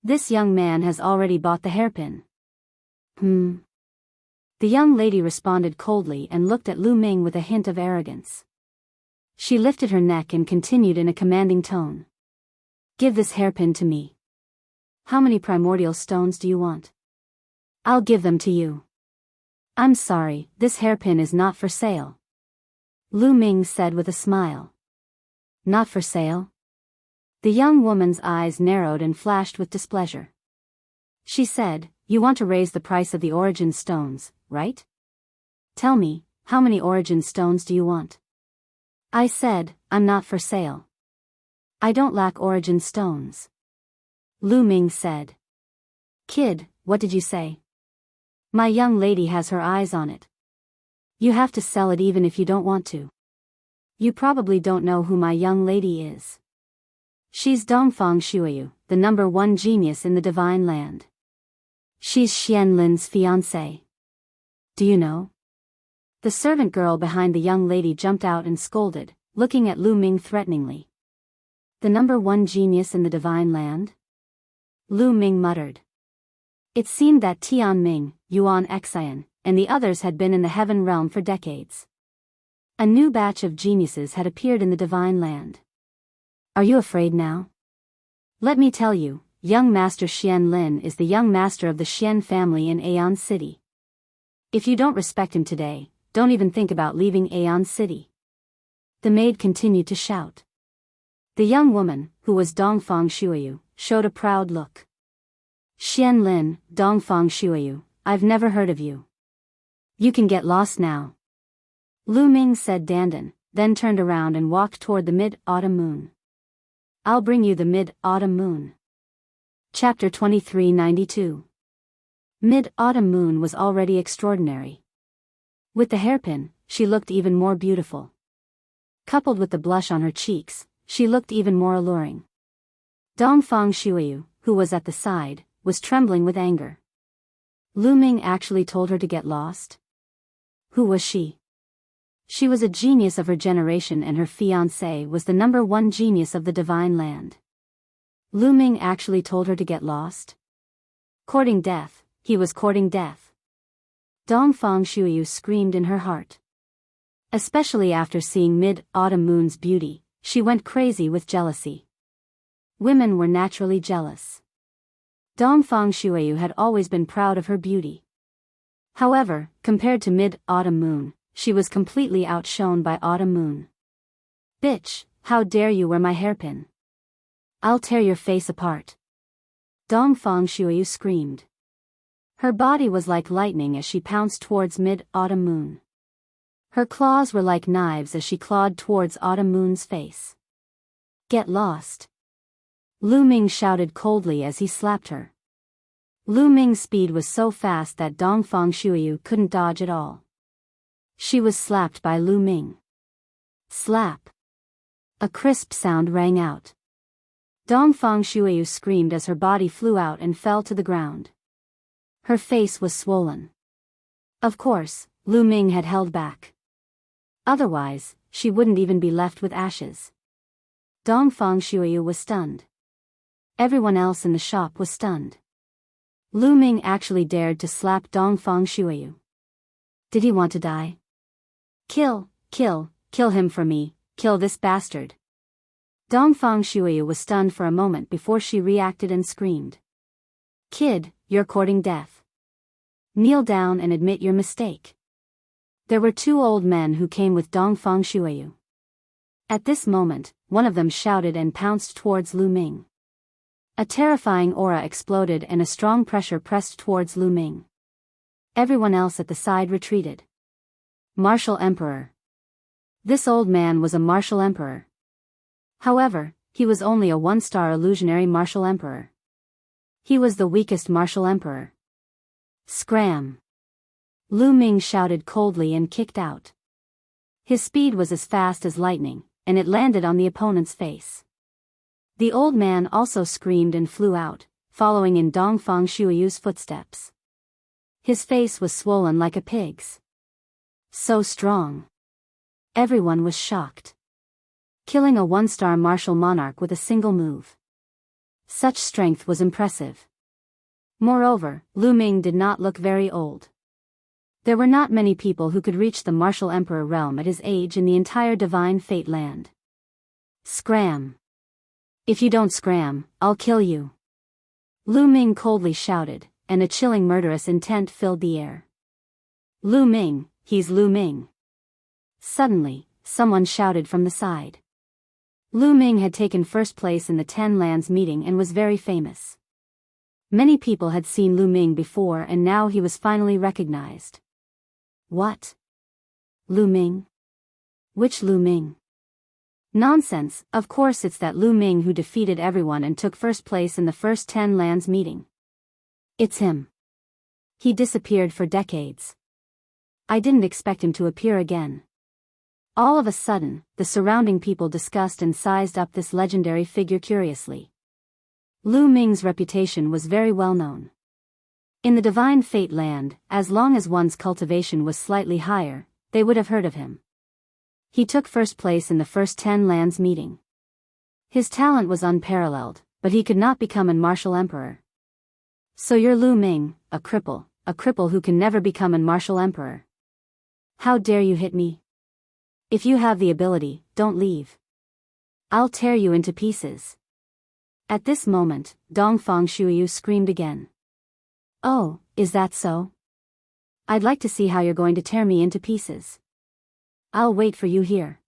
This young man has already bought the hairpin." The young lady responded coldly and looked at Lu Ming with a hint of arrogance. She lifted her neck and continued in a commanding tone. "Give this hairpin to me. How many primordial stones do you want? I'll give them to you." "I'm sorry, this hairpin is not for sale," Lu Ming said with a smile. "Not for sale?" The young woman's eyes narrowed and flashed with displeasure. She said, "You want to raise the price of the origin stones, right? Tell me, how many origin stones do you want?" I said, "I'm not for sale. I don't lack origin stones," Lu Ming said. "Kid, what did you say?" "My young lady has her eyes on it. You have to sell it even if you don't want to. You probably don't know who my young lady is. She's Dongfang Shuiyu, the #1 genius in the Divine Land. She's Xian Lin's fiancée. Do you know?" The servant girl behind the young lady jumped out and scolded, looking at Lu Ming threateningly. "The #1 genius in the Divine Land?" Lu Ming muttered. It seemed that Tian Ming, Yuan Xian, and the others had been in the heaven realm for decades. A new batch of geniuses had appeared in the Divine Land. "Are you afraid now? Let me tell you, young Master Xian Lin is the young master of the Xian family in Aeon City. If you don't respect him today, don't even think about leaving Aeon City." The maid continued to shout. The young woman, who was Dongfang Shuiyu, showed a proud look. "Xian Lin, Dongfang Shuiyu, I've never heard of you. You can get lost now," Lu Ming said Dandan, then turned around and walked toward the mid-autumn moon. "I'll bring you the mid-autumn moon." Chapter 2392. Mid-autumn moon was already extraordinary. With the hairpin, she looked even more beautiful. Coupled with the blush on her cheeks, she looked even more alluring. Dongfang Shuiyu, who was at the side, was trembling with anger. Lu Ming actually told her to get lost? Who was she? She was a genius of her generation and her fiancé was the #1 genius of the Divine Land. Lu Ming actually told her to get lost? Courting death, he was courting death. Dongfang Shuiyu screamed in her heart. Especially after seeing mid-autumn moon's beauty, she went crazy with jealousy. Women were naturally jealous. Dongfang Shuiyu had always been proud of her beauty. However, compared to mid-autumn moon, she was completely outshone by autumn moon. "Bitch, how dare you wear my hairpin? I'll tear your face apart," Dongfang Shuiyu screamed. Her body was like lightning as she pounced towards mid-autumn moon. Her claws were like knives as she clawed towards Autumn Moon's face. "Get lost!" Lu Ming shouted coldly as he slapped her. Lu Ming's speed was so fast that Dongfang Shuiyu couldn't dodge at all. She was slapped by Lu Ming. Slap! A crisp sound rang out. Dongfang Shuiyu screamed as her body flew out and fell to the ground. Her face was swollen. Of course, Lu Ming had held back. Otherwise, she wouldn't even be left with ashes. Dongfang Shuiyu was stunned. Everyone else in the shop was stunned. Lu Ming actually dared to slap Dongfang Shuiyu. Did he want to die? Kill him for me, kill this bastard. Dongfang Shuiyu was stunned for a moment before she reacted and screamed. Kid, you're courting death. Kneel down and admit your mistake. There were two old men who came with Dongfang Shuiyu. At this moment, one of them shouted and pounced towards Lu Ming. A terrifying aura exploded and a strong pressure pressed towards Lu Ming. Everyone else at the side retreated. Martial Emperor. This old man was a martial emperor. However, he was only a one-star illusionary martial emperor. He was the weakest martial emperor. Scram! Lu Ming shouted coldly and kicked out. His speed was as fast as lightning, and it landed on the opponent's face. The old man also screamed and flew out, following in Dongfang Shuiyu's footsteps. His face was swollen like a pig's. So strong. Everyone was shocked. Killing a one-star martial monarch with a single move. Such strength was impressive. Moreover, Lu Ming did not look very old. There were not many people who could reach the martial emperor realm at his age in the entire Divine Fate land. Scram! If you don't scram, I'll kill you. Lu Ming coldly shouted, and a chilling murderous intent filled the air. Lu Ming, he's Lu Ming. Suddenly, someone shouted from the side. Lu Ming had taken first place in the 10 Lands meeting and was very famous. Many people had seen Lu Ming before and now he was finally recognized. What? Lu Ming? Which Lu Ming? Nonsense, of course it's that Lu Ming who defeated everyone and took first place in the first 10 Lands meeting. It's him. He disappeared for decades. I didn't expect him to appear again. All of a sudden, the surrounding people discussed and sized up this legendary figure curiously. Lu Ming's reputation was very well known. In the Divine Fate land, as long as one's cultivation was slightly higher, they would have heard of him. He took first place in the first 10 Lands meeting. His talent was unparalleled, but he could not become a martial emperor. So you're Lu Ming, a cripple who can never become a martial emperor. How dare you hit me? If you have the ability, don't leave. I'll tear you into pieces. At this moment, Dongfang Shuiyu screamed again. Oh, is that so? I'd like to see how you're going to tear me into pieces. I'll wait for you here.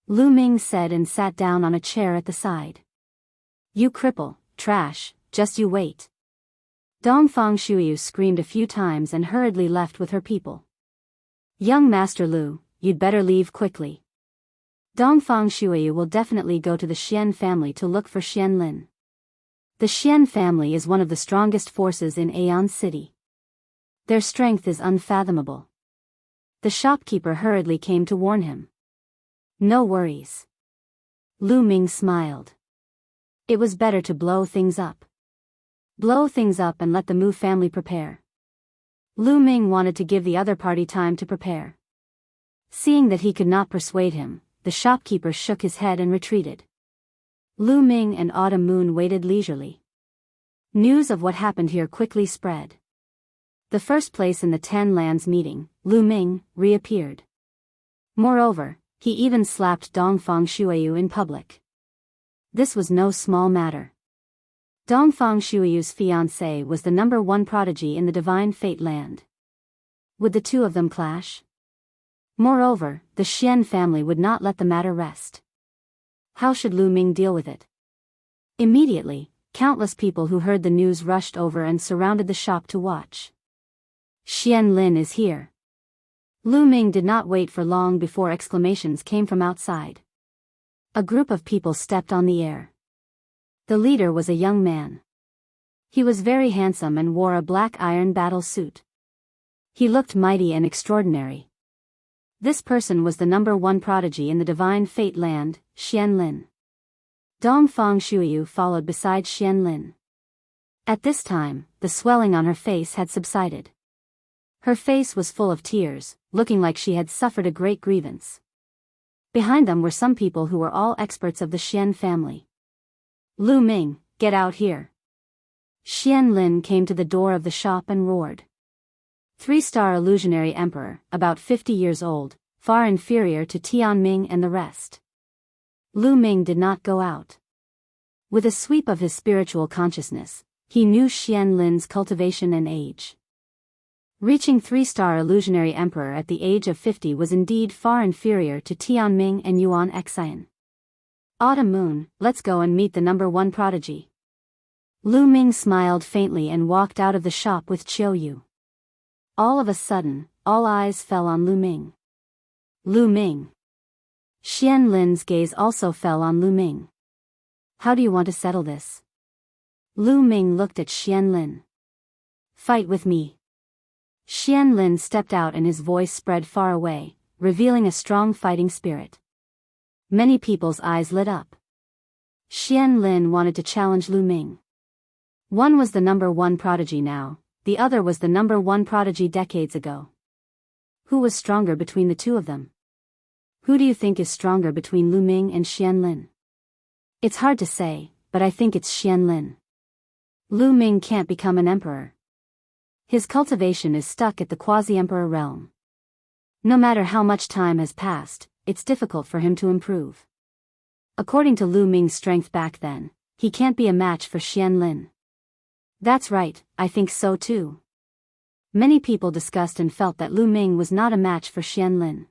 Lu Ming said and sat down on a chair at the side. You cripple, trash, just you wait. Dongfang Shuiyu screamed a few times and hurriedly left with her people. Young Master Lu, you'd better leave quickly. Dongfang Shuiyu will definitely go to the Xian family to look for Xian Lin. The Xian family is one of the strongest forces in Aeon City. Their strength is unfathomable. The shopkeeper hurriedly came to warn him. No worries. Lu Ming smiled. It was better to blow things up. Blow things up and let the Mu family prepare. Lu Ming wanted to give the other party time to prepare. Seeing that he could not persuade him, the shopkeeper shook his head and retreated. Lu Ming and Autumn Moon waited leisurely. News of what happened here quickly spread. The first place in the 10 Lands meeting, Lu Ming, reappeared. Moreover, he even slapped Dongfang Shuiyu in public. This was no small matter. Dongfang Shuiyu's fiancé was the #1 prodigy in the Divine Fate land. Would the two of them clash? Moreover, the Xian family would not let the matter rest. How should Lu Ming deal with it? Immediately, countless people who heard the news rushed over and surrounded the shop to watch. Xian Lin is here. Lu Ming did not wait for long before exclamations came from outside. A group of people stepped on the air. The leader was a young man. He was very handsome and wore a black iron battle suit. He looked mighty and extraordinary. This person was the #1 prodigy in the divine fate land, Xianlin. Dongfang Shuiyu followed beside Xianlin. At this time, the swelling on her face had subsided. Her face was full of tears, looking like she had suffered a great grievance. Behind them were some people who were all experts of the Xian family. Lu Ming, get out here. Xianlin came to the door of the shop and roared. 3-star illusionary emperor, about 50 years old, far inferior to Tianming and the rest. Lu Ming did not go out. With a sweep of his spiritual consciousness, he knew Xianlin's cultivation and age. Reaching 3-star illusionary emperor at the age of 50 was indeed far inferior to Tianming and Yuan Xian. Autumn Moon, let's go and meet the #1 prodigy. Lu Ming smiled faintly and walked out of the shop with Qiu Yu. All of a sudden, all eyes fell on Lu Ming. Lu Ming. Xianlin's gaze also fell on Lu Ming. How do you want to settle this? Lu Ming looked at Xianlin. Fight with me. Xianlin stepped out and his voice spread far away, revealing a strong fighting spirit. Many people's eyes lit up. Xianlin wanted to challenge Lu Ming. One was the #1 prodigy now, the other was the #1 prodigy decades ago. Who was stronger between the two of them? Who do you think is stronger between Lu Ming and Xianlin? It's hard to say, but I think it's Xianlin. Lu Ming can't become an emperor. His cultivation is stuck at the quasi-emperor realm. No matter how much time has passed, it's difficult for him to improve. According to Lu Ming's strength back then, he can't be a match for Xianlin. That's right, I think so too. Many people discussed and felt that Lu Ming was not a match for Xianlin.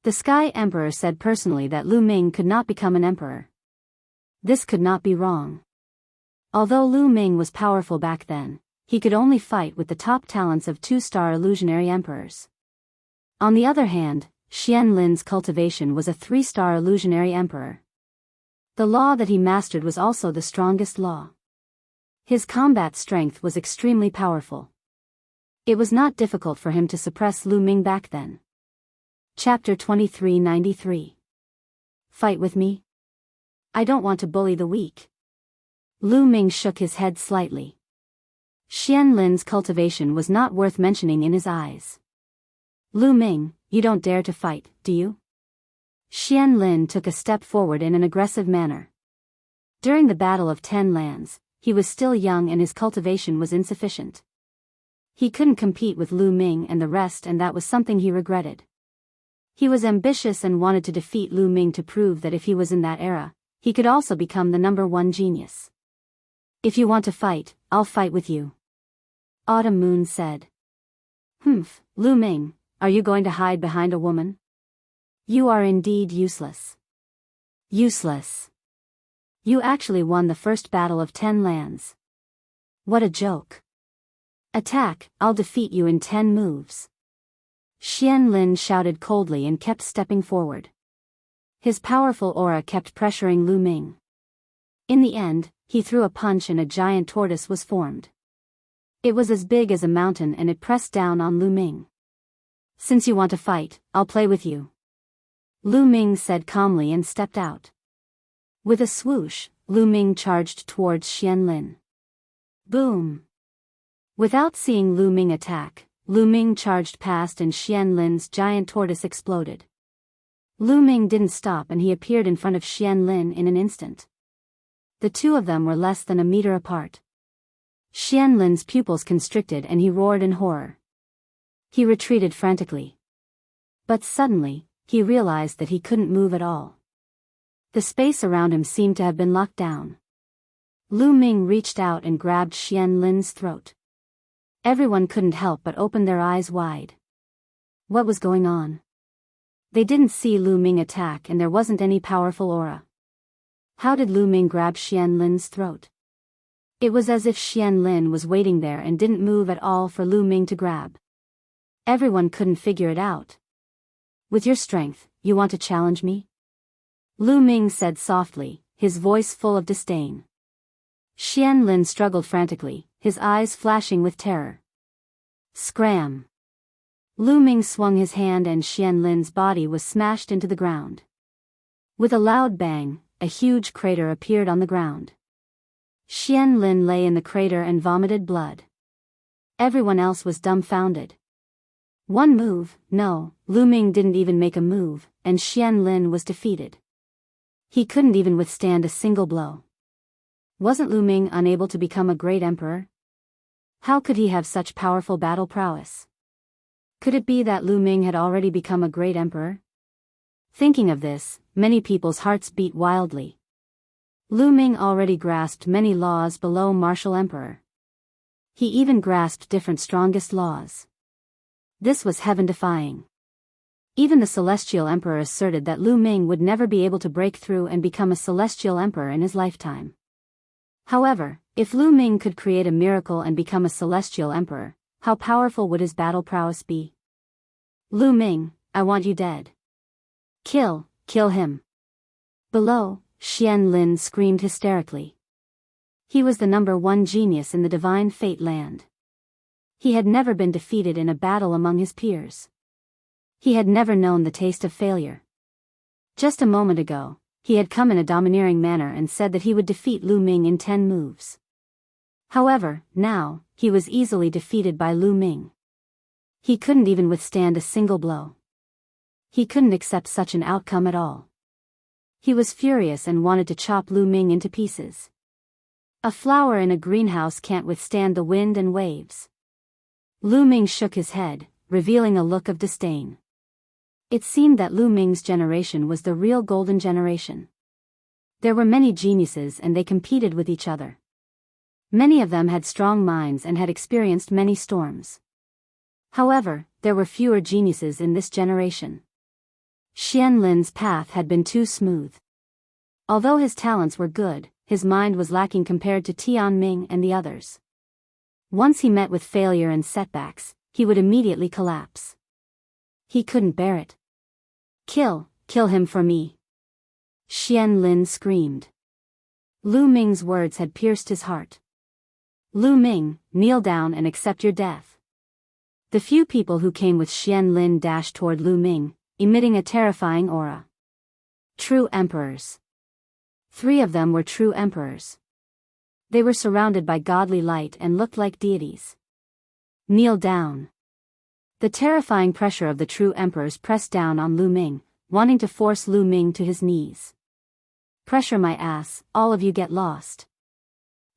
The Sky Emperor said personally that Lu Ming could not become an emperor. This could not be wrong. Although Lu Ming was powerful back then, he could only fight with the top talents of 2-star illusionary emperors. On the other hand, Xianlin's cultivation was a 3-star illusionary emperor. The law that he mastered was also the strongest law. His combat strength was extremely powerful. It was not difficult for him to suppress Lu Ming back then. Chapter 2393. Fight with me? I don't want to bully the weak. Lu Ming shook his head slightly. Xianlin's cultivation was not worth mentioning in his eyes. Lu Ming, you don't dare to fight, do you? Xianlin took a step forward in an aggressive manner. During the Battle of 10 Lands, he was still young and his cultivation was insufficient. He couldn't compete with Lu Ming and the rest, and that was something he regretted. He was ambitious and wanted to defeat Lu Ming to prove that if he was in that era, he could also become the #1 genius. If you want to fight, I'll fight with you. Autumn Moon said. Humph, Lu Ming, are you going to hide behind a woman? You are indeed useless. Useless. You actually won the first battle of 10 lands. What a joke. Attack, I'll defeat you in 10 moves. Xianlin shouted coldly and kept stepping forward. His powerful aura kept pressuring Lu Ming. In the end, he threw a punch and a giant tortoise was formed. It was as big as a mountain and it pressed down on Lu Ming. Since you want to fight, I'll play with you. Lu Ming said calmly and stepped out. With a swoosh, Lu Ming charged towards Xianlin. Boom! Without seeing Lu Ming attack, Lu Ming charged past and Xianlin's giant tortoise exploded. Lu Ming didn't stop and he appeared in front of Xianlin in an instant. The two of them were less than a meter apart. Xianlin's pupils constricted and he roared in horror. He retreated frantically. But suddenly, he realized that he couldn't move at all. The space around him seemed to have been locked down. Lu Ming reached out and grabbed Xianlin's throat. Everyone couldn't help but open their eyes wide. What was going on? They didn't see Lu Ming attack and there wasn't any powerful aura. How did Lu Ming grab Xianlin's throat? It was as if Xianlin was waiting there and didn't move at all for Lu Ming to grab. Everyone couldn't figure it out. With your strength, you want to challenge me? Lu Ming said softly, his voice full of disdain. Xian Lin struggled frantically, his eyes flashing with terror. Scram! Lu Ming swung his hand and Xian Lin's body was smashed into the ground. With a loud bang, a huge crater appeared on the ground. Xian Lin lay in the crater and vomited blood. Everyone else was dumbfounded. One move, no, Lu Ming didn't even make a move, and Xian Lin was defeated. He couldn't even withstand a single blow. Wasn't Lu Ming unable to become a great emperor? How could he have such powerful battle prowess? Could it be that Lu Ming had already become a great emperor? Thinking of this, many people's hearts beat wildly. Lu Ming already grasped many laws below martial emperor. He even grasped different strongest laws. This was heaven-defying. Even the celestial emperor asserted that Lu Ming would never be able to break through and become a celestial emperor in his lifetime. However, if Lu Ming could create a miracle and become a celestial emperor, how powerful would his battle prowess be? Lu Ming, I want you dead. Kill him. Below, Xian Lin screamed hysterically. He was the #1 genius in the divine fate land. He had never been defeated in a battle among his peers. He had never known the taste of failure. Just a moment ago, he had come in a domineering manner and said that he would defeat Lu Ming in 10 moves. However, now, he was easily defeated by Lu Ming. He couldn't even withstand a single blow. He couldn't accept such an outcome at all. He was furious and wanted to chop Lu Ming into pieces. A flower in a greenhouse can't withstand the wind and waves. Lu Ming shook his head, revealing a look of disdain. It seemed that Lu Ming's generation was the real golden generation. There were many geniuses and they competed with each other. Many of them had strong minds and had experienced many storms. However, there were fewer geniuses in this generation. Xian Lin's path had been too smooth. Although his talents were good, his mind was lacking compared to Tian Ming and the others. Once he met with failure and setbacks, he would immediately collapse. He couldn't bear it. Kill him for me. Xian Lin screamed. Lu Ming's words had pierced his heart. Lu Ming, kneel down and accept your death. The few people who came with Xian Lin dashed toward Lu Ming, emitting a terrifying aura. True emperors. 3 of them were true emperors. They were surrounded by godly light and looked like deities. Kneel down. The terrifying pressure of the true emperors pressed down on Lu Ming, wanting to force Lu Ming to his knees. Pressure my ass, all of you get lost.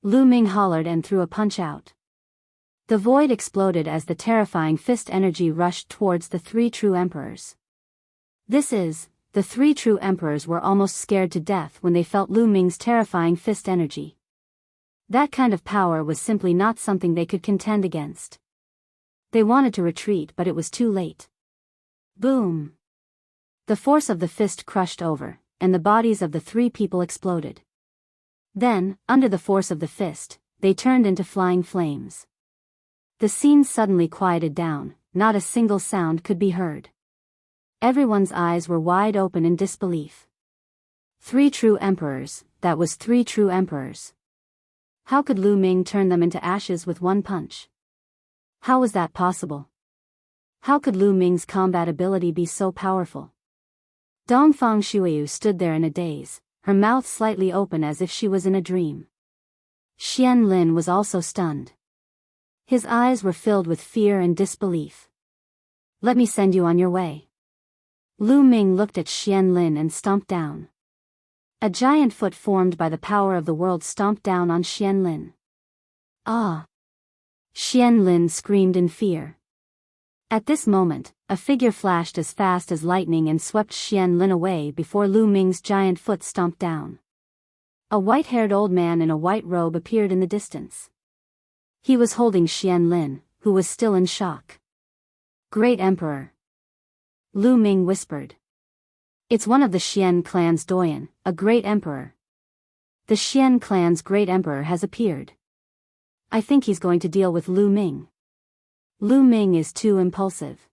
Lu Ming hollered and threw a punch out. The void exploded as the terrifying fist energy rushed towards the 3 true emperors. The 3 true emperors were almost scared to death when they felt Lu Ming's terrifying fist energy. That kind of power was simply not something they could contend against. They wanted to retreat but it was too late. Boom! The force of the fist crushed over, and the bodies of the 3 people exploded. Then, under the force of the fist, they turned into flying flames. The scene suddenly quieted down, not a single sound could be heard. Everyone's eyes were wide open in disbelief. 3 true emperors, that was 3 true emperors. How could Lu Ming turn them into ashes with one punch? How was that possible? How could Lu Ming's combat ability be so powerful? Dongfang Shuiyu stood there in a daze, her mouth slightly open as if she was in a dream. Xian Lin was also stunned. His eyes were filled with fear and disbelief. Let me send you on your way. Lu Ming looked at Xian Lin and stomped down. A giant foot formed by the power of the world stomped down on Xian Lin. Ah! Xian Lin screamed in fear. At this moment, a figure flashed as fast as lightning and swept Xian Lin away before Lu Ming's giant foot stomped down. A white-haired old man in a white robe appeared in the distance. He was holding Xian Lin, who was still in shock. Great Emperor. Lu Ming whispered. It's one of the Xian clan's doyen, a great emperor. The Xian clan's great emperor has appeared. I think he's going to deal with Lu Ming. Lu Ming is too impulsive.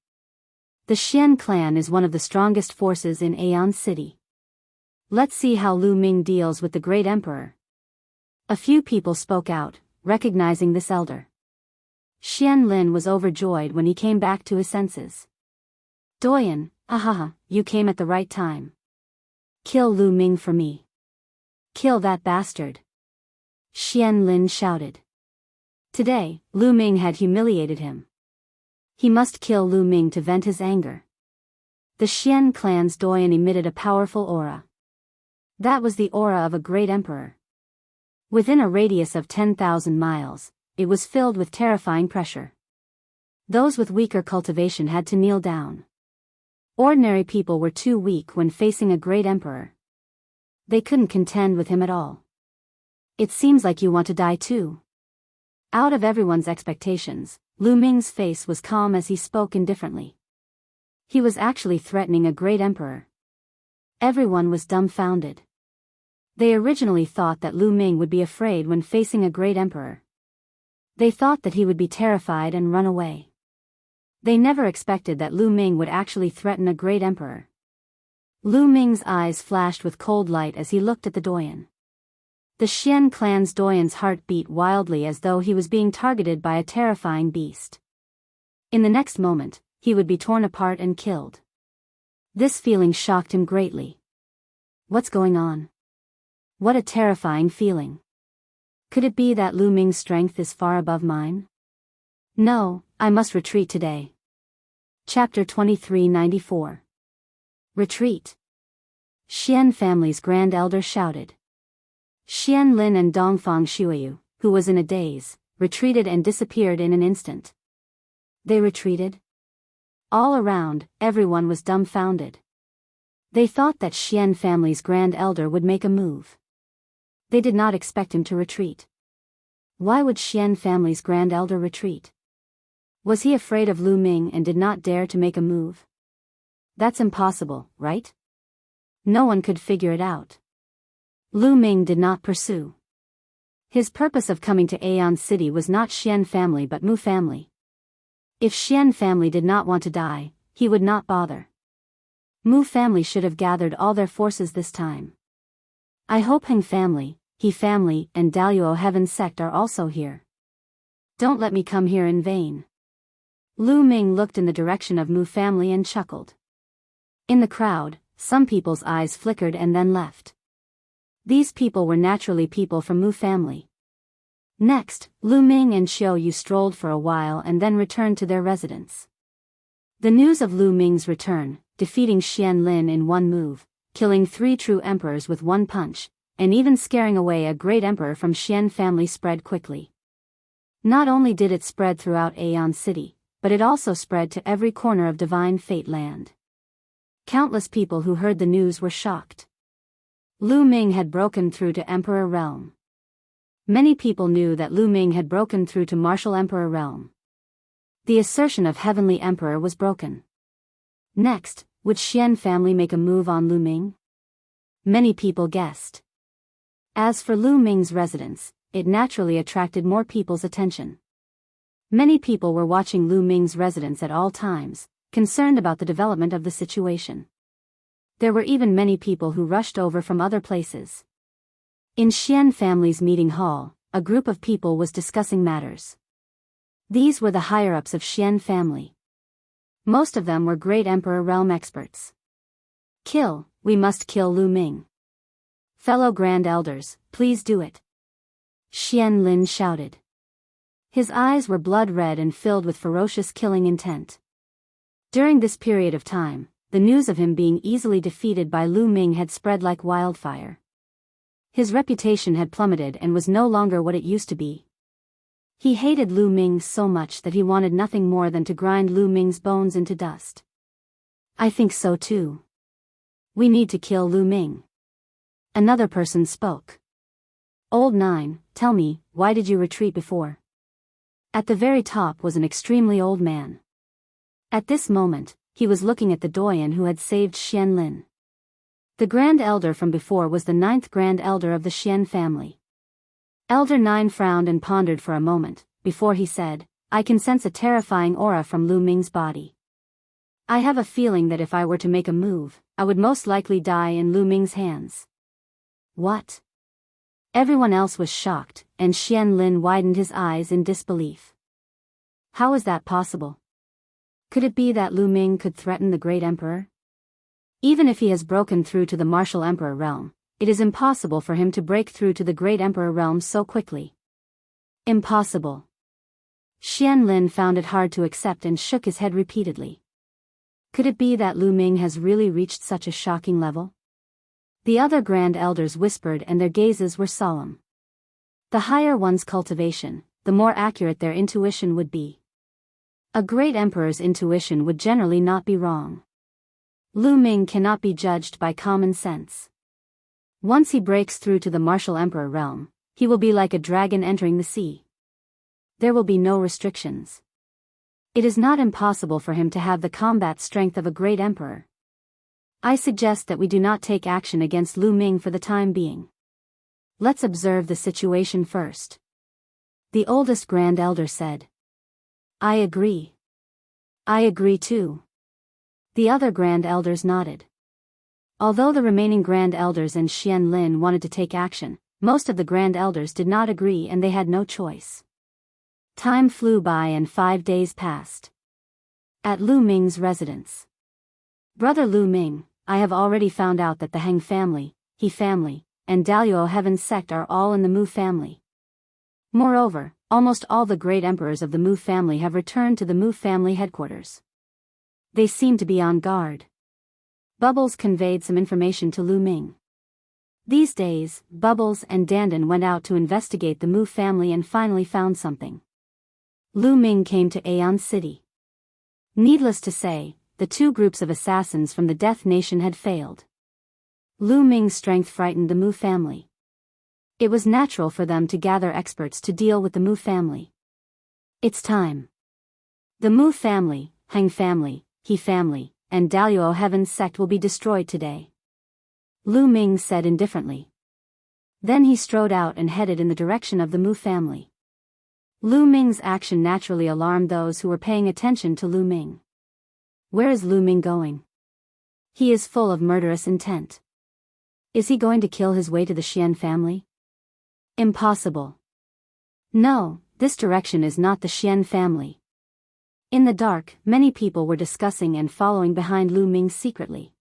The Xian clan is one of the strongest forces in Aeon City. Let's see how Lu Ming deals with the great emperor. A few people spoke out, recognizing this elder. Xian Lin was overjoyed when he came back to his senses. Doyen, ahaha, you came at the right time. Kill Lu Ming for me. Kill that bastard. Xian Lin shouted. Today, Lu Ming had humiliated him. He must kill Lu Ming to vent his anger. The Xian clan's Doyen emitted a powerful aura. That was the aura of a great emperor. Within a radius of 10,000 miles, it was filled with terrifying pressure. Those with weaker cultivation had to kneel down. Ordinary people were too weak when facing a great emperor. They couldn't contend with him at all. It seems like you want to die too. Out of everyone's expectations, Lu Ming's face was calm as he spoke indifferently. He was actually threatening a great emperor. Everyone was dumbfounded. They originally thought that Lu Ming would be afraid when facing a great emperor. They thought that he would be terrified and run away. They never expected that Lu Ming would actually threaten a great emperor. Lu Ming's eyes flashed with cold light as he looked at the Doyen. The Xian clan's Doyen's heart beat wildly as though he was being targeted by a terrifying beast. In the next moment, he would be torn apart and killed. This feeling shocked him greatly. What's going on? What a terrifying feeling. Could it be that Lu Ming's strength is far above mine? No, I must retreat today. Chapter 2394. Retreat. Xian family's grand elder shouted. Xian Lin and Dongfang Shuiyu, who was in a daze, retreated and disappeared in an instant. They retreated? All around, everyone was dumbfounded. They thought that Xian family's grand elder would make a move. They did not expect him to retreat. Why would Xian family's grand elder retreat? Was he afraid of Lu Ming and did not dare to make a move? That's impossible, right? No one could figure it out. Lu Ming did not pursue. His purpose of coming to Aeon City was not Xian family but Mu family. If Xian family did not want to die, he would not bother. Mu family should have gathered all their forces this time. I hope Heng family, He family, and Daluo Heaven sect are also here. Don't let me come here in vain. Lu Ming looked in the direction of Mu family and chuckled. In the crowd, some people's eyes flickered and then left. These people were naturally people from Mu family. Next, Lu Ming and Xiao Yu strolled for a while and then returned to their residence. The news of Lu Ming's return, defeating Xian Lin in one move, killing 3 true emperors with one punch, and even scaring away a great emperor from Xian family spread quickly. Not only did it spread throughout Aeon City, but it also spread to every corner of Divine Fate Land. Countless people who heard the news were shocked. Lu Ming had broken through to Emperor Realm. Many people knew that Lu Ming had broken through to Martial Emperor Realm. The assertion of Heavenly Emperor was broken. Next, would Xian family make a move on Lu Ming? Many people guessed. As for Lu Ming's residence, it naturally attracted more people's attention. Many people were watching Lu Ming's residence at all times, concerned about the development of the situation. There were even many people who rushed over from other places. In Xian family's meeting hall, a group of people was discussing matters. These were the higher-ups of Xian family. Most of them were great Emperor Realm experts. We must kill Lu Ming. Fellow Grand Elders, please do it. Xian Lin shouted. His eyes were blood-red and filled with ferocious killing intent. During this period of time, the news of him being easily defeated by Lu Ming had spread like wildfire. His reputation had plummeted and was no longer what it used to be. He hated Lu Ming so much that he wanted nothing more than to grind Lu Ming's bones into dust. I think so too. We need to kill Lu Ming. Another person spoke. Old Nine, tell me, why did you retreat before? At the very top was an extremely old man. At this moment, he was looking at the Doyen who had saved Xian Lin. The Grand Elder from before was the 9th Grand Elder of the Xian family. Elder Nine frowned and pondered for a moment, before he said, I can sense a terrifying aura from Lu Ming's body. I have a feeling that if I were to make a move, I would most likely die in Lu Ming's hands. What? Everyone else was shocked, and Xian Lin widened his eyes in disbelief. How is that possible? Could it be that Lu Ming could threaten the Great Emperor? Even if he has broken through to the Martial Emperor realm, it is impossible for him to break through to the Great Emperor realm so quickly. Impossible. Xian Lin found it hard to accept and shook his head repeatedly. Could it be that Lu Ming has really reached such a shocking level? The other Grand Elders whispered and their gazes were solemn. The higher one's cultivation, the more accurate their intuition would be. A great emperor's intuition would generally not be wrong. Lu Ming cannot be judged by common sense. Once he breaks through to the Martial Emperor realm, he will be like a dragon entering the sea. There will be no restrictions. It is not impossible for him to have the combat strength of a great emperor. I suggest that we do not take action against Lu Ming for the time being. Let's observe the situation first. The oldest Grand Elder said. I agree. I agree too. The other Grand Elders nodded. Although the remaining Grand Elders and Xian Lin wanted to take action, most of the Grand Elders did not agree and they had no choice. Time flew by and 5 days passed. At Lu Ming's residence. Brother Lu Ming, I have already found out that the Heng family, He family, and Daluo Heaven sect are all in the Mu family. Moreover, almost all the great emperors of the Mu family have returned to the Mu family headquarters. They seem to be on guard. Bubbles conveyed some information to Lu Ming. These days, Bubbles and Dandan went out to investigate the Mu family and finally found something. Lu Ming came to Aeon City. Needless to say, the two groups of assassins from the Death Nation had failed. Lu Ming's strength frightened the Mu family. It was natural for them to gather experts to deal with the Mu family. It's time. The Mu family, Heng family, He family, and Daluo Heaven sect will be destroyed today. Lu Ming said indifferently. Then he strode out and headed in the direction of the Mu family. Lu Ming's action naturally alarmed those who were paying attention to Lu Ming. Where is Lu Ming going? He is full of murderous intent. Is he going to kill his way to the Xian family? Impossible. No, this direction is not the Xian family. In the dark, many people were discussing and following behind Lu Ming secretly.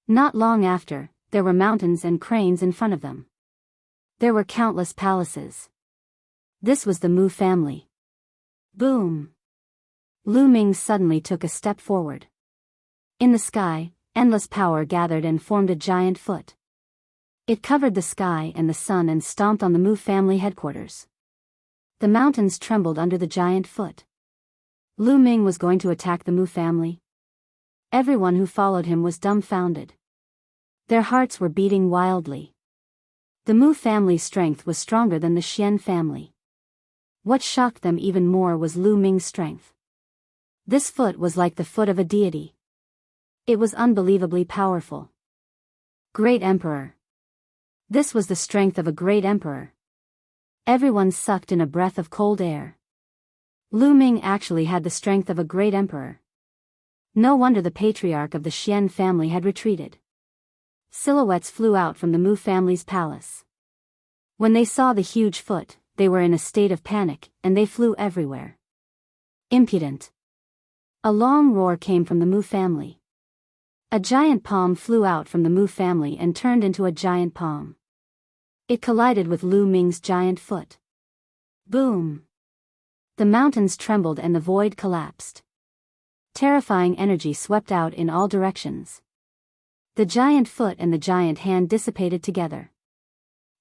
Not long after, there were mountains and cranes in front of them. There were countless palaces. This was the Mu family. Boom! Lu Ming suddenly took a step forward. In the sky, endless power gathered and formed a giant foot. It covered the sky and the sun and stomped on the Mu family headquarters. The mountains trembled under the giant foot. Lu Ming was going to attack the Mu family. Everyone who followed him was dumbfounded. Their hearts were beating wildly. The Mu family's strength was stronger than the Xian family. What shocked them even more was Lu Ming's strength. This foot was like the foot of a deity. It was unbelievably powerful. Great Emperor. This was the strength of a great emperor. Everyone sucked in a breath of cold air. Lu Ming actually had the strength of a great emperor. No wonder the patriarch of the Xian family had retreated. Silhouettes flew out from the Mu family's palace. When they saw the huge foot, they were in a state of panic, and they flew everywhere. Impudent. A long roar came from the Mu family. A giant palm flew out from the Mu family and turned into a giant palm. It collided with Lu Ming's giant foot. Boom! The mountains trembled and the void collapsed. Terrifying energy swept out in all directions. The giant foot and the giant hand dissipated together.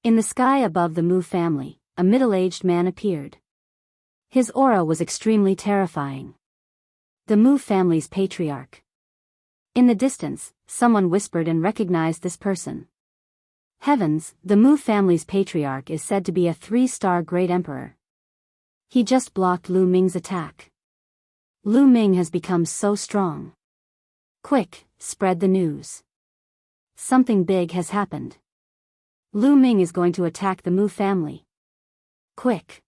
In the sky above the Mu family, a middle-aged man appeared. His aura was extremely terrifying. The Mu family's patriarch. In the distance, someone whispered and recognized this person. Heavens, the Mu family's patriarch is said to be a 3-star great emperor. He just blocked Lu Ming's attack. Lu Ming has become so strong. Quick, spread the news. Something big has happened. Lu Ming is going to attack the Mu family. Quick.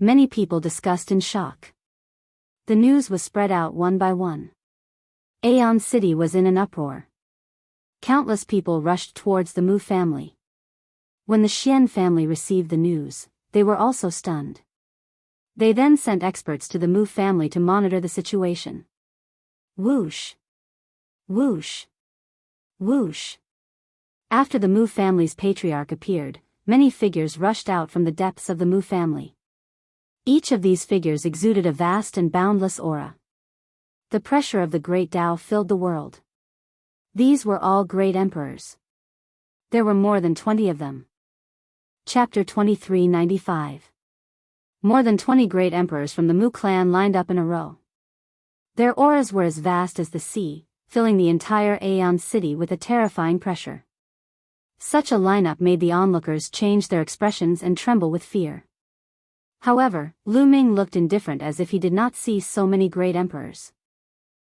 Many people discussed in shock. The news was spread out one by one. Aeon City was in an uproar. Countless people rushed towards the Mu family. When the Xian family received the news, they were also stunned. They then sent experts to the Mu family to monitor the situation. Whoosh! Whoosh! Whoosh! After the Mu family's patriarch appeared, many figures rushed out from the depths of the Mu family. Each of these figures exuded a vast and boundless aura. The pressure of the great Tao filled the world. These were all great emperors. There were more than 20 of them. Chapter 2395. More than 20 great emperors from the Mu clan lined up in a row. Their auras were as vast as the sea, filling the entire Aeon City with a terrifying pressure. Such a lineup made the onlookers change their expressions and tremble with fear. However, Lu Ming looked indifferent as if he did not see so many great emperors.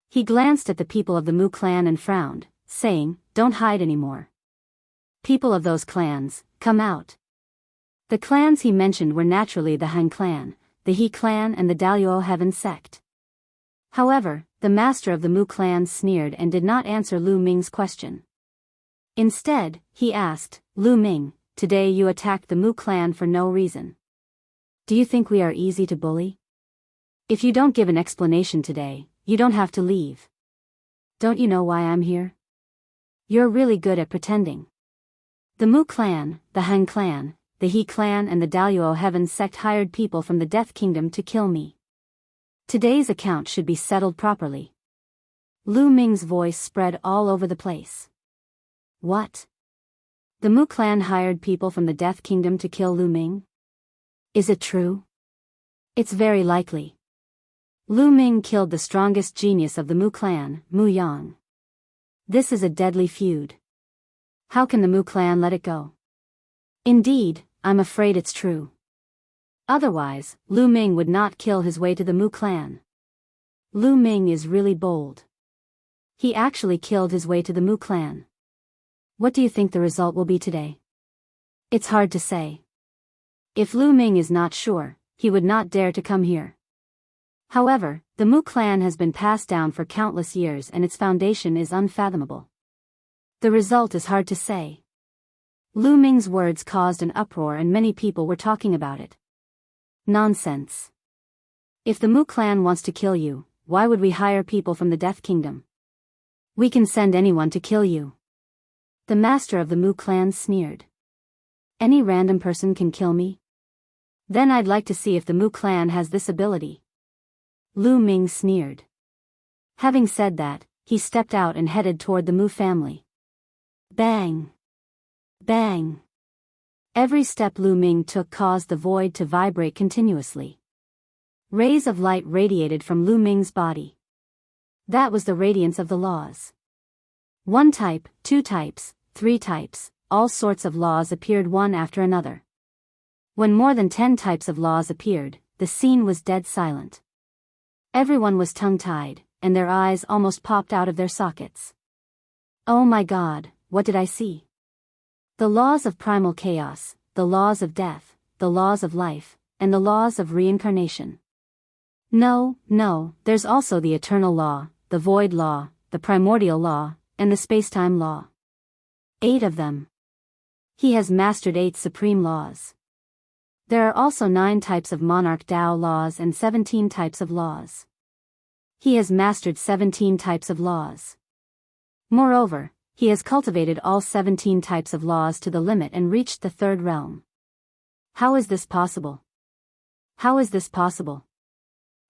He glanced at the people of the Mu clan and frowned, saying, "Don't hide anymore. People of those clans, come out." The clans he mentioned were naturally the Han clan, the He clan and the Daluo Heaven sect. However, the master of the Mu clan sneered and did not answer Lu Ming's question. Instead, he asked, "Lu Ming, today you attacked the Mu clan for no reason. Do you think we are easy to bully? If you don't give an explanation today, you don't have to leave. Don't you know why I'm here? You're really good at pretending." The Mu clan, the Han clan, the He clan and the Daluo Heaven sect hired people from the Death Kingdom to kill me. Today's account should be settled properly. Lu Ming's voice spread all over the place. What? The Mu clan hired people from the Death Kingdom to kill Lu Ming? Is it true? It's very likely. Lu Ming killed the strongest genius of the Mu clan, Mu Yang. This is a deadly feud. How can the Mu clan let it go? Indeed, I'm afraid it's true. Otherwise, Lu Ming would not kill his way to the Mu clan. Lu Ming is really bold. He actually killed his way to the Mu clan. What do you think the result will be today? It's hard to say. If Lu Ming is not sure, he would not dare to come here. However, the Mu clan has been passed down for countless years and its foundation is unfathomable. The result is hard to say. Lu Ming's words caused an uproar and many people were talking about it. Nonsense. If the Mu clan wants to kill you, why would we hire people from the Death Kingdom? We can send anyone to kill you. The master of the Mu clan sneered. Any random person can kill me? Then I'd like to see if the Mu clan has this ability. Lu Ming sneered. Having said that, he stepped out and headed toward the Mu family. Bang! Bang! Every step Lu Ming took caused the void to vibrate continuously. Rays of light radiated from Lu Ming's body. That was the radiance of the laws. 1 type, 2 types, 3 types, all sorts of laws appeared one after another. When more than 10 types of laws appeared, the scene was dead silent. Everyone was tongue-tied, and their eyes almost popped out of their sockets. Oh my God, what did I see? The laws of primal chaos, the laws of death, the laws of life, and the laws of reincarnation. No, there's also the eternal law, the void law, the primordial law, and the spacetime law. 8 of them. He has mastered 8 supreme laws. There are also 9 types of monarch Tao laws and 17 types of laws. He has mastered 17 types of laws. Moreover, he has cultivated all 17 types of laws to the limit and reached the 3rd realm. How is this possible? How is this possible?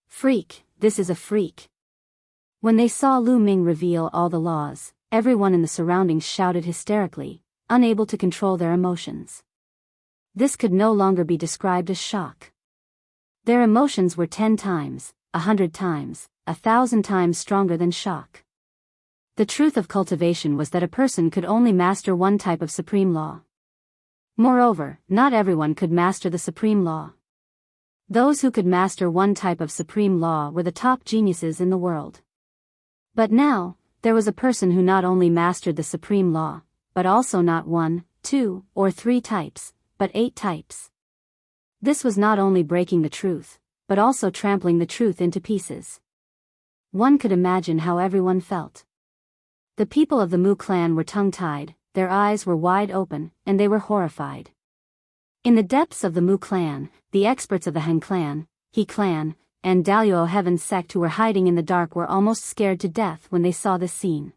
Freak, this is a freak. When they saw Lu Ming reveal all the laws, everyone in the surroundings shouted hysterically, unable to control their emotions. This could no longer be described as shock. Their emotions were 10 times, 100 times, 1,000 times stronger than shock. The truth of cultivation was that a person could only master 1 type of supreme law. Moreover, not everyone could master the supreme law. Those who could master 1 type of supreme law were the top geniuses in the world. But now, there was a person who not only mastered the supreme law, but also not 1, 2, or 3 types, but 8 types. This was not only breaking the truth, but also trampling the truth into pieces. One could imagine how everyone felt. The people of the Mu clan were tongue-tied, their eyes were wide open, and they were horrified. In the depths of the Mu clan, the experts of the Han clan, He clan, and Daluo Heaven sect who were hiding in the dark were almost scared to death when they saw this scene.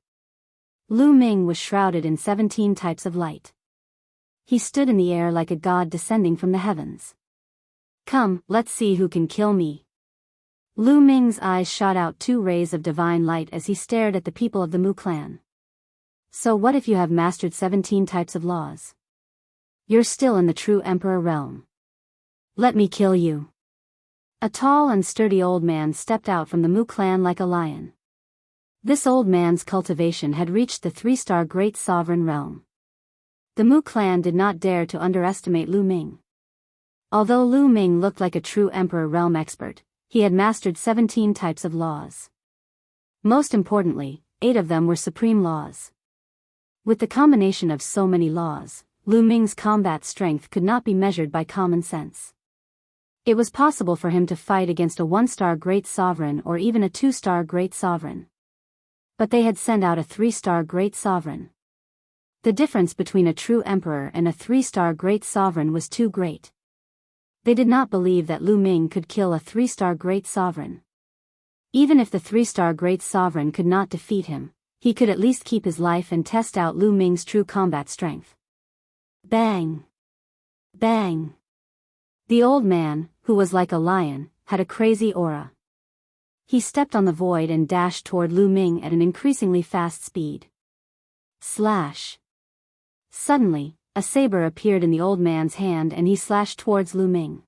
Lu Ming was shrouded in 17 types of light. He stood in the air like a god descending from the heavens. Come, let's see who can kill me. Lu Ming's eyes shot out 2 rays of divine light as he stared at the people of the Mu clan. So what if you have mastered 17 types of laws? You're still in the true emperor realm. Let me kill you. A tall and sturdy old man stepped out from the Mu clan like a lion. This old man's cultivation had reached the 3-star great sovereign realm. The Mu clan did not dare to underestimate Lu Ming. Although Lu Ming looked like a true emperor realm expert, he had mastered 17 types of laws. Most importantly, 8 of them were supreme laws. With the combination of so many laws, Lu Ming's combat strength could not be measured by common sense. It was possible for him to fight against a 1-star great sovereign or even a 2-star great sovereign. But they had sent out a 3-star great sovereign. The difference between a true emperor and a 3-star great sovereign was too great. They did not believe that Lu Ming could kill a 3-star great sovereign. Even if the 3-star great sovereign could not defeat him, he could at least keep his life and test out Lu Ming's true combat strength. Bang! Bang! The old man, who was like a lion, had a crazy aura. He stepped on the void and dashed toward Lu Ming at an increasingly fast speed. Slash! Suddenly, a saber appeared in the old man's hand and he slashed towards Lu Ming.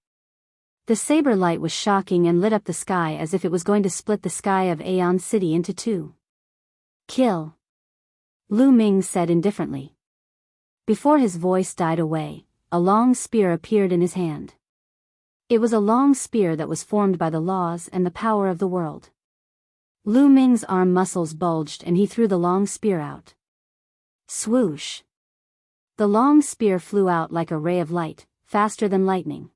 The saber light was shocking and lit up the sky as if it was going to split the sky of Aeon City into 2. Kill! Lu Ming said indifferently. Before his voice died away, a long spear appeared in his hand. It was a long spear that was formed by the laws and the power of the world. Lu Ming's arm muscles bulged and he threw the long spear out. Swoosh! The long spear flew out like a ray of light, faster than lightning.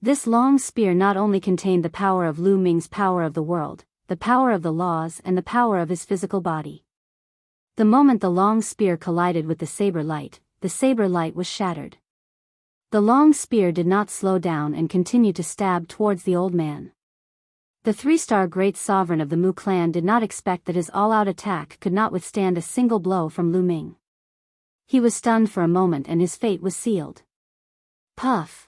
This long spear not only contained the power of Lu Ming's power of the world, the power of the laws and the power of his physical body. The moment the long spear collided with the saber light was shattered. The long spear did not slow down and continued to stab towards the old man. The 3-star great sovereign of the Mu clan did not expect that his all-out attack could not withstand a single blow from Lu Ming. He was stunned for a moment and his fate was sealed. Puff!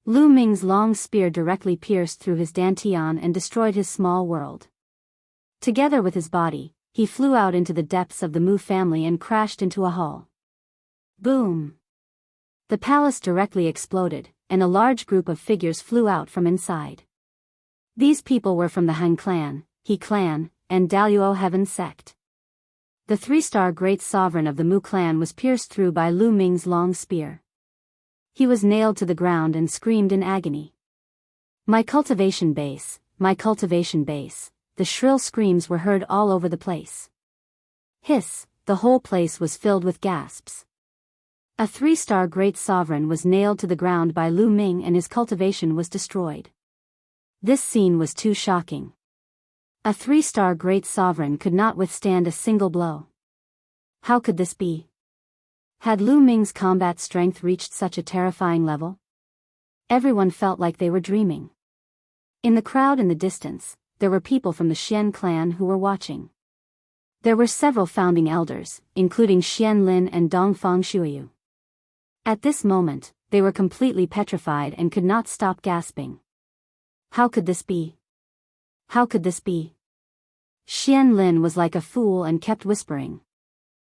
Lu Ming's long spear directly pierced through his dantian and destroyed his small world. Together with his body, he flew out into the depths of the Mu family and crashed into a hall. Boom! The palace directly exploded, and a large group of figures flew out from inside. These people were from the Han clan, He clan, and Daluo Heaven sect. The 3-star great sovereign of the Mu clan was pierced through by Lu Ming's long spear. He was nailed to the ground and screamed in agony. My cultivation base, my cultivation base. The shrill screams were heard all over the place. Hiss, the whole place was filled with gasps. A 3-star great sovereign was nailed to the ground by Lu Ming and his cultivation was destroyed. This scene was too shocking. A 3-star great sovereign could not withstand a single blow. How could this be? Had Lu Ming's combat strength reached such a terrifying level? Everyone felt like they were dreaming. In the crowd in the distance, there were people from the Xian clan who were watching. There were several founding elders, including Xian Lin and Dongfang Shuiyu. At this moment, they were completely petrified and could not stop gasping. How could this be? How could this be? Xian Lin was like a fool and kept whispering.